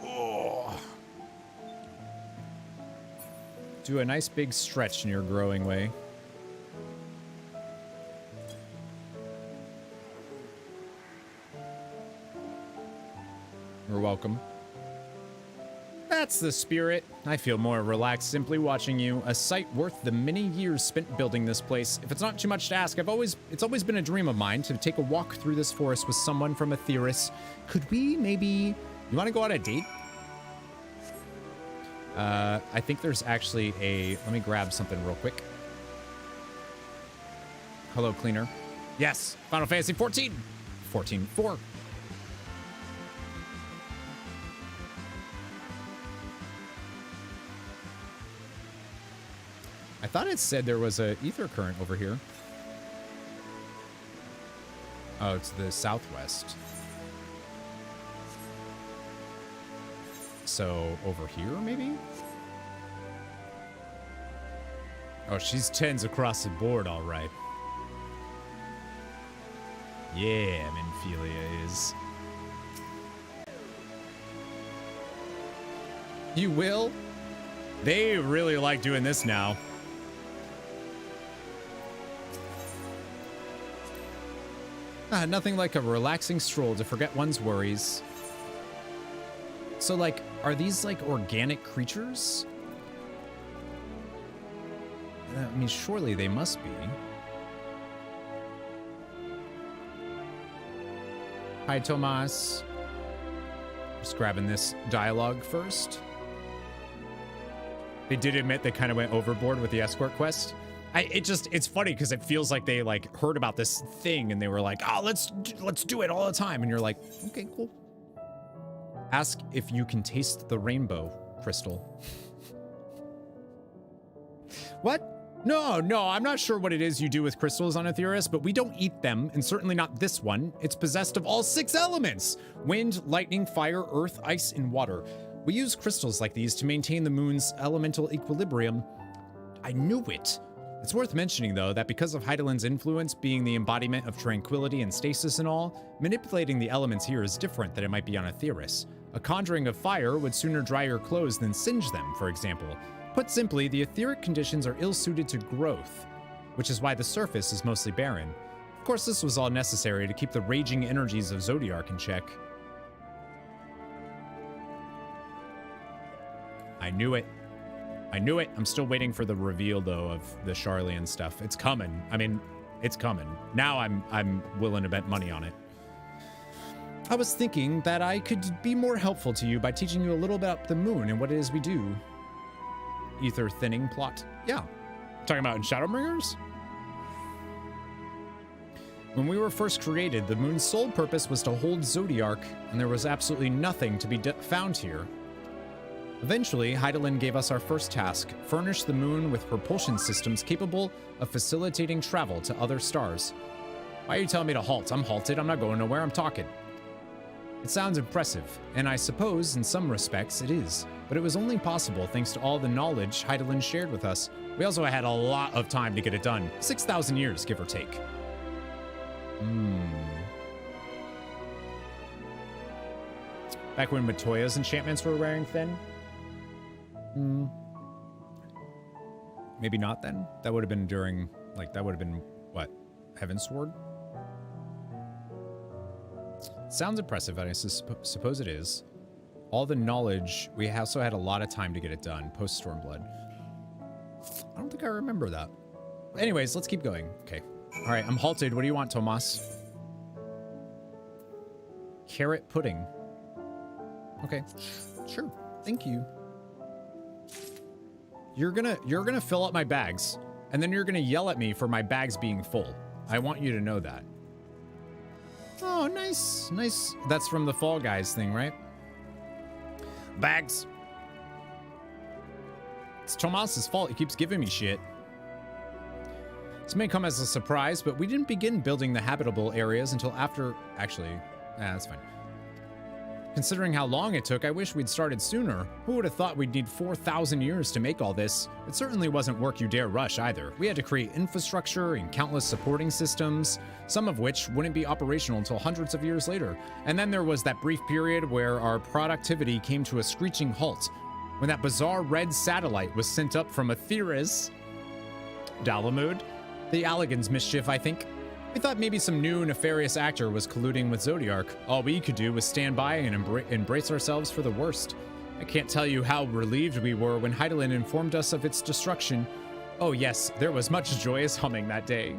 Oh. Do a nice big stretch in your growing way. You're welcome. That's the spirit. I feel more relaxed simply watching you. A sight worth the many years spent building this place. If it's not too much to ask, it's always been a dream of mine to take a walk through this forest with someone from Etheirys. Could we maybe... You want to go on a date? I think there's actually a... Let me grab something real quick. Hello, cleaner. Yes, Final Fantasy XIV. 14.4. I thought it said there was a ether current over here. Oh, it's the southwest. So over here, maybe? Oh, she's 10s across the board, all right. Yeah, Minphilia is. You will? They really like doing this now. Nothing like a relaxing stroll to forget one's worries. So, like, are these, like, organic creatures? I mean, surely they must be. Hi, Tomas. Just grabbing this dialogue first. They did admit they kind of went overboard with the escort quest. It's funny because it feels like they like heard about this thing and they were like, oh, let's do it all the time. And you're like, okay, cool. Ask if you can taste the rainbow, Crystal. What? No, I'm not sure what it is you do with crystals on Etheirys, but we don't eat them, and certainly not this one. It's possessed of all 6 elements: wind, lightning, fire, earth, ice, and water. We use crystals like these to maintain the moon's elemental equilibrium. I knew it. It's worth mentioning, though, that because of Hydaelyn's influence being the embodiment of tranquility and stasis and all, manipulating the elements here is different than it might be on Etheirys. A conjuring of fire would sooner dry your clothes than singe them, for example. Put simply, the etheric conditions are ill-suited to growth, which is why the surface is mostly barren. Of course, this was all necessary to keep the raging energies of Zodiarch in check. I knew it. I knew it. I'm still waiting for the reveal, though, of the Charlian stuff. It's coming. I mean, it's coming. Now I'm willing to bet money on it. I was thinking that I could be more helpful to you by teaching you a little about the moon and what it is we do. Ether thinning plot. Yeah. Talking about in Shadowbringers? When we were first created, the moon's sole purpose was to hold Zodiarch, and there was absolutely nothing to be found here. Eventually, Hydaelyn gave us our first task: furnish the moon with propulsion systems capable of facilitating travel to other stars. Why are you telling me to halt? I'm halted. I'm not going nowhere. I'm talking. It sounds impressive, and I suppose in some respects it is, but it was only possible thanks to all the knowledge Hydaelyn shared with us. We also had a lot of time to get it done. 6,000 years, give or take. Back when Matoya's enchantments were wearing thin? Maybe not then? That would have been during, like, that would have been, what, Heavensward? Sounds impressive, and I suppose it is. All the knowledge, we also had a lot of time to get it done, post-Stormblood. I don't think I remember that. Anyways, let's keep going. Okay. All right, I'm halted. What do you want, Tomas? Carrot pudding. Okay, sure. Thank you. You're gonna fill up my bags, and then you're gonna yell at me for my bags being full. I want you to know that. Oh, nice, nice. That's from the Fall Guys thing, right? Bags. It's Tomas's fault. He keeps giving me shit. This may come as a surprise, but we didn't begin building the habitable areas until after... Actually, that's fine. Considering how long it took, I wish we'd started sooner. Who would have thought we'd need 4,000 years to make all this? It certainly wasn't work you dare rush either. We had to create infrastructure and countless supporting systems, some of which wouldn't be operational until hundreds of years later. And then there was that brief period where our productivity came to a screeching halt, when that bizarre red satellite was sent up from Aetheris. Dalamud? The Allegan's mischief, I think. We thought maybe some new nefarious actor was colluding with Zodiarch. All we could do was stand by and embrace ourselves for the worst. I can't tell you how relieved we were when Hydaelyn informed us of its destruction. Oh yes, there was much joyous humming that day.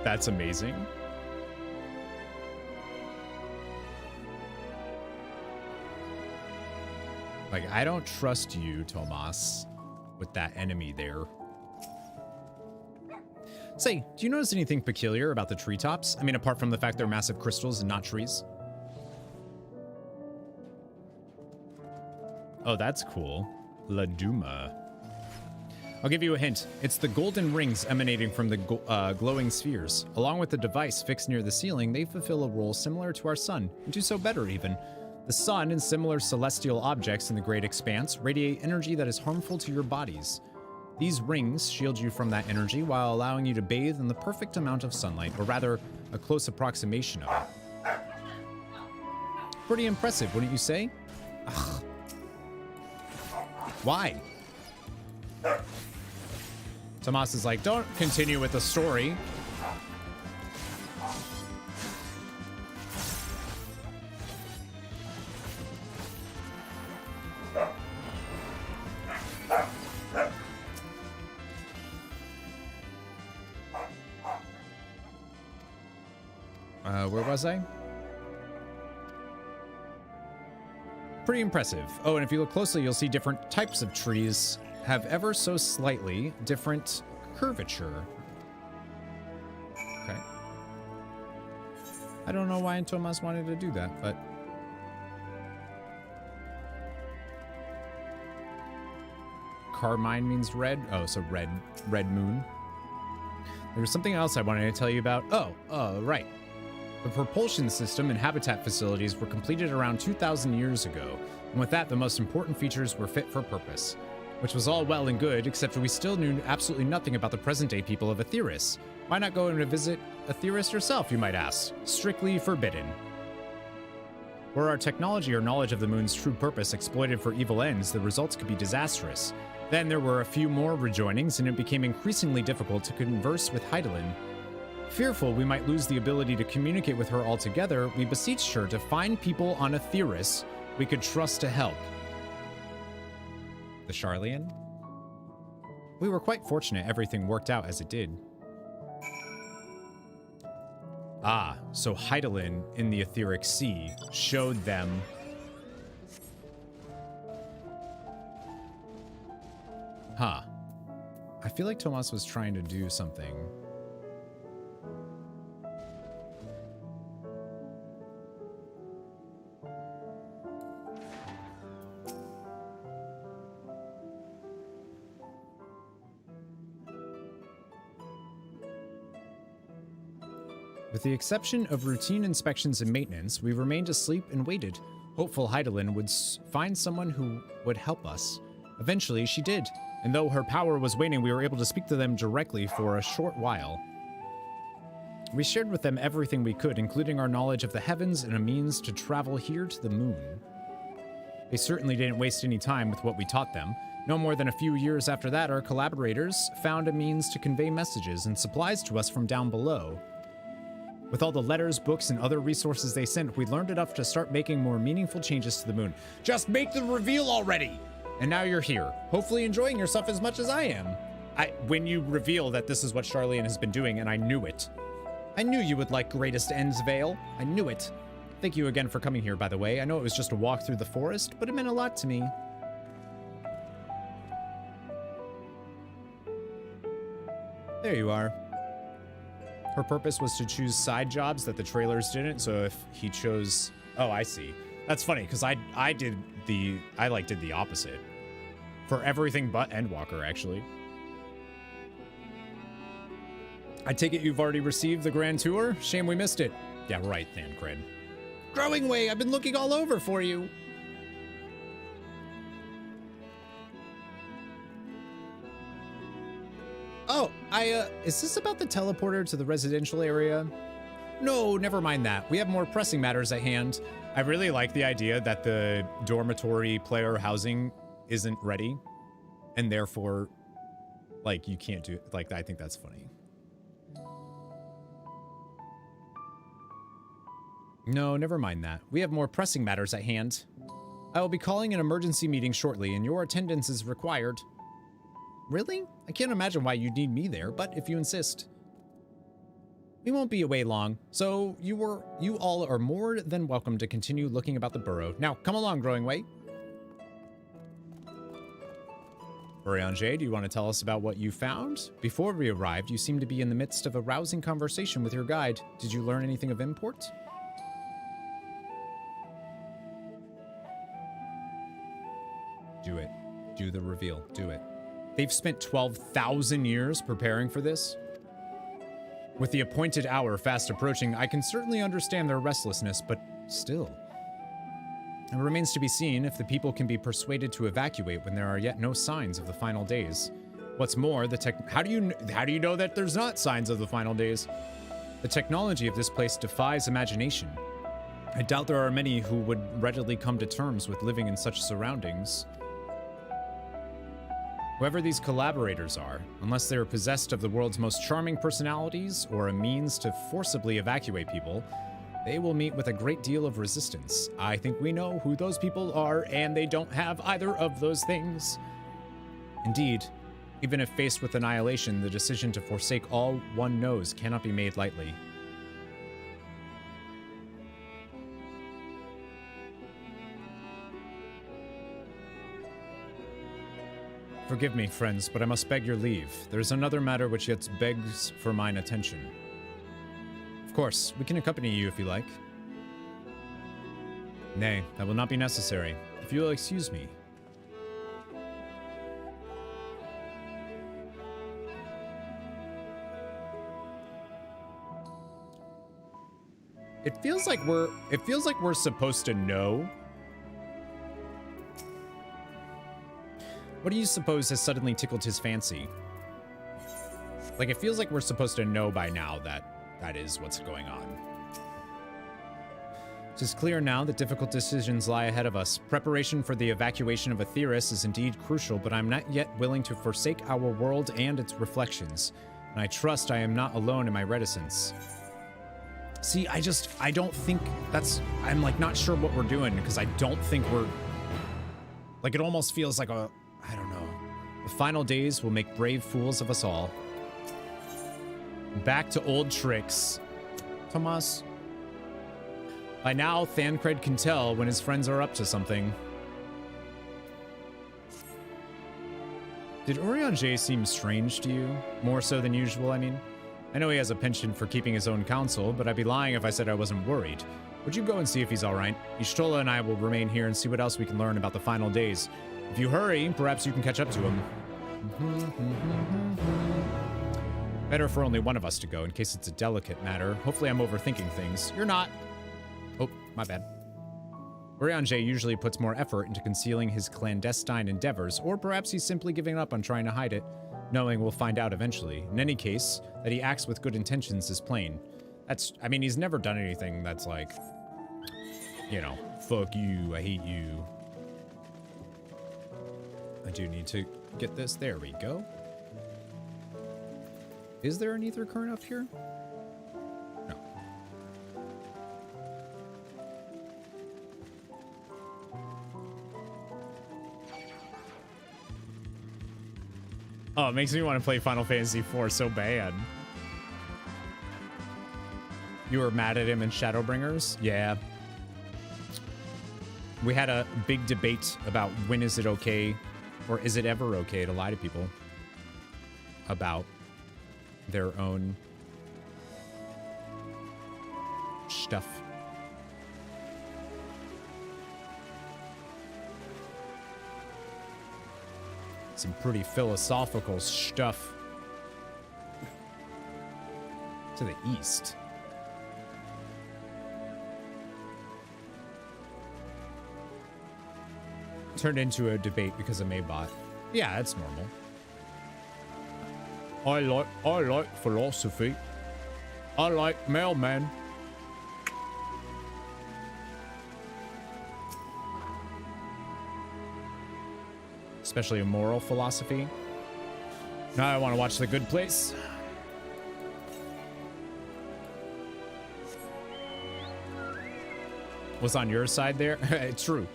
That's amazing. Like, I don't trust you, Tomas, with that enemy there. Say, do you notice anything peculiar about the treetops? I mean, apart from the fact they're massive crystals and not trees. Oh, that's cool. La Duma. I'll give you a hint. It's the golden rings emanating from the glowing spheres. Along with the device fixed near the ceiling, they fulfill a role similar to our sun, and do so better even. The sun and similar celestial objects in the great expanse radiate energy that is harmful to your bodies. These rings shield you from that energy while allowing you to bathe in the perfect amount of sunlight, or rather, a close approximation of it. Pretty impressive, wouldn't you say? Ugh. Why? Tomas is like, don't continue with the story. Where was I? Pretty impressive. Oh, and if you look closely, you'll see different types of trees have ever so slightly different curvature. Okay. I don't know why Tomas wanted to do that, but... Carmine means red? Oh, so red moon. There was something else I wanted to tell you about. Oh, right. The propulsion system and habitat facilities were completed around 2,000 years ago, and with that, the most important features were fit for purpose. Which was all well and good, except we still knew absolutely nothing about the present-day people of Aetheris. Why not go and visit Aetheris yourself, you might ask? Strictly forbidden. Were our technology or knowledge of the moon's true purpose exploited for evil ends, the results could be disastrous. Then there were a few more rejoinings, and it became increasingly difficult to converse with Hydaelyn. Fearful we might lose the ability to communicate with her altogether, we beseeched her to find people on Aetheris we could trust to help. The Charlian? We were quite fortunate everything worked out as it did. Ah, so Hydaelyn in the Etheric Sea showed them... Huh. I feel like Tomas was trying to do something. With the exception of routine inspections and maintenance, we remained asleep and waited, hopeful Hydaelyn would find someone who would help us. Eventually, she did, and though her power was waning, we were able to speak to them directly for a short while. We shared with them everything we could, including our knowledge of the heavens and a means to travel here to the moon. They certainly didn't waste any time with what we taught them. No more than a few years after that, our collaborators found a means to convey messages and supplies to us from down below. With all the letters, books, and other resources they sent, we learned enough to start making more meaningful changes to the moon. Just make the reveal already! And now you're here, hopefully enjoying yourself as much as I am. When you reveal that this is what Charlene has been doing, and I knew it. I knew you would like Greatest Ends Vale. I knew it. Thank you again for coming here, by the way. I know it was just a walk through the forest, but it meant a lot to me. There you are. Her purpose was to choose side jobs that the trailers didn't, so if he chose... Oh, I see. That's funny, because I did the opposite. For everything but Endwalker, actually. I take it you've already received the grand tour? Shame we missed it. Yeah, right, Thancred. Growing Way, I've been looking all over for you. Oh, is this about the teleporter to the residential area? No, never mind that. We have more pressing matters at hand. I really like the idea that the dormitory player housing isn't ready, and therefore, like, you can't do, like, I think that's funny. No, never mind that. We have more pressing matters at hand. I will be calling an emergency meeting shortly, and your attendance is required. Really? I can't imagine why you'd need me there, but if you insist. We won't be away long, so you all are more than welcome to continue looking about the burrow. Now, come along, Growing Way. Urianger, do you want to tell us about what you found? Before we arrived, you seemed to be in the midst of a rousing conversation with your guide. Did you learn anything of import? Do it. Do the reveal. Do it. They've spent 12,000 years preparing for this. With the appointed hour fast approaching, I can certainly understand their restlessness, but still. It remains to be seen if the people can be persuaded to evacuate when there are yet no signs of the final days. What's more, how do you know that there's not signs of the final days? The technology of this place defies imagination. I doubt there are many who would readily come to terms with living in such surroundings. Whoever these collaborators are, unless they are possessed of the world's most charming personalities or a means to forcibly evacuate people, they will meet with a great deal of resistance. I think we know who those people are, and they don't have either of those things. Indeed, even if faced with annihilation, the decision to forsake all one knows cannot be made lightly. Forgive me, friends, but I must beg your leave. There is another matter which yet begs for mine attention. Of course, we can accompany you if you like. Nay, that will not be necessary. If you will excuse me. It feels like we're supposed to know. What do you suppose has suddenly tickled his fancy? Like, it feels like we're supposed to know by now that is what's going on. It is clear now that difficult decisions lie ahead of us. Preparation for the evacuation of Aetheris is indeed crucial, but I'm not yet willing to forsake our world and its reflections. And I trust I am not alone in my reticence. See, I don't think I'm like not sure what we're doing, because I don't think we're, like, it almost feels like I don't know. The final days will make brave fools of us all. Back to old tricks. Tomas. By now, Thancred can tell when his friends are up to something. Did Urianger seem strange to you? More so than usual, I mean? I know he has a penchant for keeping his own counsel, but I'd be lying if I said I wasn't worried. Would you go and see if he's alright? Y'shtola and I will remain here and see what else we can learn about the final days. If you hurry, perhaps you can catch up to him. Better for only one of us to go, in case it's a delicate matter. Hopefully I'm overthinking things. You're not. Oh, my bad. Urianger usually puts more effort into concealing his clandestine endeavors, or perhaps he's simply giving up on trying to hide it, knowing we'll find out eventually. In any case, that he acts with good intentions is plain. That's, I mean, he's never done anything that's like, you know, fuck you, I hate you. I do need to get this. There we go. Is there an ether current up here? No. Oh, it makes me want to play Final Fantasy IV so bad. You were mad at him in Shadowbringers? Yeah. We had a big debate about when is it okay, or is it ever okay to lie to people about their own stuff. Some pretty philosophical stuff. To the east. Turned into a debate because of Maybot. Yeah, that's normal. I like philosophy. I like mailman. Especially a moral philosophy. Now I want to watch The Good Place. Was on your side there? True.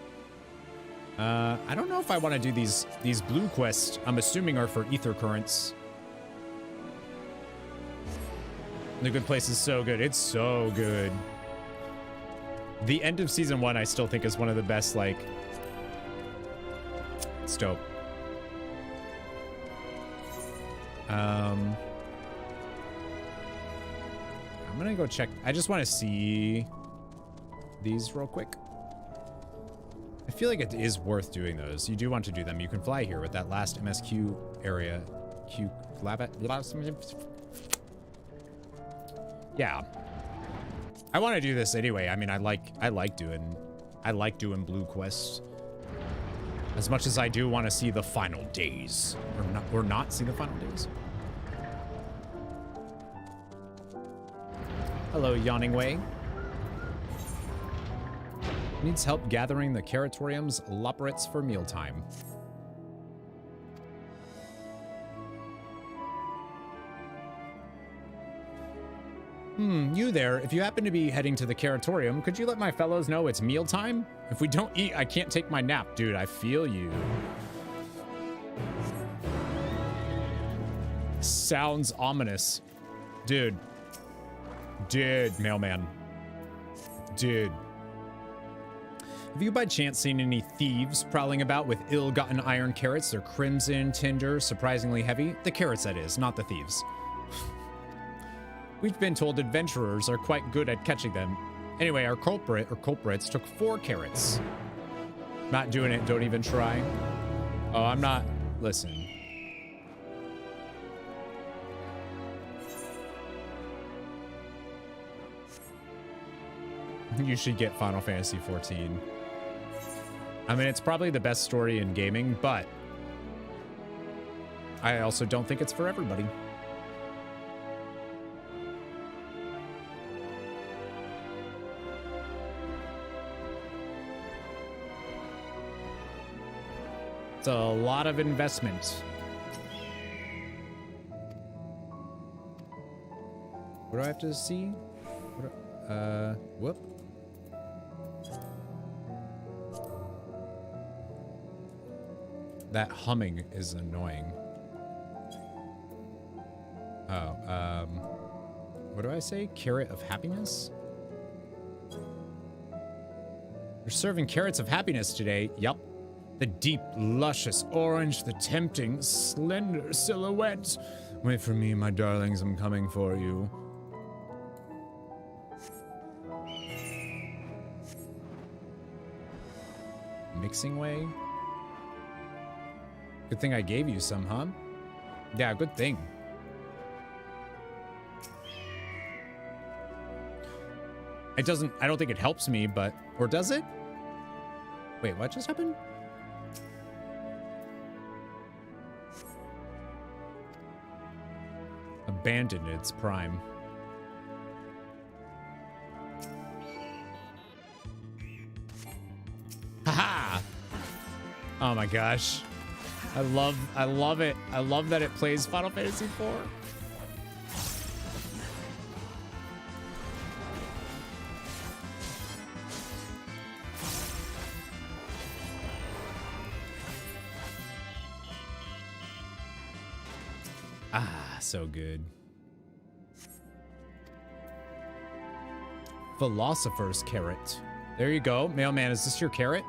I don't know if I want to do these blue quests. I'm assuming are for ether currents. The Good Place is so good. It's so good. The end of season 1, I still think is one of the best, like, it's dope. I'm gonna go check. I just want to see these real quick. I feel like it is worth doing those. You do want to do them. You can fly here with that last MSQ area. Yeah. I want to do this anyway. I mean, I like doing blue quests. As much as I do want to see the final days. Or not see the final days. Hello, Yawning Way. Needs help gathering the Caratorium's Loporits for mealtime. You there. If you happen to be heading to the Caratorium, could you let my fellows know it's mealtime? If we don't eat, I can't take my nap. Dude, I feel you. Sounds ominous. Dude. Dude, mailman. Dude. Have you by chance seen any thieves prowling about with ill-gotten iron carrots? They're crimson, tender, surprisingly heavy. The carrots, that is, not the thieves. We've been told adventurers are quite good at catching them. Anyway, our culprits took 4 carrots. Not doing it, don't even try. Oh, I'm not. Listen. You should get Final Fantasy XIV. I mean, it's probably the best story in gaming, but I also don't think it's for everybody. It's a lot of investment. What do I have to see? Whoop. That humming is annoying. Oh, what do I say? Carrot of happiness? You're serving carrots of happiness today. Yup. The deep, luscious orange, the tempting, slender silhouette. Wait for me, my darlings, I'm coming for you. Mixing way? Good thing I gave you some, huh? Yeah, good thing. It doesn't, I don't think it helps me, but, or does it? Wait, what just happened? Abandoned its prime. Oh my gosh. I love it. I love that it plays Final Fantasy IV. Ah, so good. Philosopher's carrot. There you go. Mailman, is this your carrot?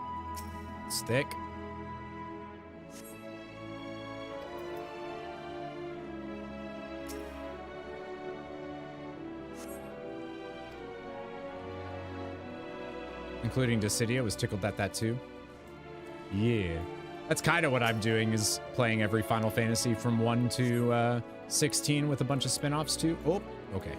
It's thick. Including Dissidia was tickled at that too. Yeah. That's kind of what I'm doing, is playing every Final Fantasy from 1 to 16 with a bunch of spin-offs too. Oh, okay.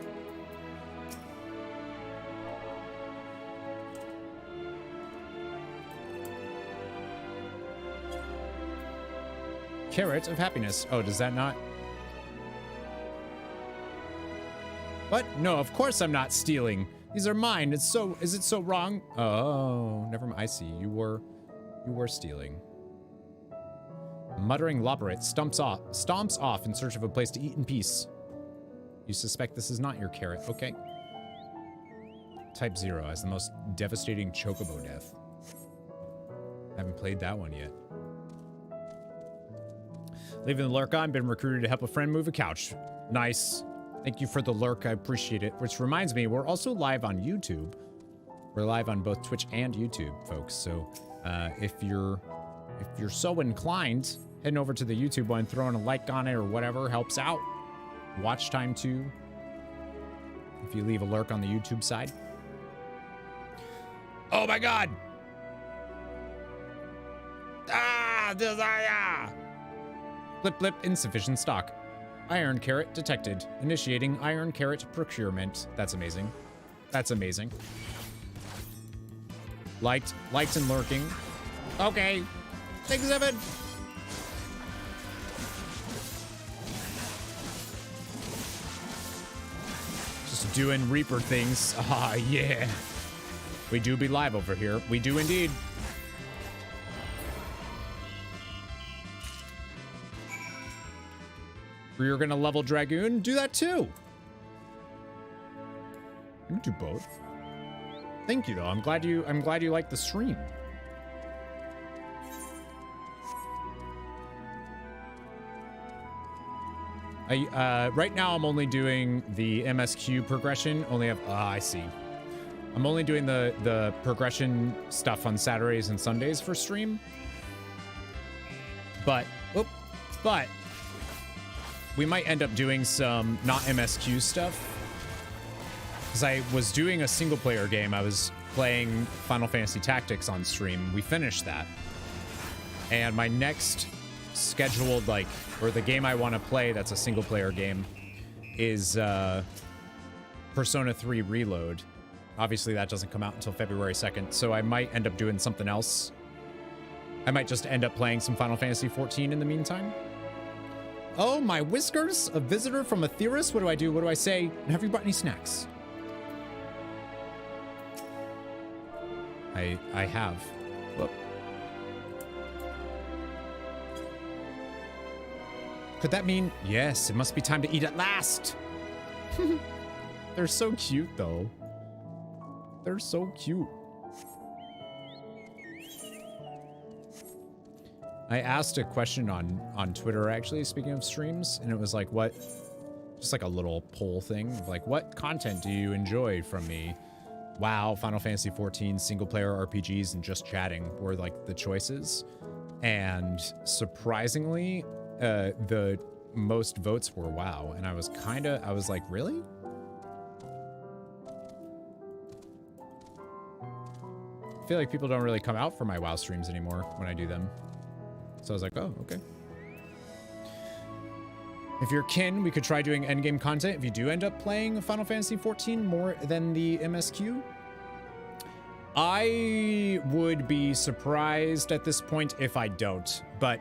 Carrot of happiness. Oh, does that not? What? No, of course I'm not stealing. These are mine. Is it so wrong? Oh, never mind. I see. You were stealing. Muttering Loborate stomps off in search of a place to eat in peace. You suspect this is not your carrot. Okay. Type 0 has the most devastating chocobo death. Haven't played that one yet. Leaving the lurk on, been recruited to help a friend move a couch. Nice. Thank you for the lurk. I appreciate it. Which reminds me, we're also live on YouTube. We're live on both Twitch and YouTube, folks. So if you're so inclined, heading over to the YouTube one, throwing a like on it or whatever helps out. Watch time too. If you leave a lurk on the YouTube side. Oh my God! Ah, desire! Blip blip, insufficient stock. Iron carrot detected. Initiating iron carrot procurement. That's amazing. That's amazing. Liked and lurking. Okay. 6-7. Just doing Reaper things. Ah, yeah. We do be live over here. We do indeed. You're gonna level Dragoon? Do that too. You can do both. Thank you though. I'm glad you liked the stream. Right now I'm only doing the MSQ progression. Only have I see. I'm only doing the progression stuff on Saturdays and Sundays for stream. But we might end up doing some not MSQ stuff. Because I was doing a single player game. I was playing Final Fantasy Tactics on stream. We finished that. And my next scheduled, or the game I want to play that's a single player game is Persona 3 Reload. Obviously that doesn't come out until February 2nd, so I might end up doing something else. I might just end up playing some Final Fantasy XIV in the meantime. Oh, my whiskers! A visitor from Aetheris? What do I do? What do I say? And have you brought any snacks? I have. Whoop. Could that mean, yes, it must be time to eat at last? They're so cute, though. They're so cute. I asked a question on Twitter, actually, speaking of streams, and it was like, what, just like a little poll thing, of like, what content do you enjoy from me? WoW, Final Fantasy XIV, single-player RPGs, and just chatting were like the choices. And surprisingly, the most votes were WoW, and I was like, really? I feel like people don't really come out for my WoW streams anymore when I do them. So I was like, oh, okay. If you're kin, we could try doing endgame content if you do end up playing Final Fantasy XIV more than the MSQ. I would be surprised at this point if I don't, but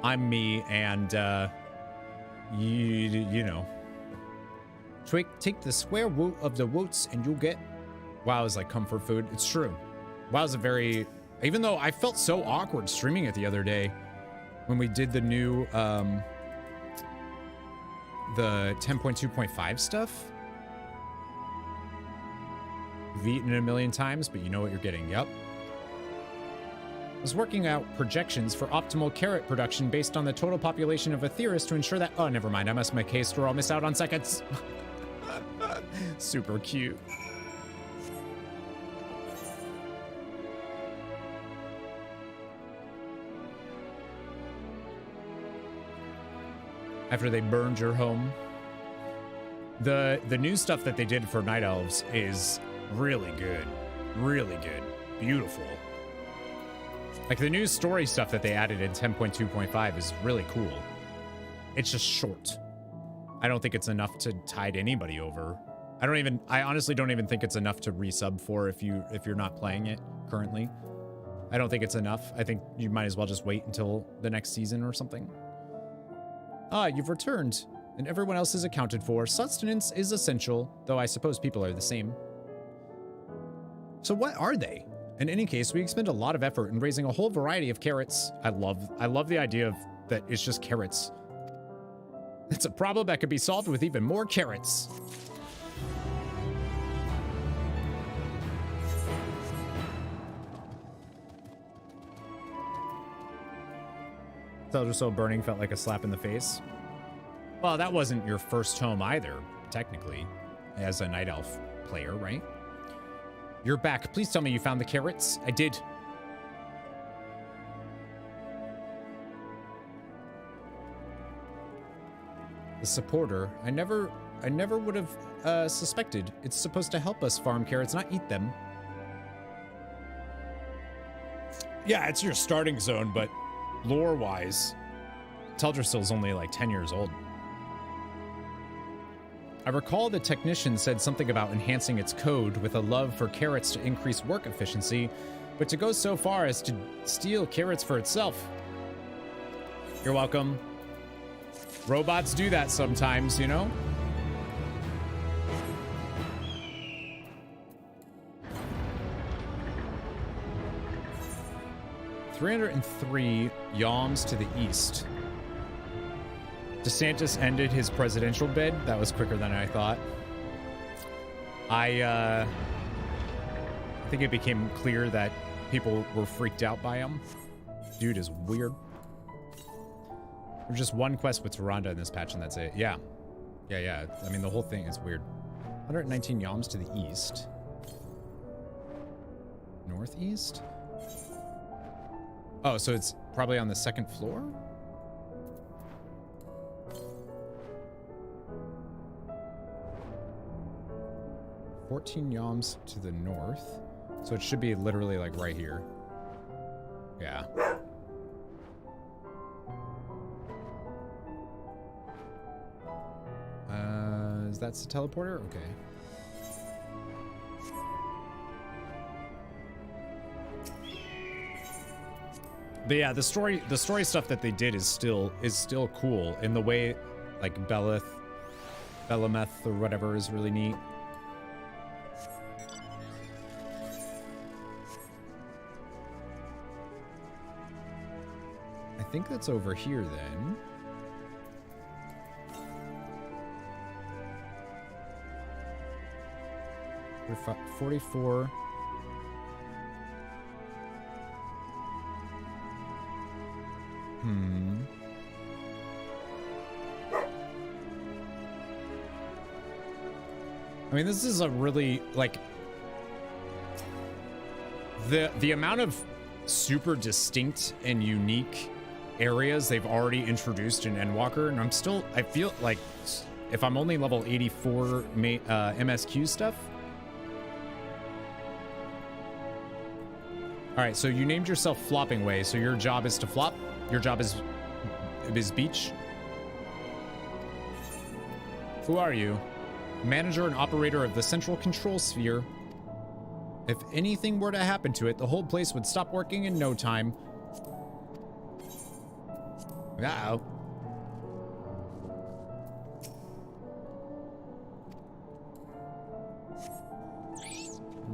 I'm me, and you know. Take the square root of the roots and you'll get... WoW is like comfort food. It's true. WoW is a very Even though I felt so awkward streaming it the other day when we did the new, the 10.2.5 stuff. You've eaten it a million times, but you know what you're getting. Yep. I was working out projections for optimal carrot production based on the total population of Aetheris to ensure that... Oh, never mind. I must make haste or I'll miss out on seconds. Super cute. After they burned your home. The new stuff that they did for Night Elves is really good. Really good. Beautiful. Like the new story stuff that they added in 10.2.5 is really cool. It's just short. I don't think it's enough to tide anybody over. I honestly don't even think it's enough to resub for if you're not playing it currently. I don't think it's enough. I think you might as well just wait until the next season or something. Ah, you've returned, and everyone else is accounted for. Sustenance is essential, though I suppose people are the same. So what are they? In any case, we expend a lot of effort in raising a whole variety of carrots. I love the idea of that it's just carrots. It's a problem that could be solved with even more carrots. Elder Soul burning felt like a slap in the face. Well, that wasn't your first home either, technically, as a Night Elf player, right? You're back. Please tell me you found the carrots. I did. The supporter. I never would have suspected. It's supposed to help us farm carrots, not eat them. Yeah, it's your starting zone, but lore-wise, Teldrassil's only like 10 years old. I recall the technician said something about enhancing its code with a love for carrots to increase work efficiency, but to go so far as to steal carrots for itself. You're welcome. Robots do that sometimes, you know? $303 yalms to the east. DeSantis ended his presidential bid. That was quicker than I thought. I think it became clear that people were freaked out by him. Dude is weird. There's just one quest with Tyrande in this patch, and that's it. Yeah. Yeah. I mean, the whole thing is weird. 119 yalms to the east. Northeast? Oh, so it's probably on the second floor? $14 yalms to the north. So it should be literally like right here. Yeah. Is that the teleporter? Okay. But yeah, the story stuff that they did is still cool in the way, like Belameth or whatever is really neat. I think that's over here then. We're 44. I mean, this is a really, like, the amount of super distinct and unique areas they've already introduced in Endwalker, and I feel like if I'm only level 84 MSQ stuff. All right, so you named yourself Flopping Way, so your job is to flop. Your job is beach. Who are you? Manager and operator of the central control sphere. If anything were to happen to it, the whole place would stop working in no time.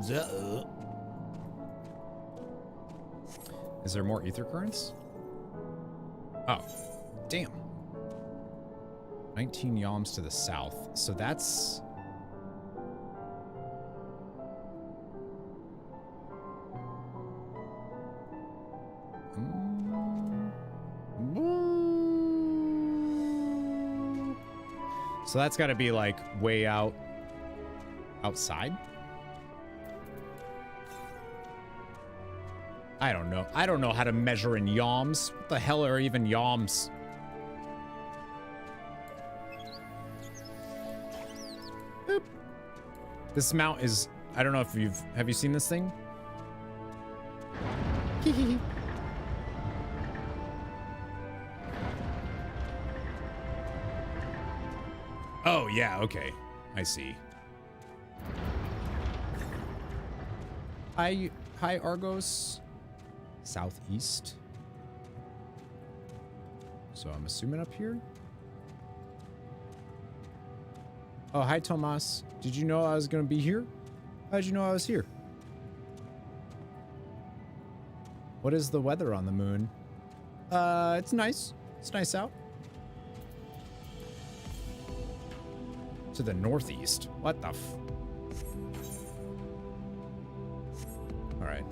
Uh-oh. Is there more ether currents? Oh, damn. 19 yalms to the south. So that's... So that's got to be like way outside. I don't know. I don't know how to measure in yalms. What the hell are even yalms? Boop. This mount is, I don't know if have you seen this thing? Oh, yeah, okay. I see. Hi, Argos. Southeast. So I'm assuming up here. Oh, hi, Tomas. Did you know I was going to be here? How did you know I was here? What is the weather on the moon? It's nice. It's nice out. To the northeast. What the f... All right.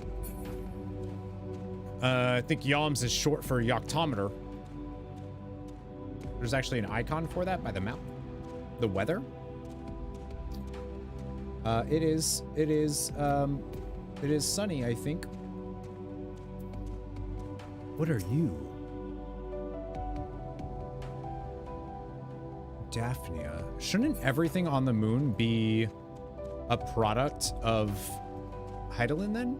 I think yalms is short for yoctometer. There's actually an icon for that by the map. The weather. It is sunny, I think. What are you? Daphnia. Shouldn't everything on the moon be a product of Hydaelyn then?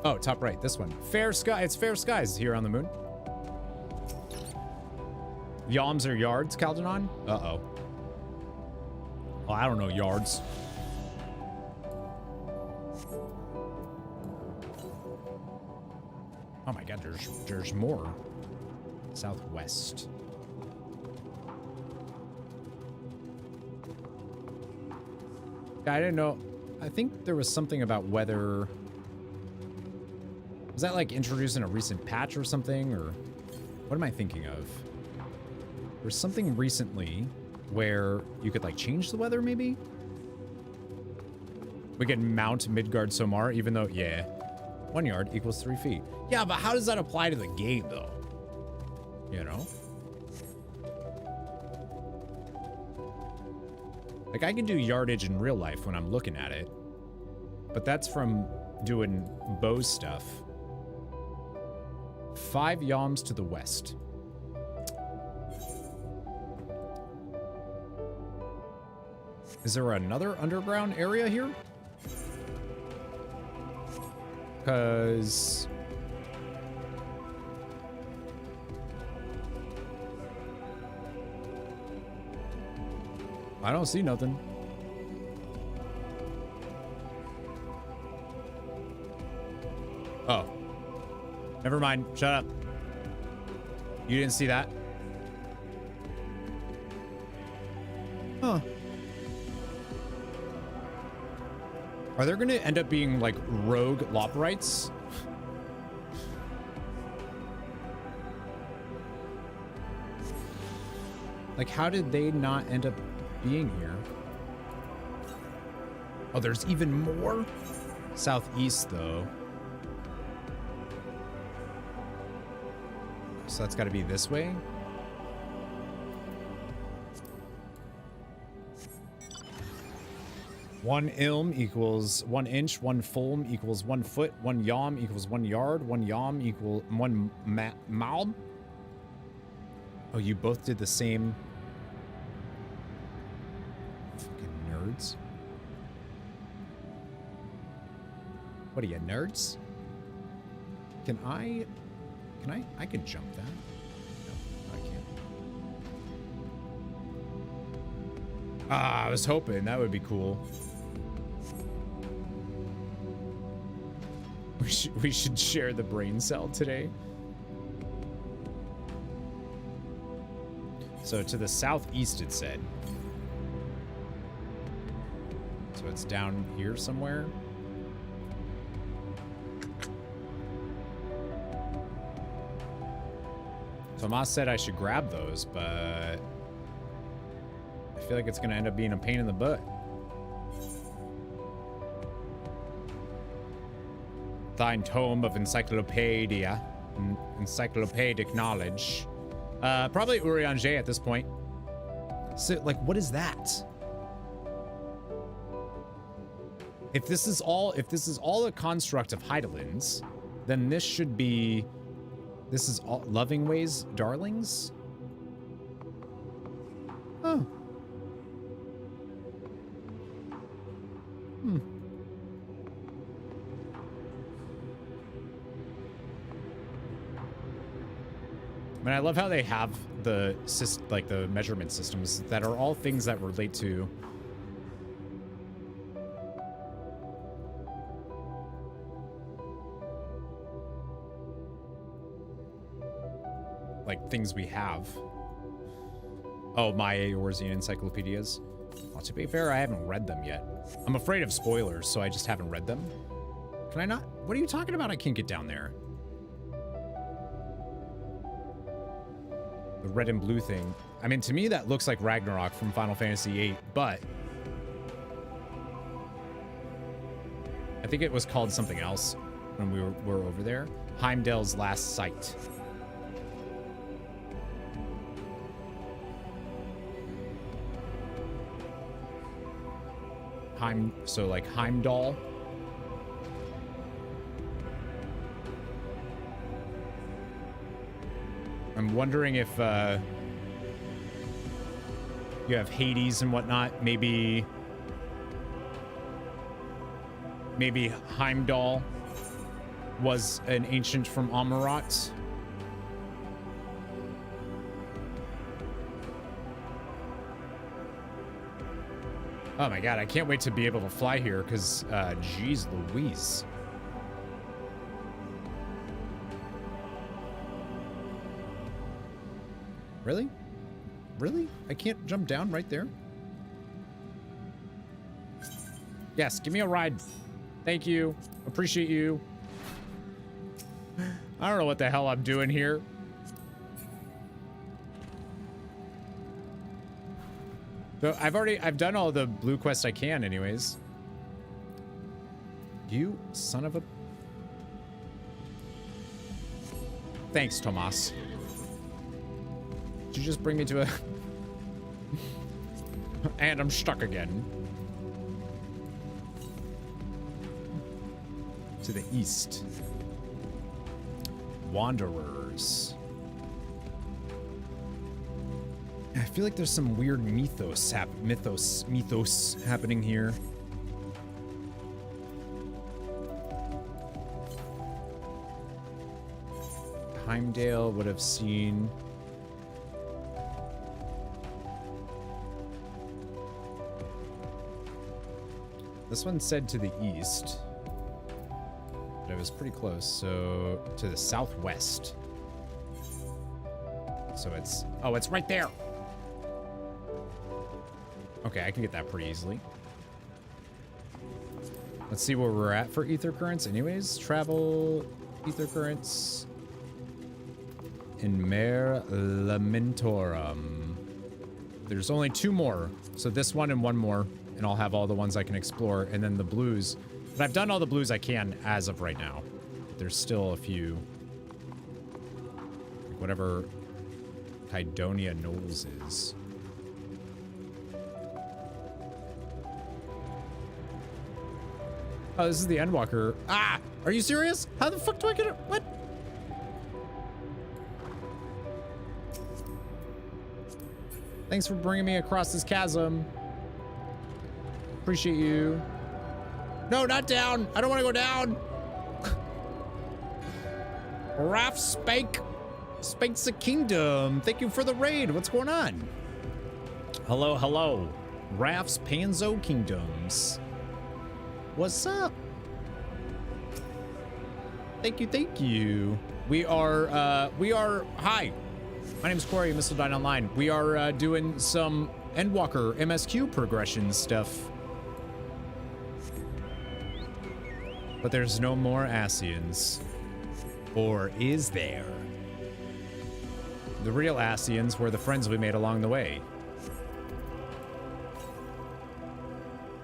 Oh, top right, this one. Fair sky. It's fair skies here on the moon. Yalms or yards, Caldenon? Uh-oh. Well, I don't know yards. Oh my god, there's more. Southwest. I didn't know. I think there was something about weather. Was that like introduced in a recent patch or something? Or what am I thinking of? There's something recently where you could like change the weather maybe? We can mount Midgard Somar even though, yeah. 1 yard equals 3 feet. Yeah, but how does that apply to the game though? You know? Like, I can do yardage in real life when I'm looking at it, but that's from doing bow stuff. 5 yalms to the west. Is there another underground area here? Because... I don't see nothing. Oh. Never mind. Shut up. You didn't see that? Huh. Are there going to end up being, like, rogue Loprites? Like, how did they not end up being here? Oh, there's even more? Southeast, though. So that's got to be this way? One ilm equals 1 inch, 1 fulm equals 1 foot, 1 yalm equals 1 yard, 1 yalm equals 1 malm. Oh, you both did the same. Fucking nerds. What are you, nerds? Can I can jump that. No, I can't. Ah, I was hoping that would be cool. We should share the brain cell today. So to the southeast, it said. So it's down here somewhere. Tomas said I should grab those, but I feel like it's gonna end up being a pain in the butt. Thine tome of encyclopedia, encyclopedic knowledge. Probably Urianger at this point. So, like, what is that? If this is all a construct of Heidelins, then this should be. This is all loving ways, darlings. Oh. Hmm. I mean, I love how they have the measurement systems that are all things that relate to like things we have. Oh, my Eorzean encyclopedias. Well, to be fair, I haven't read them yet. I'm afraid of spoilers, so I just haven't read them. Can I not? What are you talking about? I can't get down there. The red and blue thing. I mean, to me, that looks like Ragnarok from Final Fantasy VIII, but I think it was called something else when we were over there. Heimdall's Last Sight. So like Heimdall. I'm wondering if you have Hades and whatnot. Maybe Heimdall was an ancient from Amarot. Oh my god, I can't wait to be able to fly here because, geez Louise. Really? Really? I can't jump down right there? Yes, give me a ride. Thank you. Appreciate you. I don't know what the hell I'm doing here. So I've done all the blue quests I can anyways. You son of a... Thanks, Tomas. Did you just bring me to a... And I'm stuck again. To the east. Wanderers. I feel like there's some weird mythos happening here. Heimdall would have seen... This one said to the east. But it was pretty close, so to the southwest. So it's... Oh, it's right there! Okay, I can get that pretty easily. Let's see where we're at for ether currents anyways. Travel, ether currents. In Mare Lamentorum. There's only 2 more. So this one and 1 more. And I'll have all the ones I can explore. And then the blues. But I've done all the blues I can as of right now. There's still a few. Like whatever Kydonia Knolls is. Oh, this is the Endwalker. Ah! Are you serious? How the fuck do I get it? What? Thanks for bringing me across this chasm. Appreciate you. No, not down. I don't want to go down. Raph Spank. Spank's a Kingdom. Thank you for the raid. What's going on? Hello, hello. Raph's Panzo Kingdoms. What's up? Thank you, thank you. We are, hi. My name is Corey, MissildineOnline. We are doing some Endwalker MSQ progression stuff. But there's no more Asians. Or is there? The real Asians were the friends we made along the way.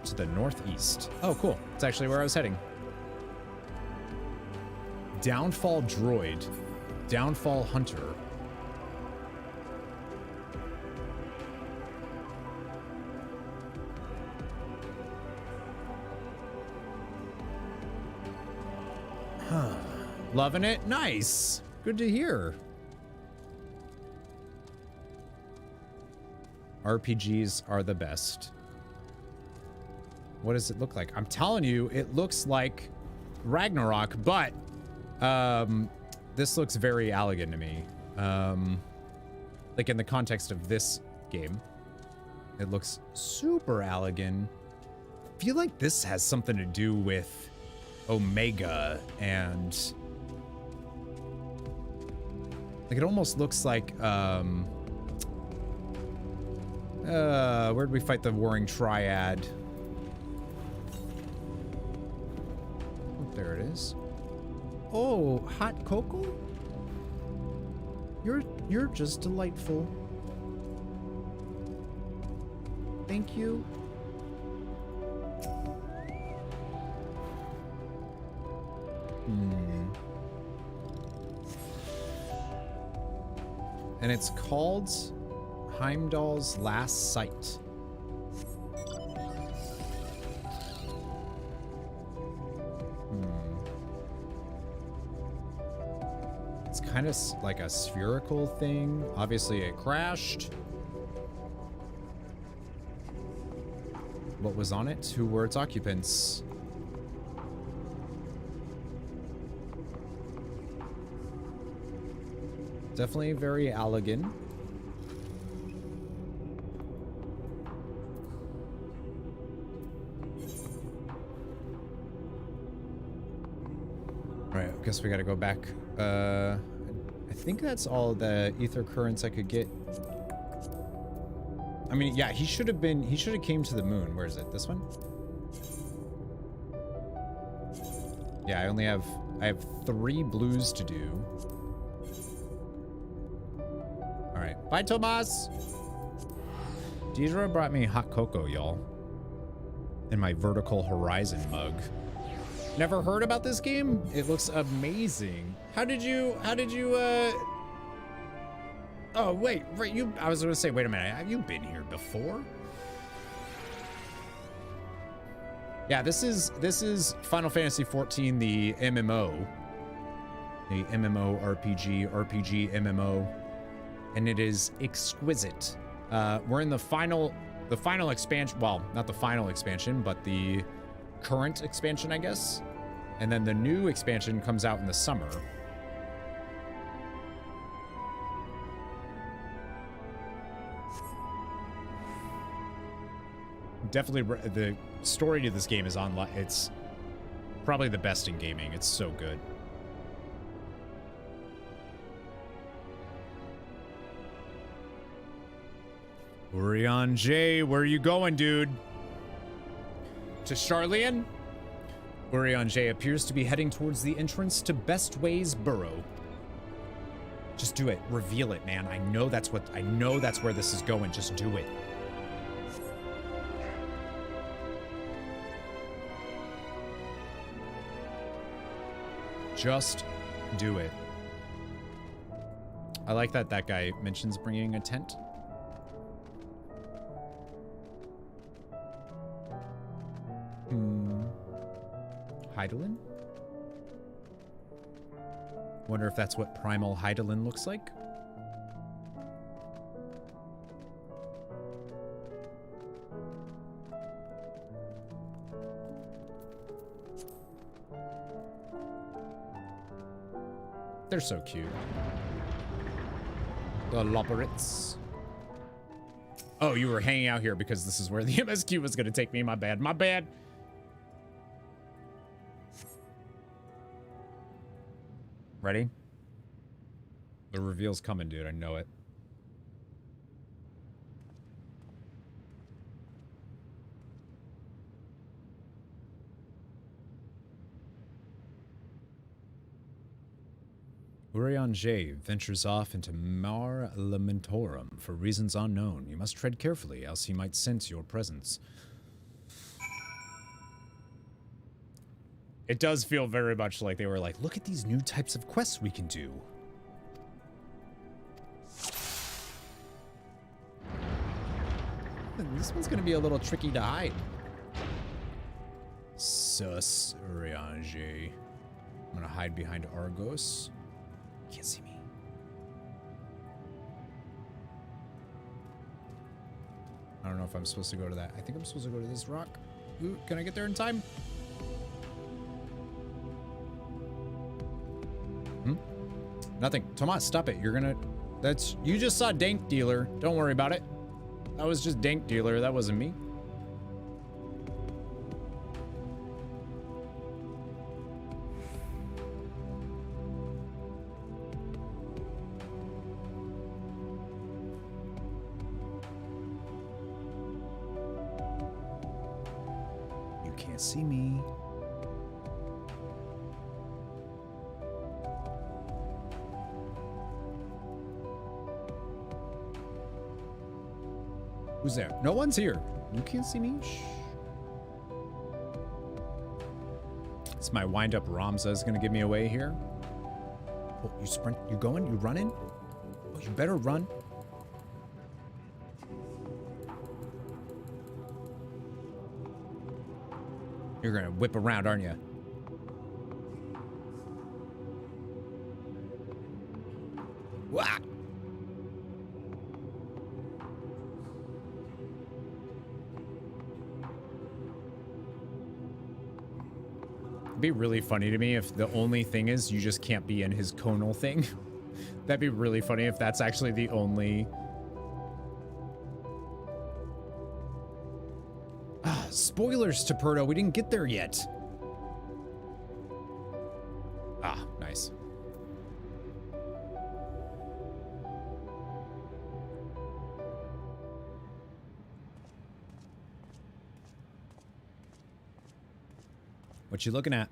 To the northeast. Oh, cool. It's actually where I was heading. Downfall droid. Downfall hunter. Huh. Loving it? Nice. Good to hear. RPGs are the best. What does it look like? I'm telling you, it looks like Ragnarok, but this looks very Allegan to me. Like in the context of this game, it looks super Allegan. I feel like this has something to do with Omega and like it almost looks like where'd we fight the Warring Triad? Oh, there it is. Oh, hot cocoa? You're just delightful. Thank you. And it's called Heimdall's Last Sight. It's kind of like a spherical thing. Obviously, it crashed. What was on it? Who were its occupants? Definitely very Allegan. Alright, I guess we gotta go back. I think that's all the ether currents I could get. I mean, yeah, he should have came to the moon. Where is it? This one? Yeah, I have 3 blues to do. Alright, bye Tomas! Deidre brought me hot cocoa, y'all. In my Vertical Horizon mug. Never heard about this game? It looks amazing. How did you, oh, wait, I was gonna say, wait a minute, have you been here before? Yeah, this is Final Fantasy XIV, the MMO. The MMO RPG MMO. And it is exquisite. We're in the final expansion, well, not the final expansion, but the current expansion, I guess. And then the new expansion comes out in the summer. Definitely, the story to this game is online. It's probably the best in gaming. It's so good. Urion J, where are you going, dude? To Charlian? Urion J appears to be heading towards the entrance to Bestway's Burrow. Just do it. Reveal it, man. I know that's where this is going. Just do it. Just do it. I like that guy mentions bringing a tent. Hydaelyn? Wonder if that's what primal Hydaelyn looks like. They're so cute. The Loporits. Oh, you were hanging out here because this is where the MSQ was going to take me. My bad. My bad. Ready? The reveal's coming, dude. I know it. Urianger ventures off into Mar Lamentorum for reasons unknown. You must tread carefully, else he might sense your presence. It does feel very much like they were like, look at these new types of quests we can do. This one's gonna be a little tricky to hide. Sus Urianger. I'm gonna hide behind Argos. Can't see me. I don't know if I'm supposed to go to that. I think I'm supposed to go to this rock. Ooh, can I get there in time? Nothing. Tomas, stop it. You're gonna... That's... You just saw Dank Dealer. Don't worry about it. That was just Dank Dealer. That wasn't me. You can't see me. Who's there? No one's here. You can't see me? Shh. It's my wind-up Ramza is gonna give me away here. Oh, you sprint? You going? You running? Oh, you better run. You're gonna whip around, aren't you? Wah! It'd be really funny to me if the only thing is you just can't be in his conal thing. That'd be really funny if that's actually the only... Spoilers to Perdo, we didn't get there yet. Ah, nice. What you looking at?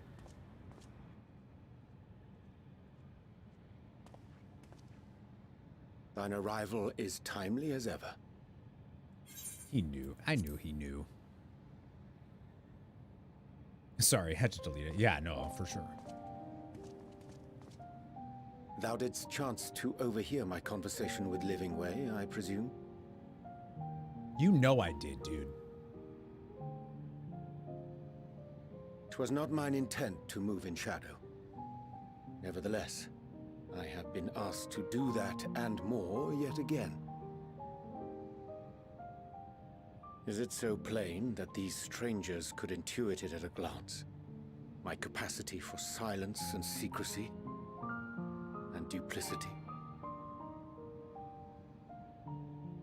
Thine arrival is timely as ever. He knew. I knew he knew. Sorry, had to delete it. Yeah, no, for sure. Thou didst chance to overhear my conversation with Living Way, I presume? You know I did, dude. 'Twas not mine intent to move in shadow. Nevertheless, I have been asked to do that and more yet again. Is it so plain that these strangers could intuit it at a glance? My capacity for silence and secrecy and duplicity.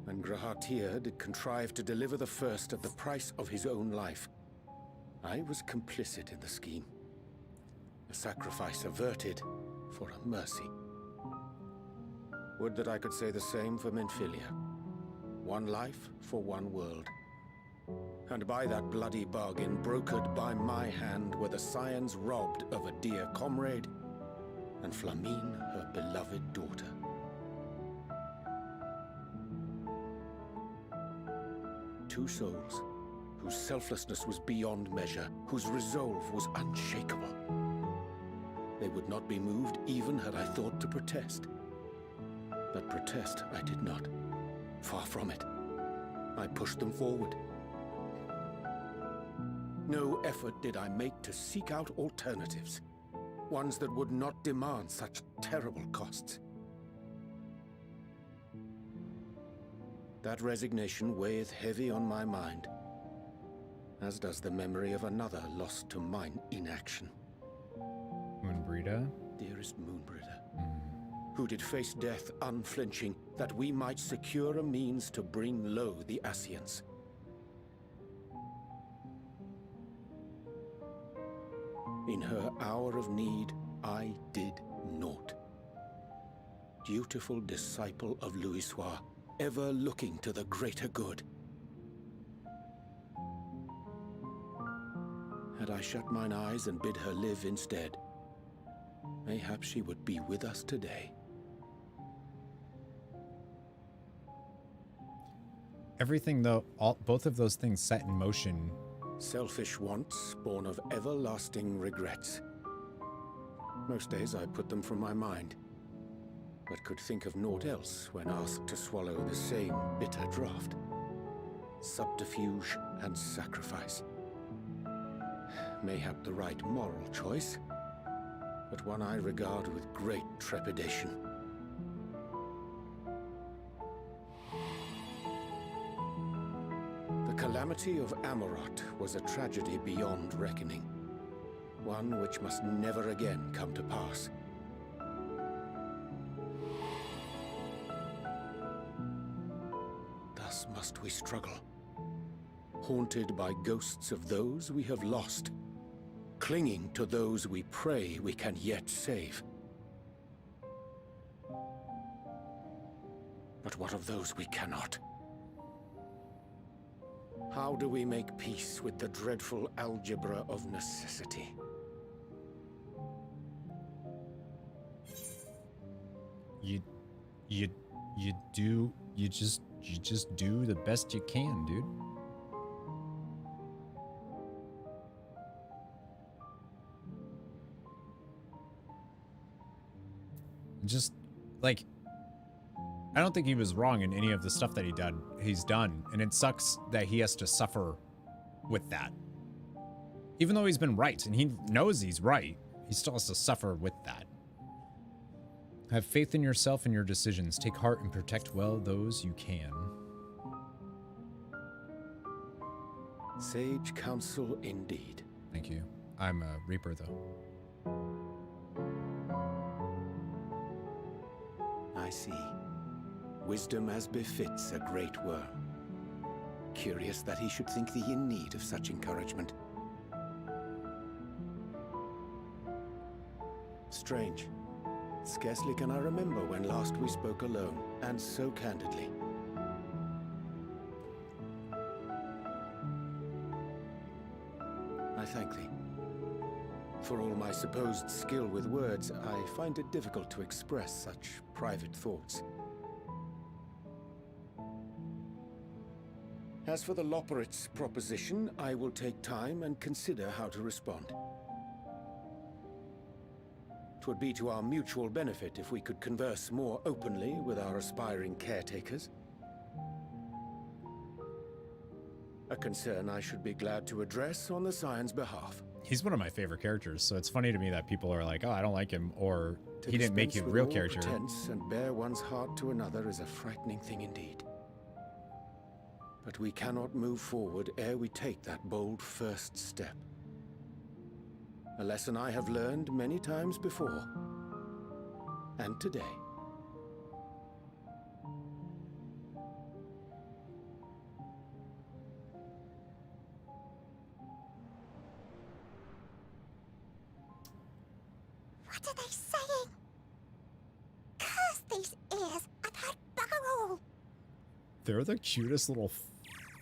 And Grahatir did contrive to deliver the first at the price of his own life. I was complicit in the scheme. A sacrifice averted for a mercy. Would that I could say the same for Menphilia. One life for one world. And by that bloody bargain brokered by my hand were the scions robbed of a dear comrade and Flamine her beloved daughter. Two souls whose selflessness was beyond measure, whose resolve was unshakable. They would not be moved even had I thought to protest. But protest I did not. Far from it. I pushed them forward. No effort did I make to seek out alternatives, ones that would not demand such terrible costs. That resignation weigheth heavy on my mind, as does the memory of another lost to mine inaction. Moonbreeder? Dearest Moonbreeder, who did face death unflinching, that we might secure a means to bring low the Ascians. In her hour of need, I did naught. Dutiful disciple of Louisoix, ever looking to the greater good. Had I shut mine eyes and bid her live instead, Mayhap she would be with us today. Everything, though, both of those things set in motion. Selfish wants born of everlasting regrets. Most days I put them from my mind, but could think of naught else when asked to swallow the same bitter draught. Subterfuge and sacrifice. Mayhap the right moral choice, but one I regard with great trepidation. The calamity of Amarot was a tragedy beyond reckoning, one which must never again come to pass. Thus must we struggle, haunted by ghosts of those we have lost, clinging to those we pray we can yet save. But what of those we cannot? How do we make peace with the dreadful algebra of necessity? You just do the best you can, dude. Just like, I don't think he was wrong in any of the stuff that he's done, and it sucks that he has to suffer with that. Even though he's been right and he knows he's right, he still has to suffer with that. Have faith in yourself and your decisions. Take heart and protect well those you can. Sage counsel indeed. Thank you. I'm a Reaper, though. I see. Wisdom as befits a great worm. Curious that he should think thee in need of such encouragement. Strange. Scarcely can I remember when last we spoke alone, and so candidly. I thank thee. For all my supposed skill with words, I find it difficult to express such private thoughts. As for the Loporrit's proposition, I will take time and consider how to respond. 'Twould be to our mutual benefit if we could converse more openly with our aspiring caretakers. A concern I should be glad to address on the Scion's behalf. He's one of my favorite characters, so it's funny to me that people are like, oh, I don't like him, or To he didn't make you a dispense with real all character. Pretense and bare one's heart to another is a frightening thing indeed. But we cannot move forward ere we take that bold first step. A lesson I have learned many times before. And today. What are they saying? Curse these ears! I've heard bugger all! They're the cutest little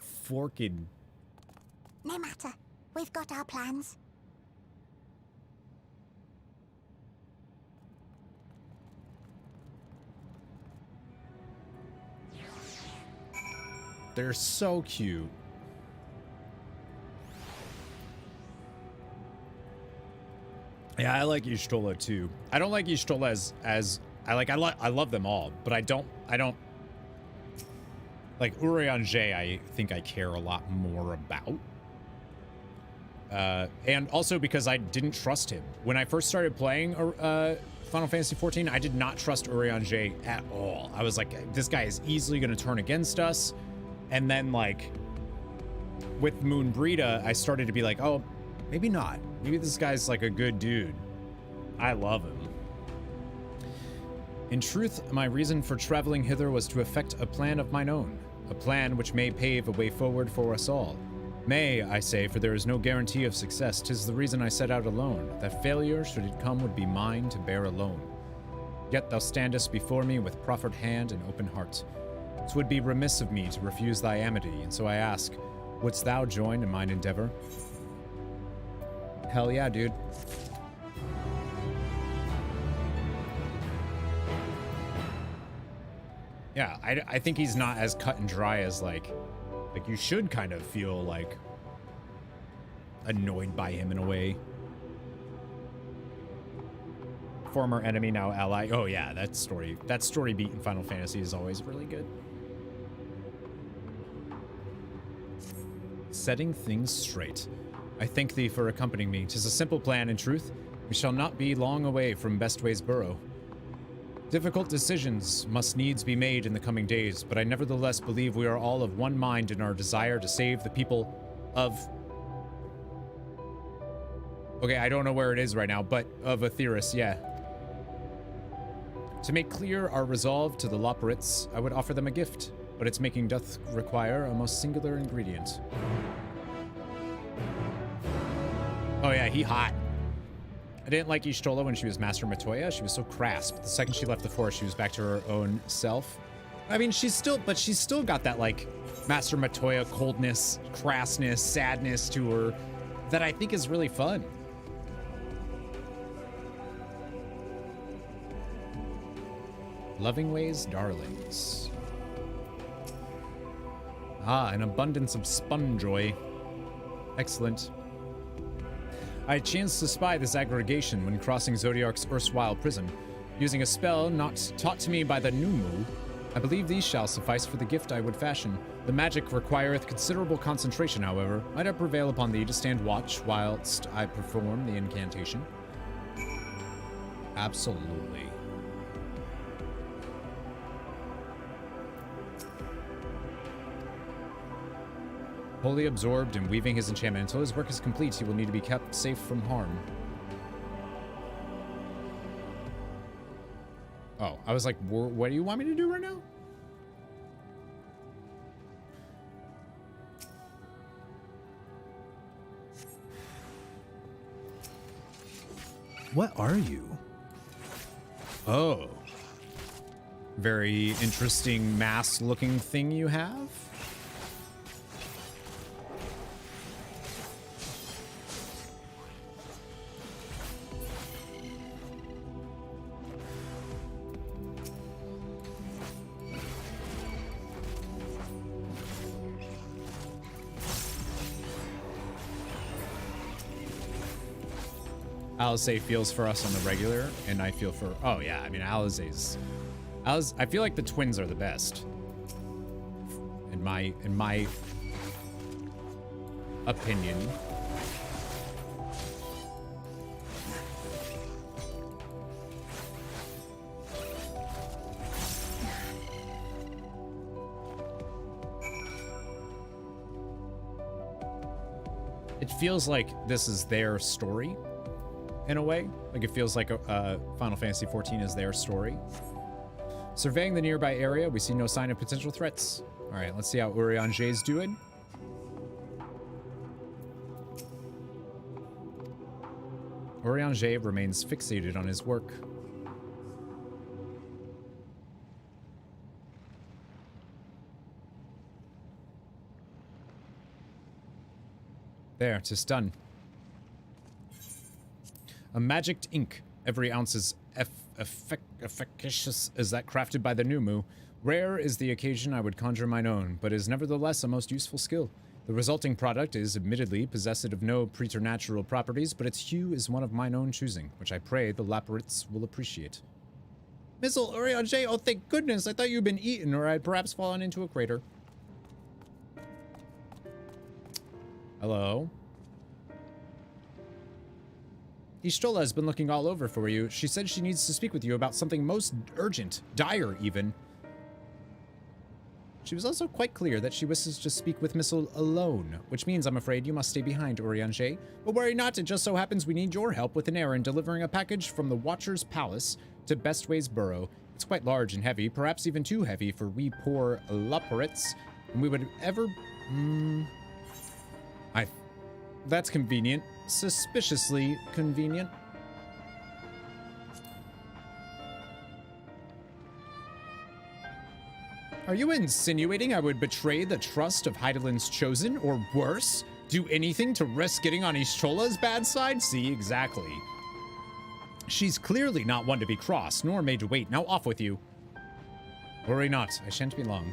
forking. No matter. We've got our plans. They're so cute. Yeah, I like Y'shtola too. I don't like Y'shtola as I love them all, but I don't like Urianger. I think I care a lot more about. And also because I didn't trust him. When I first started playing Final Fantasy XIV, I did not trust Urianger at all. I was like, this guy is easily going to turn against us. And then, like, with Moonbreeda, I started to be like, oh, maybe not. Maybe this guy's, like, a good dude. I love him. In truth, my reason for traveling hither was to effect a plan of mine own. A plan which may pave a way forward for us all. May, I say, for there is no guarantee of success. 'Tis the reason I set out alone. That failure, should it come, would be mine to bear alone. Yet thou standest before me with proffered hand and open heart. 'Twould be remiss of me to refuse thy amity, and so I ask, wouldst thou join in mine endeavor? Hell yeah, dude. Yeah, I think he's not as cut and dry as like you should kind of feel like annoyed by him in a way. Former enemy, now ally. Oh yeah, that story beat in Final Fantasy is always really good. Setting things straight. I thank thee for accompanying me. 'Tis a simple plan, in truth. We shall not be long away from Bestway's burrow. Difficult decisions must needs be made in the coming days, but I nevertheless believe we are all of one mind in our desire to save the people of... Okay, I don't know where it is right now, but of Aetheris, yeah. To make clear our resolve to the Loporrits, I would offer them a gift, but its making doth require a most singular ingredient. Oh yeah, he hot. I didn't like Y'shtola when she was Master Matoya. She was so crass, but the second she left the forest, she was back to her own self. I mean, she's still got that, like, Master Matoya coldness, crassness, sadness to her that I think is really fun. Loving ways, darlings. Ah, an abundance of sponjoy. Excellent. I chanced to spy this aggregation when crossing Zodiarch's erstwhile prison. Using a spell not taught to me by the Numu, I believe these shall suffice for the gift I would fashion. The magic requireth considerable concentration, however. Might I prevail upon thee to stand watch whilst I perform the incantation? Absolutely. Wholly absorbed in weaving his enchantment. Until his work is complete, he will need to be kept safe from harm. Oh, I was like, what do you want me to do right now? What are you? Oh. Very interesting mass-looking thing you have. Alizé feels for us on the regular, and I feel for... Oh, yeah, I mean, Alizé's... I feel like the twins are the best. In my opinion. It feels like this is their story. In a way, like it feels like Final Fantasy XIV is their story. Surveying the nearby area, we see no sign of potential threats. All right, let's see how Urianger's doing. Urianger remains fixated on his work. There, 'tis done. A magicked ink. Every ounce is efficacious as that crafted by the Numu. Rare is the occasion I would conjure mine own, but is nevertheless a most useful skill. The resulting product is admittedly possessed of no preternatural properties, but its hue is one of mine own choosing, which I pray the Loporrits will appreciate. Missile Urianger, oh thank goodness, I thought you'd been eaten or I'd perhaps fallen into a crater. Hello? Y'shtola has been looking all over for you. She said she needs to speak with you about something most urgent, dire even. She was also quite clear that she wishes to speak with Missil alone, which means I'm afraid you must stay behind, Urianger. But worry not, it just so happens we need your help with an errand delivering a package from the Watcher's Palace to Bestway's Burrow. It's quite large and heavy, perhaps even too heavy for we poor Loporrits, and we would ever... That's convenient. Suspiciously convenient. Are you insinuating I would betray the trust of Hydaelyn's chosen, or worse, do anything to risk getting on Y'shtola's bad side? See, exactly. She's clearly not one to be crossed, nor made to wait. Now off with you. Worry not, I shan't be long.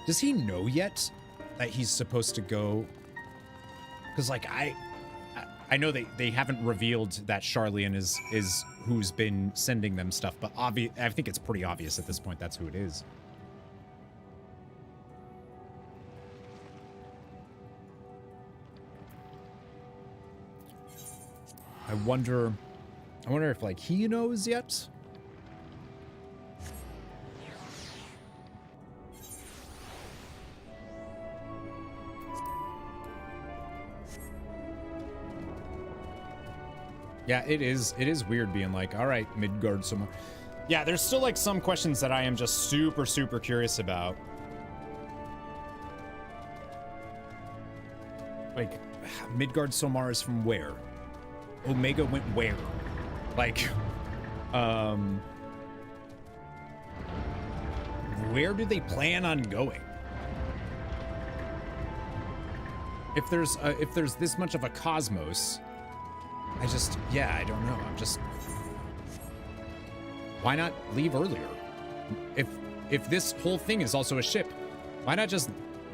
Does he know yet that he's supposed to go? Because, like, I know they haven't revealed that Charlian is who's been sending them stuff, but I think it's pretty obvious at this point that's who it is. I wonder if, like, he knows yet? Yeah, it is weird being like, all right, Midgard somewhere. Yeah, there's still, like, some questions that I am just super, super curious about. Like, Midgard Somar is from where? Omega went where? Like, where do they plan on going? If there's this much of a cosmos, I don't know. Why not leave earlier? If this whole thing is also a ship, why not just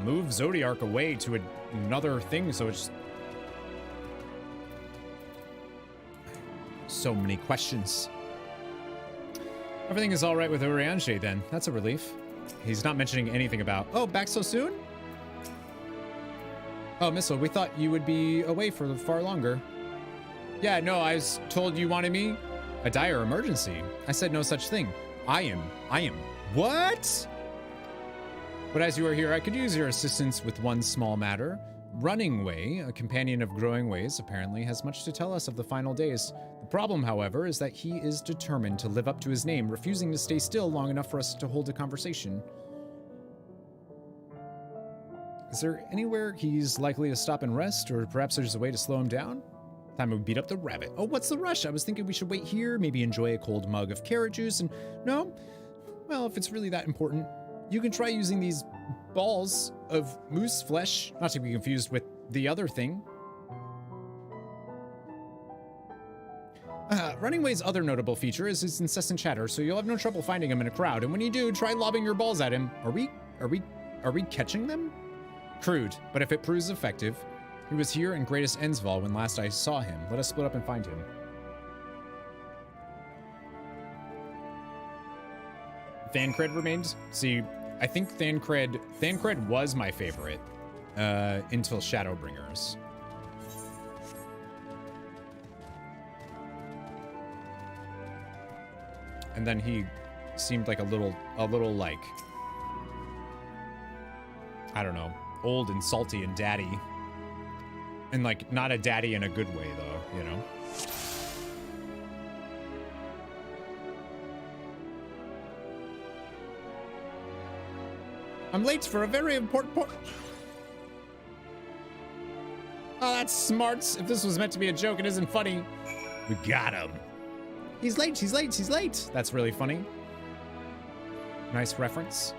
move Zodiarch away to another thing so it's... So many questions. Everything is all right with Urianshe then. That's a relief. He's not mentioning anything about, oh, back so soon? Oh, Missile, we thought you would be away for far longer. Yeah, no, I was told you wanted me. A dire emergency. I said no such thing. I am. What? But as you are here, I could use your assistance with one small matter. Running Way, a companion of Growing Ways, apparently has much to tell us of the final days. The problem, however, is that he is determined to live up to his name, refusing to stay still long enough for us to hold a conversation. Is there anywhere he's likely to stop and rest, or perhaps there's a way to slow him down? Time we beat up the rabbit. Oh, what's the rush? I was thinking we should wait here, maybe enjoy a cold mug of carrot juice, and no? Well, if it's really that important, you can try using these balls of moose flesh, not to be confused with the other thing. Running Way's other notable feature is his incessant chatter, so you'll have no trouble finding him in a crowd, and when you do, try lobbing your balls at him. Are we catching them? Crude, but if it proves effective. He was here in Greatest Endsval when last I saw him. Let us split up and find him. Thancred remained. See, I think Thancred was my favorite until Shadowbringers. And then he seemed like a little like, I don't know, old and salty and daddy. And like, not a daddy in a good way though, you know? I'm late for a very important point. Oh, that's smarts. If this was meant to be a joke, it isn't funny. We got him. He's late, he's late, he's late. That's really funny. Nice reference.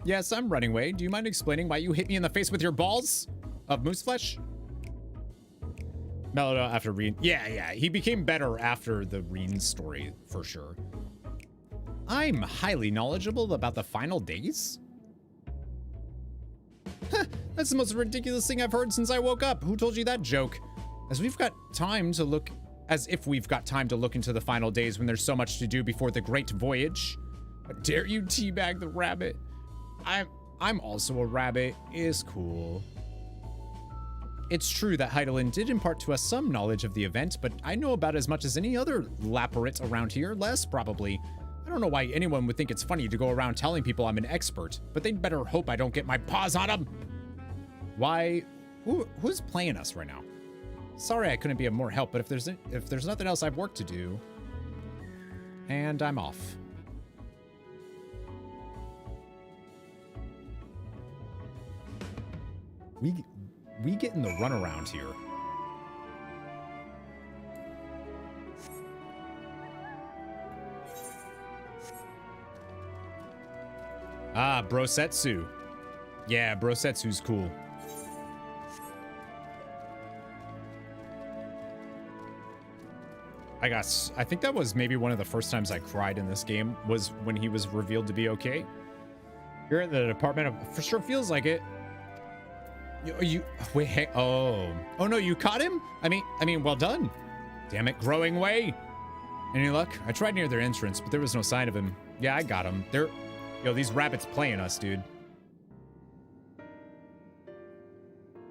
Yes, I'm Running Way. Do you mind explaining why you hit me in the face with your balls of moose flesh? Mellowed out after Reen. Yeah, he became better after the Reen story, for sure. I'm highly knowledgeable about the final days? That's the most ridiculous thing I've heard since I woke up. Who told you that joke? As if we've got time to look into the final days when there's so much to do before the great voyage. How dare you teabag the rabbit? I'm also a rabbit. Is cool. It's true that Heidelin did impart to us some knowledge of the event, but I know about as much as any other Laparit around here, less probably. I don't know why anyone would think it's funny to go around telling people I'm an expert, but they'd better hope I don't get my paws on them. Why? Who's playing us right now? Sorry I couldn't be of more help, but if there's nothing else, I've work to do. And I'm off. We getting the runaround here. Ah, Brosetsu. Yeah, Brosetsu's cool. I think that was maybe one of the first times I cried in this game was when he was revealed to be okay. You're in the department of, for sure feels like it. Wait, hey, oh no, you caught him? I mean, well done. Damn it, growing way. Any luck? I tried near their entrance, but there was no sign of him. Yeah, I got him. These rabbits playing us, dude.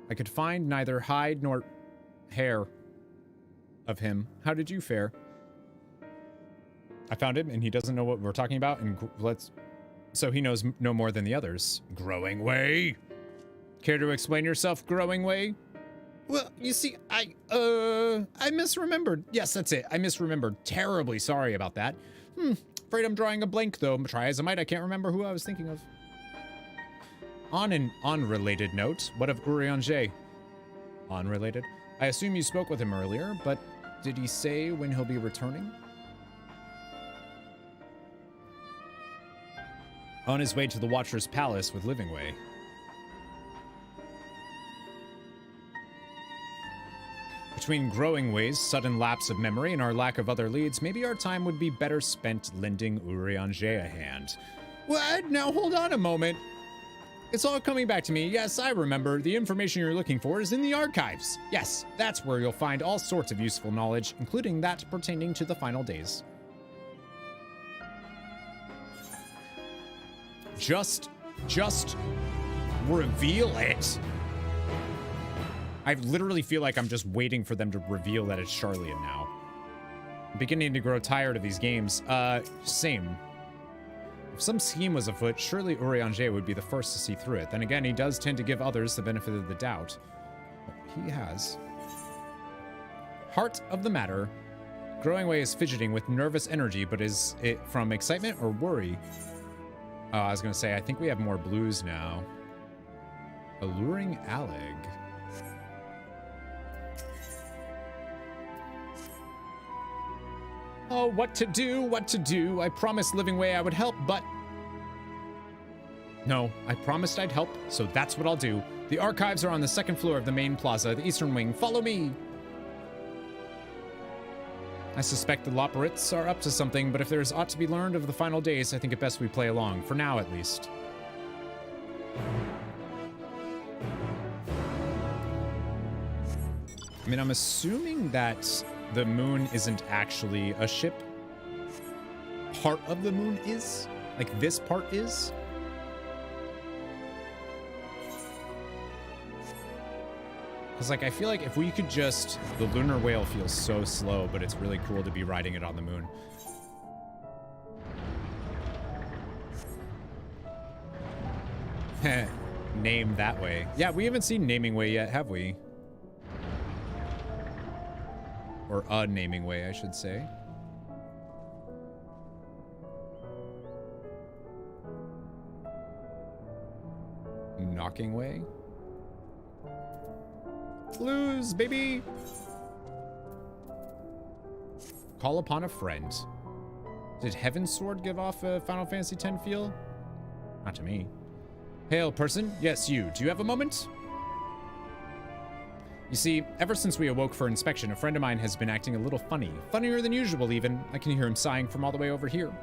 I could find neither hide nor hair of him. How did you fare? I found him, and he doesn't know what we're talking about, and so he knows no more than the others. Growing way. Care to explain yourself, growing way? Well, you see, I misremembered. Yes, that's it. I misremembered. Terribly sorry about that. Afraid I'm drawing a blank, though. Try as I might, I can't remember who I was thinking of. On an unrelated note, what of Urianger? Unrelated? I assume you spoke with him earlier, but did he say when he'll be returning? On his way to the Watcher's Palace with Livingway. Between growing ways, sudden lapse of memory, and our lack of other leads, maybe our time would be better spent lending Urianger a hand. What? Now hold on a moment. It's all coming back to me. Yes, I remember. The information you're looking for is in the archives. Yes, that's where you'll find all sorts of useful knowledge, including that pertaining to the final days. Just reveal it. I literally feel like I'm just waiting for them to reveal that it's Charlian now. I'm beginning to grow tired of these games. Same. If some scheme was afoot, surely Urianger would be the first to see through it. Then again, he does tend to give others the benefit of the doubt. Well, he has. Heart of the matter. Growing way is fidgeting with nervous energy, but is it from excitement or worry? I was gonna say, I think we have more blues now. Alluring Alleg. Oh, what to do. I promised Livingway I would help, but... No, I promised I'd help, so that's what I'll do. The archives are on the second floor of the main plaza, the eastern wing. Follow me! I suspect the Loporits are up to something, but if there's aught to be learned of the final days, I think it best we play along, for now at least. I mean, I'm assuming that the moon isn't actually a ship. Part of the moon is? Like, this part is? Because, like, I feel like if we could just... The lunar whale feels so slow, but it's really cool to be riding it on the moon. Name that way. Yeah, we haven't seen naming way yet, have we? Or a naming way, I should say. Knocking way. Blues, baby! Call upon a friend. Did Heaven's Sword give off a Final Fantasy X feel? Not to me. Hail, person. Yes, you. Do you have a moment? You see, ever since we awoke for inspection, a friend of mine has been acting a little funny. Funnier than usual, even. I can hear him sighing from all the way over here.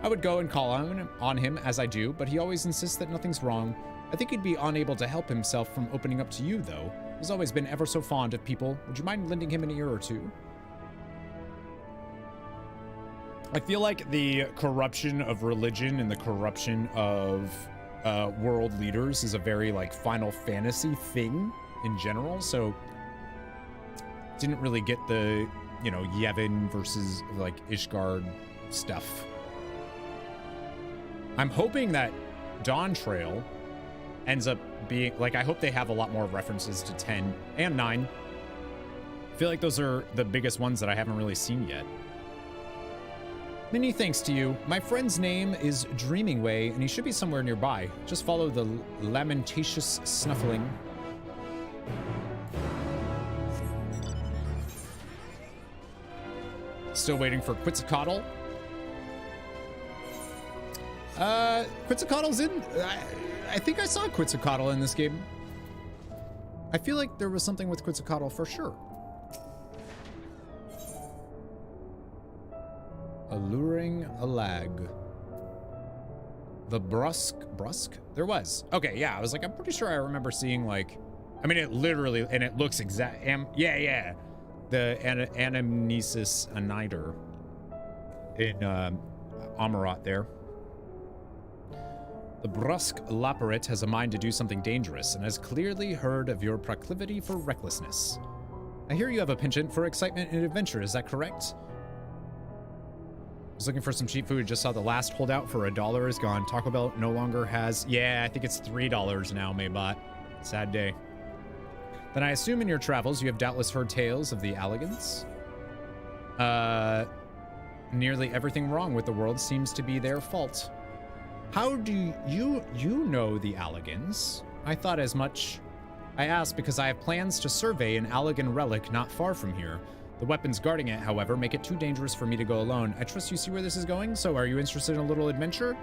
I would go and call on him as I do, but he always insists that nothing's wrong. I think he'd be unable to help himself from opening up to you, though. He's always been ever so fond of people. Would you mind lending him an ear or two? I feel like the corruption of religion and the corruption of world leaders is a very, like, Final Fantasy thing in general, so didn't really get the, you know, Yevon versus, like, Ishgard stuff. I'm hoping that Dawntrail ends up being, like, I hope they have a lot more references to 10 and 9. I feel like those are the biggest ones that I haven't really seen yet. Many thanks to you. My friend's name is Dreamingway, and he should be somewhere nearby. Just follow the lamentatious snuffling. Still waiting for Quetzalcoatl. Quetzalcoatl's in. I think I saw Quetzalcoatl in this game. I feel like there was something with Quetzalcoatl for sure. luring a lag. The brusque? There was. Okay, yeah, I was like, I'm pretty sure I remember seeing like, I mean, it literally, and it looks exact, yeah. The anamnesis aniter in Amarat there. The brusque laparet has a mind to do something dangerous and has clearly heard of your proclivity for recklessness. I hear you have a penchant for excitement and adventure, is that correct? I was looking for some cheap food, just saw the last holdout for $1 is gone. Taco Bell no longer has, yeah, I think it's $3 now, Maybot. Sad day. Then I assume in your travels you have doubtless heard tales of the Alligans. Nearly everything wrong with the world seems to be their fault. How do you know the Alligans? I thought as much. I asked because I have plans to survey an Alligan relic not far from here. The weapons guarding it, however, make it too dangerous for me to go alone. I trust you see where this is going, so are you interested in a little adventure?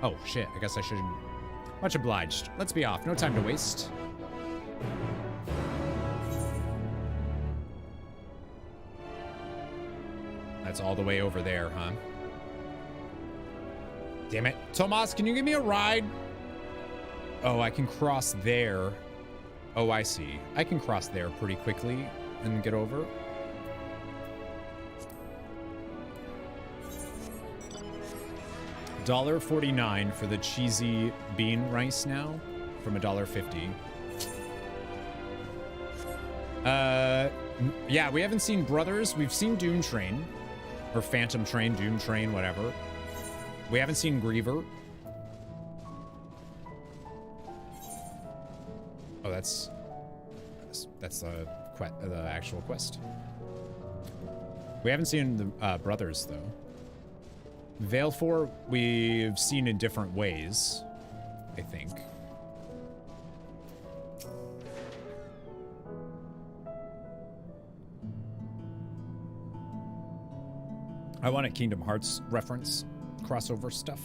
Oh, shit, I guess I should. Much obliged. Let's be off, no time to waste. That's all the way over there, huh? Damn it. Tomas, can you give me a ride? Oh, I can cross there. Oh, I see. I can cross there pretty quickly and get over. $1.49 for the cheesy bean rice now from $1.50. Yeah, we haven't seen Brothers. We've seen Doom Train. Or Phantom Train, Doom Train, whatever. We haven't seen Griever. Oh, that's the actual quest. We haven't seen the Brothers, though. Valefor, we've seen in different ways, I think. I want a Kingdom Hearts reference, crossover stuff.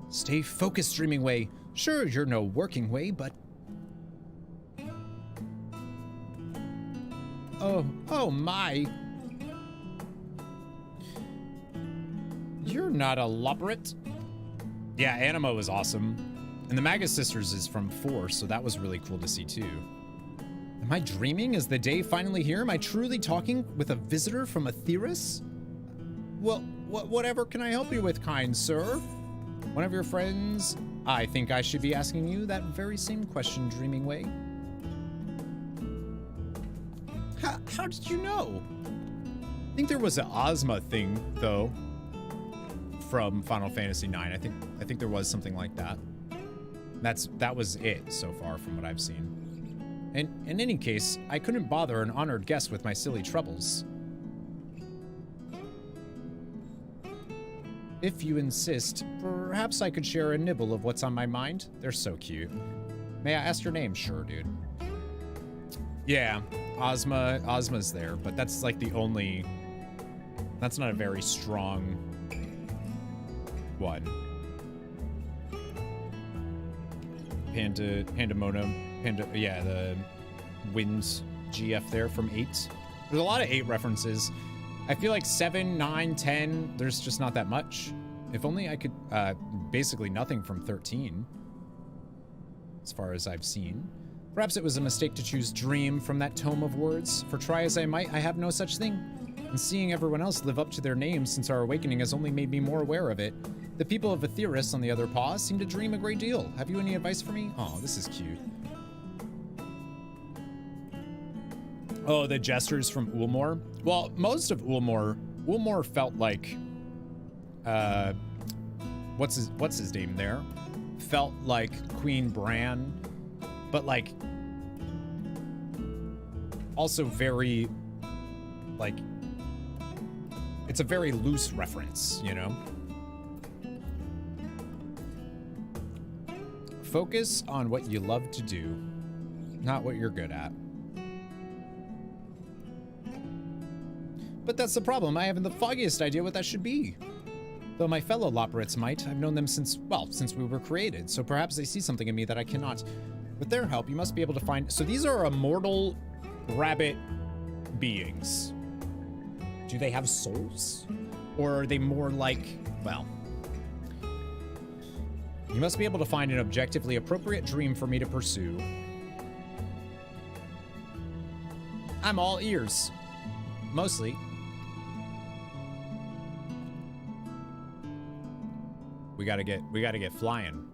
Stay focused, Streaming Way. Sure, you're no working way, but... Oh my. You're not a loperet. Yeah, Anima was awesome. And the Magus Sisters is from 4, so that was really cool to see too. Am I dreaming? Is the day finally here? Am I truly talking with a visitor from Aetheris? Well, whatever can I help you with, kind sir? One of your friends? I think I should be asking you that very same question, Dreaming Way. How did you know? I think there was an Ozma thing, though, from Final Fantasy IX. I think there was something like that. That was it so far from what I've seen. And in any case, I couldn't bother an honored guest with my silly troubles. If you insist, perhaps I could share a nibble of what's on my mind. They're so cute. May I ask your name? Sure, dude. Yeah, Ozma's there, but that's like the only... That's not a very strong one. Yeah, the Winds GF there from 8. There's a lot of 8 references. I feel like 7, 9, 10, there's just not that much. If only I could, basically nothing from 13, as far as I've seen. Perhaps it was a mistake to choose dream from that tome of words, for try as I might, I have no such thing. And seeing everyone else live up to their names since our awakening has only made me more aware of it. The people of Aetheris, on the other paw, seem to dream a great deal. Have you any advice for me? Oh, this is cute. Oh, the gestures from Ulmor? Well, most of Ulmor felt like, what's his name there? Felt like Queen Bran, but like, also very, like, it's a very loose reference, you know? Focus on what you love to do, not what you're good at. But that's the problem. I haven't the foggiest idea what that should be. Though my fellow Loporets might. I've known them since we were created, so perhaps they see something in me that I cannot. With their help, you must be able to find... So these are immortal rabbit beings. Do they have souls? Or are they more like, well, you must be able to find an objectively appropriate dream for me to pursue. I'm all ears. Mostly. We gotta get flying.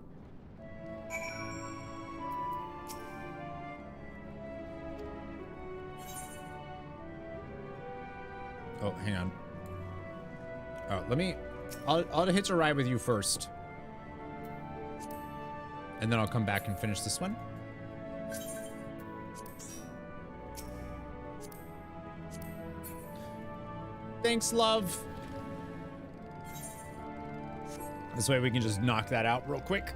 Oh, hang on. Oh, I'll hitch a ride with you first. And then I'll come back and finish this one. Thanks, love. This way we can just knock that out real quick.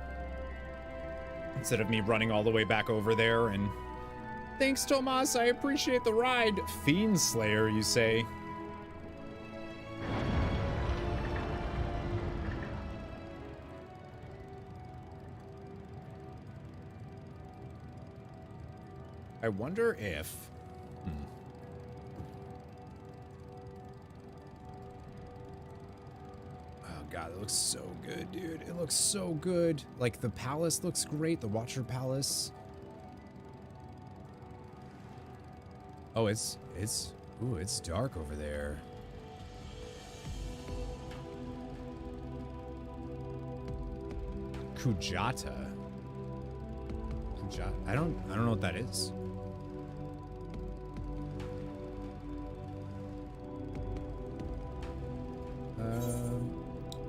Instead of me running all the way back over there and... Thanks, Tomas. I appreciate the ride. Fiend Slayer, you say? I wonder if... Oh god, it looks so good, dude. It looks so good. Like, the palace looks great. The Watcher Palace. Oh, it's dark over there. Kujata. I don't know what that is.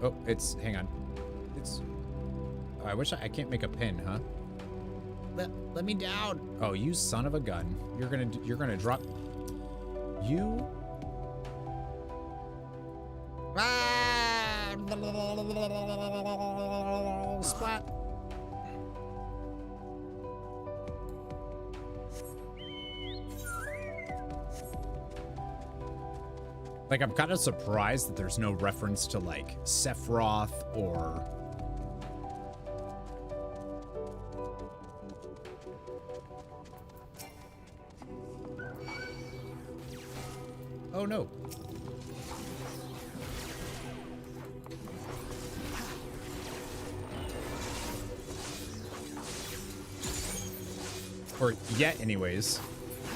Oh, hang on. Oh, I wish I can't make a pin, huh? Let me down. Oh, you son of a gun. You're gonna drop. You. Ah! Splat. Like, I'm kind of surprised that there's no reference to, like, Sephiroth or... Oh, no. Or yet, anyways.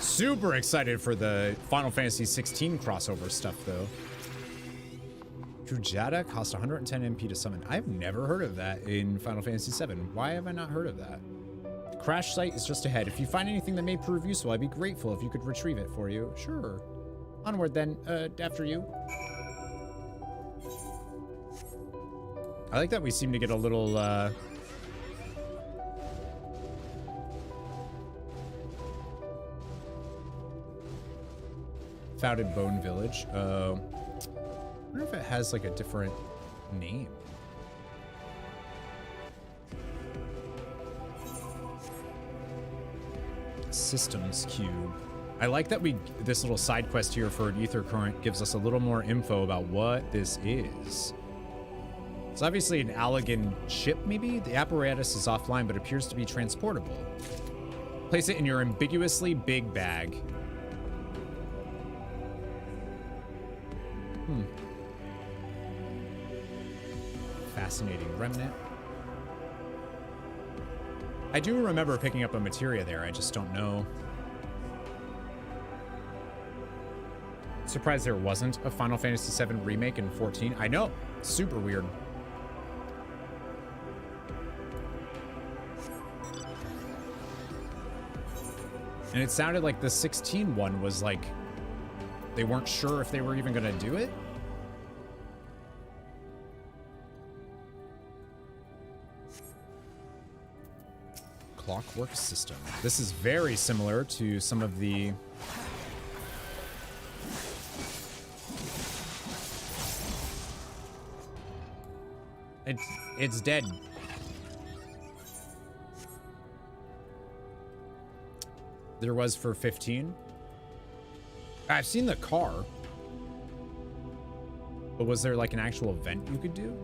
Super excited for the Final Fantasy XVI crossover stuff, though. Kujata cost 110 MP to summon. I've never heard of that in Final Fantasy VII. Why have I not heard of that? The crash site is just ahead. If you find anything that may prove useful, I'd be grateful if you could retrieve it for you. Sure. Onward, then. After you. I like that we seem to get a little, Founded Bone Village. I wonder if it has like a different name. Systems Cube. I like that this little side quest here for an Ether Current gives us a little more info about what this is. It's obviously an Allegan ship, maybe? The apparatus is offline, but appears to be transportable. Place it in your ambiguously big bag. Fascinating remnant. I do remember picking up a materia there. I just don't know. Surprised there wasn't a Final Fantasy VII remake in 14. I know. Super weird. And it sounded like the 16 one was like, they weren't sure if they were even going to do it. Clockwork system. This is very similar to some of the... It's dead. There was for 15. I've seen the car. But was there like an actual event you could do?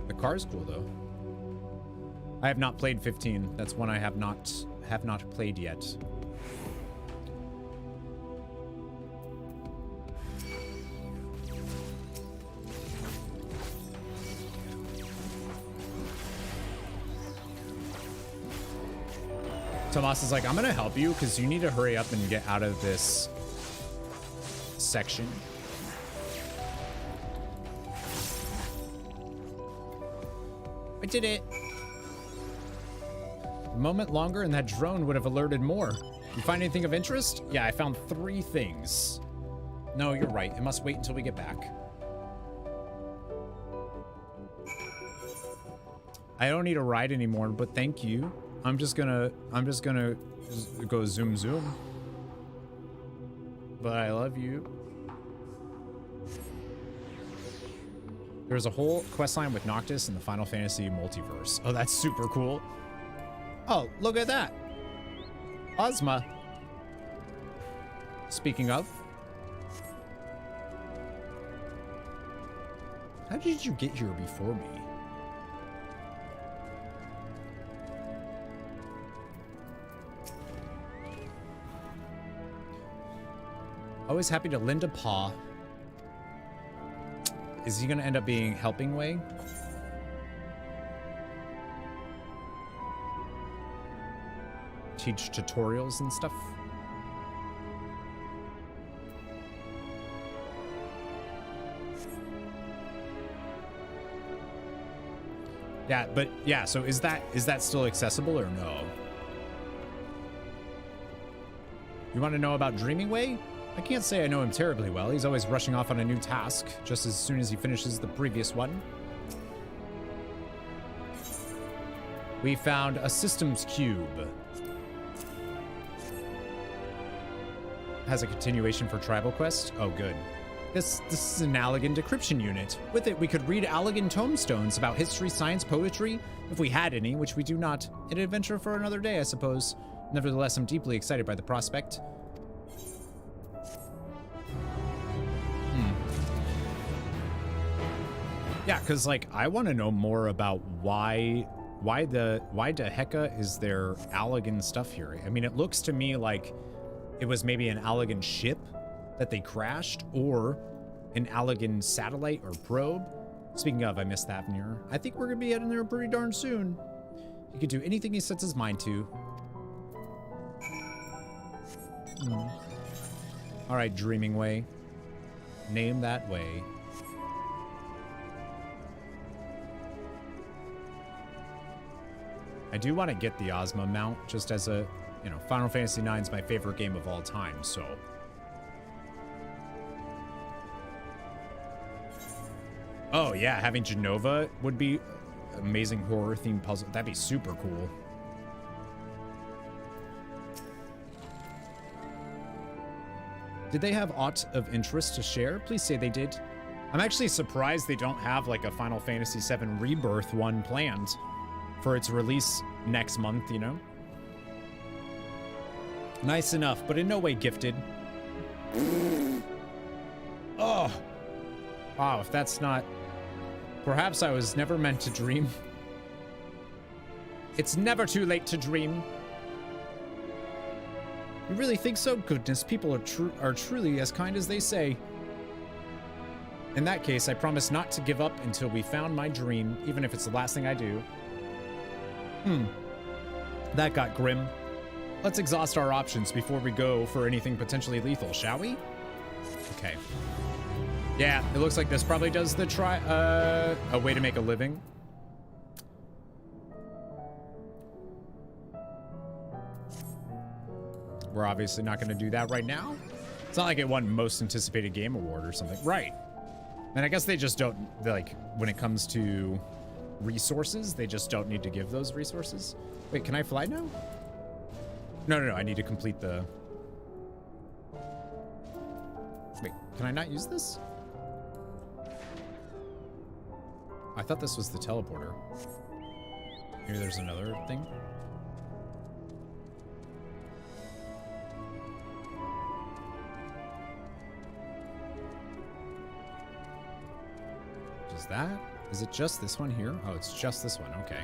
The car's cool though. I have not played 15. That's one I have not played yet. Tomas is like, I'm gonna help you because you need to hurry up and get out of this section. I did it. A moment longer and that drone would have alerted more. You find anything of interest? Yeah, I found 3 things. No, you're right. It must wait until we get back. I don't need a ride anymore, but thank you. I'm just gonna go zoom zoom. But I love you. There's a whole questline with Noctis in the Final Fantasy multiverse. Oh, that's super cool. Oh, look at that. Ozma. Speaking of. How did you get here before me? Always happy to lend a paw. Is he gonna end up being helping way? Teach tutorials and stuff? Yeah, but yeah, so is that still accessible or no? You want to know about Dreaming Way? I can't say I know him terribly well. He's always rushing off on a new task, just as soon as he finishes the previous one. We found a systems cube. Has a continuation for Tribal Quest. Oh, good. This is an Allagan decryption unit. With it, we could read Allagan tombstones about history, science, poetry, if we had any, which we do not. An adventure for another day, I suppose. Nevertheless, I'm deeply excited by the prospect. Yeah, because like I want to know more about why the hecka is there Allagan stuff here. I mean, it looks to me like it was maybe an Allagan ship that they crashed, or an Allagan satellite or probe. Speaking of, I missed Thavnir. I think we're gonna be heading there pretty darn soon. He could do anything he sets his mind to. All right, Dreaming Way. Name that way. I do want to get the Ozma mount, just as a, you know, Final Fantasy IX is my favorite game of all time, so. Oh yeah, having Genova would be amazing horror themed puzzle. That'd be super cool. Did they have aught of interest to share? Please say they did. I'm actually surprised they don't have like a Final Fantasy VII Rebirth one planned for its release next month, you know? Nice enough, but in no way gifted. Oh. Wow, if that's not... Perhaps I was never meant to dream. It's never too late to dream. You really think so? Goodness, people are truly as kind as they say. In that case, I promise not to give up until we found my dream, even if it's the last thing I do. That got grim. Let's exhaust our options before we go for anything potentially lethal, shall we? Okay. Yeah, it looks like this probably does the a way to make a living. We're obviously not going to do that right now. It's not like it won Most Anticipated Game Award or something. Right. And I guess they just don't, like, when it comes to resources, they just don't need to give those resources. Wait, can I fly now? No, I need to complete the... Wait, can I not use this? I thought this was the teleporter. Maybe there's another thing. Is that? Is it just this one here? Oh, it's just this one. Okay.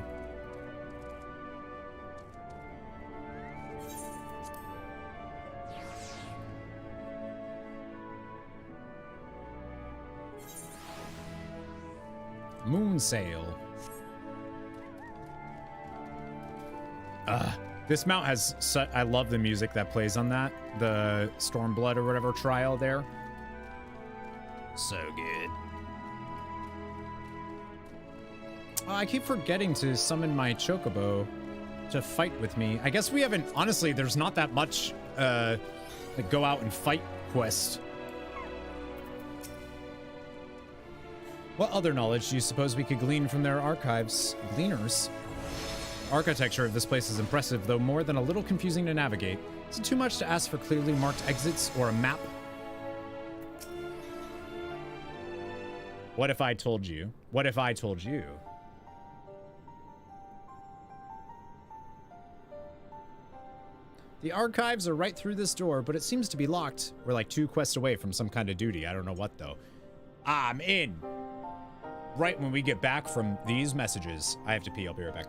Moon sail. This mount has I love the music that plays on that. The Stormblood or whatever trial there. So good. Oh, I keep forgetting to summon my Chocobo to fight with me. I guess we haven't, honestly, there's not that much like go out and fight quest. What other knowledge do you suppose we could glean from their archives? Gleaners? Architecture of this place is impressive, though more than a little confusing to navigate. Is it too much to ask for clearly marked exits or a map? What if I told you? What if I told you? The archives are right through this door, but it seems to be locked. We're like 2 quests away from some kind of duty. I don't know what, though. I'm in. Right when we get back from these messages. I have to pee. I'll be right back.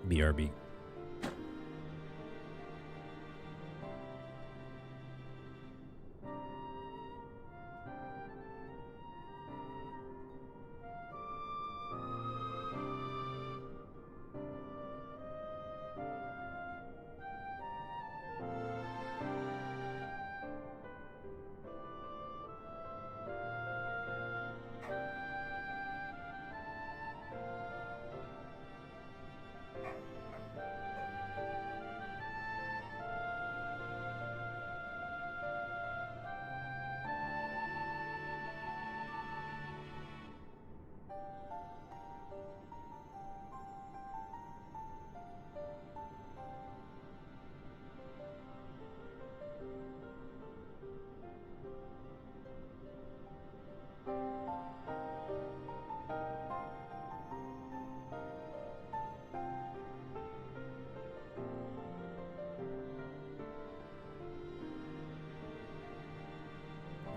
BRB.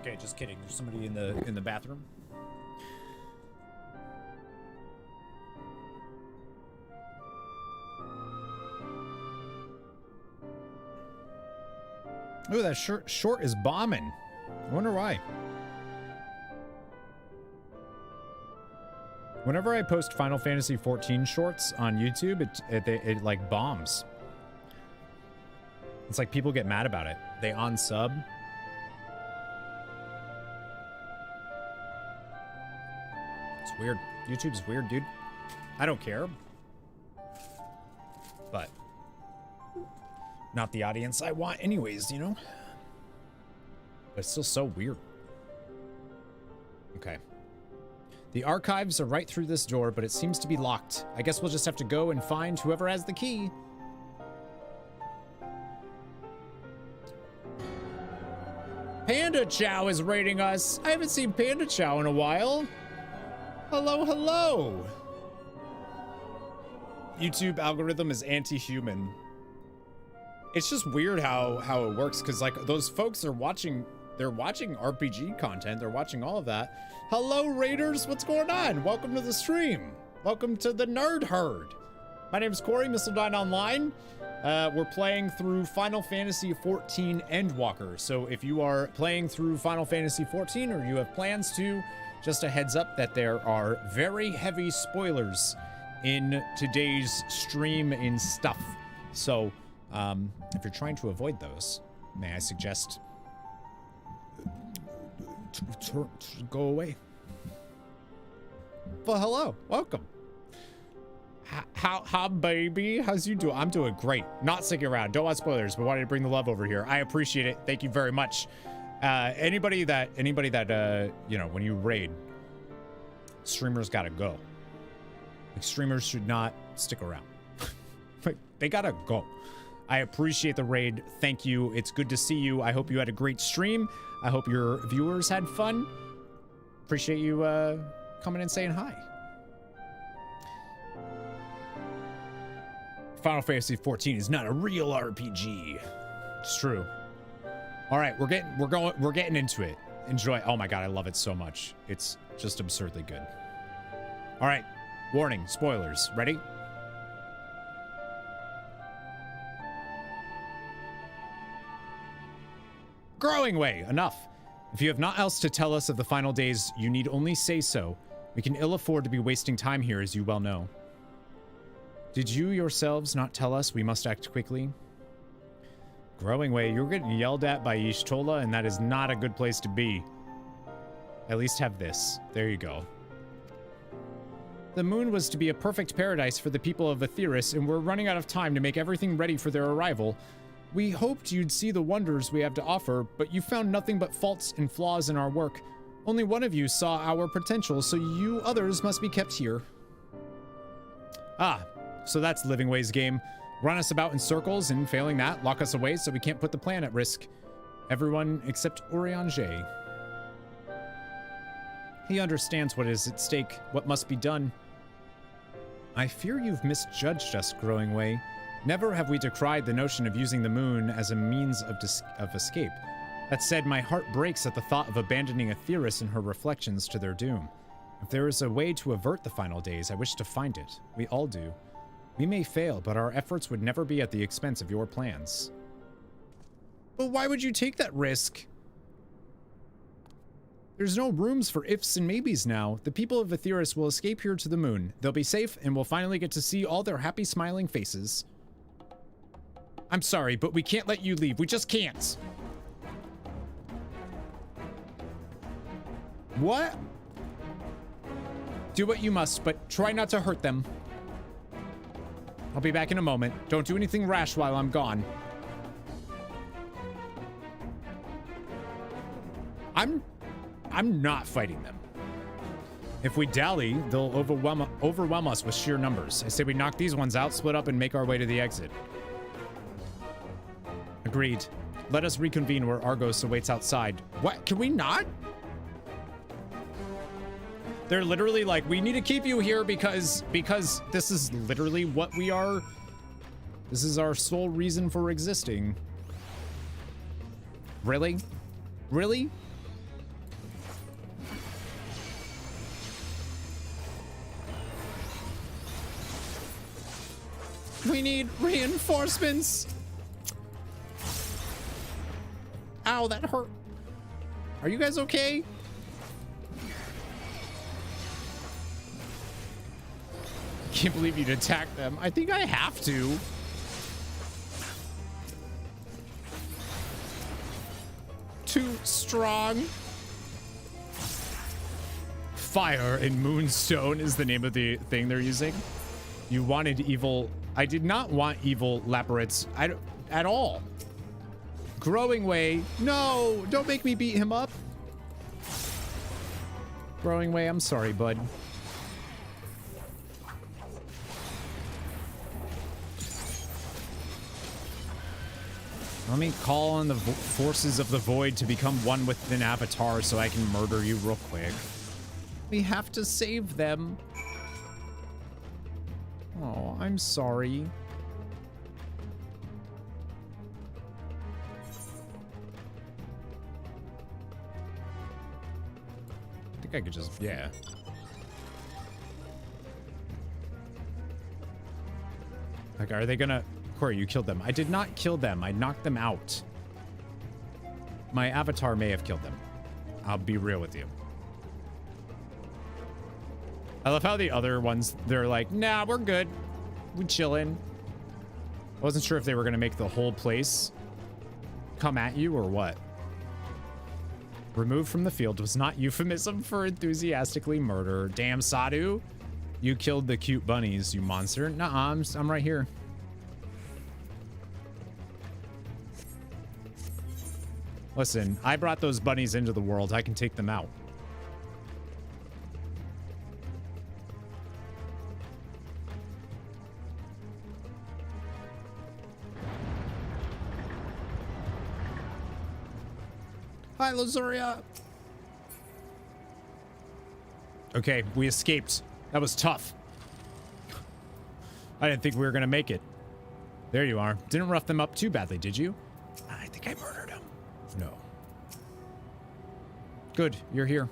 Okay, just kidding. There's somebody in the bathroom. Oh, that short is bombing. I wonder why. Whenever I post Final Fantasy XIV shorts on YouTube, it like bombs. It's like people get mad about it. They unsub. It's weird. YouTube's weird, dude. I don't care. But not the audience I want anyways, you know? But it's still so weird. Okay. The archives are right through this door, but it seems to be locked. I guess we'll just have to go and find whoever has the key. Panda Chow is raiding us. I haven't seen Panda Chow in a while. Hello, hello. YouTube algorithm is anti-human. It's just weird how it works, because like those folks are watching, they're watching RPG content, they're watching all of that. Hello Raiders, what's going on? Welcome to the stream. Welcome to the Nerd Herd. My name is Corey, MissildineOnline. We're playing through Final Fantasy XIV Endwalker. So if you are playing through Final Fantasy XIV or you have plans to, just a heads up that there are very heavy spoilers in today's stream and stuff. So if you're trying to avoid those, may I suggest go away. Well, hello, welcome. How baby, how's you doing? I'm doing great. Not sticking around. Don't want spoilers, but wanted to bring the love over here. I appreciate it. Thank you very much. Anybody that you know, when you raid, streamers gotta go. Like, streamers should not stick around. Like, they gotta go. I appreciate the raid. Thank you. It's good to see you. I hope you had a great stream. I hope your viewers had fun. Appreciate you coming and saying hi. Final Fantasy XIV is not a real RPG. It's true. All right, we're getting into it. Enjoy. Oh my god, I love it so much. It's just absurdly good. All right, warning, spoilers. Ready? Growing way, enough. If you have naught else to tell us of the final days, you need only say so. We can ill afford to be wasting time here, as you well know. Did you yourselves not tell us we must act quickly? Growing Way, you're getting yelled at by Y'shtola, and that is not a good place to be. At least have this. There you go. The moon was to be a perfect paradise for the people of Etheirys, and we're running out of time to make everything ready for their arrival. We hoped you'd see the wonders we have to offer, but you found nothing but faults and flaws in our work. Only one of you saw our potential, so you others must be kept here. Ah, so that's Living Way's game. Run us about in circles, and failing that, lock us away so we can't put the plan at risk. Everyone except Urianger. He understands what is at stake, what must be done. I fear you've misjudged us, Growing Way. Never have we decried the notion of using the moon as a means of escape. That said, my heart breaks at the thought of abandoning Etheirys and her reflections to their doom. If there is a way to avert the final days, I wish to find it. We all do. We may fail, but our efforts would never be at the expense of your plans. But why would you take that risk? There's no rooms for ifs and maybes now. The people of Etheirys will escape here to the moon. They'll be safe, and we'll finally get to see all their happy, smiling faces. I'm sorry, but we can't let you leave. We just can't. What? Do what you must, but try not to hurt them. I'll be back in a moment. Don't do anything rash while I'm gone. I'm not fighting them. If we dally, they'll overwhelm us with sheer numbers. I say we knock these ones out, split up, and make our way to the exit. Agreed. Let us reconvene where Argos awaits outside. What? Can we not? They're literally like, we need to keep you here because this is literally what we are. This is our sole reason for existing. Really? Really? We need reinforcements. Ow, that hurt. Are you guys okay? Can't believe you'd attack them. I think I have to. Too strong. Fire and Moonstone is the name of the thing they're using. You wanted evil. I did not want evil Laparates at all. Growing Way. No, don't make me beat him up. Growing Way, I'm sorry, bud. Let me call on the forces of the void to become one with an avatar so I can murder you real quick. We have to save them. Oh, I'm sorry. I think I could just, yeah. Like, are they gonna... Corey, you killed them. I did not kill them. I knocked them out. My avatar may have killed them. I'll be real with you. I love how the other ones, they're like, nah, we're good. We chillin'. I wasn't sure if they were going to make the whole place come at you or what. Removed from the field was not euphemism for enthusiastically murder. Damn, Sadu. You killed the cute bunnies, you monster. Nuh-uh, I'm right here. Listen, I brought those bunnies into the world. I can take them out. Hi, Lazuria. Okay, we escaped. That was tough. I didn't think we were going to make it. There you are. Didn't rough them up too badly, did you? I think I murdered him. No. Good, you're here.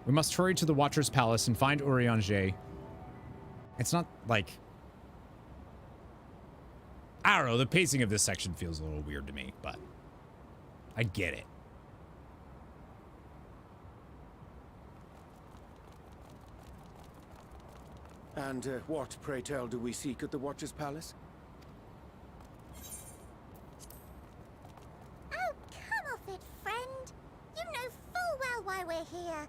We must hurry to the Watcher's Palace and find Urianger. It's not like... I don't know, the pacing of this section feels a little weird to me, but I get it. And what, pray tell, do we seek at the Watcher's Palace? Oh, come off it, friend. You know full well why we're here.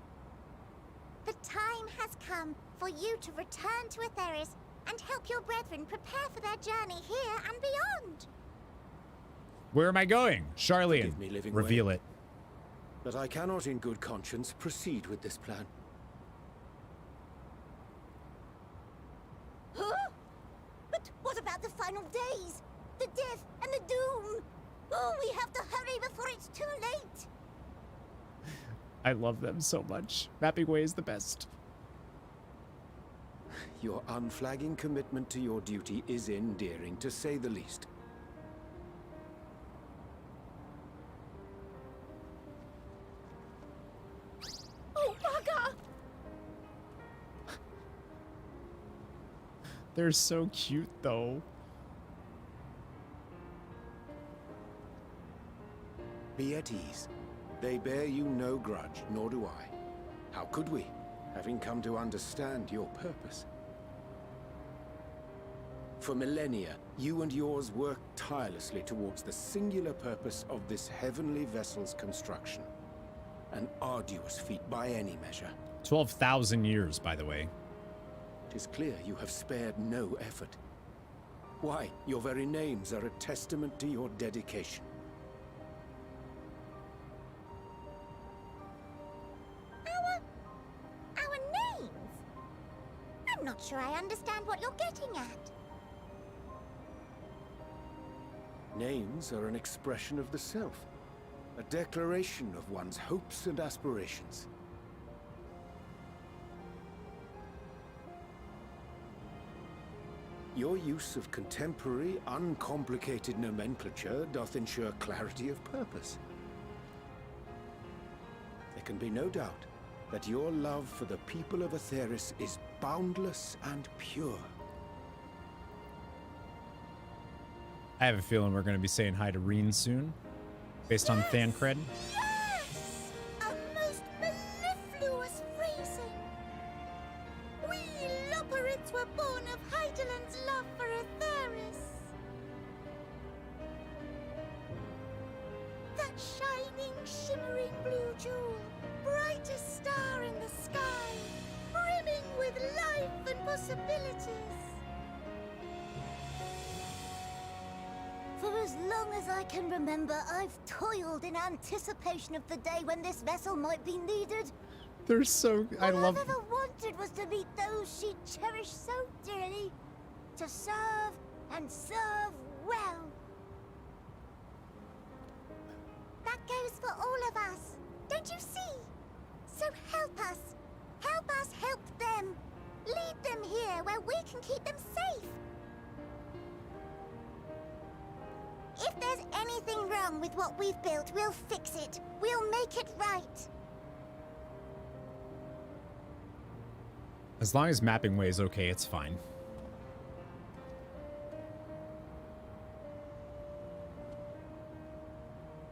The time has come for you to return to Aetheris and help your brethren prepare for their journey here and beyond. Where am I going? Charlene, Forgive me, living reveal way. it. But I cannot in good conscience proceed with this plan. Huh? But what about the final days? The death and the doom? Oh, we have to hurry before it's too late. I love them so much. Mapping Way is the best. Your unflagging commitment to your duty is endearing, to say the least. Oh, bugger! They're so cute, though. Be at ease. They bear you no grudge, nor do I. How could we, having come to understand your purpose? For millennia, you and yours worked tirelessly towards the singular purpose of this heavenly vessel's construction. An arduous feat by any measure. 12,000 years, by the way. It is clear you have spared no effort. Why, your very names are a testament to your dedication. Our names? I'm not sure I understand what you're getting at. Names are an expression of the self, a declaration of one's hopes and aspirations. Your use of contemporary, uncomplicated nomenclature doth ensure clarity of purpose. There can be no doubt that your love for the people of Aetheris is boundless and pure. I have a feeling we're going to be saying hi to Reen soon, based on Thancred. Yes! A most mellifluous phrasing. We Loperids were born of Hydaelyn's love for Aetheris. That shining, shimmering blue jewel, brightest star in the sky, brimming with life and possibilities. For as long as I can remember, I've toiled in anticipation of the day when this vessel might be needed. They're so... I love... All I've ever wanted was to meet those she cherished so dearly. To serve and serve well. That goes for all of us. Don't you see? So help us. Help us help them. Lead them here where we can keep them safe. If there's anything wrong with what we've built, we'll fix it. We'll make it right. As long as Mapping Way is okay, it's fine.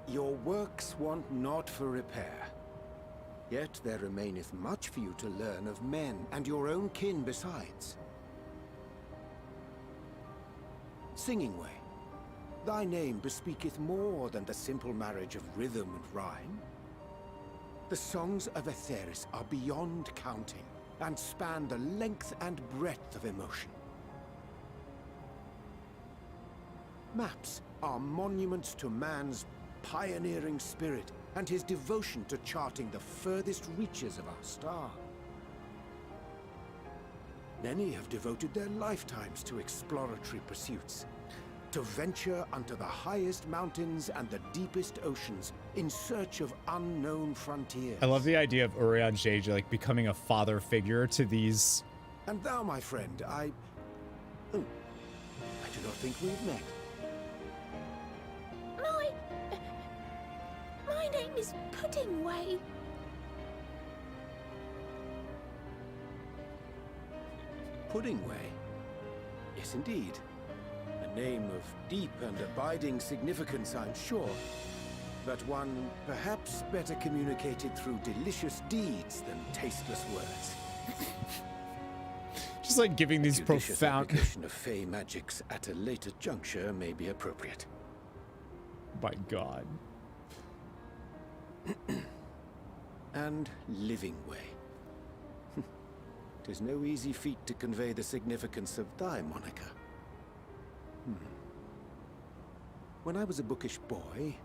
Your works want not for repair. Yet there remaineth much for you to learn of men, and your own kin besides. Singing Way, thy name bespeaketh more than the simple marriage of rhythm and rhyme. The songs of Aetheris are beyond counting, and span the length and breadth of emotion. Maps are monuments to man's pioneering spirit and his devotion to charting the furthest reaches of our star. Many have devoted their lifetimes to exploratory pursuits, to venture unto the highest mountains and the deepest oceans in search of unknown frontiers. I love the idea of Urian Jade like becoming a father figure to these. And thou, my friend, I do not think we've met. My name is Pudding Way. Pudding Way? Yes, indeed. A name of deep and abiding significance, I'm sure. But one perhaps better communicated through delicious deeds than tasteless words. Just like giving these Judicious profound. application of fey magics at a later juncture may be appropriate. My God. And living way. 'Tis no easy feat to convey the significance of thy moniker. When I was a bookish boy,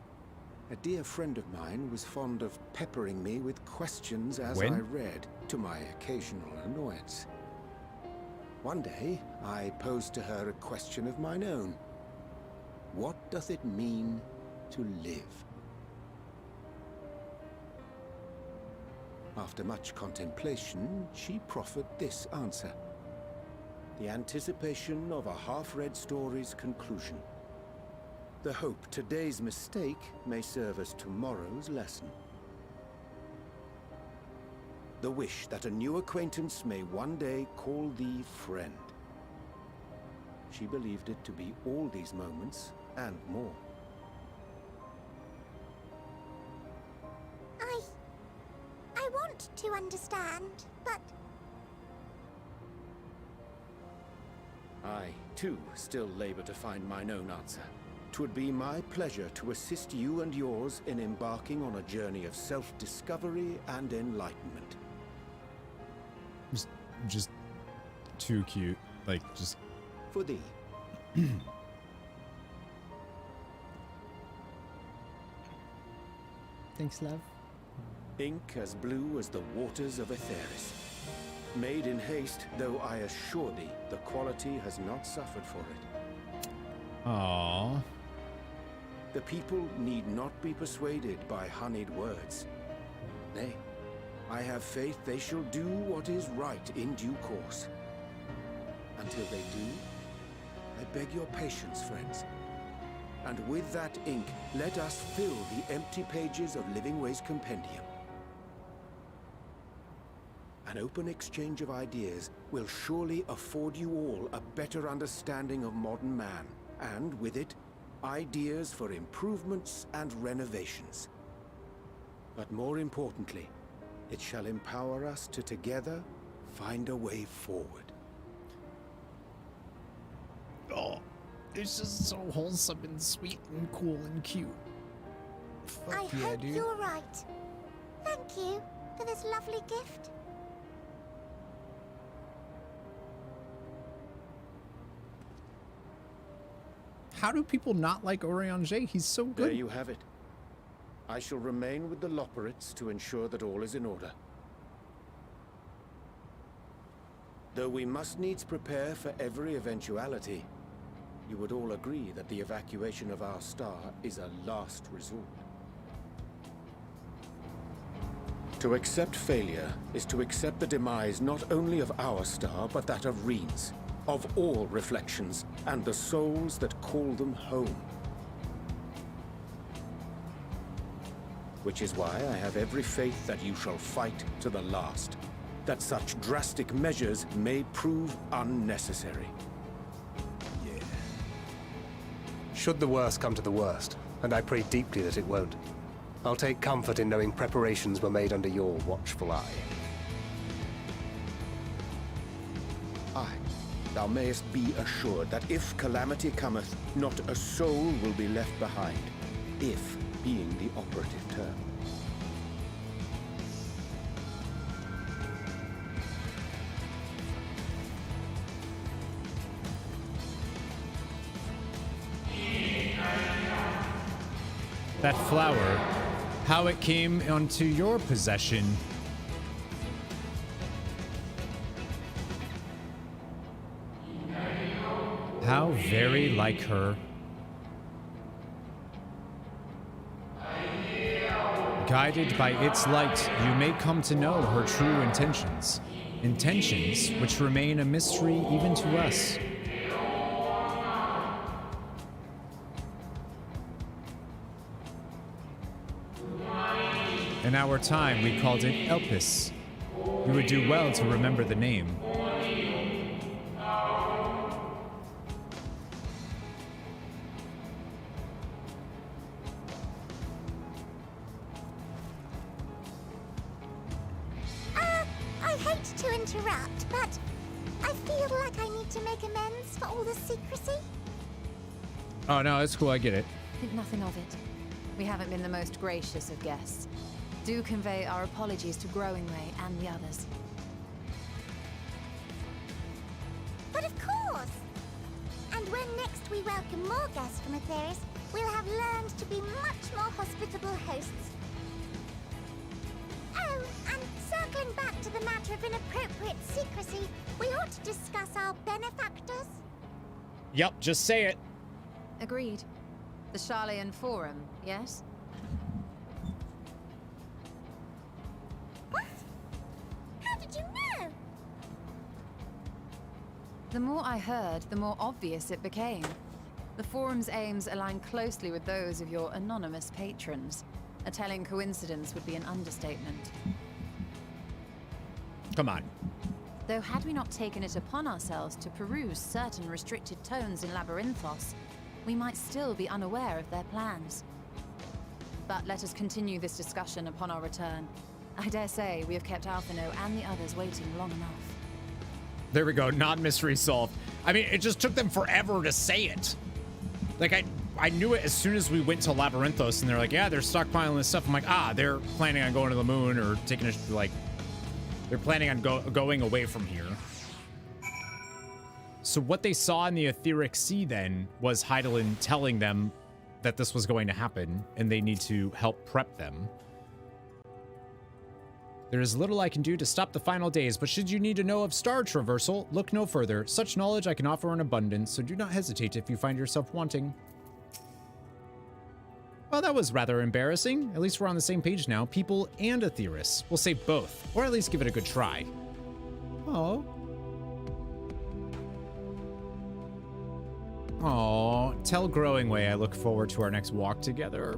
a dear friend of mine was fond of peppering me with questions as I read, to my occasional annoyance. One day, I posed to her a question of mine own. What doth it mean to live? After much contemplation, she proffered this answer. The anticipation of a half-read story's conclusion. The hope today's mistake may serve as tomorrow's lesson. The wish that a new acquaintance may one day call thee friend. She believed it to be all these moments and more. I want to understand, but... I, too, still labor to find mine own answer. 'Twould be my pleasure to assist you and yours in embarking on a journey of self-discovery and enlightenment. Just too cute. Like, just... For thee. Thanks, love. Ink as blue as the waters of Aetheris. Made in haste, though I assure thee, the quality has not suffered for it. Aww. The people need not be persuaded by honeyed words. Nay, I have faith they shall do what is right in due course. Until they do, I beg your patience, friends. And with that ink, let us fill the empty pages of Living Way's compendium. An open exchange of ideas will surely afford you all a better understanding of modern man, and with it, ideas for improvements and renovations. But more importantly, it shall empower us to together find a way forward. Oh, it's just so wholesome and sweet and cool and cute. Fuck I yeah, hope dude. you're right. Thank you for this lovely gift. How do people not like Oriange? He's so good. There you have it. I shall remain with the Loperites to ensure that all is in order. Though we must needs prepare for every eventuality, you would all agree that the evacuation of our star is a last resort. To accept failure is to accept the demise not only of our star, but that of Reen's, of all reflections, and the souls that call them home. Which is why I have every faith that you shall fight to the last, that such drastic measures may prove unnecessary. Yeah. Should the worst come to the worst, and I pray deeply that it won't, I'll take comfort in knowing preparations were made under your watchful eye. Aye, thou mayest be assured that if calamity cometh, not a soul will be left behind, if being the operative term. That flower, how it came onto your possession. How very like her. Guided by its light, you may come to know her true intentions. Intentions which remain a mystery even to us. In our time, we called it Elpis. You would do well to remember the name. I hate to interrupt, but I feel like I need to make amends for all the secrecy. Oh, no, it's cool. I get it. Think nothing of it. We haven't been the most gracious of guests. Do convey our apologies to Growingway and the others. But of course! And when next we welcome more guests from Aetheris, we'll have learned to be much more hospitable hosts. Oh, and circling back to the matter of inappropriate secrecy, we ought to discuss our benefactors. Yep, just say it. Agreed. The Charleyan Forum, yes? What? How did you know? The more I heard, the more obvious it became. The Forum's aims align closely with those of your anonymous patrons. A telling coincidence would be an understatement. Come on. Though had we not taken it upon ourselves to peruse certain restricted tones in Labyrinthos, we might still be unaware of their plans. But let us continue this discussion upon our return. I dare say we have kept Alphino and the others waiting long enough. There we go. Not mystery solved. I mean, it just took them forever to say it. Like, I knew it as soon as we went to Labyrinthos, and they're like, yeah, they're stockpiling this stuff. I'm like, they're planning on going to the moon or taking a, like, they're planning on going away from here. So what they saw in the Etheric Sea then was Hydaelyn telling them that this was going to happen, and they need to help prep them. There is little I can do to stop the final days, but should you need to know of star traversal, look no further. Such knowledge I can offer in abundance, so do not hesitate if you find yourself wanting. Well, that was rather embarrassing. At least we're on the same page now. People and Aetheris. We'll save both, or at least give it a good try. Oh. Aw, tell Growingway I look forward to our next walk together.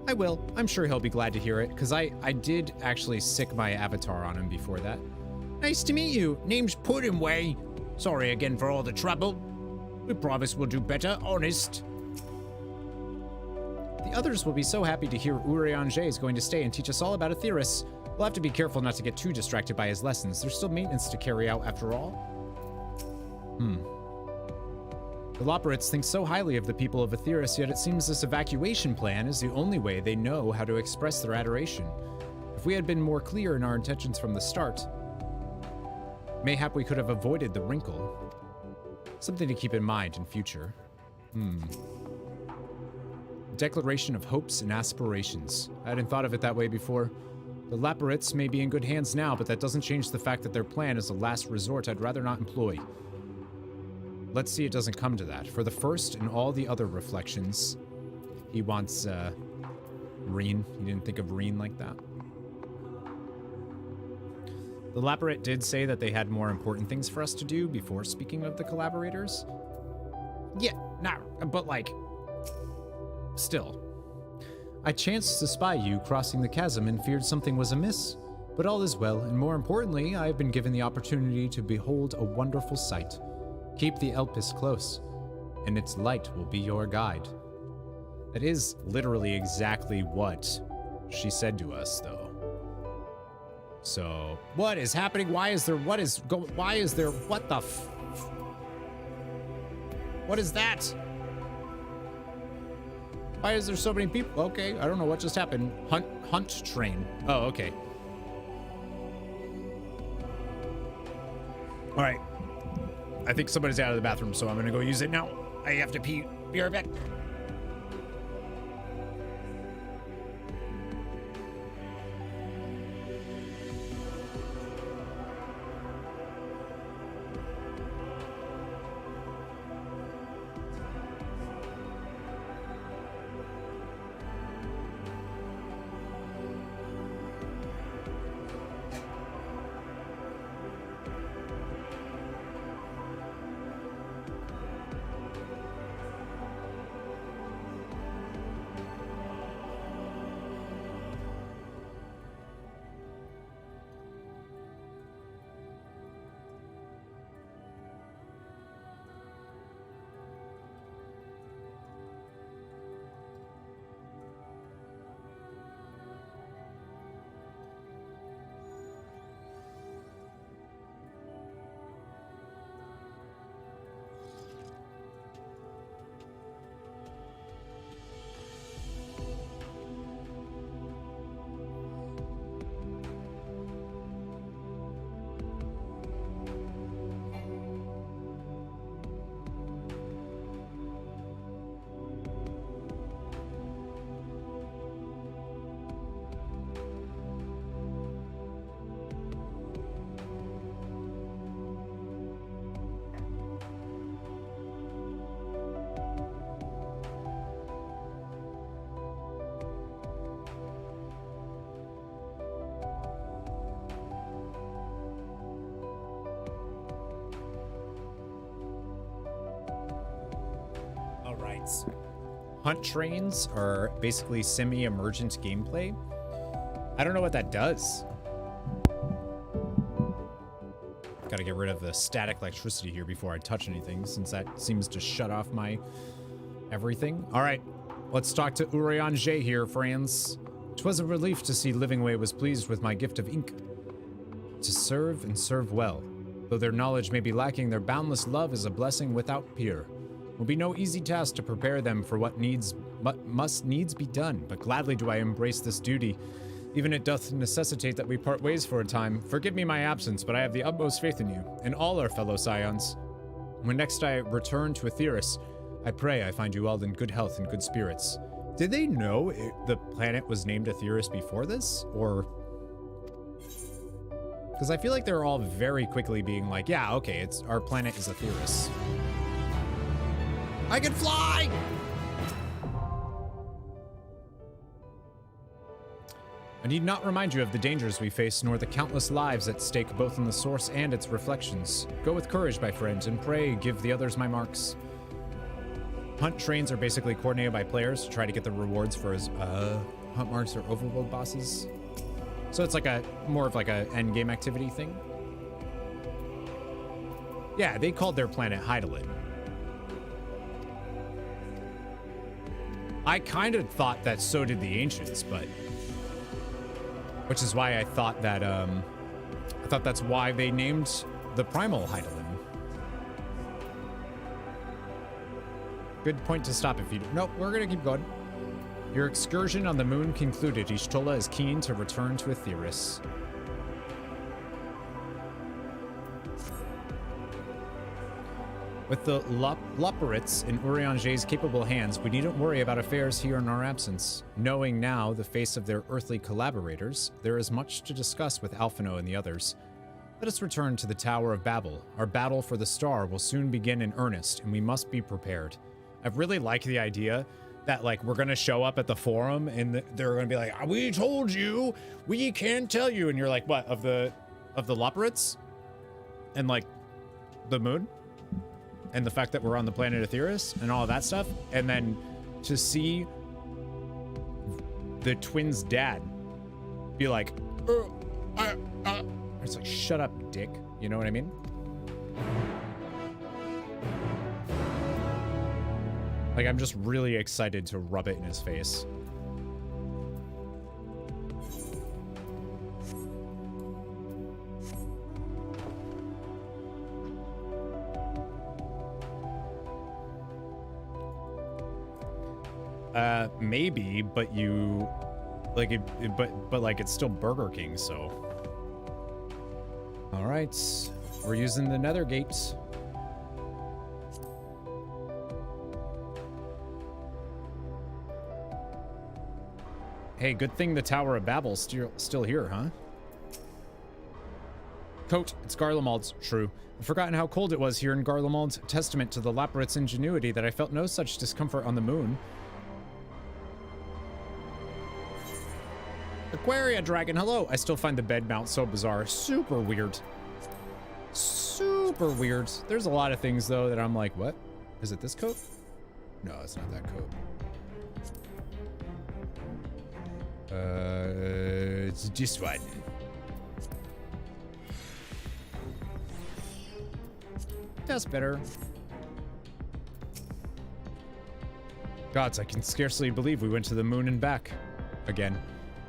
I will. I'm sure he'll be glad to hear it, because I did actually sick my avatar on him before that. Nice to meet you. Name's Puddingway. Sorry again for all the trouble. We promise we'll do better, honest. The others will be so happy to hear Urianger is going to stay and teach us all about Aetheris. We'll have to be careful not to get too distracted by his lessons. There's still maintenance to carry out after all. The Loporrits think so highly of the people of Aetheris, yet it seems this evacuation plan is the only way they know how to express their adoration. If we had been more clear in our intentions from the start, mayhap we could have avoided the wrinkle. Something to keep in mind in future. Declaration of hopes and aspirations. I hadn't thought of it that way before. The Loporrits may be in good hands now, but that doesn't change the fact that their plan is a last resort I'd rather not employ. Let's see it doesn't come to that. For the first and all the other reflections, he wants, Reen. He didn't think of Reen like that. The Loporrit did say that they had more important things for us to do before speaking of the collaborators. Yeah, but like, still. I chanced to spy you crossing the chasm and feared something was amiss. But all is well, and more importantly, I have been given the opportunity to behold a wonderful sight. Keep the Elpis close, and its light will be your guide. That is literally exactly what she said to us, though. So, what is happening? Why is there, what the what is that? Why is there so many people? Okay, I don't know what just happened. Hunt train. Oh, okay. All right. I think somebody's out of the bathroom, so I'm gonna go use it now. I have to pee. Be right back. Hunt trains are basically semi-emergent gameplay. I don't know what that does. Gotta get rid of the static electricity here before I touch anything, since that seems to shut off my everything. All right, let's talk to Urianger here, friends. 'Twas a relief to see Livingway was pleased with my gift of ink. To serve and serve well. Though their knowledge may be lacking, their boundless love is a blessing without peer. Will be no easy task to prepare them for what must needs be done, but gladly do I embrace this duty. Even it doth necessitate that we part ways for a time. Forgive me my absence, but I have the utmost faith in you, and all our fellow scions. When next I return to Aetheris, I pray I find you all in good health and good spirits. Did they know the planet was named Aetheris before this? Or... because I feel like they're all very quickly being like, yeah, okay, our planet is Aetheris. I can fly! I need not remind you of the dangers we face, nor the countless lives at stake both in the source and its reflections. Go with courage, my friend, and pray give the others my marks. Hunt trains are basically coordinated by players to try to get the rewards for his hunt marks or overworld bosses. So it's like more of like a end game activity thing. Yeah, they called their planet Hydaelyn. I kind of thought that so did the ancients, but which is why I thought that that's why they named the primal Hydaelyn. Good point to stop if you do. Nope, we're gonna keep going. Your excursion on the moon concluded. Y'shtola is keen to return to Aetheris. With the Loporits in Urianger's capable hands, we needn't worry about affairs here in our absence. Knowing now the face of their earthly collaborators, there is much to discuss with Alphino and the others. Let us return to the Tower of Babel. Our battle for the star will soon begin in earnest, and we must be prepared. I really like the idea that, like, we're gonna show up at the forum and they're gonna be like, we told you, we can't tell you, and you're like, what, of the Loporits? And like the moon? And the fact that we're on the planet Aetheris and all of that stuff, and then to see the twins' dad be like, it's like, shut up, dick. You know what I mean? Like, I'm just really excited to rub it in his face. Maybe, but you, like, but like, it's still Burger King, so. All right, we're using the Nether gates. Hey, good thing the Tower of Babel's still here, huh? Coat, it's Garlemald's. True. I've forgotten how cold it was here in Garlemald, testament to the Loporits' ingenuity that I felt no such discomfort on the moon. Aquaria Dragon, hello. I still find the bed mount so bizarre. Super weird. Super weird. There's a lot of things, though, that I'm like, what? Is it this coat? No, it's not that coat. It's this one. That's better. Gods, I can scarcely believe we went to the moon and back again.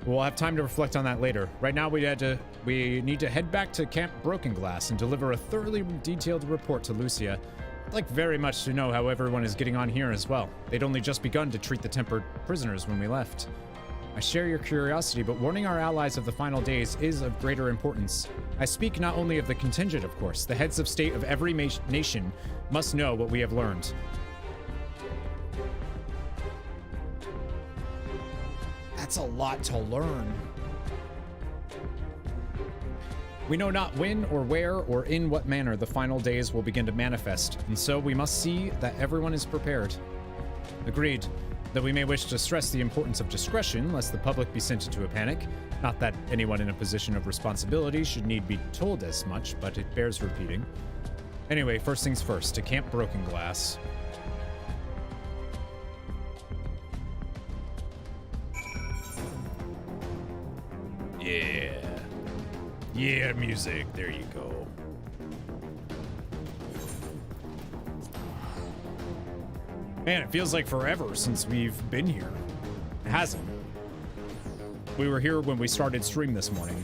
We'll have time to reflect on that later. Right now, we need to head back to Camp Broken Glass and deliver a thoroughly detailed report to Lucia. I'd like very much to know how everyone is getting on here as well. They'd only just begun to treat the tempered prisoners when we left. I share your curiosity, but warning our allies of the final days is of greater importance. I speak not only of the contingent, of course. The heads of state of every nation must know what we have learned. That's a lot to learn. We know not when or where or in what manner the final days will begin to manifest, and so we must see that everyone is prepared. Agreed. Though we may wish to stress the importance of discretion, lest the public be sent into a panic. Not that anyone in a position of responsibility should need be told as much, but it bears repeating. Anyway, first things first, to Camp Broken Glass. Yeah, music. There you go. Man, it feels like forever since we've been here. It hasn't. We were here when we started stream this morning.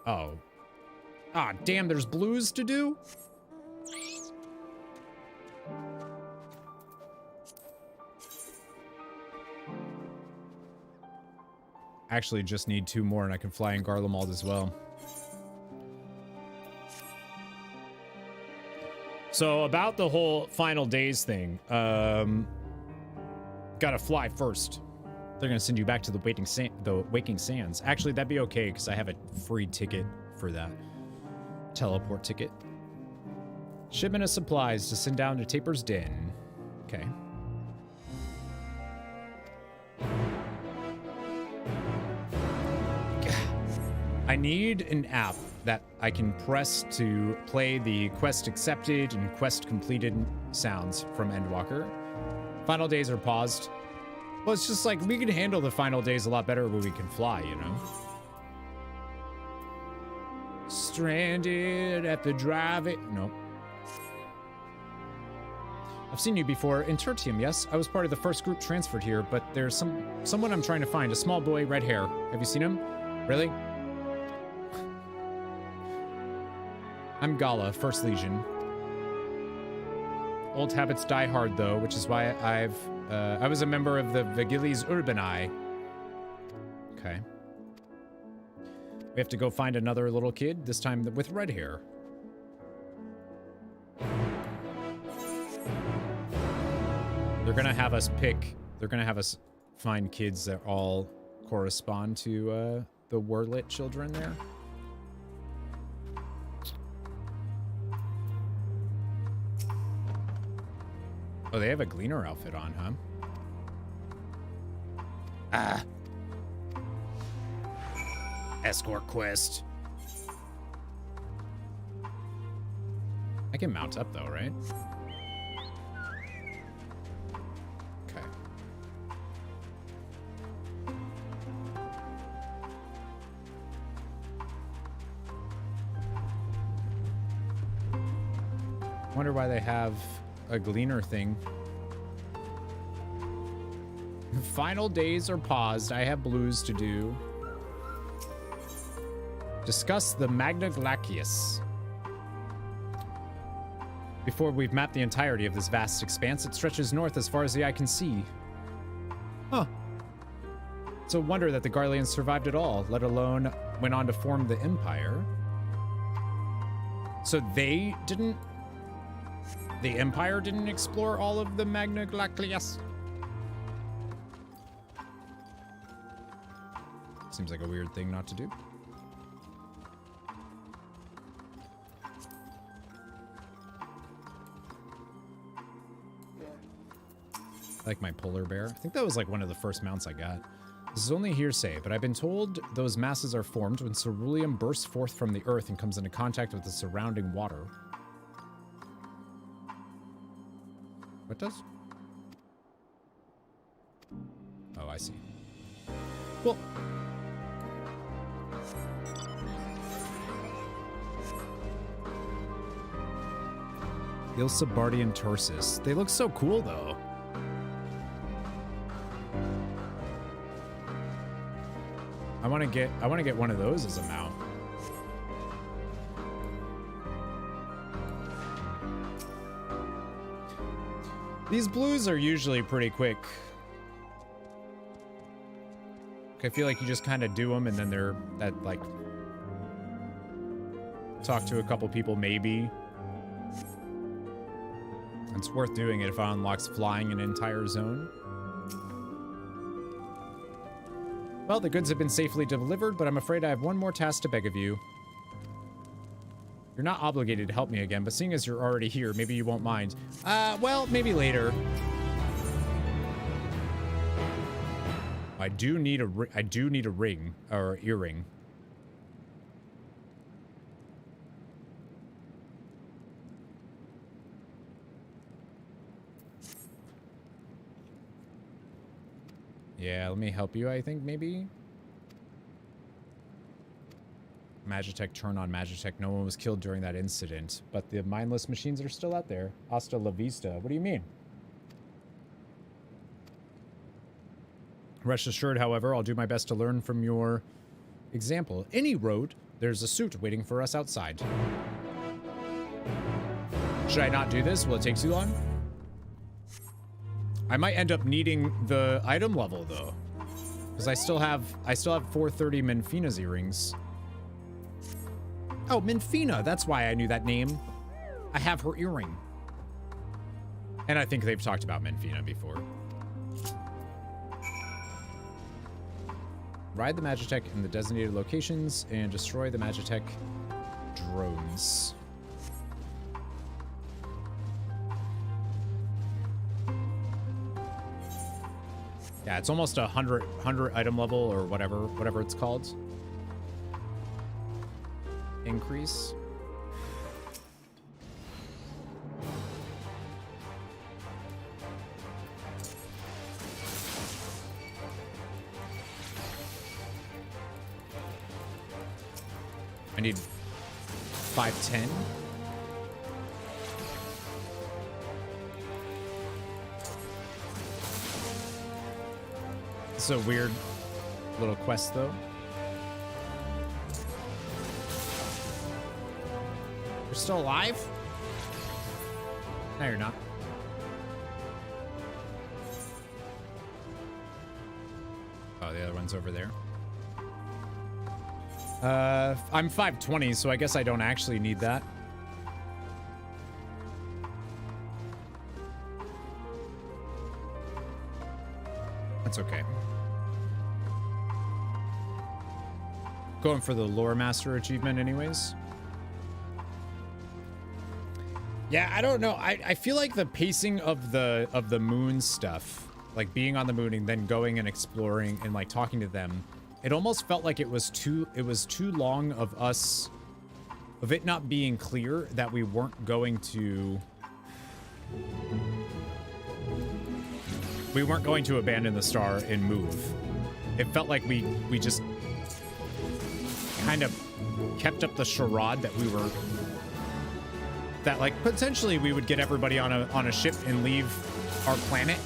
Oh. Ah, damn, there's blues to do? Actually, just need 2 more and I can fly in Garlemald as well. So about the whole final days thing, gotta fly first. They're gonna send you back to the Waking Sands. Actually, that'd be okay because I have a free ticket for that. Teleport ticket. Shipment of supplies to send down to Taper's Den. Okay. I need an app that I can press to play the quest accepted and quest completed sounds from Endwalker. Final days are paused. Well, it's just like we can handle the final days a lot better when we can fly, you know? Stranded at the drive-in. No. I've seen you before. In Tertium, yes. I was part of the first group transferred here, but there's someone I'm trying to find. A small boy, red hair. Have you seen him? Really? I'm Gala, First Legion. Old habits die hard, though, which is why I was a member of the Vigiles Urbanae. Okay. We have to go find another little kid, this time with red hair. They're gonna have us find kids that all correspond to the Wurlit children there. Oh, they have a Gleaner outfit on, huh? Ah. Escort quest. I can mount up though, right? Okay. Wonder why they have a Gleaner thing. Final days are paused. I have blues to do. Discuss the Magna Glacius. Before we've mapped the entirety of this vast expanse, it stretches north as far as the eye can see. Huh. It's a wonder that the Garleans survived at all, let alone went on to form the Empire. So they didn't... The Empire didn't explore all of the Magna Glacius? Seems like a weird thing not to do. I like my polar bear. I think that was like one of the first mounts I got. This is only hearsay, but I've been told those masses are formed when ceruleum bursts forth from the earth and comes into contact with the surrounding water. What does? Oh, I see. Well. Ilsabardian Tarsus. They look so cool, though. I want to get one of those as a mount. These blues are usually pretty quick. I feel like you just kind of do them and then they're that like talk to a couple people maybe. It's worth doing it if it unlocks flying an entire zone. Well, the goods have been safely delivered, but I'm afraid I have one more task to beg of you. You're not obligated to help me again, but seeing as you're already here, maybe you won't mind. Well, maybe later. I do need a ring or earring. Yeah, let me help you, I think, maybe. Magitech turn on Magitech. No one was killed during that incident, but the mindless machines are still out there. Hasta la vista. What do you mean? Rest assured, however, I'll do my best to learn from your example. Any road, there's a suit waiting for us outside. Should I not do this? Will it take too long? I might end up needing the item level though, because I still have 430 Menfina's earrings. Oh, Menfina, that's why I knew that name. I have her earring. And I think they've talked about Menfina before. Ride the Magitech in the designated locations and destroy the Magitech drones. Yeah, it's almost a 100 item level or whatever it's called. Increase. I need 510. This is a weird little quest, though. You're still alive? No, you're not. Oh, the other one's over there. I'm 520, so I guess I don't actually need that. That's okay. Going for the Lore Master achievement anyways. Yeah, I don't know. I feel like the pacing of the moon stuff, like being on the moon and then going and exploring and like talking to them, it almost felt like it was too long of it not being clear that we weren't going to abandon the star and move. It felt like we just kind of kept up the charade that like potentially we would get everybody on a ship and leave our planet.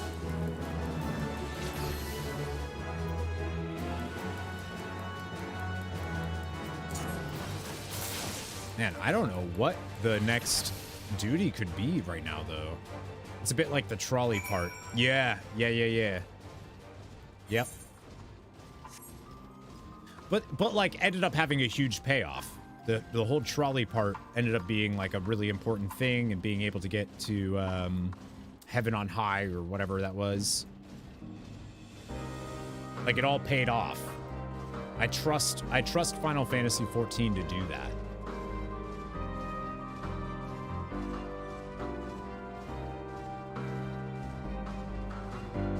Man, I don't know what the next duty could be right now, though. It's a bit like the trolley part. Yeah. Yep. But like ended up having a huge payoff. The whole trolley part ended up being like a really important thing, and being able to get to heaven on high or whatever that was. Like it all paid off. I trust Final Fantasy XIV to do that.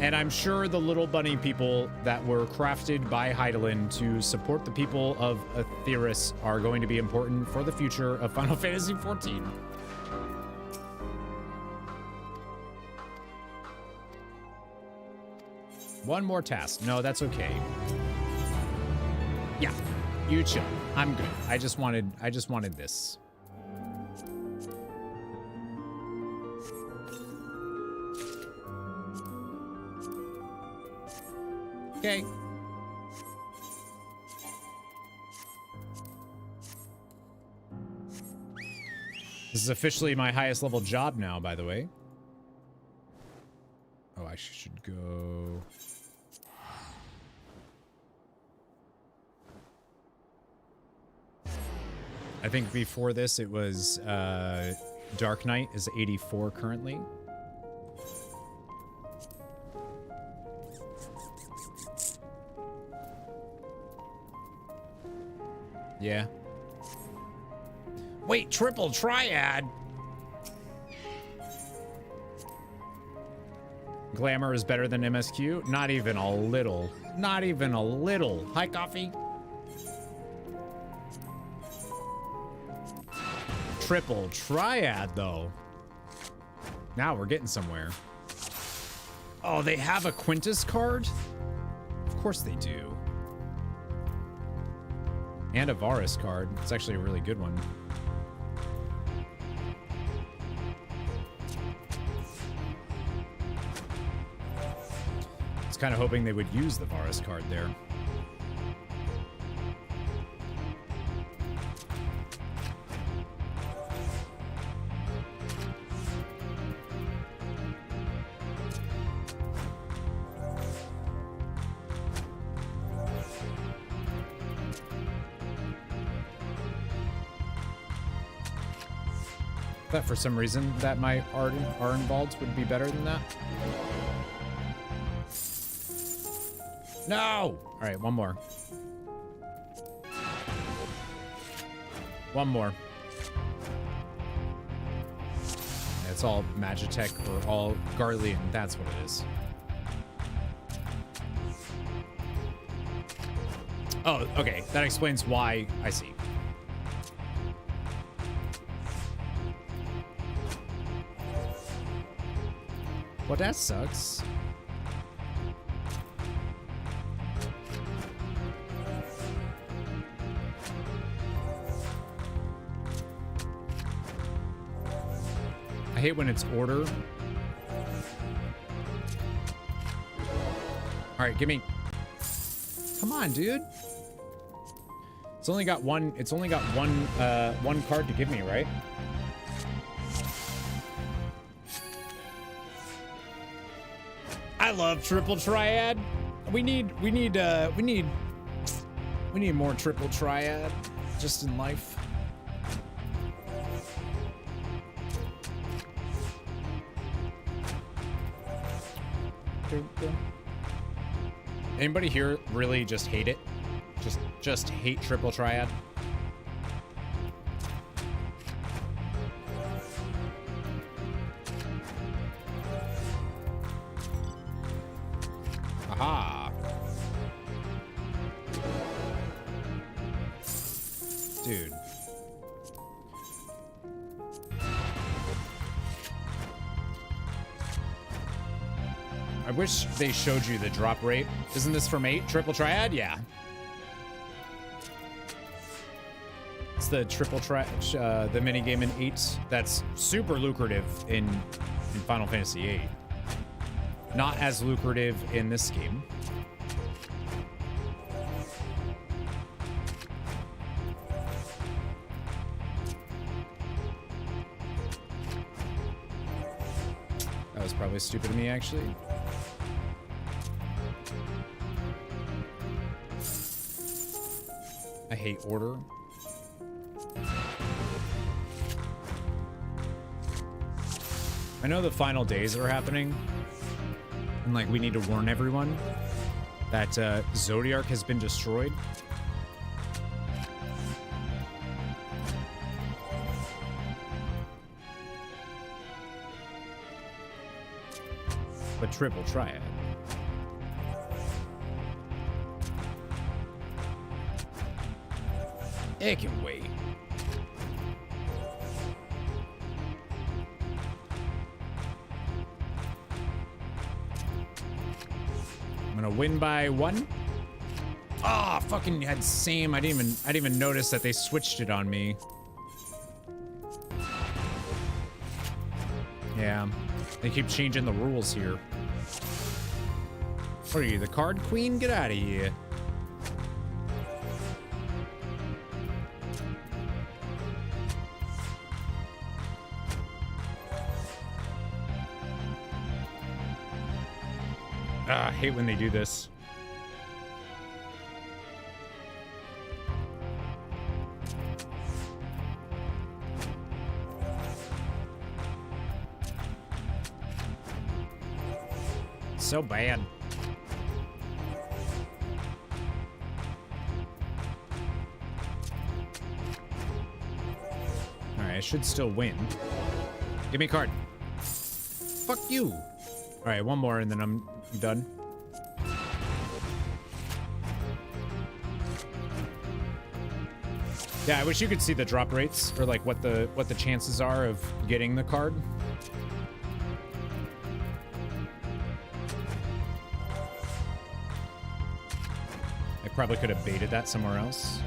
And I'm sure the little bunny people that were crafted by Hydaelyn to support the people of Aetheris are going to be important for the future of Final Fantasy XIV. One more task. No, that's okay. Yeah, you chill. I'm good. I just wanted this. Okay. This is officially my highest level job now, by the way. Oh, I should go. I think before this it was Dark Knight is 84 currently. Yeah. Wait, triple triad. Glamour is better than MSQ? Not even a little. Not even a little. Hi, coffee. Triple triad, though. Now we're getting somewhere. Oh, they have a Quintus card? Of course they do. And a Varus card. It's actually a really good one. I was kind of hoping they would use the Varus card there. That for some reason that my Ardenwalds would be better than that. No! All right, one more. One more. Yeah, it's all Magitech or all Garlean. That's what it is. Oh, okay. That explains why. I see. Well, that sucks. I hate when it's order. All right, give me. Come on, dude. It's only got one. It's only got one card to give me, right? I love triple triad. We need more triple triad just in life. Anybody here really just hate it? Just hate triple triad? Aha. Dude. I wish they showed you the drop rate. Isn't this from 8? Triple triad? Yeah. It's the triple triad, the minigame in 8 that's super lucrative in Final Fantasy VIII. Not as lucrative in this game. That was probably stupid of me, actually. I hate order. I know the final days are happening. And like, we need to warn everyone that Zodiarch has been destroyed. But triple triad. It can wait. I'm gonna win by 1. Ah, oh, fucking had same. I didn't even notice that they switched it on me. Yeah, they keep changing the rules here. What are you, the card queen? Get out of here. I hate when they do this. So bad. All right, I should still win. Give me a card. Fuck you. All right, one more and then I'm done. Yeah, I wish you could see the drop rates or like what the chances are of getting the card. I probably could have baited that somewhere else.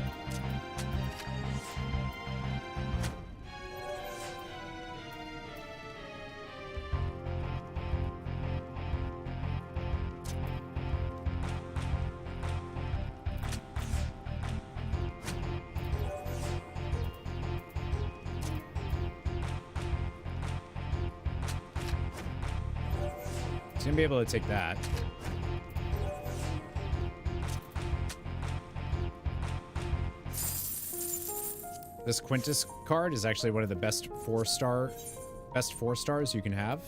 gonna be able to take that. This Quintus card is actually one of the best 4-stars you can have.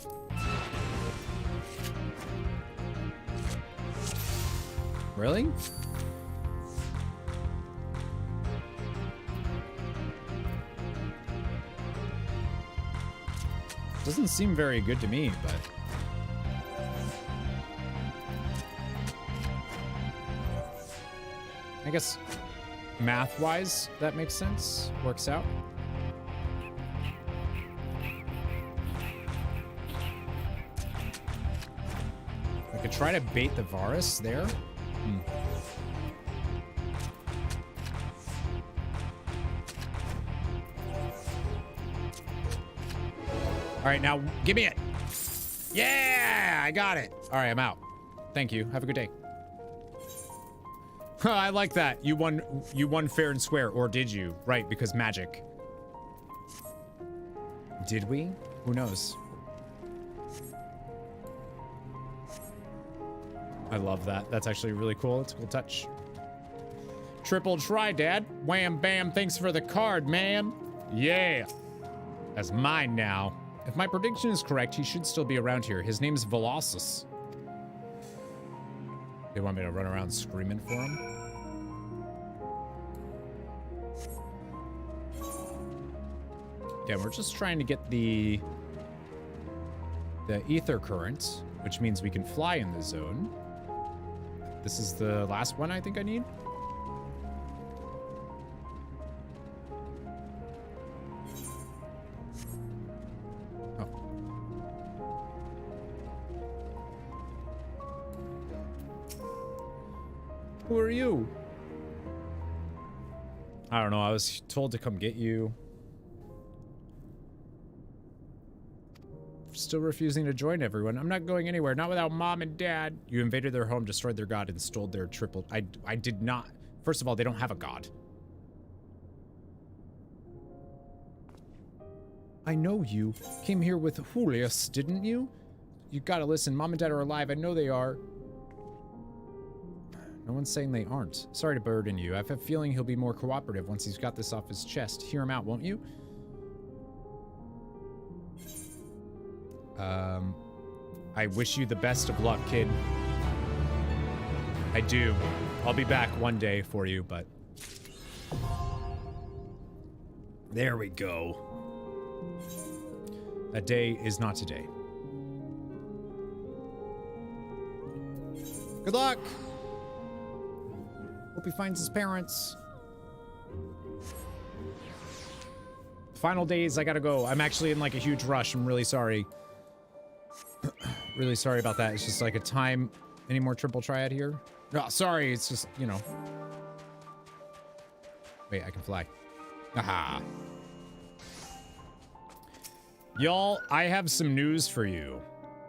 Really? Doesn't seem very good to me, but I guess math-wise, that makes sense. Works out. I could try to bait the Varus there. All right, now give me it. Yeah, I got it. All right, I'm out. Thank you. Have a good day. I like that. You won fair and square, or did you? Right, because magic. Did we? Who knows? I love that. That's actually really cool. It's a cool touch. Triple try, Dad. Wham bam, thanks for the card, man. Yeah. That's mine now. If my prediction is correct, he should still be around here. His name's Velocis. They want me to run around screaming for him? Yeah, we're just trying to get the ether current, which means we can fly in the zone. This is the last one I think I need. Who are you? I don't know. I was told to come get you. Still refusing to join everyone. I'm not going anywhere. Not without Mom and Dad. You invaded their home, destroyed their god, and stole their triple. I did not. First of all, they don't have a god. I know you. Came here with Julius, didn't you? You gotta listen. Mom and Dad are alive. I know they are. No one's saying they aren't. Sorry to burden you. I have a feeling he'll be more cooperative once he's got this off his chest. Hear him out, won't you? I wish you the best of luck, kid. I do. I'll be back one day for you, but... There we go. That day is not today. Good luck! Hope he finds his parents. Final days, I gotta go. I'm actually in like a huge rush. I'm really sorry. Really sorry about that. It's just like a time. Any more triple triad here? No, sorry. It's just, you know. Wait, I can fly. Aha. Y'all, I have some news for you.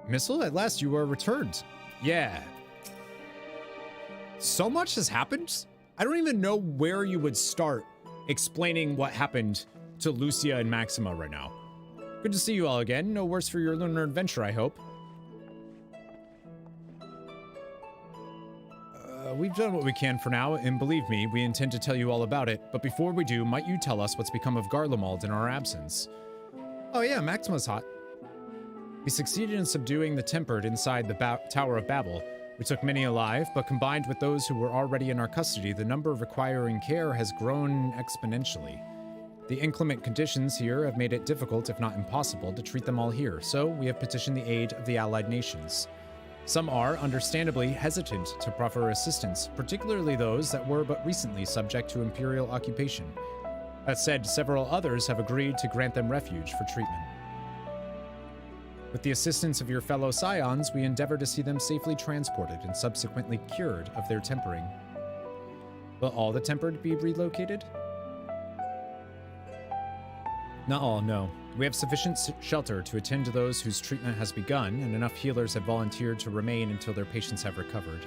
Missile, at last you are returned. Yeah. So much has happened. I don't even know where you would start explaining what happened to Lucia and Maxima right now. Good to see you all again. No worse for your lunar adventure, I hope. We've done what we can for now, and believe me, we intend to tell you all about it. But before we do, might you tell us what's become of Garlemald in our absence? Oh yeah, Maxima's hot. We succeeded in subduing the Tempered inside the Tower of Babel. We took many alive, but combined with those who were already in our custody, the number requiring care has grown exponentially. The inclement conditions here have made it difficult, if not impossible, to treat them all here, so we have petitioned the aid of the allied nations. Some are, understandably, hesitant to proffer assistance, particularly those that were but recently subject to imperial occupation. That said, several others have agreed to grant them refuge for treatment. With the assistance of your fellow scions, we endeavor to see them safely transported and subsequently cured of their tempering. Will all the tempered be relocated? Not all, no. We have sufficient shelter to attend to those whose treatment has begun, and enough healers have volunteered to remain until their patients have recovered.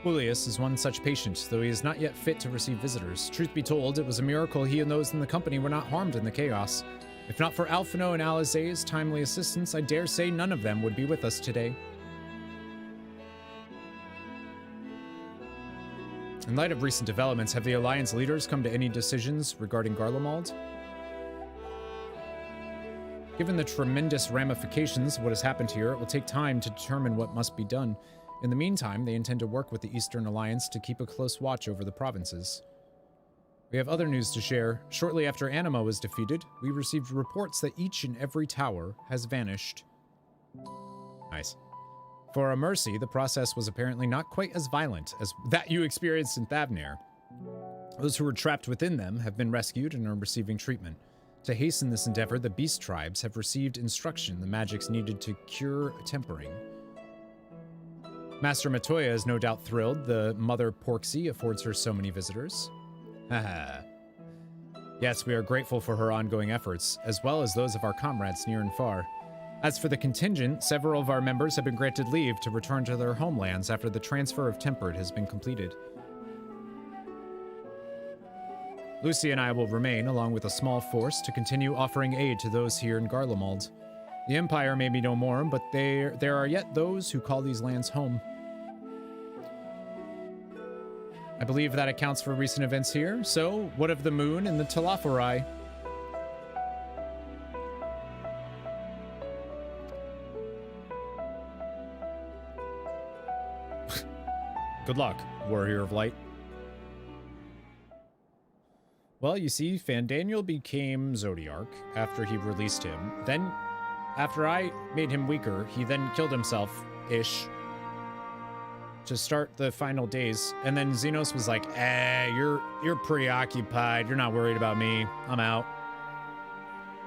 Julius is one such patient, though he is not yet fit to receive visitors. Truth be told, it was a miracle he and those in the company were not harmed in the chaos. If not for Alphino and Alizé's timely assistance, I dare say none of them would be with us today. In light of recent developments, have the Alliance leaders come to any decisions regarding Garlemald? Given the tremendous ramifications of what has happened here, it will take time to determine what must be done. In the meantime, they intend to work with the Eastern Alliance to keep a close watch over the provinces. We have other news to share. Shortly after Anima was defeated, we received reports that each and every tower has vanished. Nice. For our mercy, the process was apparently not quite as violent as that you experienced in Thavnair. Those who were trapped within them have been rescued and are receiving treatment. To hasten this endeavor, the beast tribes have received instruction the magics needed to cure tempering. Master Matoya is no doubt thrilled the Mother Porksy affords her so many visitors. Haha. Yes, we are grateful for her ongoing efforts, as well as those of our comrades near and far. As for the contingent, several of our members have been granted leave to return to their homelands after the transfer of Tempered has been completed. Lucy and I will remain, along with a small force, to continue offering aid to those here in Garlemald. The Empire may be no more, but there are yet those who call these lands home. I believe that accounts for recent events here, so what of the moon and the Telophori? Good luck, Warrior of Light. Well, you see, Fandaniel became Zodiarch after he released him. Then, after I made him weaker, he then killed himself-ish to start the final days. And then Xenos was like, you're preoccupied. You're not worried about me. I'm out.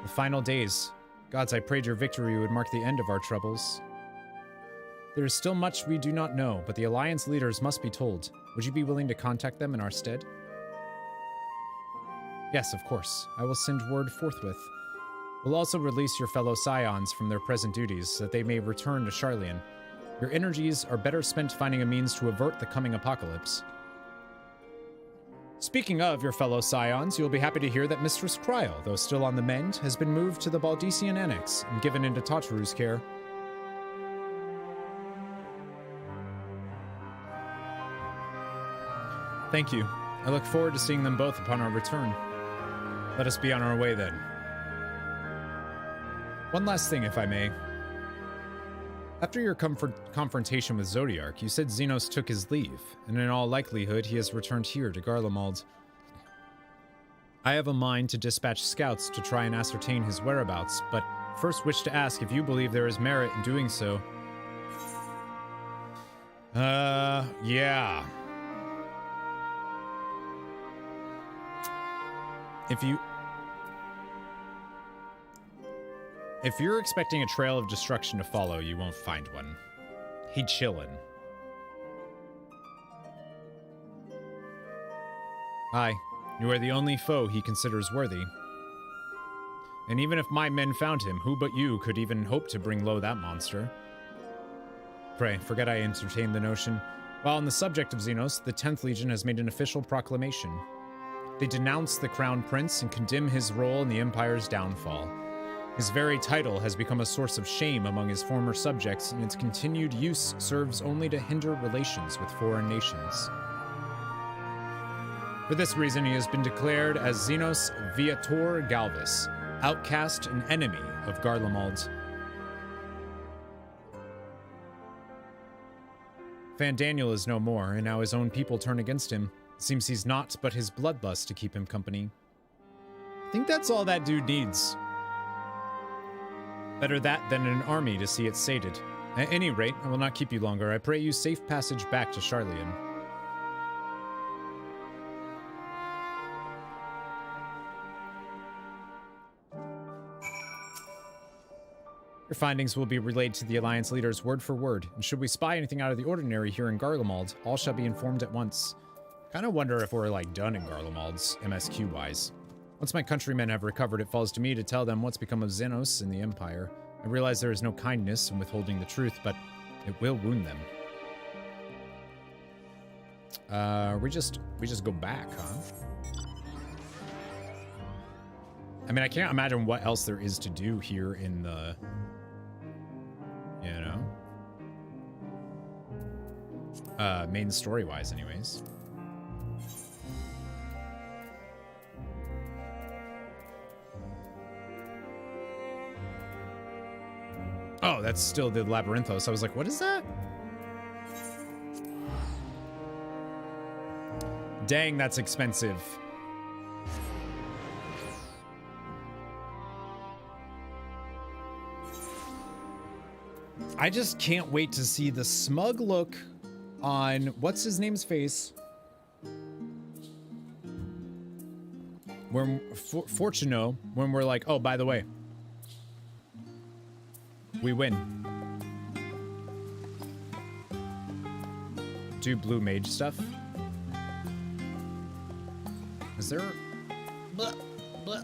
The final days. Gods, I prayed your victory would mark the end of our troubles. There is still much we do not know, but the Alliance leaders must be told. Would you be willing to contact them in our stead? Yes, of course. I will send word forthwith. We'll also release your fellow Scions from their present duties, so that they may return to Sharlayan. Your energies are better spent finding a means to avert the coming apocalypse. Speaking of your fellow Scions, you'll be happy to hear that Mistress Cryle, though still on the mend, has been moved to the Baldician Annex and given into Tataru's care. Thank you. I look forward to seeing them both upon our return. Let us be on our way then. One last thing, if I may. After your confrontation with Zodiarch, you said Xenos took his leave, and in all likelihood he has returned here to Garlemald. I have a mind to dispatch scouts to try and ascertain his whereabouts, but first wish to ask if you believe there is merit in doing so. Yeah. If you're expecting a trail of destruction to follow, you won't find one. He chillin'. Hi, you are the only foe he considers worthy. And even if my men found him, who but you could even hope to bring low that monster? Pray, forget I entertained the notion. While on the subject of Xenos, the 10th Legion has made an official proclamation. They denounce the Crown Prince and condemn his role in the Empire's downfall. His very title has become a source of shame among his former subjects, and its continued use serves only to hinder relations with foreign nations. For this reason, he has been declared as Xenos Viator Galvis, outcast and enemy of Garlemald. Fandaniel is no more, and now his own people turn against him. Seems he's not but his bloodlust to keep him company. I think that's all that dude needs. Better that than an army to see it sated. At any rate, I will not keep you longer. I pray you safe passage back to Sharlayan. Your findings will be relayed to the Alliance leaders word for word, and should we spy anything out of the ordinary here in Garlemald, all shall be informed at once. Kind of wonder if we're, like, done in Garlemald's, MSQ-wise. Once my countrymen have recovered, it falls to me to tell them what's become of Xenos and the Empire. I realize there is no kindness in withholding the truth, but it will wound them. We just go back, huh? I mean, I can't imagine what else there is to do here in the, you know, main story-wise anyways. Oh, that's still the Labyrinthos. I was like, what is that? Dang, that's expensive. I just can't wait to see the smug look on what's his name's face when Fortuno, when we're like, oh, by the way, we win. Do blue mage stuff. Is there? Blah, blah.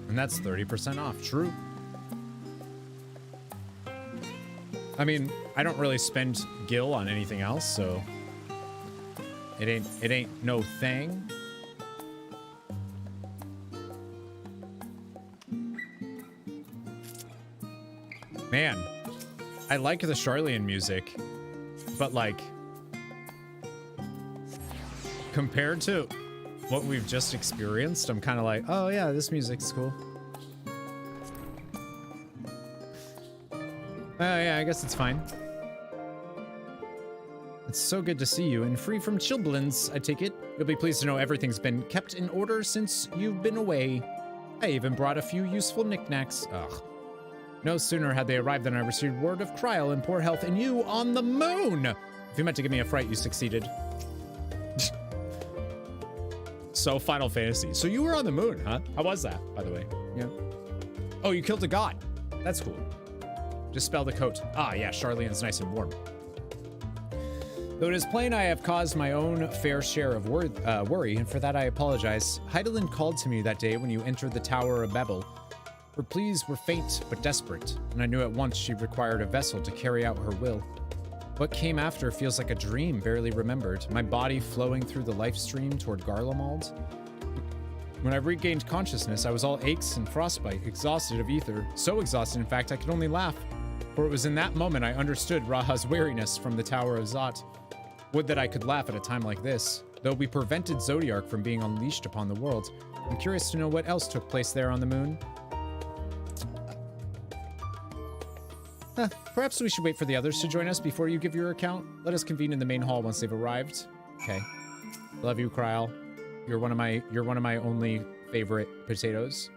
And that's 30% off. True. I mean, I don't really spend gil on anything else, so it ain't no thing. Man, I like the Charlian music, but like compared to what we've just experienced, I'm kind of like, oh yeah, this music's cool. Yeah, I guess it's fine. It's so good to see you and free from chilblains, I take it. You'll be pleased to know everything's been kept in order since you've been away. I even brought a few useful knickknacks. Ugh. No sooner had they arrived than I received word of Trial and poor health and you on the moon. If you meant to give me a fright, you succeeded. So Final Fantasy. So you were on the moon, huh? How was that, by the way? Yeah. Oh, you killed a god. That's cool. Dispel the coat. Ah, yeah, Charlian's nice and warm. Though it is plain I have caused my own fair share of worry, and for that I apologize. Hydaelyn called to me that day when you entered the Tower of Babel. Her pleas were faint but desperate, and I knew at once she required a vessel to carry out her will. What came after feels like a dream barely remembered, my body flowing through the life stream toward Garlemald. When I regained consciousness, I was all aches and frostbite, exhausted of ether. So exhausted, in fact, I could only laugh. For it was in that moment I understood Raha's weariness from the Tower of Zot. Would that I could laugh at a time like this. Though we prevented Zodiarch from being unleashed upon the world, I'm curious to know what else took place there on the moon. Perhaps we should wait for the others to join us before you give your account. Let us convene in the main hall once they've arrived. Okay. Love you, Kryl. You're one of my only favorite potatoes.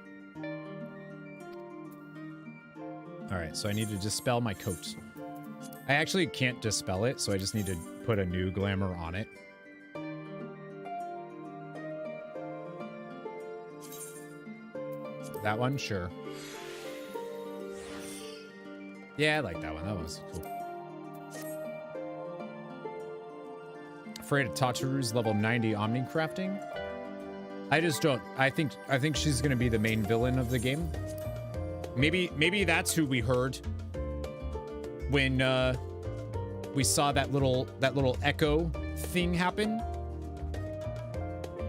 All right, so I need to dispel my coat. I actually can't dispel it, so I just need to put a new glamour on it. That one, sure. Yeah, I like that one. That one was cool. Afraid of Tataru's level 90 Omni crafting? I just don't. I think she's gonna be the main villain of the game. Maybe that's who we heard when we saw that little echo thing happen.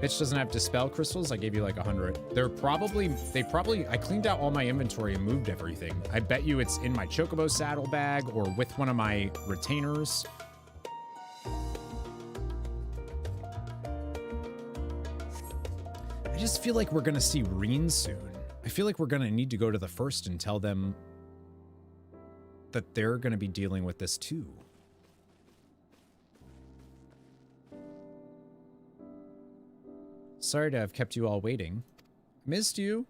Bitch doesn't have dispel crystals. I gave you like 100. I cleaned out all my inventory and moved everything. I bet you it's in my chocobo saddlebag or with one of my retainers. I just feel like we're gonna see Reen soon. I feel like we're gonna need to go to the first and tell them that they're gonna be dealing with this too. Sorry to have kept you all waiting. Missed you?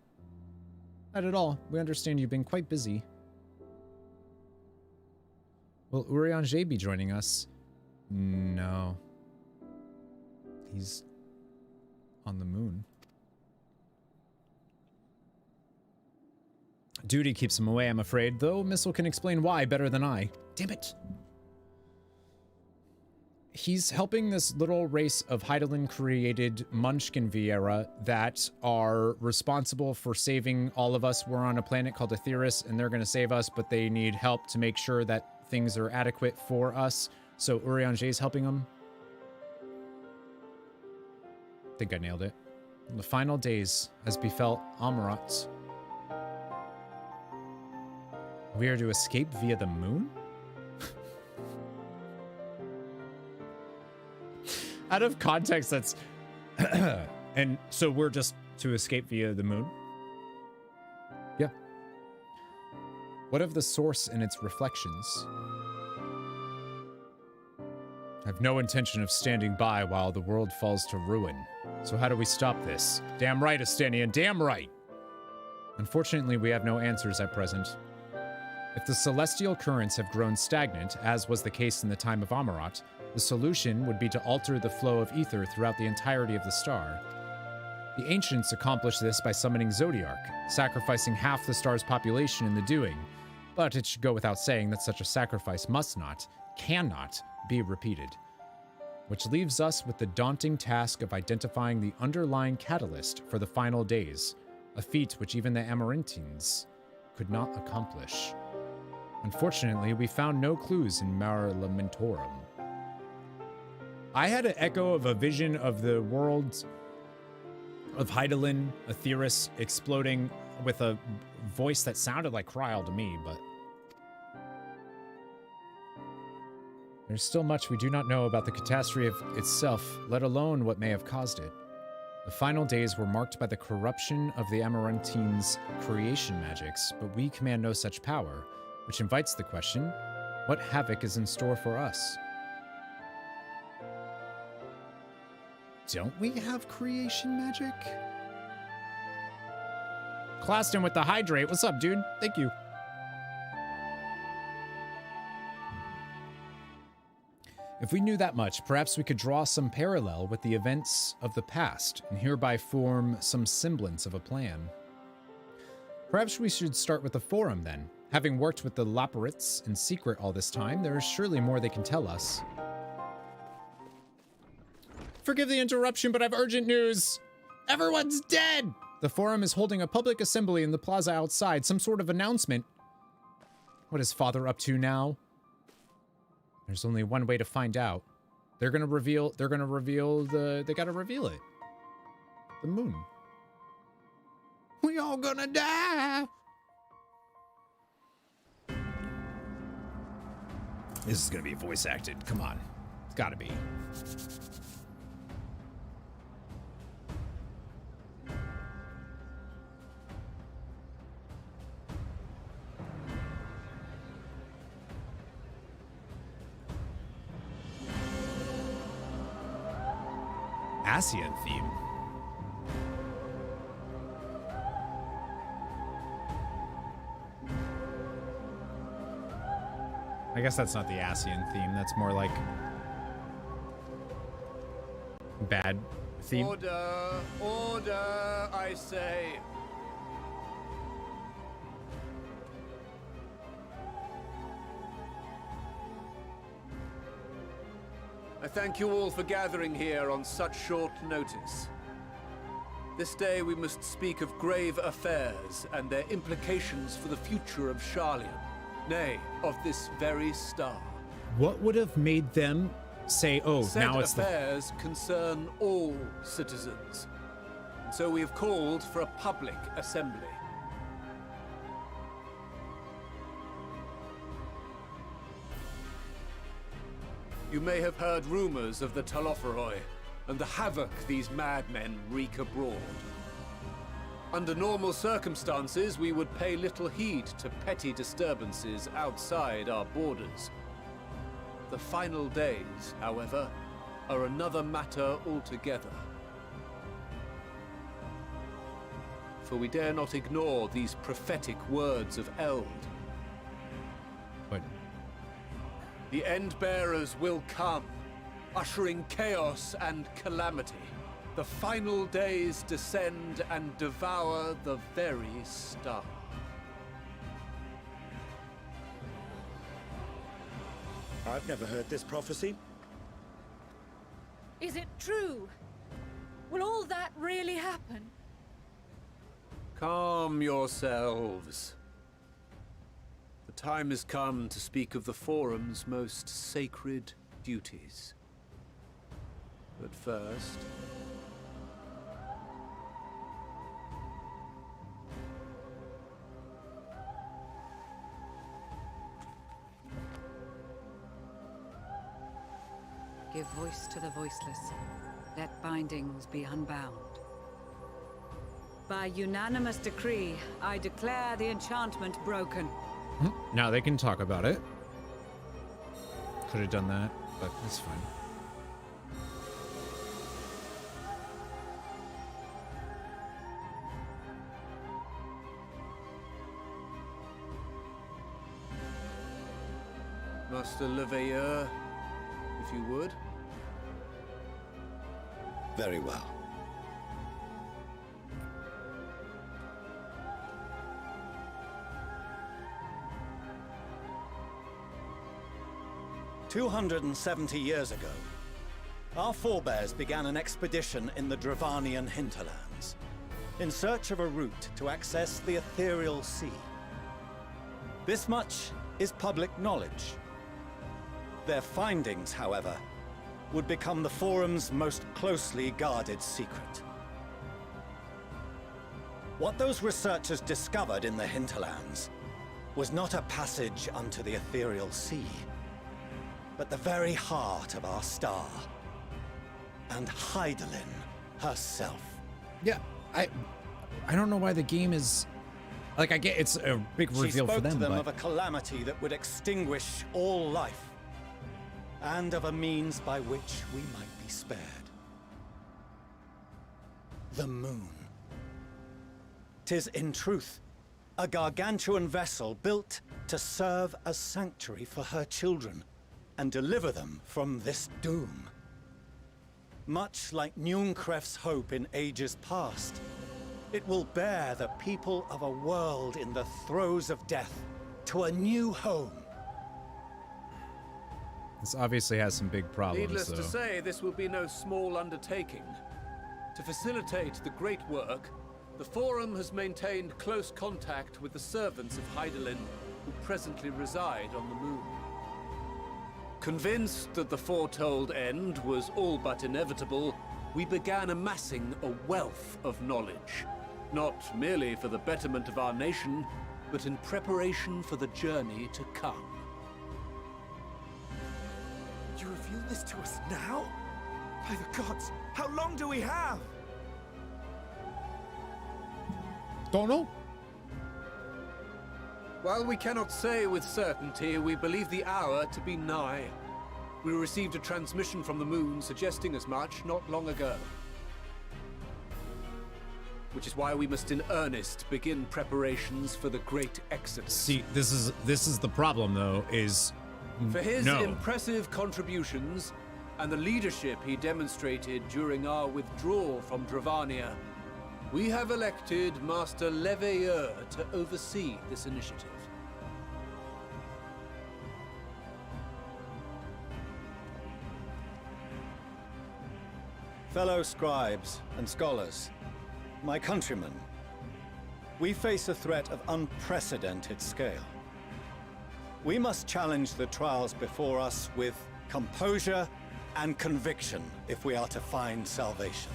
Not at all. We understand you've been quite busy. Will Urianger be joining us? No. He's on the moon. Duty keeps him away, I'm afraid, though Missil can explain why better than I. Damn it. He's helping this little race of Hydaelyn-created Munchkin Viera that are responsible for saving all of us. We're on a planet called Aetheris, and they're going to save us, but they need help to make sure that things are adequate for us. So Urianger's helping them. think I nailed it. In the final days, as befell Amarat, we are to escape via the moon? Out of context, that's... And so we're just to escape via the moon? Yeah. What of the source and its reflections? I have no intention of standing by while the world falls to ruin. So how do we stop this? Damn right, Estanian, damn right! Unfortunately, we have no answers at present. If the celestial currents have grown stagnant, as was the case in the time of Amarat, the solution would be to alter the flow of ether throughout the entirety of the star. The ancients accomplished this by summoning Zodiarch, sacrificing half the star's population in the doing, but it should go without saying that such a sacrifice must not, cannot, be repeated. Which leaves us with the daunting task of identifying the underlying catalyst for the final days, a feat which even the Amarantines could not accomplish. Unfortunately, we found no clues in Mare Lamentorum. I had an echo of a vision of the world of Hydaelyn, Aetheris, exploding with a voice that sounded like Kryl to me, but there's still much we do not know about the catastrophe itself, let alone what may have caused it. The final days were marked by the corruption of the Amarantines' creation magics, but we command no such power, which invites the question, what havoc is in store for us? Don't we have creation magic? Claston with the hydrate. What's up, dude? Thank you. If we knew that much, perhaps we could draw some parallel with the events of the past and hereby form some semblance of a plan. Perhaps we should start with the Forum then. Having worked with the Laparates in secret all this time, there is surely more they can tell us. Forgive the interruption, but I've urgent news. Everyone's dead! The Forum is holding a public assembly in the plaza outside, some sort of announcement. What is Father up to now? There's only one way to find out. They gotta reveal it. The moon. We all gonna die! This is gonna be voice acted, come on. It's gotta be. ASEAN theme. I guess that's not the ASEAN theme. That's more like bad theme. Order, order, I say. I thank you all for gathering here on such short notice. This day we must speak of grave affairs and their implications for the future of Sharlayan, nay, of this very star. What would have made them say, oh, Said now it's affairs concern all citizens, and so we have called for a public assembly. You may have heard rumors of the Talopheroi and the havoc these madmen wreak abroad. Under normal circumstances, we would pay little heed to petty disturbances outside our borders. The final days, however, are another matter altogether. For we dare not ignore these prophetic words of Eld. What? The End-Bearers will come, ushering chaos and calamity. The final days descend and devour the very star. I've never heard this prophecy. Is it true? Will all that really happen? Calm yourselves. The time has come to speak of the Forum's most sacred duties. But first, give voice to the voiceless. Let bindings be unbound. By unanimous decree, I declare the enchantment broken. Now they can talk about it. Could have done that, but it's fine. Master Leveilleur, if you would. Very well. "270 years ago, our forebears began an expedition in the Dravanian hinterlands, in search of a route to access the ethereal sea. This much is public knowledge. Their findings, however, would become the Forum's most closely guarded secret. What those researchers discovered in the hinterlands was not a passage unto the ethereal sea, but the very heart of our star, and Hydaelyn herself." Yeah, I don't know why the game is like, I get it's a big reveal for them, She spoke to them but of a calamity that would extinguish all life, and of a means by which we might be spared. The moon. 'Tis in truth a gargantuan vessel built to serve as sanctuary for her children and deliver them from this doom. Much like Nunkref's hope in ages past, it will bear the people of a world in the throes of death to a new home. this obviously has some big problems. Needless though. to say, this will be no small undertaking. To facilitate the great work, the Forum has maintained close contact with the servants of Hydaelyn, who presently reside on the moon. Convinced that the foretold end was all but inevitable, we began amassing a wealth of knowledge, not merely for the betterment of our nation, but in preparation for the journey to come. You reveal this to us now? By the gods, how long do we have? Don't know. While we cannot say with certainty, we believe the hour to be nigh. We received a transmission from the moon suggesting as much not long ago. Which is why we must in earnest begin preparations for the great exodus. See, this is the problem though, is For his impressive contributions and the leadership he demonstrated during our withdrawal from Dravania, we have elected Master Leveilleur to oversee this initiative. Fellow scribes and scholars, my countrymen, we face a threat of unprecedented scale. We must challenge the trials before us with composure and conviction if we are to find salvation.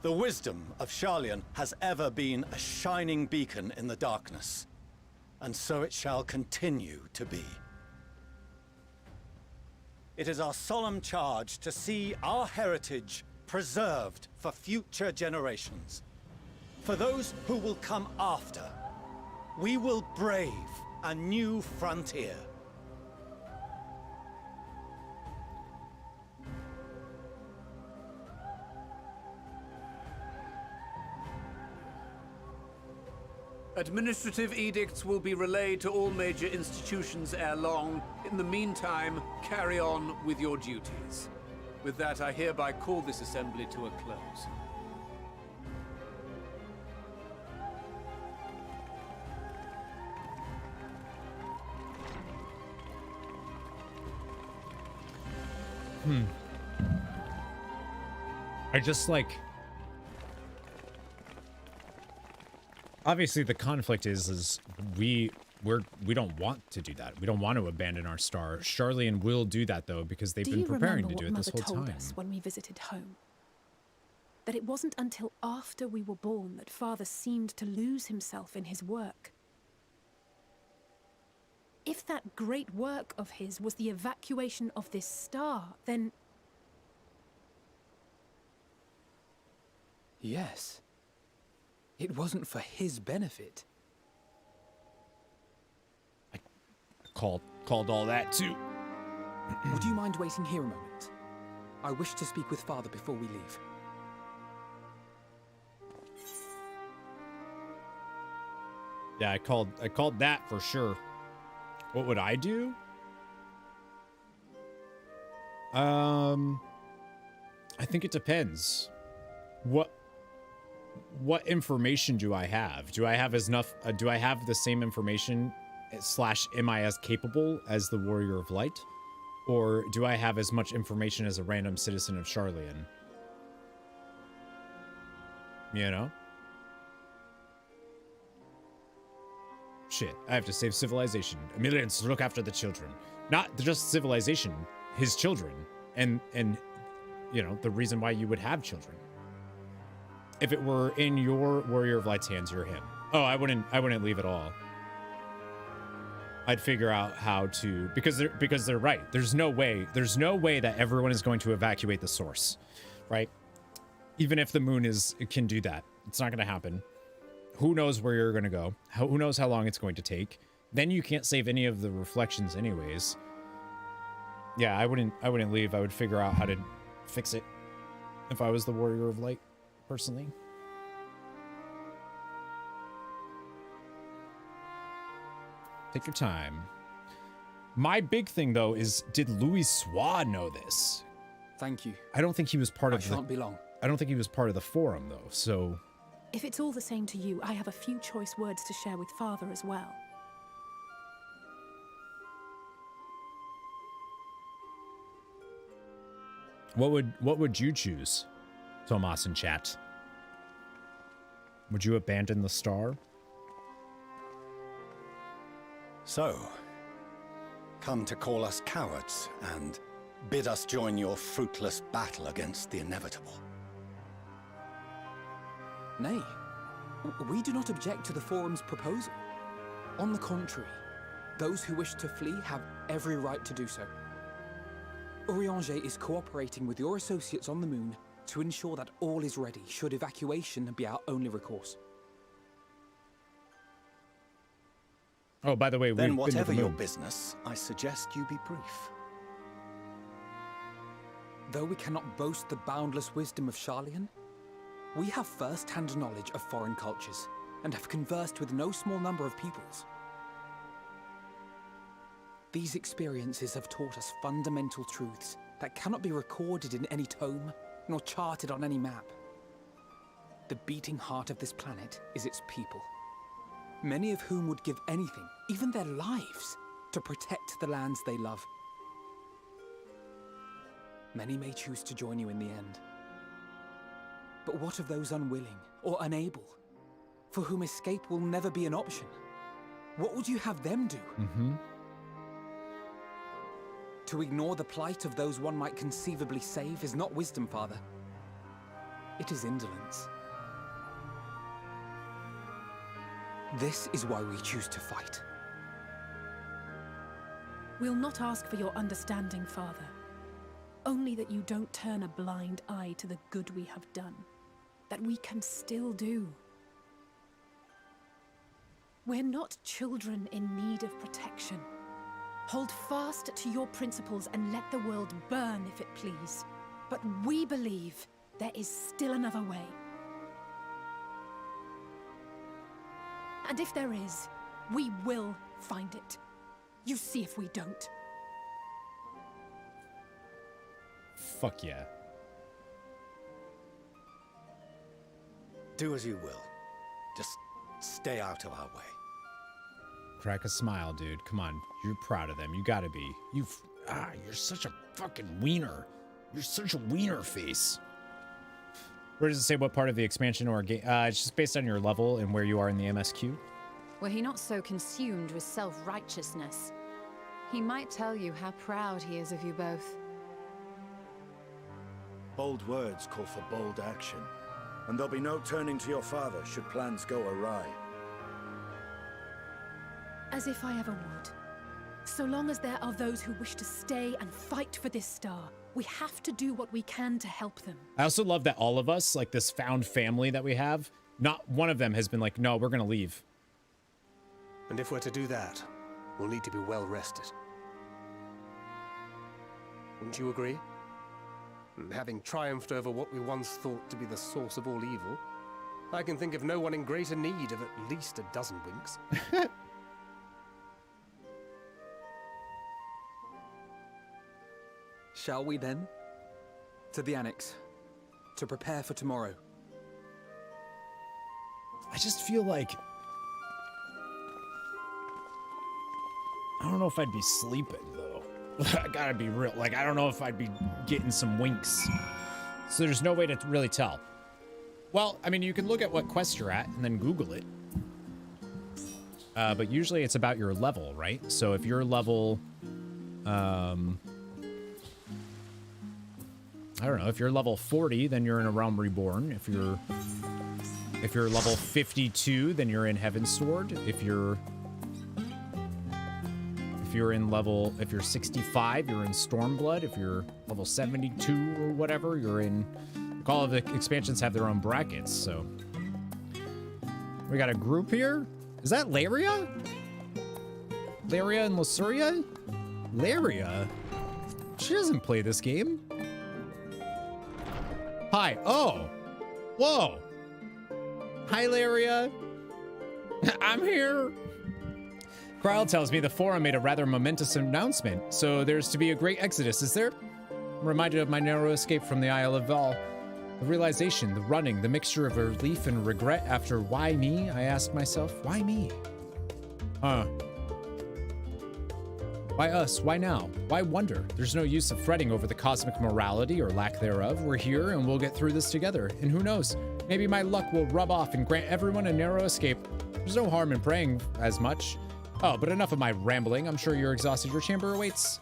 The wisdom of Sharlayan has ever been a shining beacon in the darkness, and so it shall continue to be. It is our solemn charge to see our heritage preserved for future generations. For those who will come after, we will brave a new frontier. Administrative edicts will be relayed to all major institutions ere long. In the meantime, carry on with your duties. With that, I hereby call this assembly to a close. I just like, obviously the conflict is we don't want to do that. We don't want to abandon our star. Sharlayan will do that though, because they've been preparing to do it this whole time. Mother told us when we visited home? That it wasn't until after we were born that Father seemed to lose himself in his work. If that great work of his was the evacuation of this star, then... Yes. It wasn't for his benefit. Called all that too. Would you mind waiting here a moment? I wish to speak with Father before we leave. Yeah, I called that for sure. What would I do? I think it depends. What information do I have? Do I have enough? Do I have the same information / am I as capable as the Warrior of Light? Or do I have as much information as a random citizen of Sharlayan? You know? Shit, I have to save civilization. Millions to look after the children. Not just civilization, his children. And you know, the reason why you would have children. If it were in your Warrior of Light's hands, you're him. Oh, I wouldn't leave at all. I'd figure out how to, because they're right. There's no way that everyone is going to evacuate the source, right? Even if the moon can do that, it's not going to happen. Who knows where you're going to go? Who knows how long it's going to take? Then you can't save any of the reflections anyways. Yeah, I wouldn't leave. I would figure out how to fix it if I was the Warrior of Light, personally. Take your time. My big thing, though, is did Louis Sois know this? Thank you. I don't think he was part of I shan't be long. I don't think he was part of the forum, though, so... If it's all the same to you, I have a few choice words to share with Father as well. What would you choose, Tomas in chat? Would you abandon the star? So, come to call us cowards and bid us join your fruitless battle against the inevitable. Nay, we do not object to the Forum's proposal. On the contrary, those who wish to flee have every right to do so. Urianger is cooperating with your associates on the moon to ensure that all is ready should evacuation be our only recourse. Oh, by the way, then whatever your business, I suggest you be brief. Though we cannot boast the boundless wisdom of Sharlayan, we have first-hand knowledge of foreign cultures and have conversed with no small number of peoples. These experiences have taught us fundamental truths that cannot be recorded in any tome, nor charted on any map. The beating heart of this planet is its people, many of whom would give anything, even their lives, to protect the lands they love. Many may choose to join you in the end. But what of those unwilling or unable, for whom escape will never be an option? What would you have them do? To ignore the plight of those one might conceivably save is not wisdom, Father. It is indolence. This is why we choose to fight. We'll not ask for your understanding, Father. Only that you don't turn a blind eye to the good we have done. That we can still do. We're not children in need of protection. Hold fast to your principles and let the world burn if it please. But we believe there is still another way. And if there is, we will find it. You see if we don't. Fuck yeah. Do as you will. Just stay out of our way. Crack a smile, dude. Come on. You're proud of them. You gotta be. You're such a fucking wiener. You're such a wiener face. Where does it say what part of the expansion or game? It's just based on your level and where you are in the MSQ. Were he not so consumed with self-righteousness, he might tell you how proud he is of you both. Bold words call for bold action, and there'll be no turning to your father should plans go awry. As if I ever would. So long as there are those who wish to stay and fight for this star, we have to do what we can to help them. I also love that all of us, like this found family that we have, not one of them has been like, no, we're gonna leave. And if we're to do that, we'll need to be well rested. Wouldn't you agree? And having triumphed over what we once thought to be the source of all evil, I can think of no one in greater need of at least a dozen winks. Shall we then? To the Annex. To prepare for tomorrow. I just feel like... I don't know if I'd be sleeping, though. I gotta be real. Like, I don't know if I'd be getting some winks. So there's no way to really tell. Well, I mean, you can look at what quest you're at and then Google it. But usually it's about your level, right? So if you're level... I don't know, if you're level 40, then you're in a Realm Reborn. If you're level 52, then you're in Heaven's Sword. If you're 65, you're in Stormblood. If you're level 72 or whatever, you're in... All of the expansions have their own brackets, so... We got a group here? Is that Laria? Laria and Lusuria? Laria? She doesn't play this game. Hi. Oh. Whoa. Hi, Laria. I'm here. Kryle tells me the forum made a rather momentous announcement, so there's to be a great exodus, is there? I'm reminded of my narrow escape from the Isle of Val. The realization, the running, the mixture of relief and regret after why me, I asked myself. Why me? Huh. Why us? Why now? Why wonder? There's no use of fretting over the cosmic morality or lack thereof. We're here and we'll get through this together. And who knows? Maybe my luck will rub off and grant everyone a narrow escape. There's no harm in praying as much. Oh, but enough of my rambling. I'm sure you're exhausted. Your chamber awaits.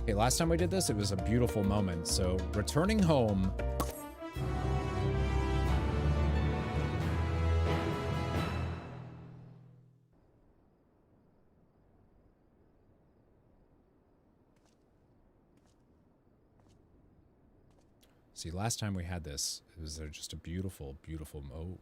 Okay, last time we did this, it was a beautiful moment. So, returning home. See, last time we had this, it was just a beautiful, beautiful mode.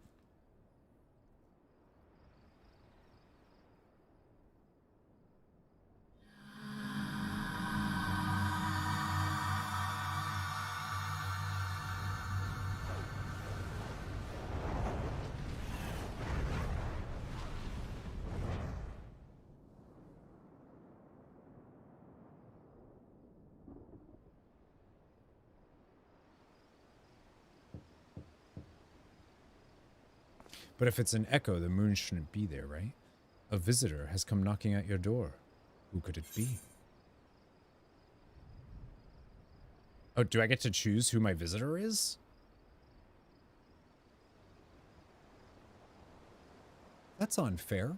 But if it's an echo, the moon shouldn't be there, right? A visitor has come knocking at your door. Who could it be? Oh, do I get to choose who my visitor is? That's unfair.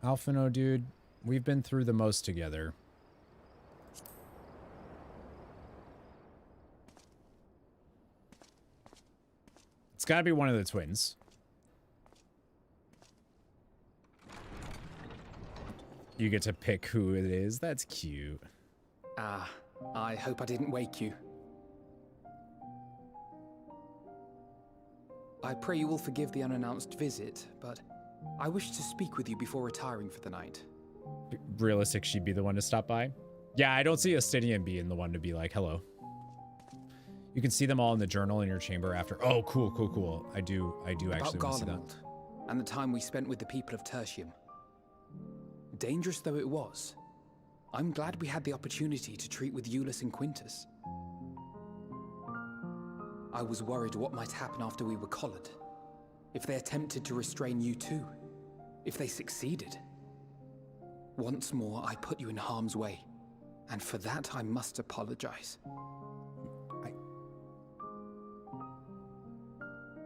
Alphino, dude, we've been through the most together. It's gotta be one of the twins. You get to pick who it is. That's cute. Ah, I hope I didn't wake you. I pray you will forgive the unannounced visit, but I wish to speak with you before retiring for the night. Realistic, she'd be the one to stop by. Yeah, I don't see Astidian being the one to be like, hello. You can see them all in the journal in your chamber after. Oh, cool, cool, cool. I do actually want to see that. And the time we spent with the people of Tertium. Dangerous though it was, I'm glad we had the opportunity to treat with Euless and Quintus. I was worried what might happen after we were collared. If they attempted to restrain you too. If they succeeded. Once more, I put you in harm's way. And for that, I must apologize.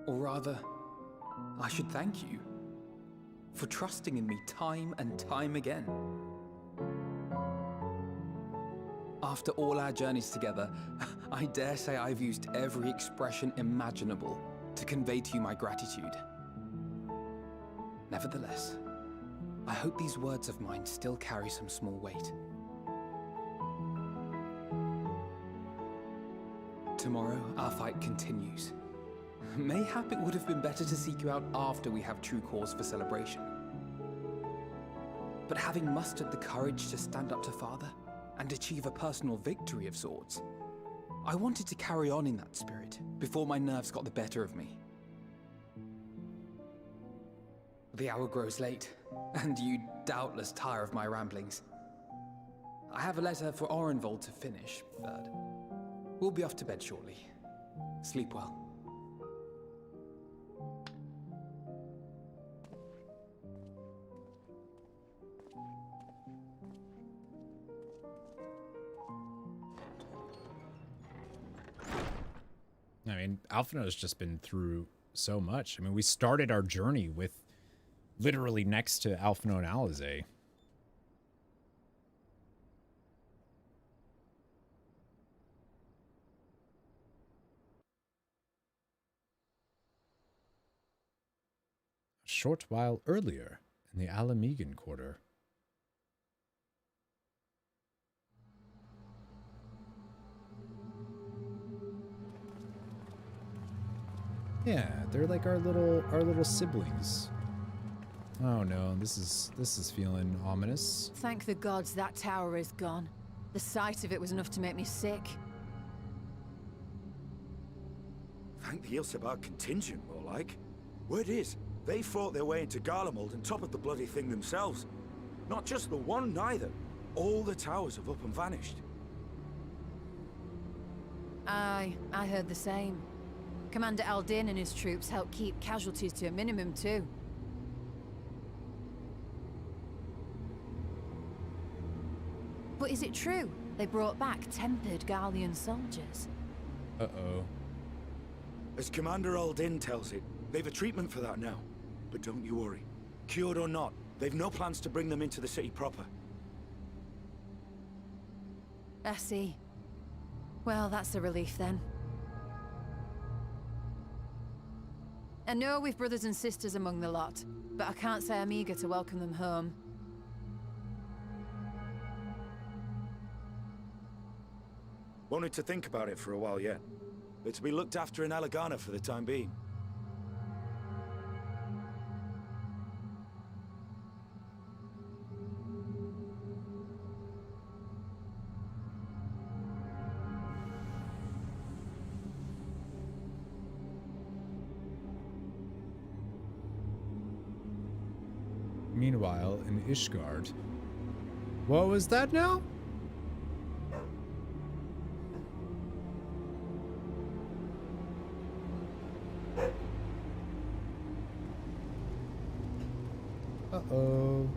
Or rather, I should thank you for trusting in me time and time again. After all our journeys together, I dare say I've used every expression imaginable to convey to you my gratitude. Nevertheless, I hope these words of mine still carry some small weight. Tomorrow, our fight continues. Mayhap it would have been better to seek you out after we have true cause for celebration. But having mustered the courage to stand up to Father and achieve a personal victory of sorts, I wanted to carry on in that spirit before my nerves got the better of me. The hour grows late, and you doubtless tire of my ramblings. I have a letter for Orenvold to finish, but we'll be off to bed shortly. Sleep well. I mean, Alphinaud's just been through so much. I mean, we started our journey with literally next to Alphinaud and Alizé. A short while earlier in the Alamegan quarter. Yeah, they're like our little siblings. Oh no, this is feeling ominous. Thank the gods that tower is gone. The sight of it was enough to make me sick. Thank the Ilsebar contingent, more like. Word is, they fought their way into Garlemald and toppled the bloody thing themselves. Not just the one, neither. All the towers have up and vanished. Aye, I heard the same. Commander Aldin and his troops helped keep casualties to a minimum, too. But is it true they brought back tempered Garlean soldiers? Uh-oh. As Commander Aldin tells it, they've a treatment for that now. But don't you worry. Cured or not, they've no plans to bring them into the city proper. I see. Well, that's a relief then. I know we've brothers and sisters among the lot, but I can't say I'm eager to welcome them home. Wanted to think about it for a while yet. They're to be looked after in Alagana for the time being. Meanwhile, in Ishgard. What was that now? Uh-oh.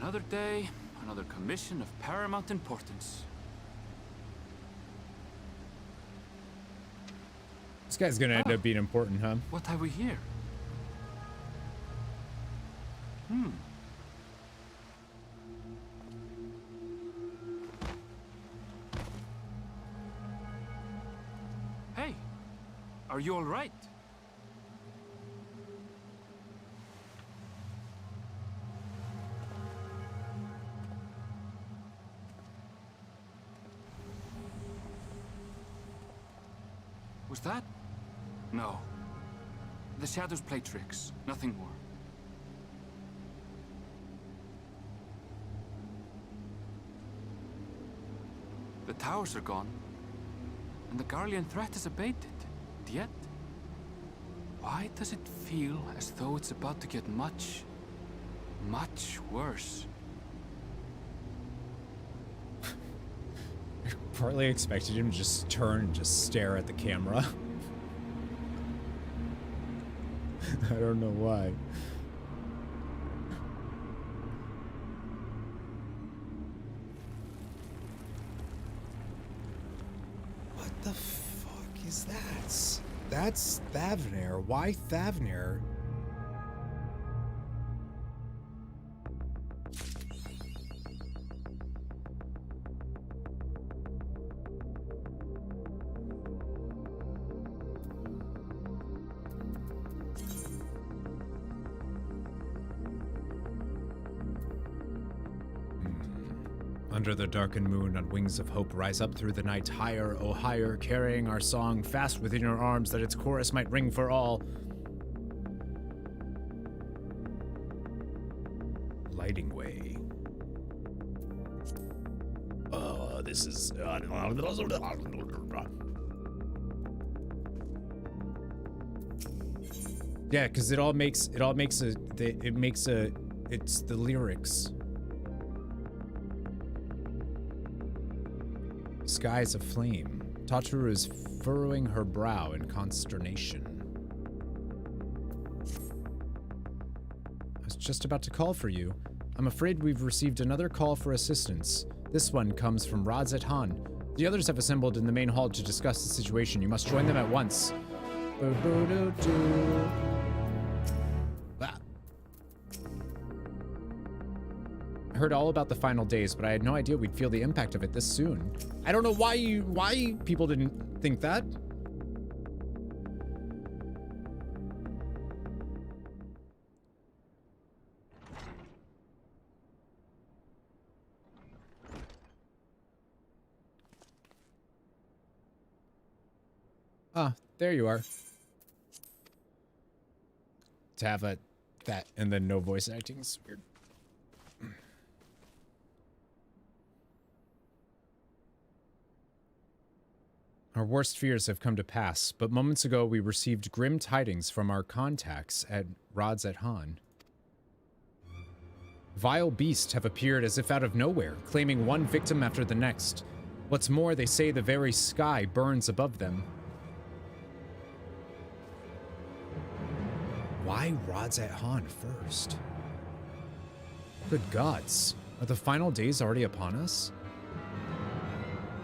Another day, another commission of paramount importance. This guy's gonna end up being important, huh? What have we here? Hey, are you all right? Was that? No. The shadows play tricks, nothing more. The towers are gone, and the Garlean threat is abated. And yet, why does it feel as though it's about to get much, much worse? Partly expected him to just turn and just stare at the camera. I don't know why. What the fuck is that? That's Thavnair. Why Thavnair? Under the darkened moon, on wings of hope, rise up through the night, higher, oh higher, carrying our song fast within your arms, that its chorus might ring for all. Lighting way. Oh, this is. Yeah, because it's the lyrics. Skies aflame. Tataru is furrowing her brow in consternation. I was just about to call for you. I'm afraid we've received another call for assistance. This one comes from Radzet Han. The others have assembled in the main hall to discuss the situation. You must join them at once. I heard all about the final days, but I had no idea we'd feel the impact of it this soon. I don't know why people didn't think that. Ah, there you are. To have that and then no voice acting is weird. Our worst fears have come to pass, but moments ago we received grim tidings from our contacts at Radzet Han. Vile beasts have appeared as if out of nowhere, claiming one victim after the next. What's more, they say the very sky burns above them. Why Radzet Han first? Good gods, are the final days already upon us?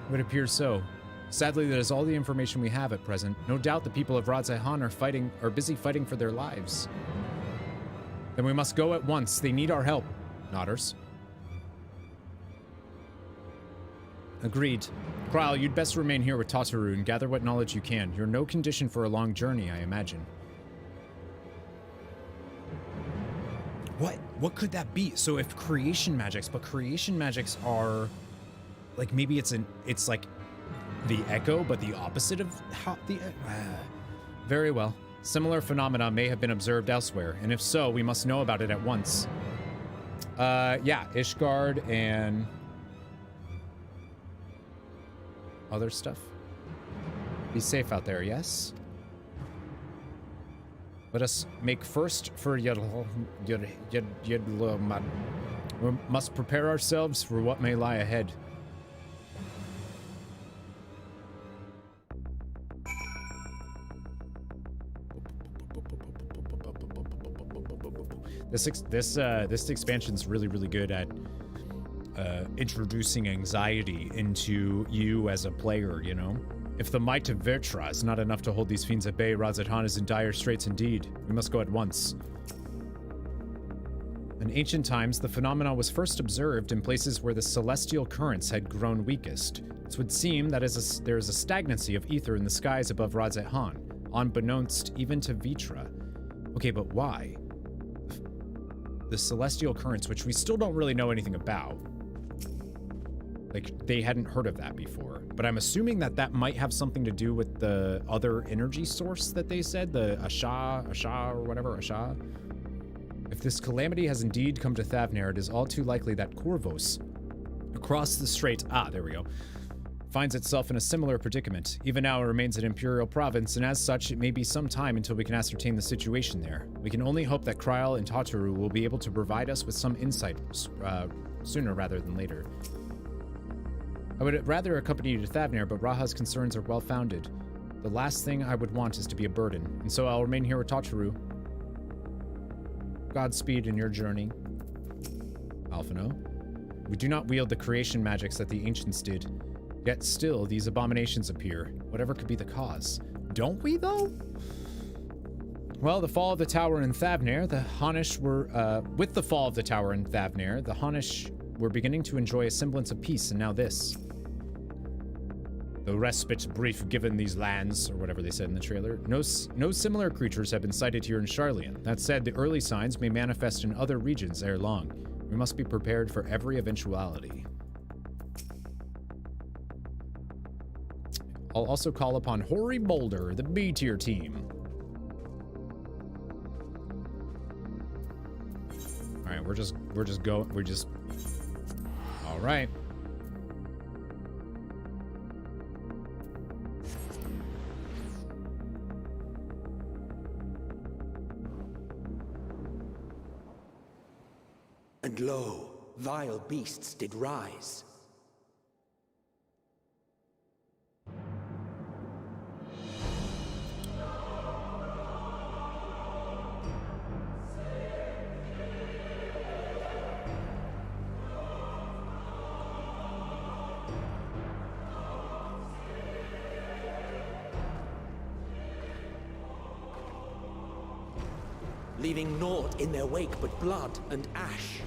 It would appear so. Sadly, that is all the information we have at present. No doubt the people of Radzet Han are busy fighting for their lives. Then we must go at once. They need our help. Nodders. Agreed. Krile, you'd best remain here with Tataru and gather what knowledge you can. You're no condition for a long journey, I imagine. What could that be? So if creation magics, but creation magics are like maybe it's like the echo, but the opposite of how the very well. Similar phenomena may have been observed elsewhere, and if so, we must know about it at once. Yeah, Ishgard and other stuff. Be safe out there, yes? Let us make first for Yedlumat. We must prepare ourselves for what may lie ahead. This expansion's really good at introducing anxiety into you as a player, you know? If the might of Vertra is not enough to hold these fiends at bay, Radzet Han is in dire straits indeed. We must go at once. In ancient times, the phenomena was first observed in places where the celestial currents had grown weakest. It would seem that there is a stagnancy of ether in the skies above Radzet Han, unbeknownst even to Vitra. Okay, but why? The celestial currents, which we still don't really know anything about. Like, they hadn't heard of that before. But I'm assuming that might have something to do with the other energy source that they said, the Asha or whatever, Asha. If this calamity has indeed come to Thavnair, it is all too likely that Corvos, across the strait, there we go, finds itself in a similar predicament. Even now it remains an imperial province, and as such, it may be some time until we can ascertain the situation there. We can only hope that Krile and Tataru will be able to provide us with some insight sooner rather than later. I would rather accompany you to Thavnair, but Raha's concerns are well-founded. The last thing I would want is to be a burden, and so I'll remain here with Tataru. Godspeed in your journey. Alphino. We do not wield the creation magics that the ancients did, yet still these abominations appear, whatever could be the cause. Don't we, though? Well, the fall of the tower in Thavnair, the Hanish were, with the fall of the tower in Thavnair, the Hanish were beginning to enjoy a semblance of peace, and now this. The respite brief given these lands, or whatever they said in the trailer, no similar creatures have been sighted here in Sharlayan. That said, the early signs may manifest in other regions ere long. We must be prepared for every eventuality. I'll also call upon Hoary Boulder, the B tier team. All right, we're just all right. And lo, vile beasts did rise. Leaving naught in their wake but blood and ash.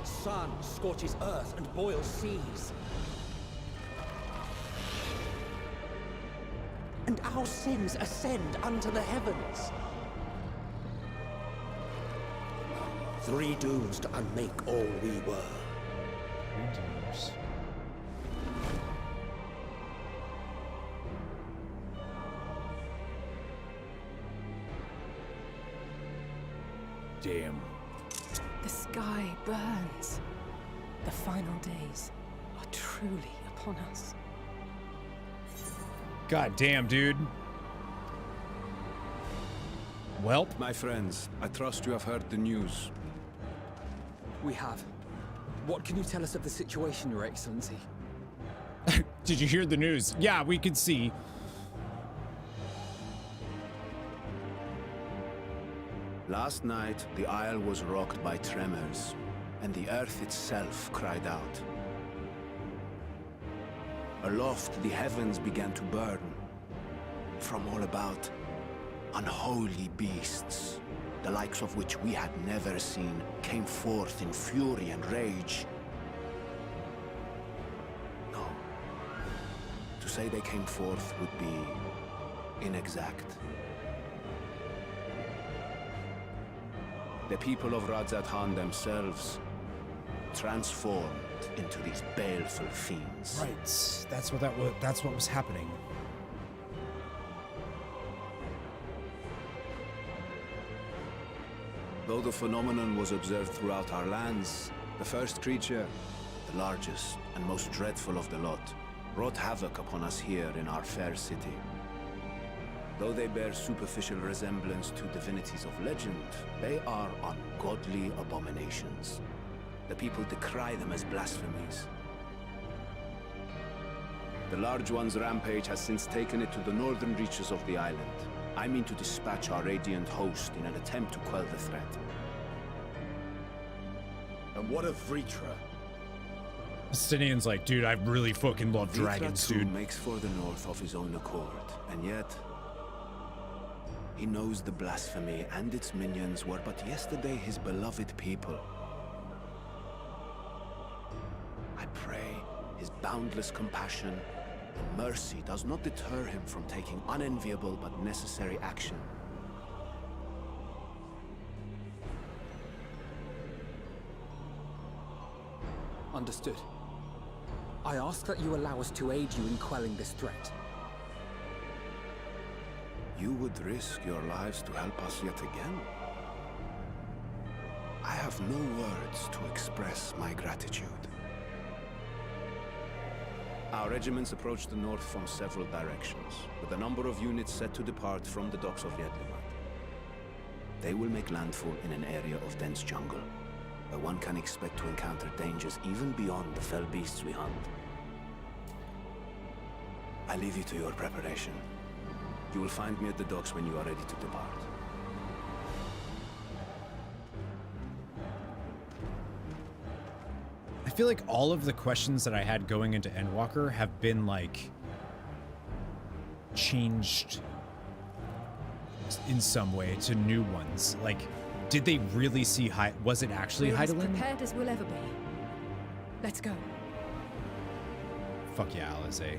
Sun scorches earth and boils seas. And our sins ascend unto the heavens. Three dooms to unmake all we were. Three dooms. Damn. The sky burns. The final days are truly upon us. God damn, dude. Well, my friends, I trust you have heard the news. We have. What can you tell us of the situation, Your Excellency? Did you hear the news? Yeah, we could see. Last night, the isle was rocked by tremors, and the earth itself cried out. Aloft, the heavens began to burn. From all about, unholy beasts, the likes of which we had never seen, came forth in fury and rage. No. To say they came forth would be inexact. The people of Radzat-Han themselves transformed into these baleful fiends. Right. That's what was happening. Though the phenomenon was observed throughout our lands, the first creature, the largest and most dreadful of the lot, wrought havoc upon us here in our fair city. Though they bear superficial resemblance to divinities of legend, they are ungodly abominations. The people decry them as blasphemies. The large one's rampage has since taken it to the northern reaches of the island. I mean to dispatch our radiant host in an attempt to quell the threat. And what of Vritra? Missildinian's like, dude, I really fucking love dragons, Vritra too dude. makes for the north of his own accord, and yet he knows the blasphemy and its minions were but yesterday his beloved people. I pray his boundless compassion and mercy does not deter him from taking unenviable but necessary action. Understood. I ask that you allow us to aid you in quelling this threat. You would risk your lives to help us yet again? I have no words to express my gratitude. Our regiments approach the north from several directions, with a number of units set to depart from the docks of Yedlimat. They will make landfall in an area of dense jungle, where one can expect to encounter dangers even beyond the fell beasts we hunt. I leave you to your preparation. You will find me at the docks when you are ready to depart. I feel like all of the questions that I had going into Endwalker have been like changed in some way to new ones. Like, did they really see was it actually We're as Hydaelyn? prepared as we'll ever be. Let's go. Fuck yeah, Alizé.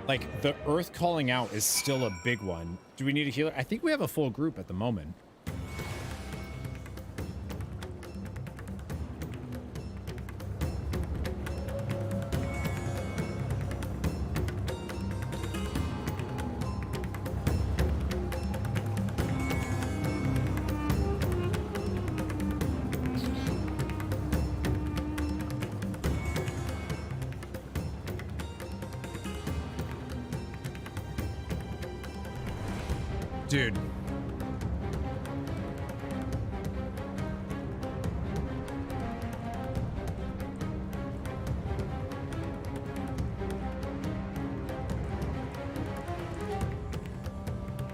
Like, the Earth calling out is still a big one. Do we need a healer? I think we have a full group at the moment. Dude.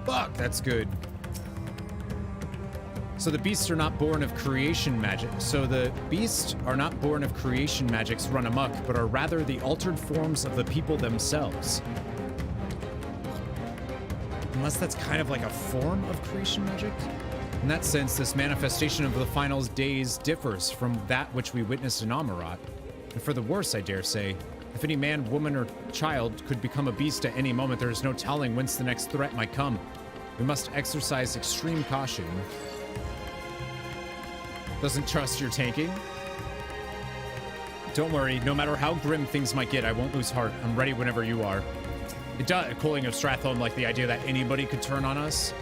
Fuck, that's good. So the beasts are not born of creation magic. So the beasts are not born of creation magics run amok, but are rather the altered forms of the people themselves. Unless that's kind of like a form of creation magic? In that sense, this manifestation of the finals days differs from that which we witnessed in Amarat. And for the worse, I dare say. If any man, woman, or child could become a beast at any moment, there is no telling whence the next threat might come. We must exercise extreme caution. Doesn't trust your tanking? Don't worry, no matter how grim things might get, I won't lose heart. I'm ready whenever you are. It does, calling of Stratholme, like the idea that anybody could turn on us.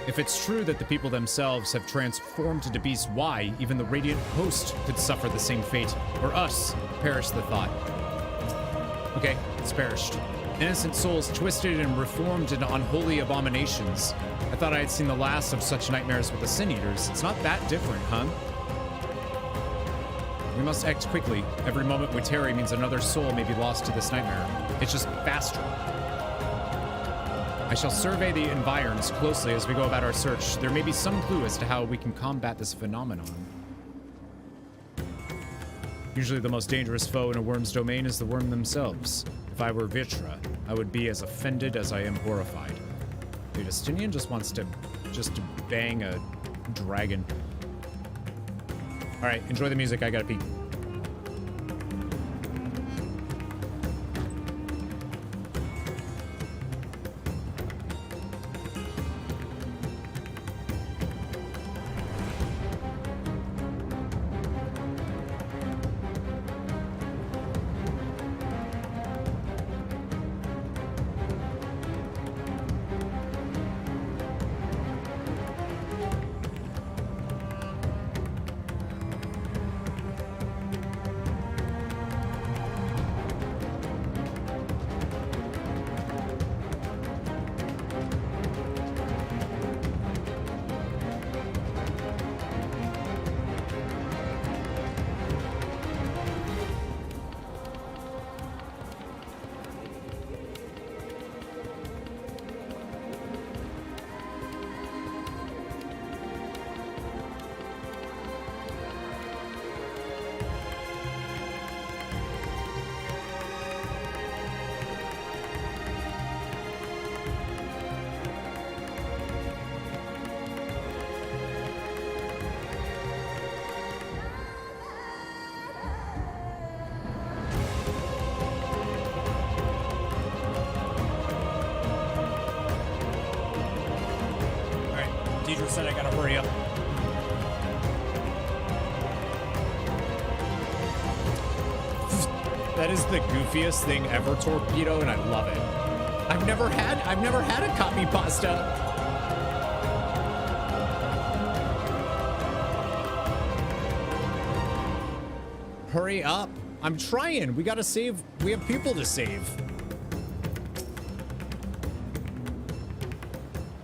If it's true that the people themselves have transformed into beasts, why even the Radiant Host could suffer the same fate, or us, perish the thought. Okay, it's perished. Innocent souls twisted and reformed into unholy abominations. I thought I had seen the last of such nightmares with the Sin Eaters. It's not that different, huh? We must act quickly. Every moment we tarry means another soul may be lost to this nightmare. It's just faster. I shall survey the environs closely as we go about our search. There may be some clue as to how we can combat this phenomenon. Usually the most dangerous foe in a worm's domain is the worm themselves. If I were Vitra, I would be as offended as I am horrified. Dude, Justinian just wants to bang a dragon. All right, enjoy the music. I gotta pee. Said I gotta hurry up. That is the goofiest thing ever, Torpedo, and I love it. I've never had a copy pasta. Hurry up. I'm trying. We gotta save. We have people to save.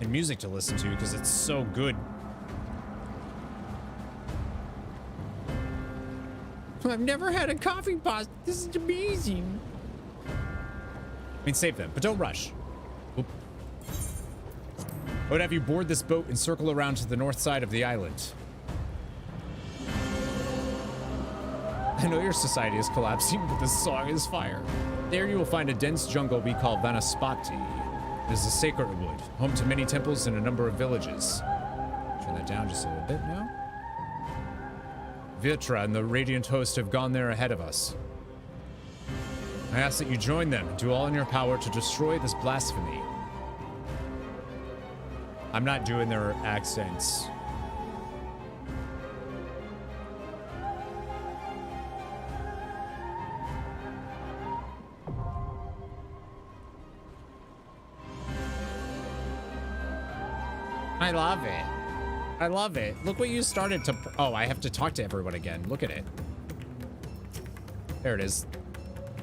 Music to listen to because it's so good. I've never had a coffee pot. This is amazing. I mean, save them, but don't rush. Oop. I would have you board this boat and circle around to the north side of the island. I know your society is collapsing, but this song is fire. There you will find a dense jungle we call Vanaspati. It is a sacred wood, home to many temples and a number of villages. Turn that down just a little bit now. Vitra and the Radiant Host have gone there ahead of us. I ask that you join them and do all in your power to destroy this blasphemy. I'm not doing their accents. I love it. I love it. Look what you started to... Oh, I have to talk to everyone again. Look at it. There it is.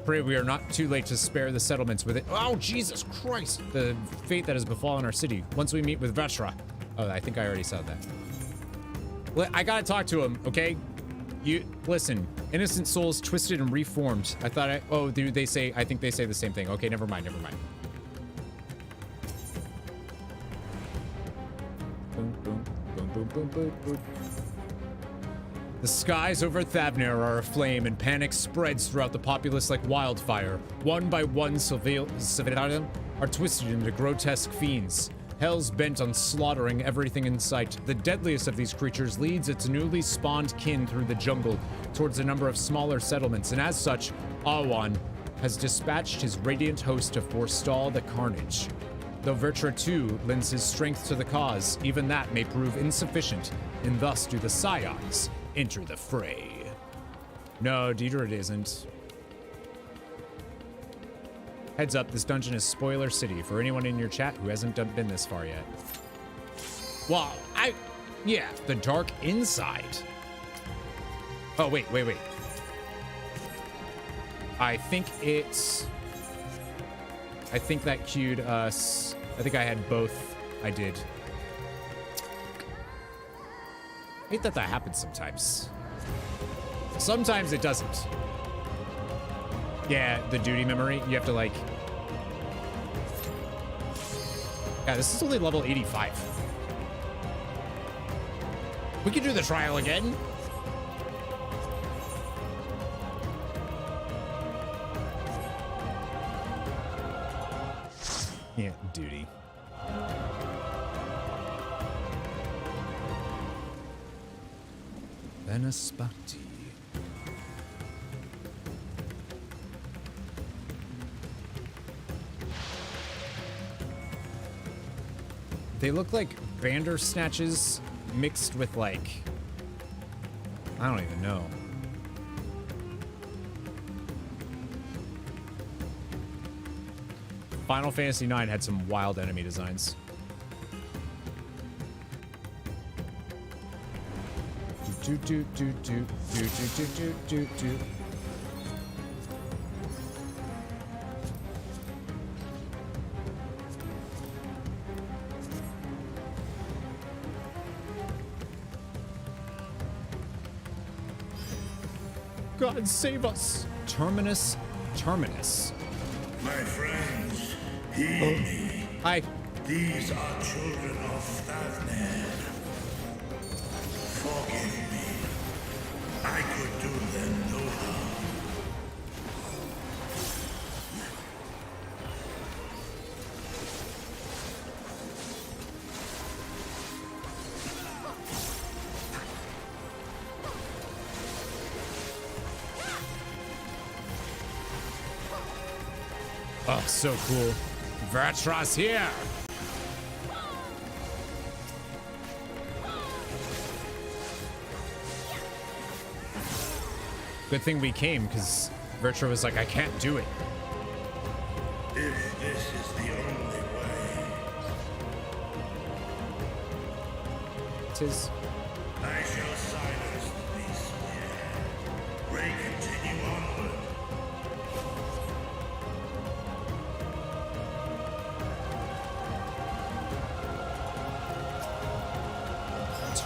Pray we are not too late to spare the settlements with it. Oh, Jesus Christ. The fate that has befallen our city. Once we meet with Vetra. Oh, I think I already said that. I gotta talk to him, okay? You... Listen. Innocent souls twisted and reformed. I thought I... Oh, do they say... I think they say the same thing. Okay, never mind, never mind. Boom, boom, boom, boom, boom, boom, boom. The skies over Thavner are aflame and panic spreads throughout the populace like wildfire. One by one, civilians are twisted into grotesque fiends. Hell's bent on slaughtering everything in sight. The deadliest of these creatures leads its newly spawned kin through the jungle towards a number of smaller settlements, and as such, Awan has dispatched his radiant host to forestall the carnage. Though Vertra too lends his strength to the cause, even that may prove insufficient, and thus do the Scions enter the fray. No, Deidre, it isn't. Heads up, this dungeon is Spoiler City for anyone in your chat who hasn't been this far yet. Well, yeah, the dark inside. Oh, wait. I think that queued us. I think I had both. I did. I hate that happens sometimes. Sometimes it doesn't. Yeah, the duty memory. You have to like... Yeah, this is only level 85. We can do the trial again. Yeah, duty. Venaspati. They look like banter snatches mixed with like... I don't even know. Final Fantasy IX had some wild enemy designs. God save us! Terminus. My friends, hear me. Hi. These are children of Thavner. Forgive me. I could do them no harm. Oh, so cool. Vertra's here! Good thing we came, because Vertra was like, I can't do it. If this is the only way... Tis. I shall silence the beast here. Pray continue onward.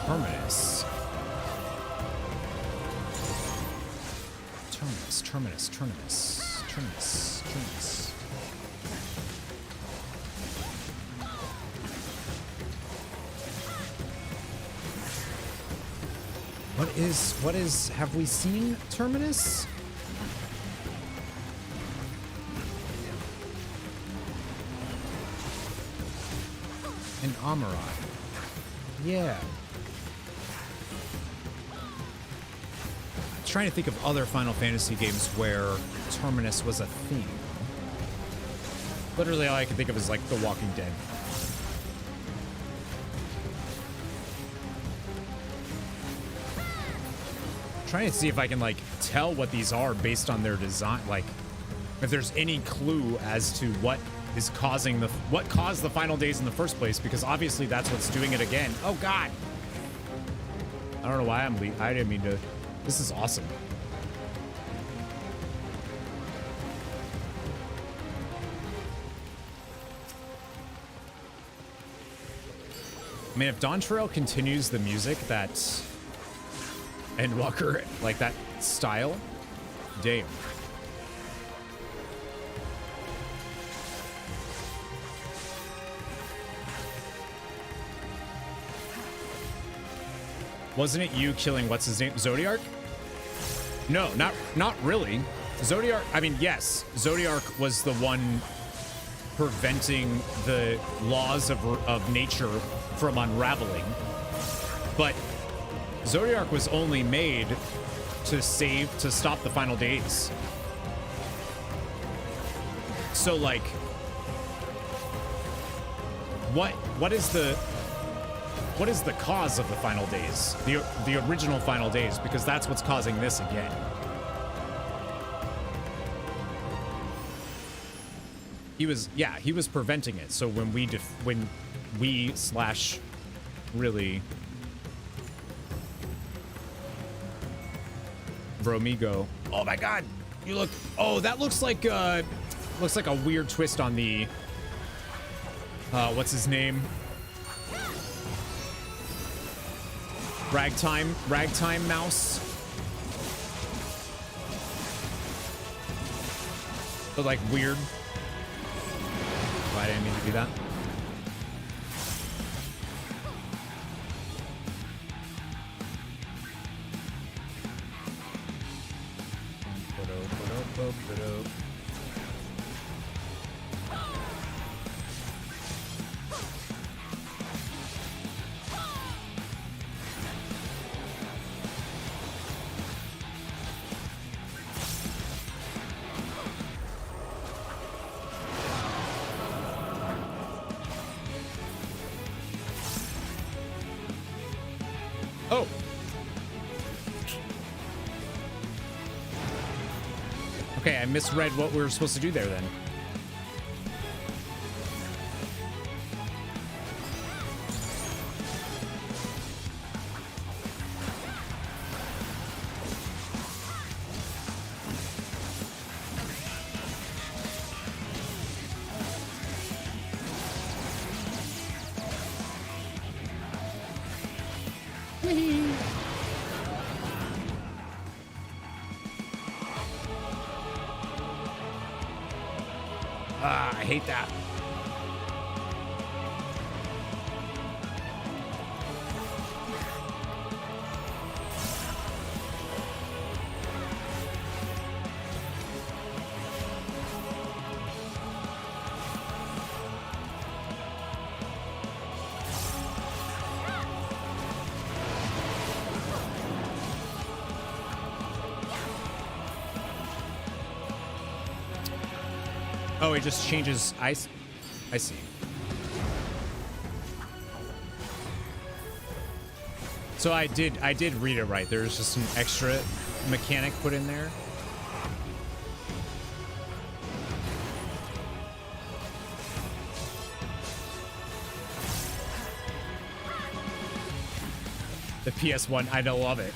Terminus. What is, have we seen Terminus? In Amarai. Yeah. trying to think of other Final Fantasy games where Terminus was a theme. Literally all I can think of is like The Walking Dead. Trying to see if I can like tell what these are based on their design, like if there's any clue as to what is causing what caused the final days in the first place, because obviously that's what's doing it again. Oh God. I don't know why I didn't mean to. This is awesome. I mean, if Dawntrail continues the music that Endwalker, like that style, damn. Wasn't it you killing what's his name, Zodiarch? No, not really. Zodiarch, I mean, yes, Zodiarch was the one preventing the laws of nature from unraveling, but Zodiarch was only made to stop the final days. So like, what is the cause of the final days? The original final days, because that's what's causing this again. He was preventing it. So when we slash really Bromigo. Oh my God, you look. Oh, that looks like a weird twist on the what's his name? Ragtime mouse. But like weird. Why didn't I mean to do that? Oh. Okay, I misread what we were supposed to do there then. I hate that. Oh, it just changes ice. I see. So I did read it right. There's just some extra mechanic put in there. The PS1, I don't love it.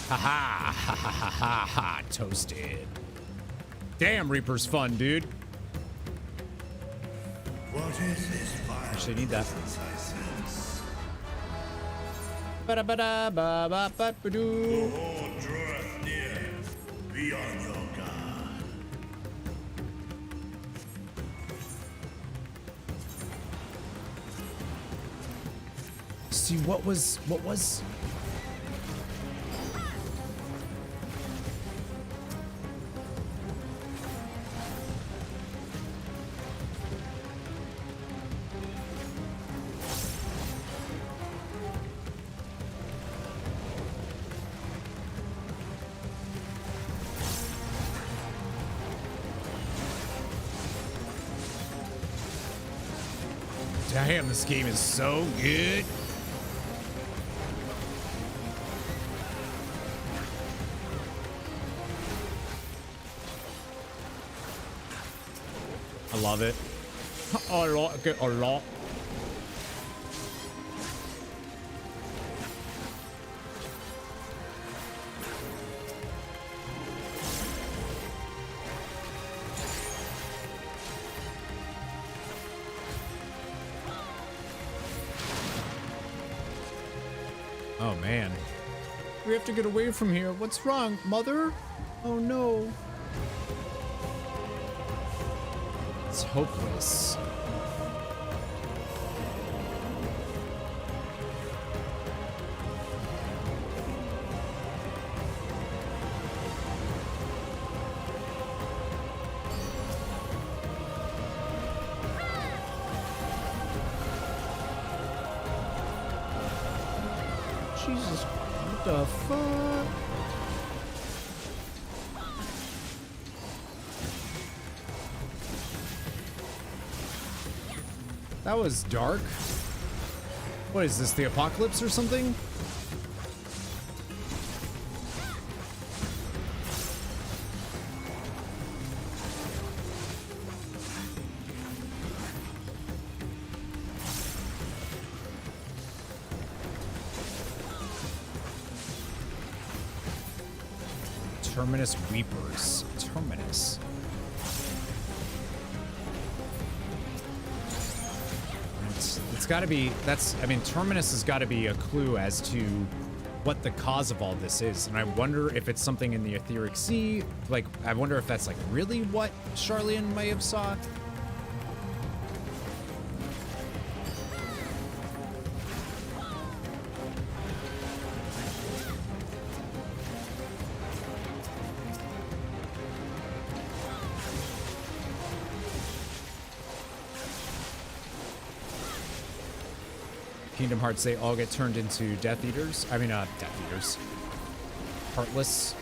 Ha ha ha ha ha ha ha. Toasted. Damn, Reaper's fun, dude. What is this fire? Actually, need that. The horde draweth near. Be on your guard. See, what was Damn, this game is so good. I love it. I like it a lot. Oh man. We have to get away from here. What's wrong, Mother? Oh no. It's hopeless. Jesus, what the fuck? That was dark. What is this, the apocalypse or something? Terminus Weepers. Terminus. It's got to be, I mean, Terminus has got to be a clue as to what the cause of all this is. And I wonder if it's something in the Etheric Sea. Like, I wonder if that's like really what Charlian may have saw. Kingdom Hearts, they all get turned into Death Eaters. I mean, Death Eaters. Heartless.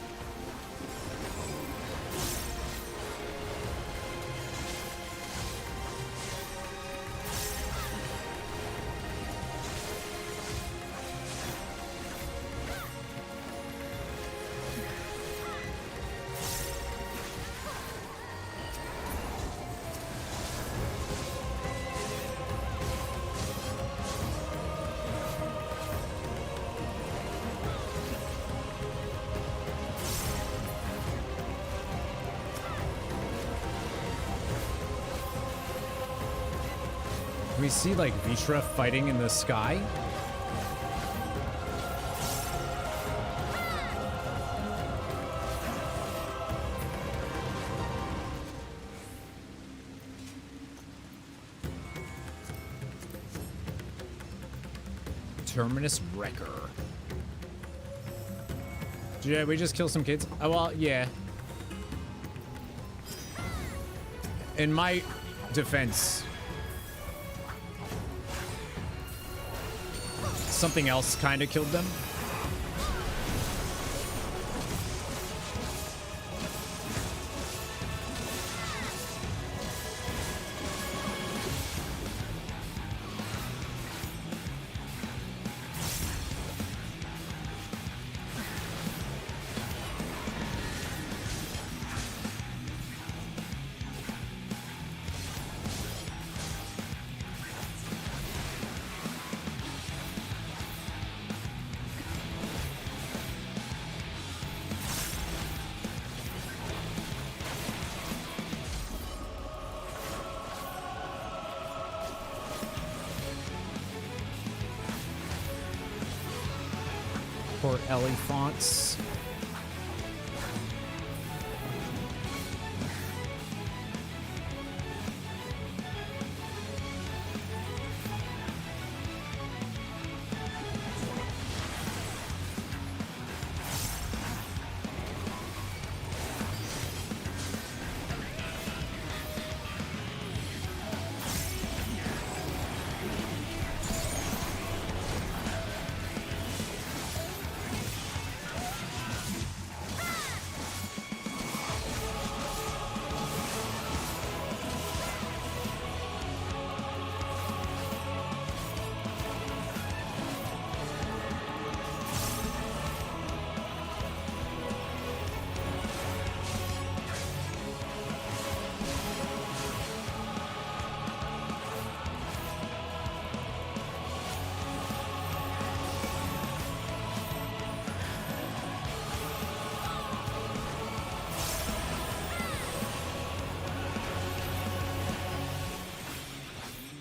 We see like Vishra fighting in the sky. Terminus Wrecker. Did we just kill some kids? Oh, well, yeah. In my defense, something else kind of killed them. Poor elephants.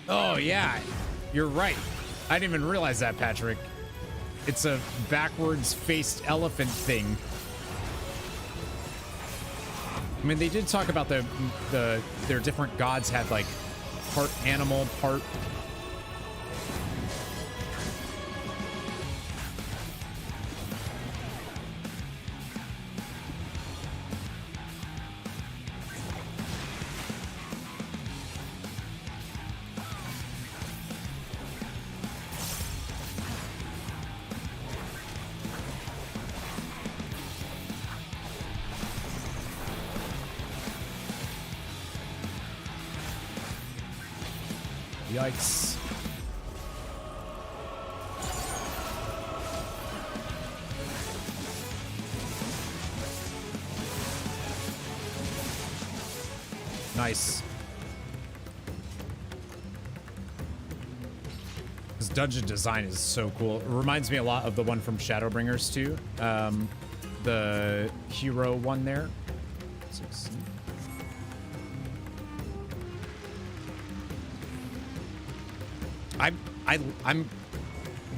Oh, yeah, you're right. I didn't even realize that, Patrick. It's a backwards-faced elephant thing. I mean, they did talk about their different gods had, like, part animal, part... Yikes. Nice. This dungeon design is so cool. It reminds me a lot of the one from Shadowbringers too. The hero one there. I'm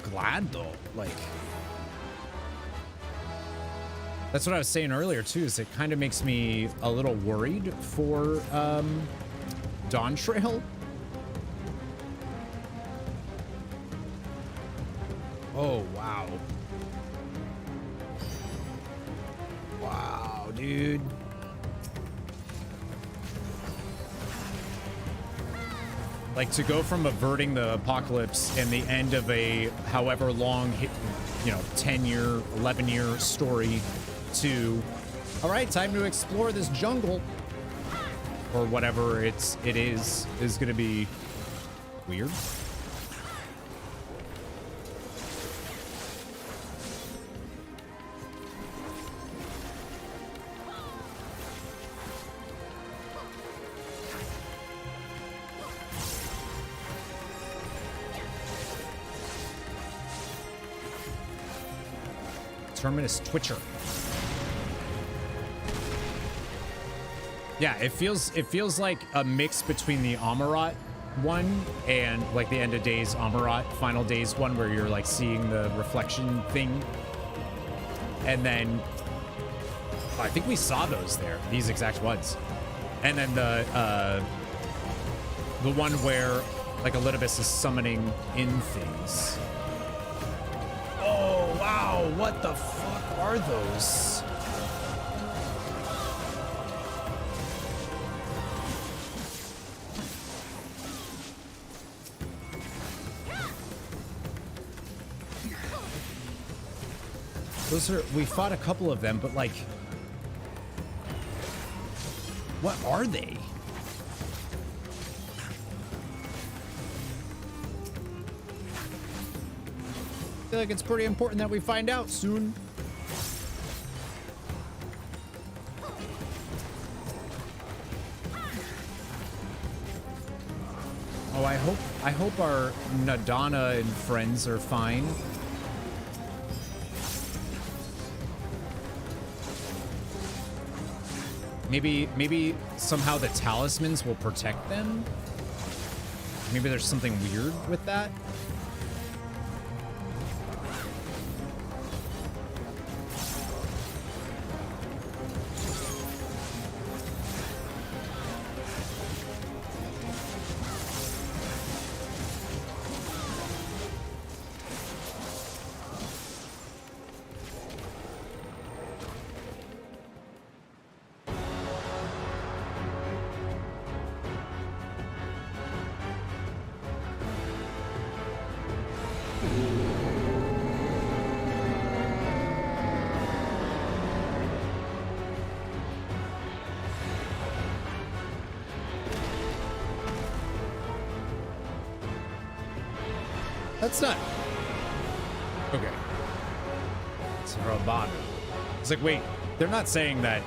glad though, like that's what I was saying earlier too, is it kind of makes me a little worried for Dawntrail. Oh wow. Wow, dude. Like, to go from averting the apocalypse and the end of a however long, 10-year, 11-year story to, all right, time to explore this jungle or whatever it is going to be weird. Terminus Twitcher. Yeah, it feels like a mix between the Amarat one and like the End of Days Amarat Final Days one, where you're like seeing the reflection thing. And then I think we saw those there, these exact ones. And then the one where like Elidibus is summoning in things. Oh, wow. What the fuck are those? Those are, we fought a couple of them, but like, what are they? I feel like it's pretty important that we find out soon. Oh, I hope our Nadana and friends are fine. Maybe somehow the talismans will protect them. Maybe there's something weird with that. That's not... Okay. It's Rabanu. It's like, wait, they're not saying that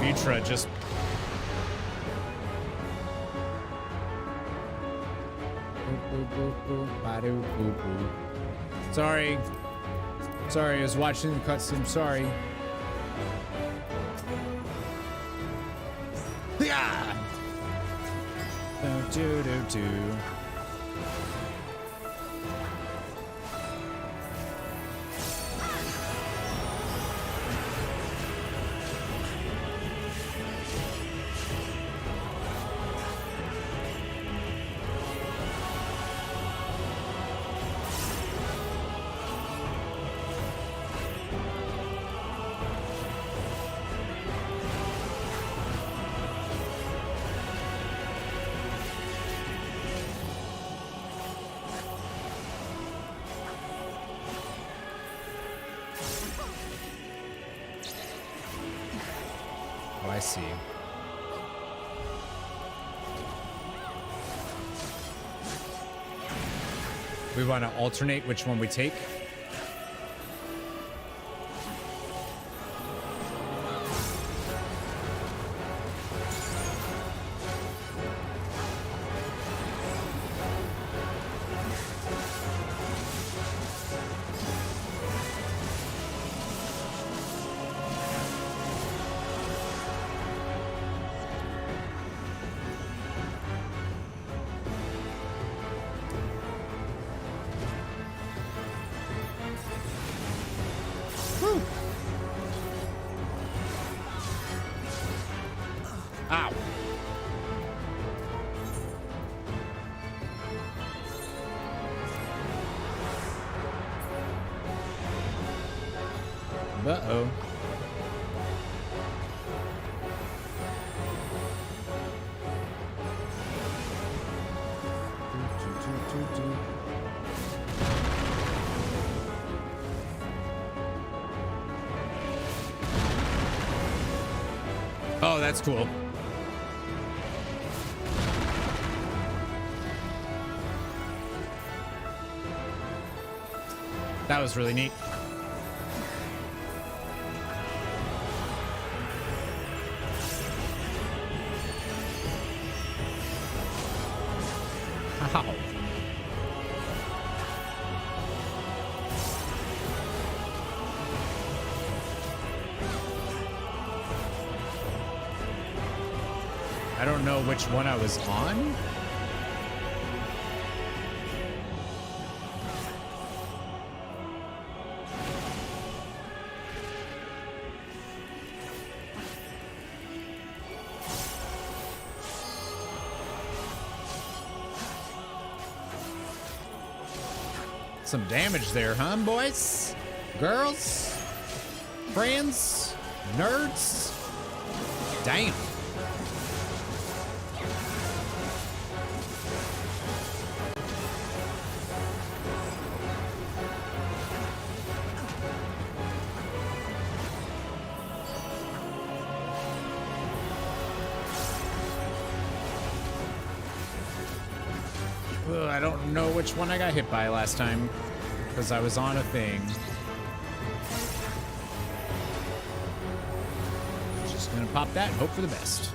Vitra just... Sorry. Sorry, I was watching the cutscene. Sorry. Yeah. Do do do. I see. We want to alternate which one we take. Uh-oh. Oh, that's cool. That was really neat. Ow. I don't know which one I was on. Some damage there, huh, boys? Girls? Friends? Nerds? Damn. Ugh, I don't know which one I got hit by last time because I was on a thing. Just gonna pop that and hope for the best.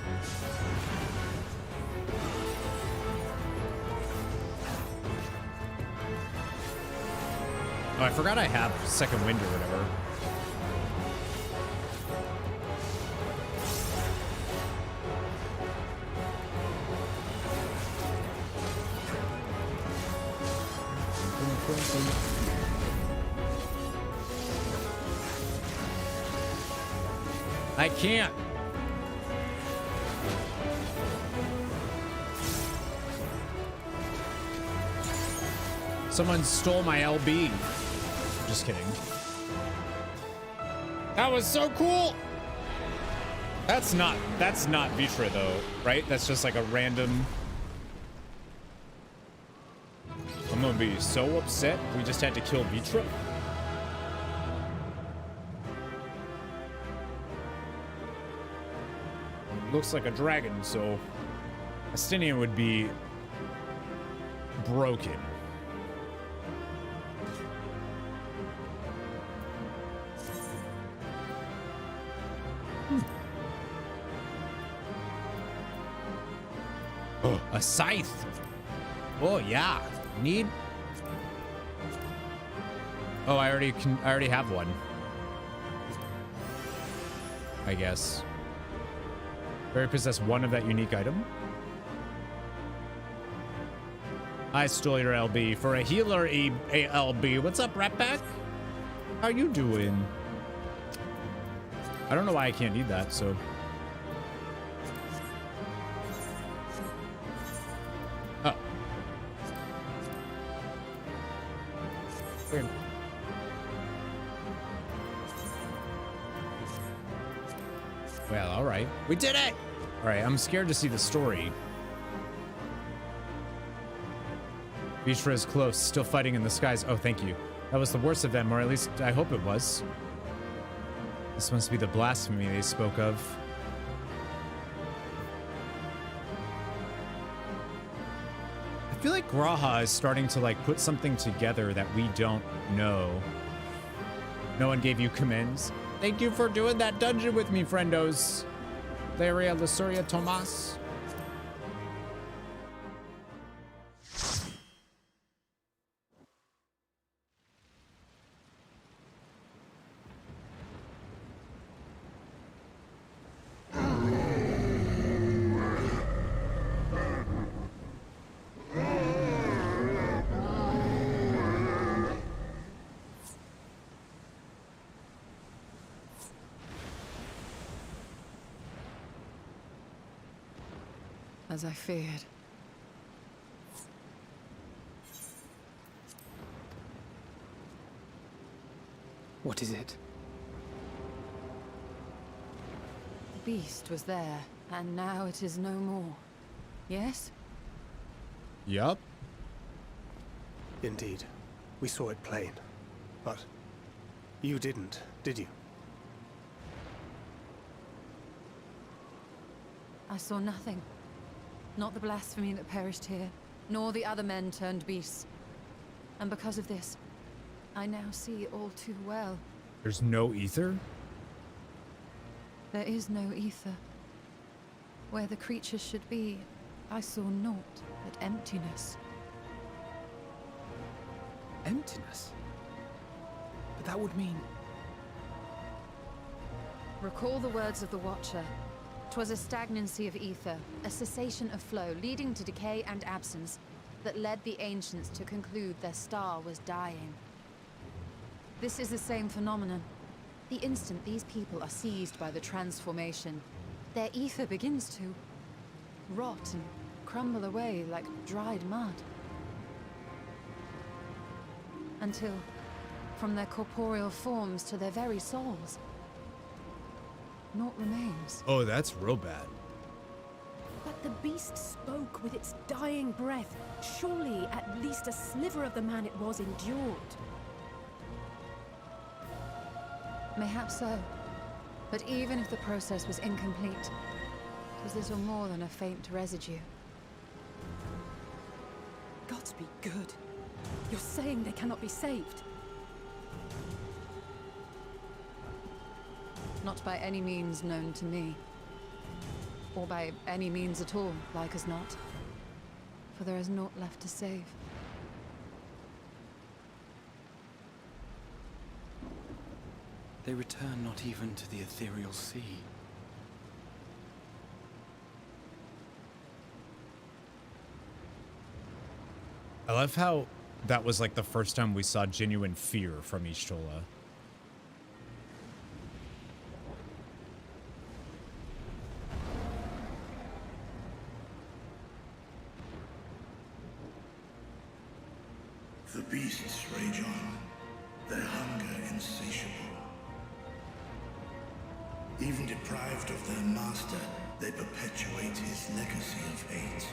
Oh, I forgot I have second wind or whatever. I can't. Someone stole my LB. Just kidding. That was so cool. That's not Vitra though, right? That's just like a random. gonna be so upset we just had to kill Vitra. Looks like a dragon, so Astinian would be broken. Oh, a scythe. Oh yeah. Need. Oh, I already have one. I guess. Very possess one of that unique item. I stole your LB for a healer LB. What's up, Rat Pack? How you doing? I don't know why I can't need that, so. Oh. Weird. Well, all right. We did it! All right, I'm scared to see the story. Vitra is close, still fighting in the skies. Oh, thank you. That was the worst of them, or at least I hope it was. This must be the blasphemy they spoke of. I feel like Graha is starting to like put something together that we don't know. No one gave you commends. Thank you for doing that dungeon with me, friendos. Laria, Lasuria, Tomas. As I feared. What is it? The beast was there, and now it is no more. Yes? Yup. Indeed. We saw it plain. But you didn't, did you? I saw nothing. Not the blasphemy that perished here, nor the other men turned beasts. And because of this, I now see all too well. There's no ether? There is no ether. Where the creatures should be, I saw naught but emptiness. Emptiness? But that would mean... Recall the words of the Watcher. 'Twas a stagnancy of ether, a cessation of flow, leading to decay and absence, that led the ancients to conclude their star was dying. This is the same phenomenon. The instant these people are seized by the transformation, their ether begins to rot and crumble away like dried mud. Until, from their corporeal forms to their very souls, naught remains. Oh, that's real bad. But the beast spoke with its dying breath. Surely at least a sliver of the man it was endured. Mayhaps so. But even if the process was incomplete, it was little more than a faint residue. Gods be good. You're saying they cannot be saved? Not by any means known to me. Or by any means at all, like as not. For there is naught left to save. They return not even to the ethereal sea. I love how that was like the first time we saw genuine fear from Y'shtola. The beasts rage on, their hunger insatiable. Even deprived of their master, they perpetuate his legacy of hate.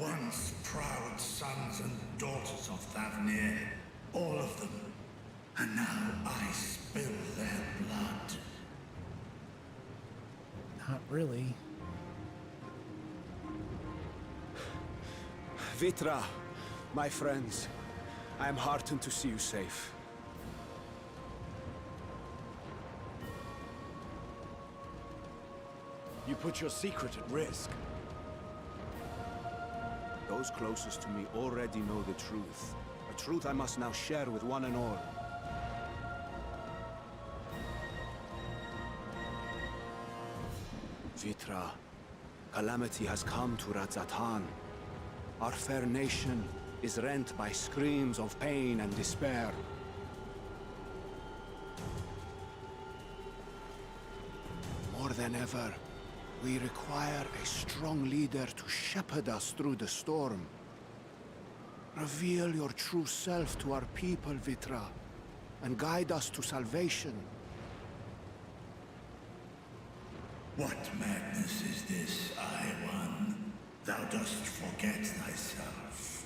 Once proud sons and daughters of Thavnir, all of them. And now I spill their blood. Not really. Vitra, my friends, I am heartened to see you safe. You put your secret at risk. Those closest to me already know the truth. A truth I must now share with one and all. Vitra, calamity has come to Radzatan. Our fair nation is rent by screams of pain and despair. More than ever, we require a strong leader to shepherd us through the storm. Reveal your true self to our people, Vitra, and guide us to salvation. What madness is this, I-One? Thou dost forget thyself.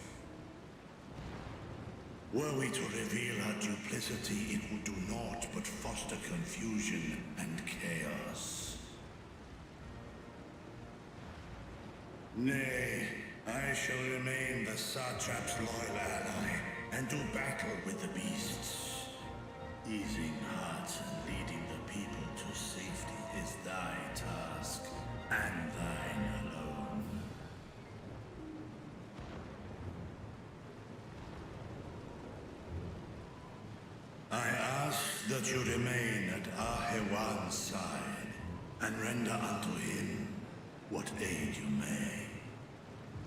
Were we to reveal our duplicity, it would do naught but foster confusion and chaos. Nay, I shall remain the Satrap's loyal ally, and do battle with the beasts. Easing hearts and leading the people to safety is thy task, and thine alone. I ask that you remain at Ahewan's side, and render unto him what aid you may.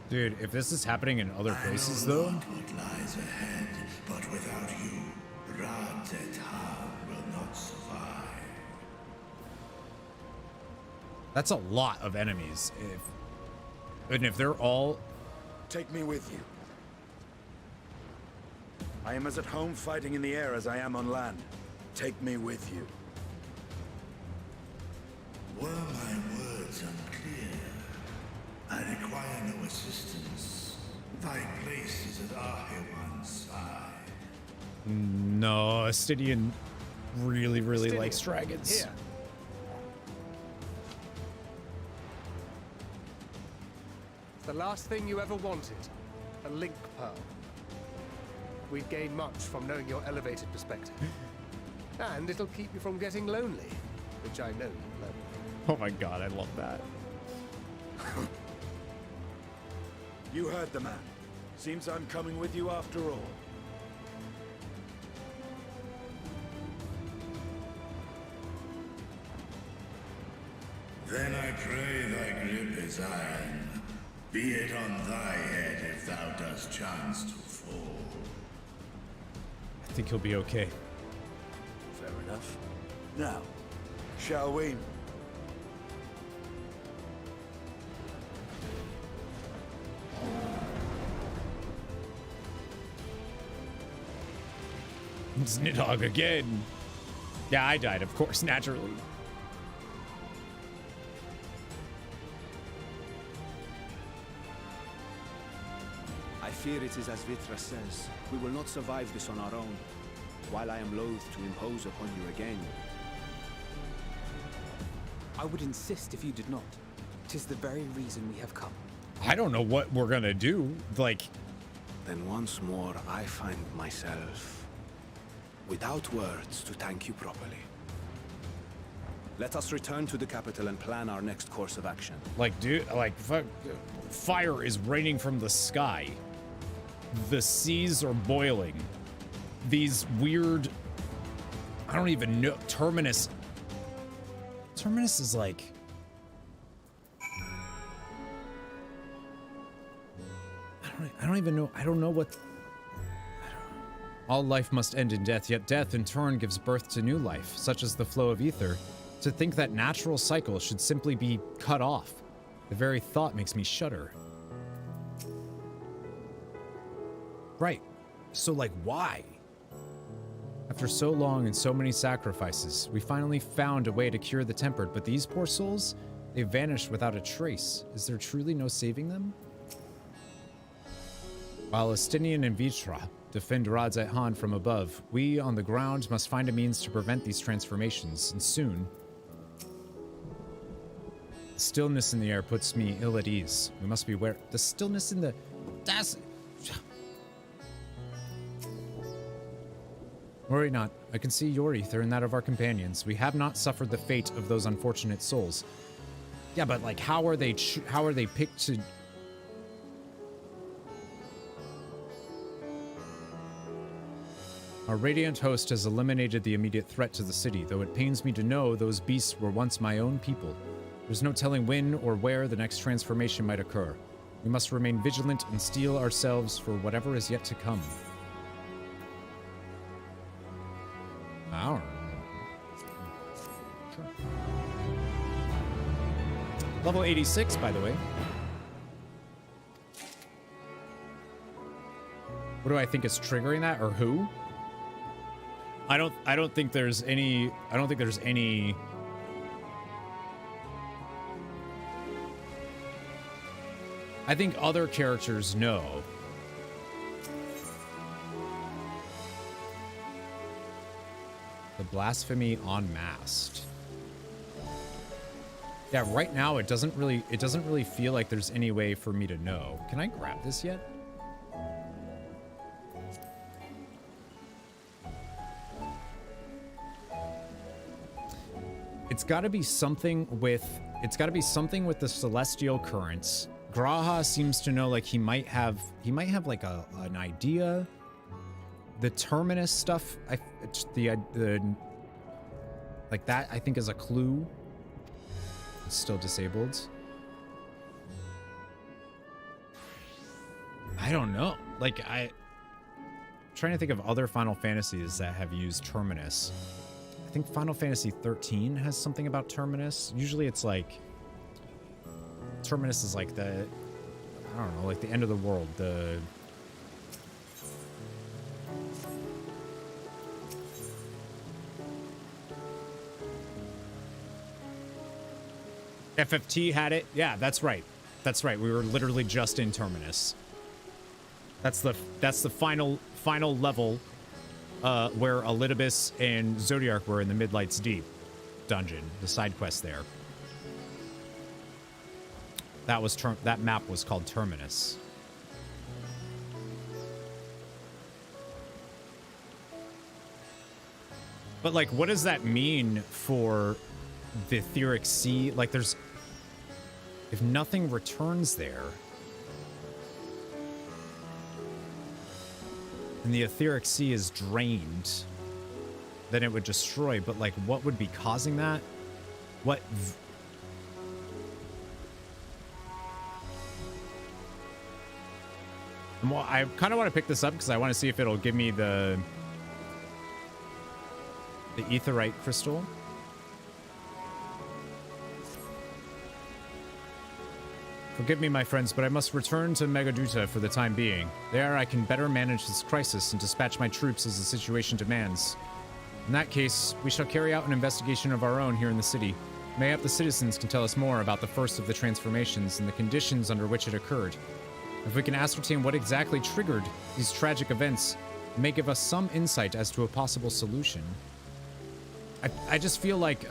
Dude, if this is happening in other places, though. I know not what lies ahead, but without you, Radzatan will not survive. That's a lot of enemies. If they're all... Take me with you. I am as at home fighting in the air as I am on land. Take me with you. Were my words unclear? I require no assistance. Thy place is at Ahewan's side. No, Stydian really likes dragons. Here. It's the last thing you ever wanted. A link pearl. We've gained much from knowing your elevated perspective. And it'll keep you from getting lonely, which I know you love. Oh my god, I love that. You heard the man. Seems I'm coming with you after all. Then I pray thy grip is iron. Be it on thy head if thou dost chance to fall. I think he'll be okay. Fair enough. Now, shall we? It's Nidhogg again. Yeah, I died, of course, naturally. I fear it is as Vitra says. We will not survive this on our own. While I am loath to impose upon you again. I would insist if you did not. 'Tis the very reason we have come. I don't know what we're gonna do. Like... Then once more, I find myself without words to thank you properly. Let us return to the capital and plan our next course of action. Like, dude, like, fire is raining from the sky. The seas are boiling. These weird... I don't even know. Terminus... Terminus is like... I don't even know. I don't know what... All life must end in death, yet death in turn gives birth to new life, such as the flow of ether. To think that natural cycle should simply be cut off. The very thought makes me shudder. Right. So, like, why? After so long and so many sacrifices, we finally found a way to cure the tempered, but these poor souls, they vanished without a trace. Is there truly no saving them? While Estinian and Vitra defend Radz Han from above, we on the ground must find a means to prevent these transformations, and soon. The stillness in the air puts me ill at ease. We must beware. The stillness in the... That's... Worry not. I can see your ether and that of our companions. We have not suffered the fate of those unfortunate souls. Yeah, but like, how are they picked to... Our radiant host has eliminated the immediate threat to the city, though it pains me to know those beasts were once my own people. There's no telling when or where the next transformation might occur. We must remain vigilant and steel ourselves for whatever is yet to come. I don't know. Sure. Level 86, by the way. What do I think is triggering that, or who? I don't think there's any. I think other characters know. The blasphemy unmasked. Yeah, right now it doesn't really feel like there's any way for me to know. Can I grab this yet? It's got to be something with the celestial currents. Graha seems to know, like, he might have like an idea. The terminus stuff, the like that, I think is a clue. It's still disabled. I don't know. Like, I'm trying to think of other Final Fantasies that have used terminus. I think Final Fantasy XIII has something about terminus. Usually it's like, terminus is like the, I don't know, like the end of the world. The FFT had it. Yeah, that's right. That's right. We were literally just in terminus. That's the final level. Where Elidibus and Zodiarch were in the Midlight's Deep dungeon, the side quest there. That map was called Terminus. But like, what does that mean for the Etheric Sea? Like, if nothing returns there, and the Etheric Sea is drained, then it would destroy. But like, what would be causing that? What? Well, I kind of want to pick this up because I want to see if it'll give me the Aetheryte crystal. Forgive me, my friends, but I must return to Megaduta for the time being. There I can better manage this crisis and dispatch my troops as the situation demands. In that case, we shall carry out an investigation of our own here in the city. Mayhap the citizens can tell us more about the first of the transformations and the conditions under which it occurred. If we can ascertain what exactly triggered these tragic events, it may give us some insight as to a possible solution. I just feel like,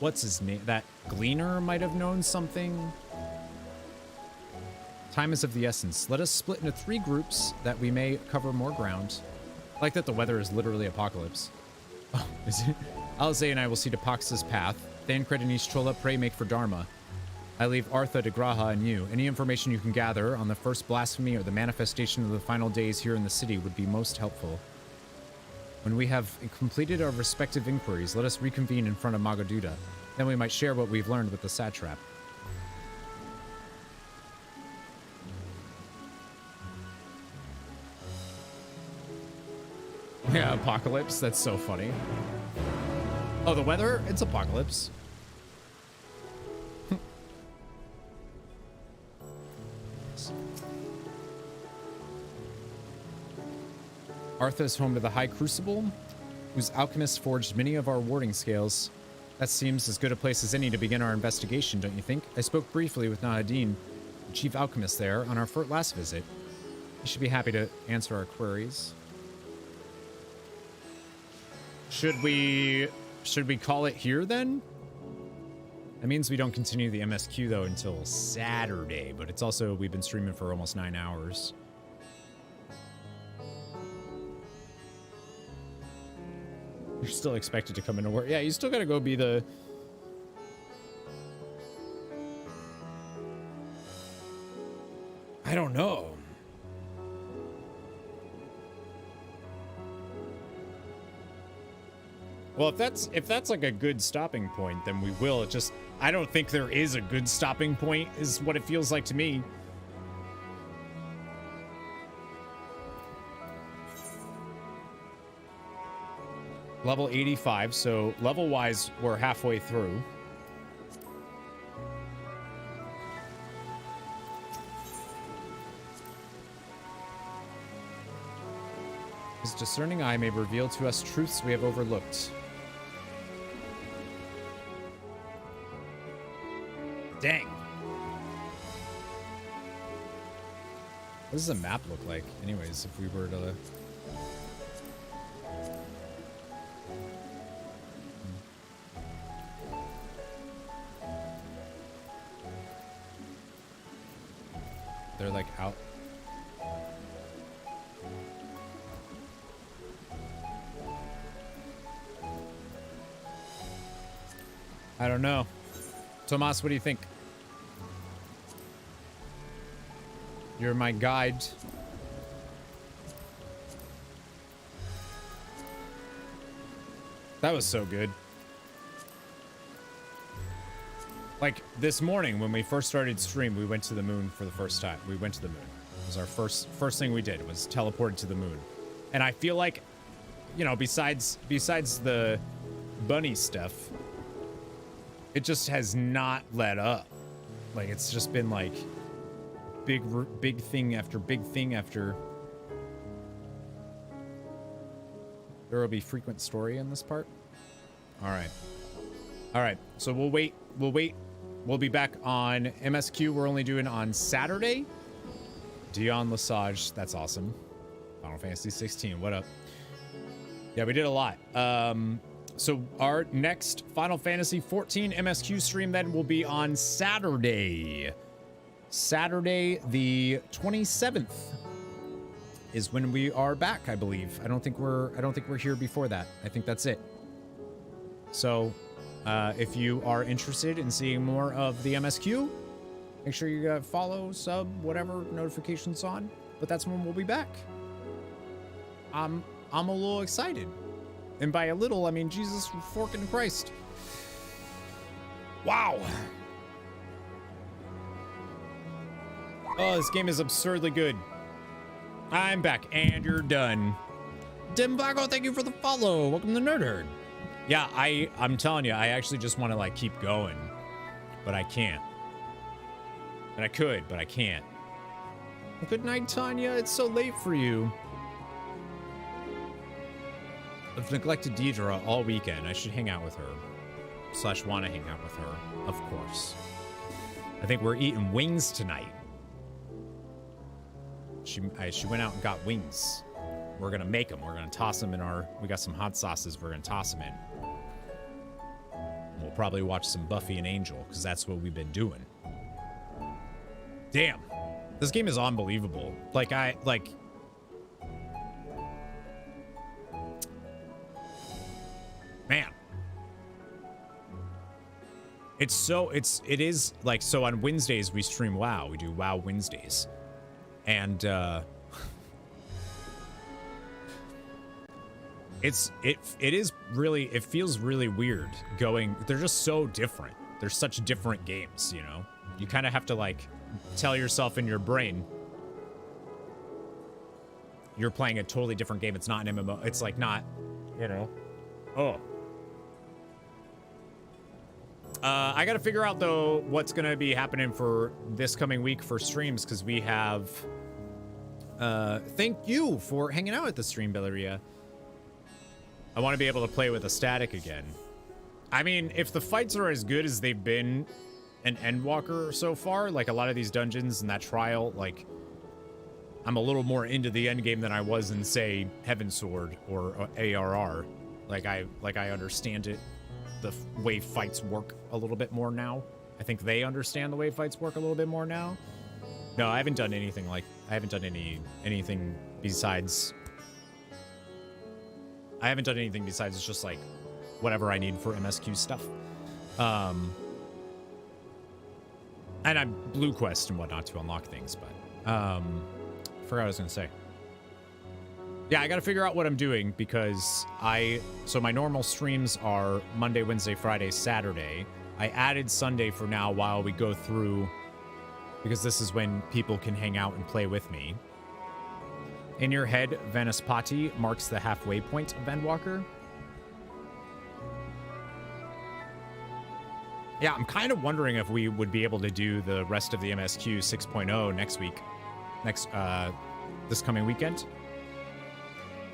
what's his name? That Gleaner might have known something. Time is of the essence. Let us split into 3 groups that we may cover more ground. I like that the weather is literally apocalypse. Oh, is it? Alze and I will see to Pax's path. Thancred and Ishtrola pray make for Dharma. I leave Artha to Graha and you. Any information you can gather on the first blasphemy or the manifestation of the final days here in the city would be most helpful. When we have completed our respective inquiries, let us reconvene in front of Magaduda. Then we might share what we've learned with the satrap. Yeah, apocalypse. That's so funny. Oh, the weather? It's apocalypse. Artha is home to the High Crucible, whose alchemists forged many of our warding scales. That seems as good a place as any to begin our investigation, don't you think? I spoke briefly with Nahadin, Chief Alchemist there on our last visit. He should be happy to answer our queries. Should we call it here then? That means we don't continue the MSQ though until Saturday, but it's also, we've been streaming for almost 9 hours. You're still expected to come into work. Yeah, you still gotta go be the... I don't know. Well, if that's like a good stopping point, then we will. It just, I don't think there is a good stopping point, is what it feels like to me. Level 85, so level-wise, we're halfway through. His discerning eye may reveal to us truths we have overlooked. Dang. What does the map look like, anyways, if we were to... They're like out. I don't know. Tomas, what do you think? You're my guide. That was so good. Like, this morning, when we first started stream, we went to the moon for the first time. We went to the moon. It was our first thing we did, was teleported to the moon. And I feel like, you know, besides the bunny stuff, it just has not let up. Like, it's just been like big thing after big thing after. There will be frequent story in this part. All right, so we'll wait. We'll be back on MSQ. We're only doing on Saturday. Dion Lesage, that's awesome. Final Fantasy 16, what up? Yeah, we did a lot. So our next Final Fantasy 14 MSQ stream then will be on Saturday. Saturday the 27th is when we are back, I believe. I don't think we're here before that. I think that's it. So if you are interested in seeing more of the MSQ, make sure you follow, sub, whatever, notifications on. But that's when we'll be back. I'm a little excited. And by a little, I mean Jesus forking Christ. Wow. Oh, this game is absurdly good. I'm back, and you're done. Dimbago, thank you for the follow. Welcome to Nerd Herd. Yeah, I'm telling you, I actually just want to like keep going, but I can't. And I could, but I can't. Well, good night, Tanya. It's so late for you. I've neglected Deidre all weekend. I should hang out with her. / want to hang out with her, of course. I think we're eating wings tonight. She went out and got wings. We're gonna make them. We're gonna toss them in we got some hot sauces we're gonna toss them in. We'll probably watch some Buffy and Angel, because that's what we've been doing. Damn. This game is unbelievable. Man. It is like, so on Wednesdays we stream WoW. We do WoW Wednesdays. And it feels really weird going, they're just so different. They're such different games, you know? You kind of have to like tell yourself in your brain you're playing a totally different game. It's not an MMO. It's like not, you know. Oh. I gotta figure out though what's gonna be happening for this coming week for streams, because we have thank you for hanging out at the stream, Belleria. I want to be able to play with a static again. I mean, if the fights are as good as they've been an Endwalker so far. Like a lot of these dungeons and that trial, like I'm a little more into the end game than I was in, say, Heaven Sword or ARR. Like I understand it, the way fights work a little bit more now. I think they understand the way fights work a little bit more now. No, I haven't done anything like, I haven't done anything besides it's just like whatever I need for MSQ stuff. And I'm Blue Quest and whatnot to unlock things, but I forgot what I was gonna say. Yeah, I gotta figure out what I'm doing because so my normal streams are Monday, Wednesday, Friday, Saturday. I added Sunday for now while we go through, because this is when people can hang out and play with me. In your head, Vanaspati marks the halfway point of Endwalker. Yeah, I'm kind of wondering if we would be able to do the rest of the MSQ 6.0 next week. This coming weekend.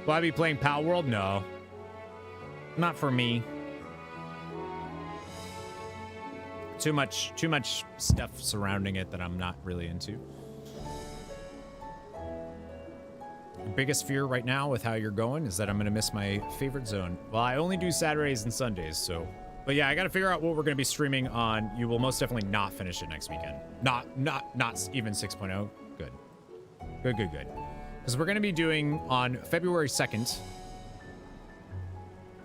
Will I be playing Pal World? No. Not for me. Too much stuff surrounding it that I'm not really into. The biggest fear right now with how you're going is that I'm going to miss my favorite zone. Well, I only do Saturdays and Sundays, so... But yeah, I got to figure out what we're going to be streaming on. You will most definitely not finish it next weekend. Not even 6.0. Good. Good. Because we're going to be doing on February 2nd.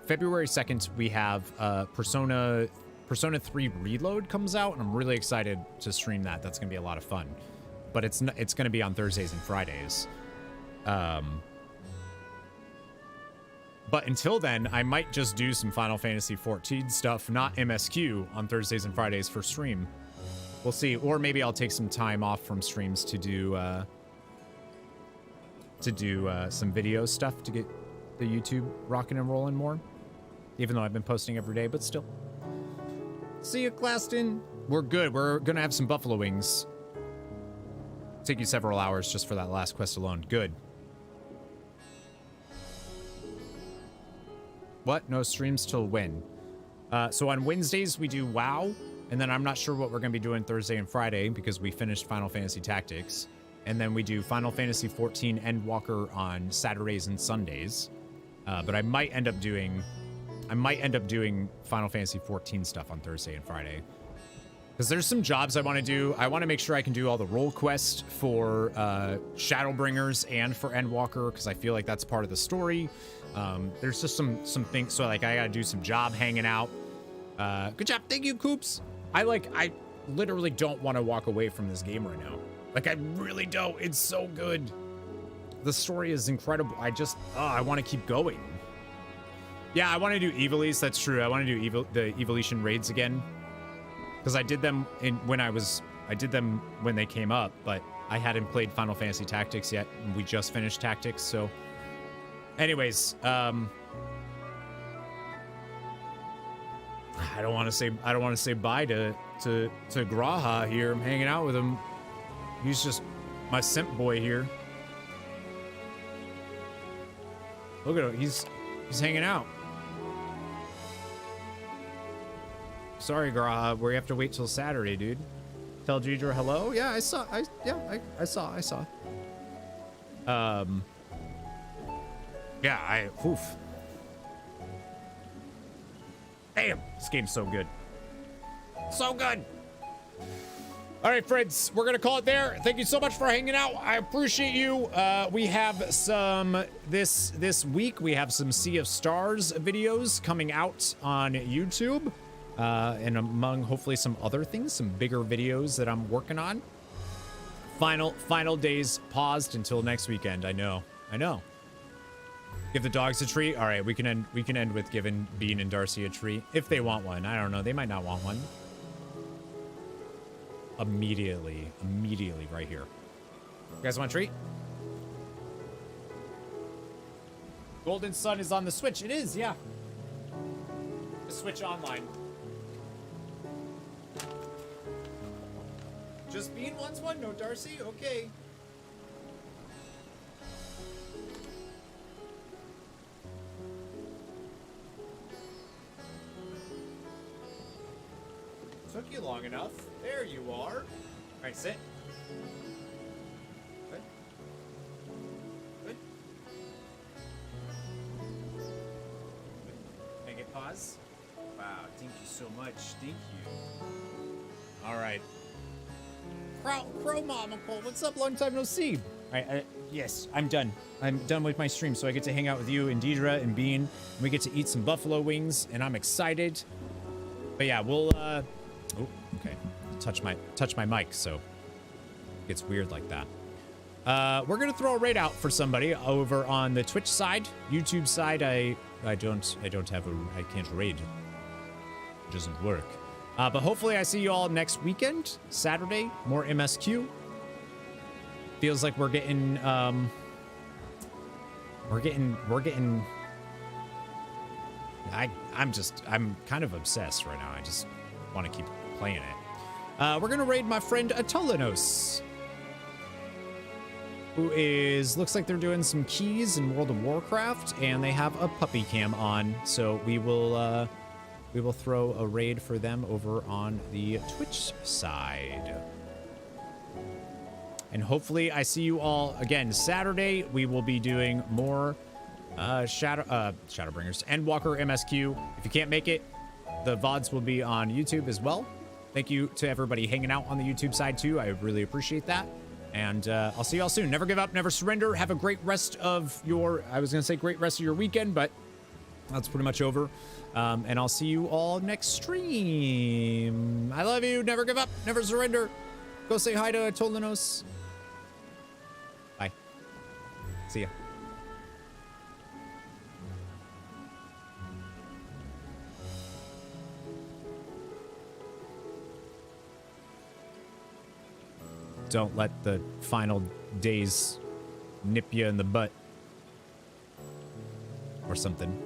February 2nd, we have Persona 3 Reload comes out, and I'm really excited to stream that. That's going to be a lot of fun. But it's going to be on Thursdays and Fridays. But until then, I might just do some Final Fantasy XIV stuff, not MSQ, on Thursdays and Fridays for stream. We'll see. Or maybe I'll take some time off from streams to do some video stuff to get the YouTube rocking and rolling more. Even though I've been posting every day, but still. See you, Claston. We're good. We're going to have some buffalo wings. Take you several hours just for that last quest alone. Good. What? No streams till when? So on Wednesdays, we do WoW. And then I'm not sure what we're going to be doing Thursday and Friday because we finished Final Fantasy Tactics. And then we do Final Fantasy XIV Endwalker on Saturdays and Sundays. But I might end up doing Final Fantasy XIV stuff on Thursday and Friday. Because there's some jobs I want to do. I want to make sure I can do all the role quests for Shadowbringers and for Endwalker, because I feel like that's part of the story. There's just some things. So like I got to do some job hanging out. Good job. Thank you, Coops. I literally don't want to walk away from this game right now. Like I really don't. It's so good. The story is incredible. I want to keep going. Yeah, I want to do Evilise. That's true. I want to do the Evolution raids again. Because I did them when they came up, but I hadn't played Final Fantasy Tactics yet. And we just finished Tactics, so. Anyways, I don't want to say bye to Graha here. I'm hanging out with him. He's just my simp boy here. Look at him. He's hanging out. Sorry, Graha. We have to wait till Saturday, dude. Tell Deidre hello. Yeah, I saw. Yeah, oof. Damn, this game's so good. So good. All right, friends, we're gonna call it there. Thank you so much for hanging out. I appreciate you. We have some this week. We have some Sea of Stars videos coming out on YouTube, and among hopefully some other things, some bigger videos that I'm working on. Final days paused until next weekend. I know. Give the dogs a treat. All right, we can end with giving Bean and Darcy a treat if they want one. I don't know. They might not want one. Immediately right here. You guys want a treat? Golden Sun is on the Switch. It is, yeah. The Switch Online. Just Bean wants one? No Darcy? Okay. Took you long enough. There you are. All right, sit. Good. Good. Good. Can I get pause? Wow, thank you so much. Thank you. All right. Crow Momacle, what's up? Long time no see. All right, yes, I'm done. I'm done with my stream, so I get to hang out with you and Deidre and Bean, and we get to eat some buffalo wings, and I'm excited. But yeah, we'll, oh, okay. Touch my mic, so it gets weird like that. We're gonna throw a raid out for somebody over on the Twitch side. YouTube side, I can't raid. It doesn't work. But hopefully I see you all next weekend, Saturday, more MSQ. Feels like we're getting, I'm kind of obsessed right now. I just want to keep playing it. We're gonna raid my friend Atolanos, who looks like they're doing some keys in World of Warcraft, and they have a puppy cam on, so we will throw a raid for them over on the Twitch side. And hopefully I see you all again Saturday. We will be doing more Shadowbringers Endwalker MSQ. If you can't make it, the VODs will be on YouTube as well. Thank you to everybody hanging out on the YouTube side too. I really appreciate that. And I'll see you all soon. Never give up, never surrender. Have a great rest of your, I was gonna say great rest of your weekend, but that's pretty much over. And I'll see you all next stream. I love you. Never give up, never surrender. Go say hi to Atolanos. Bye. See ya. Don't let the final days nip you in the butt. Or something.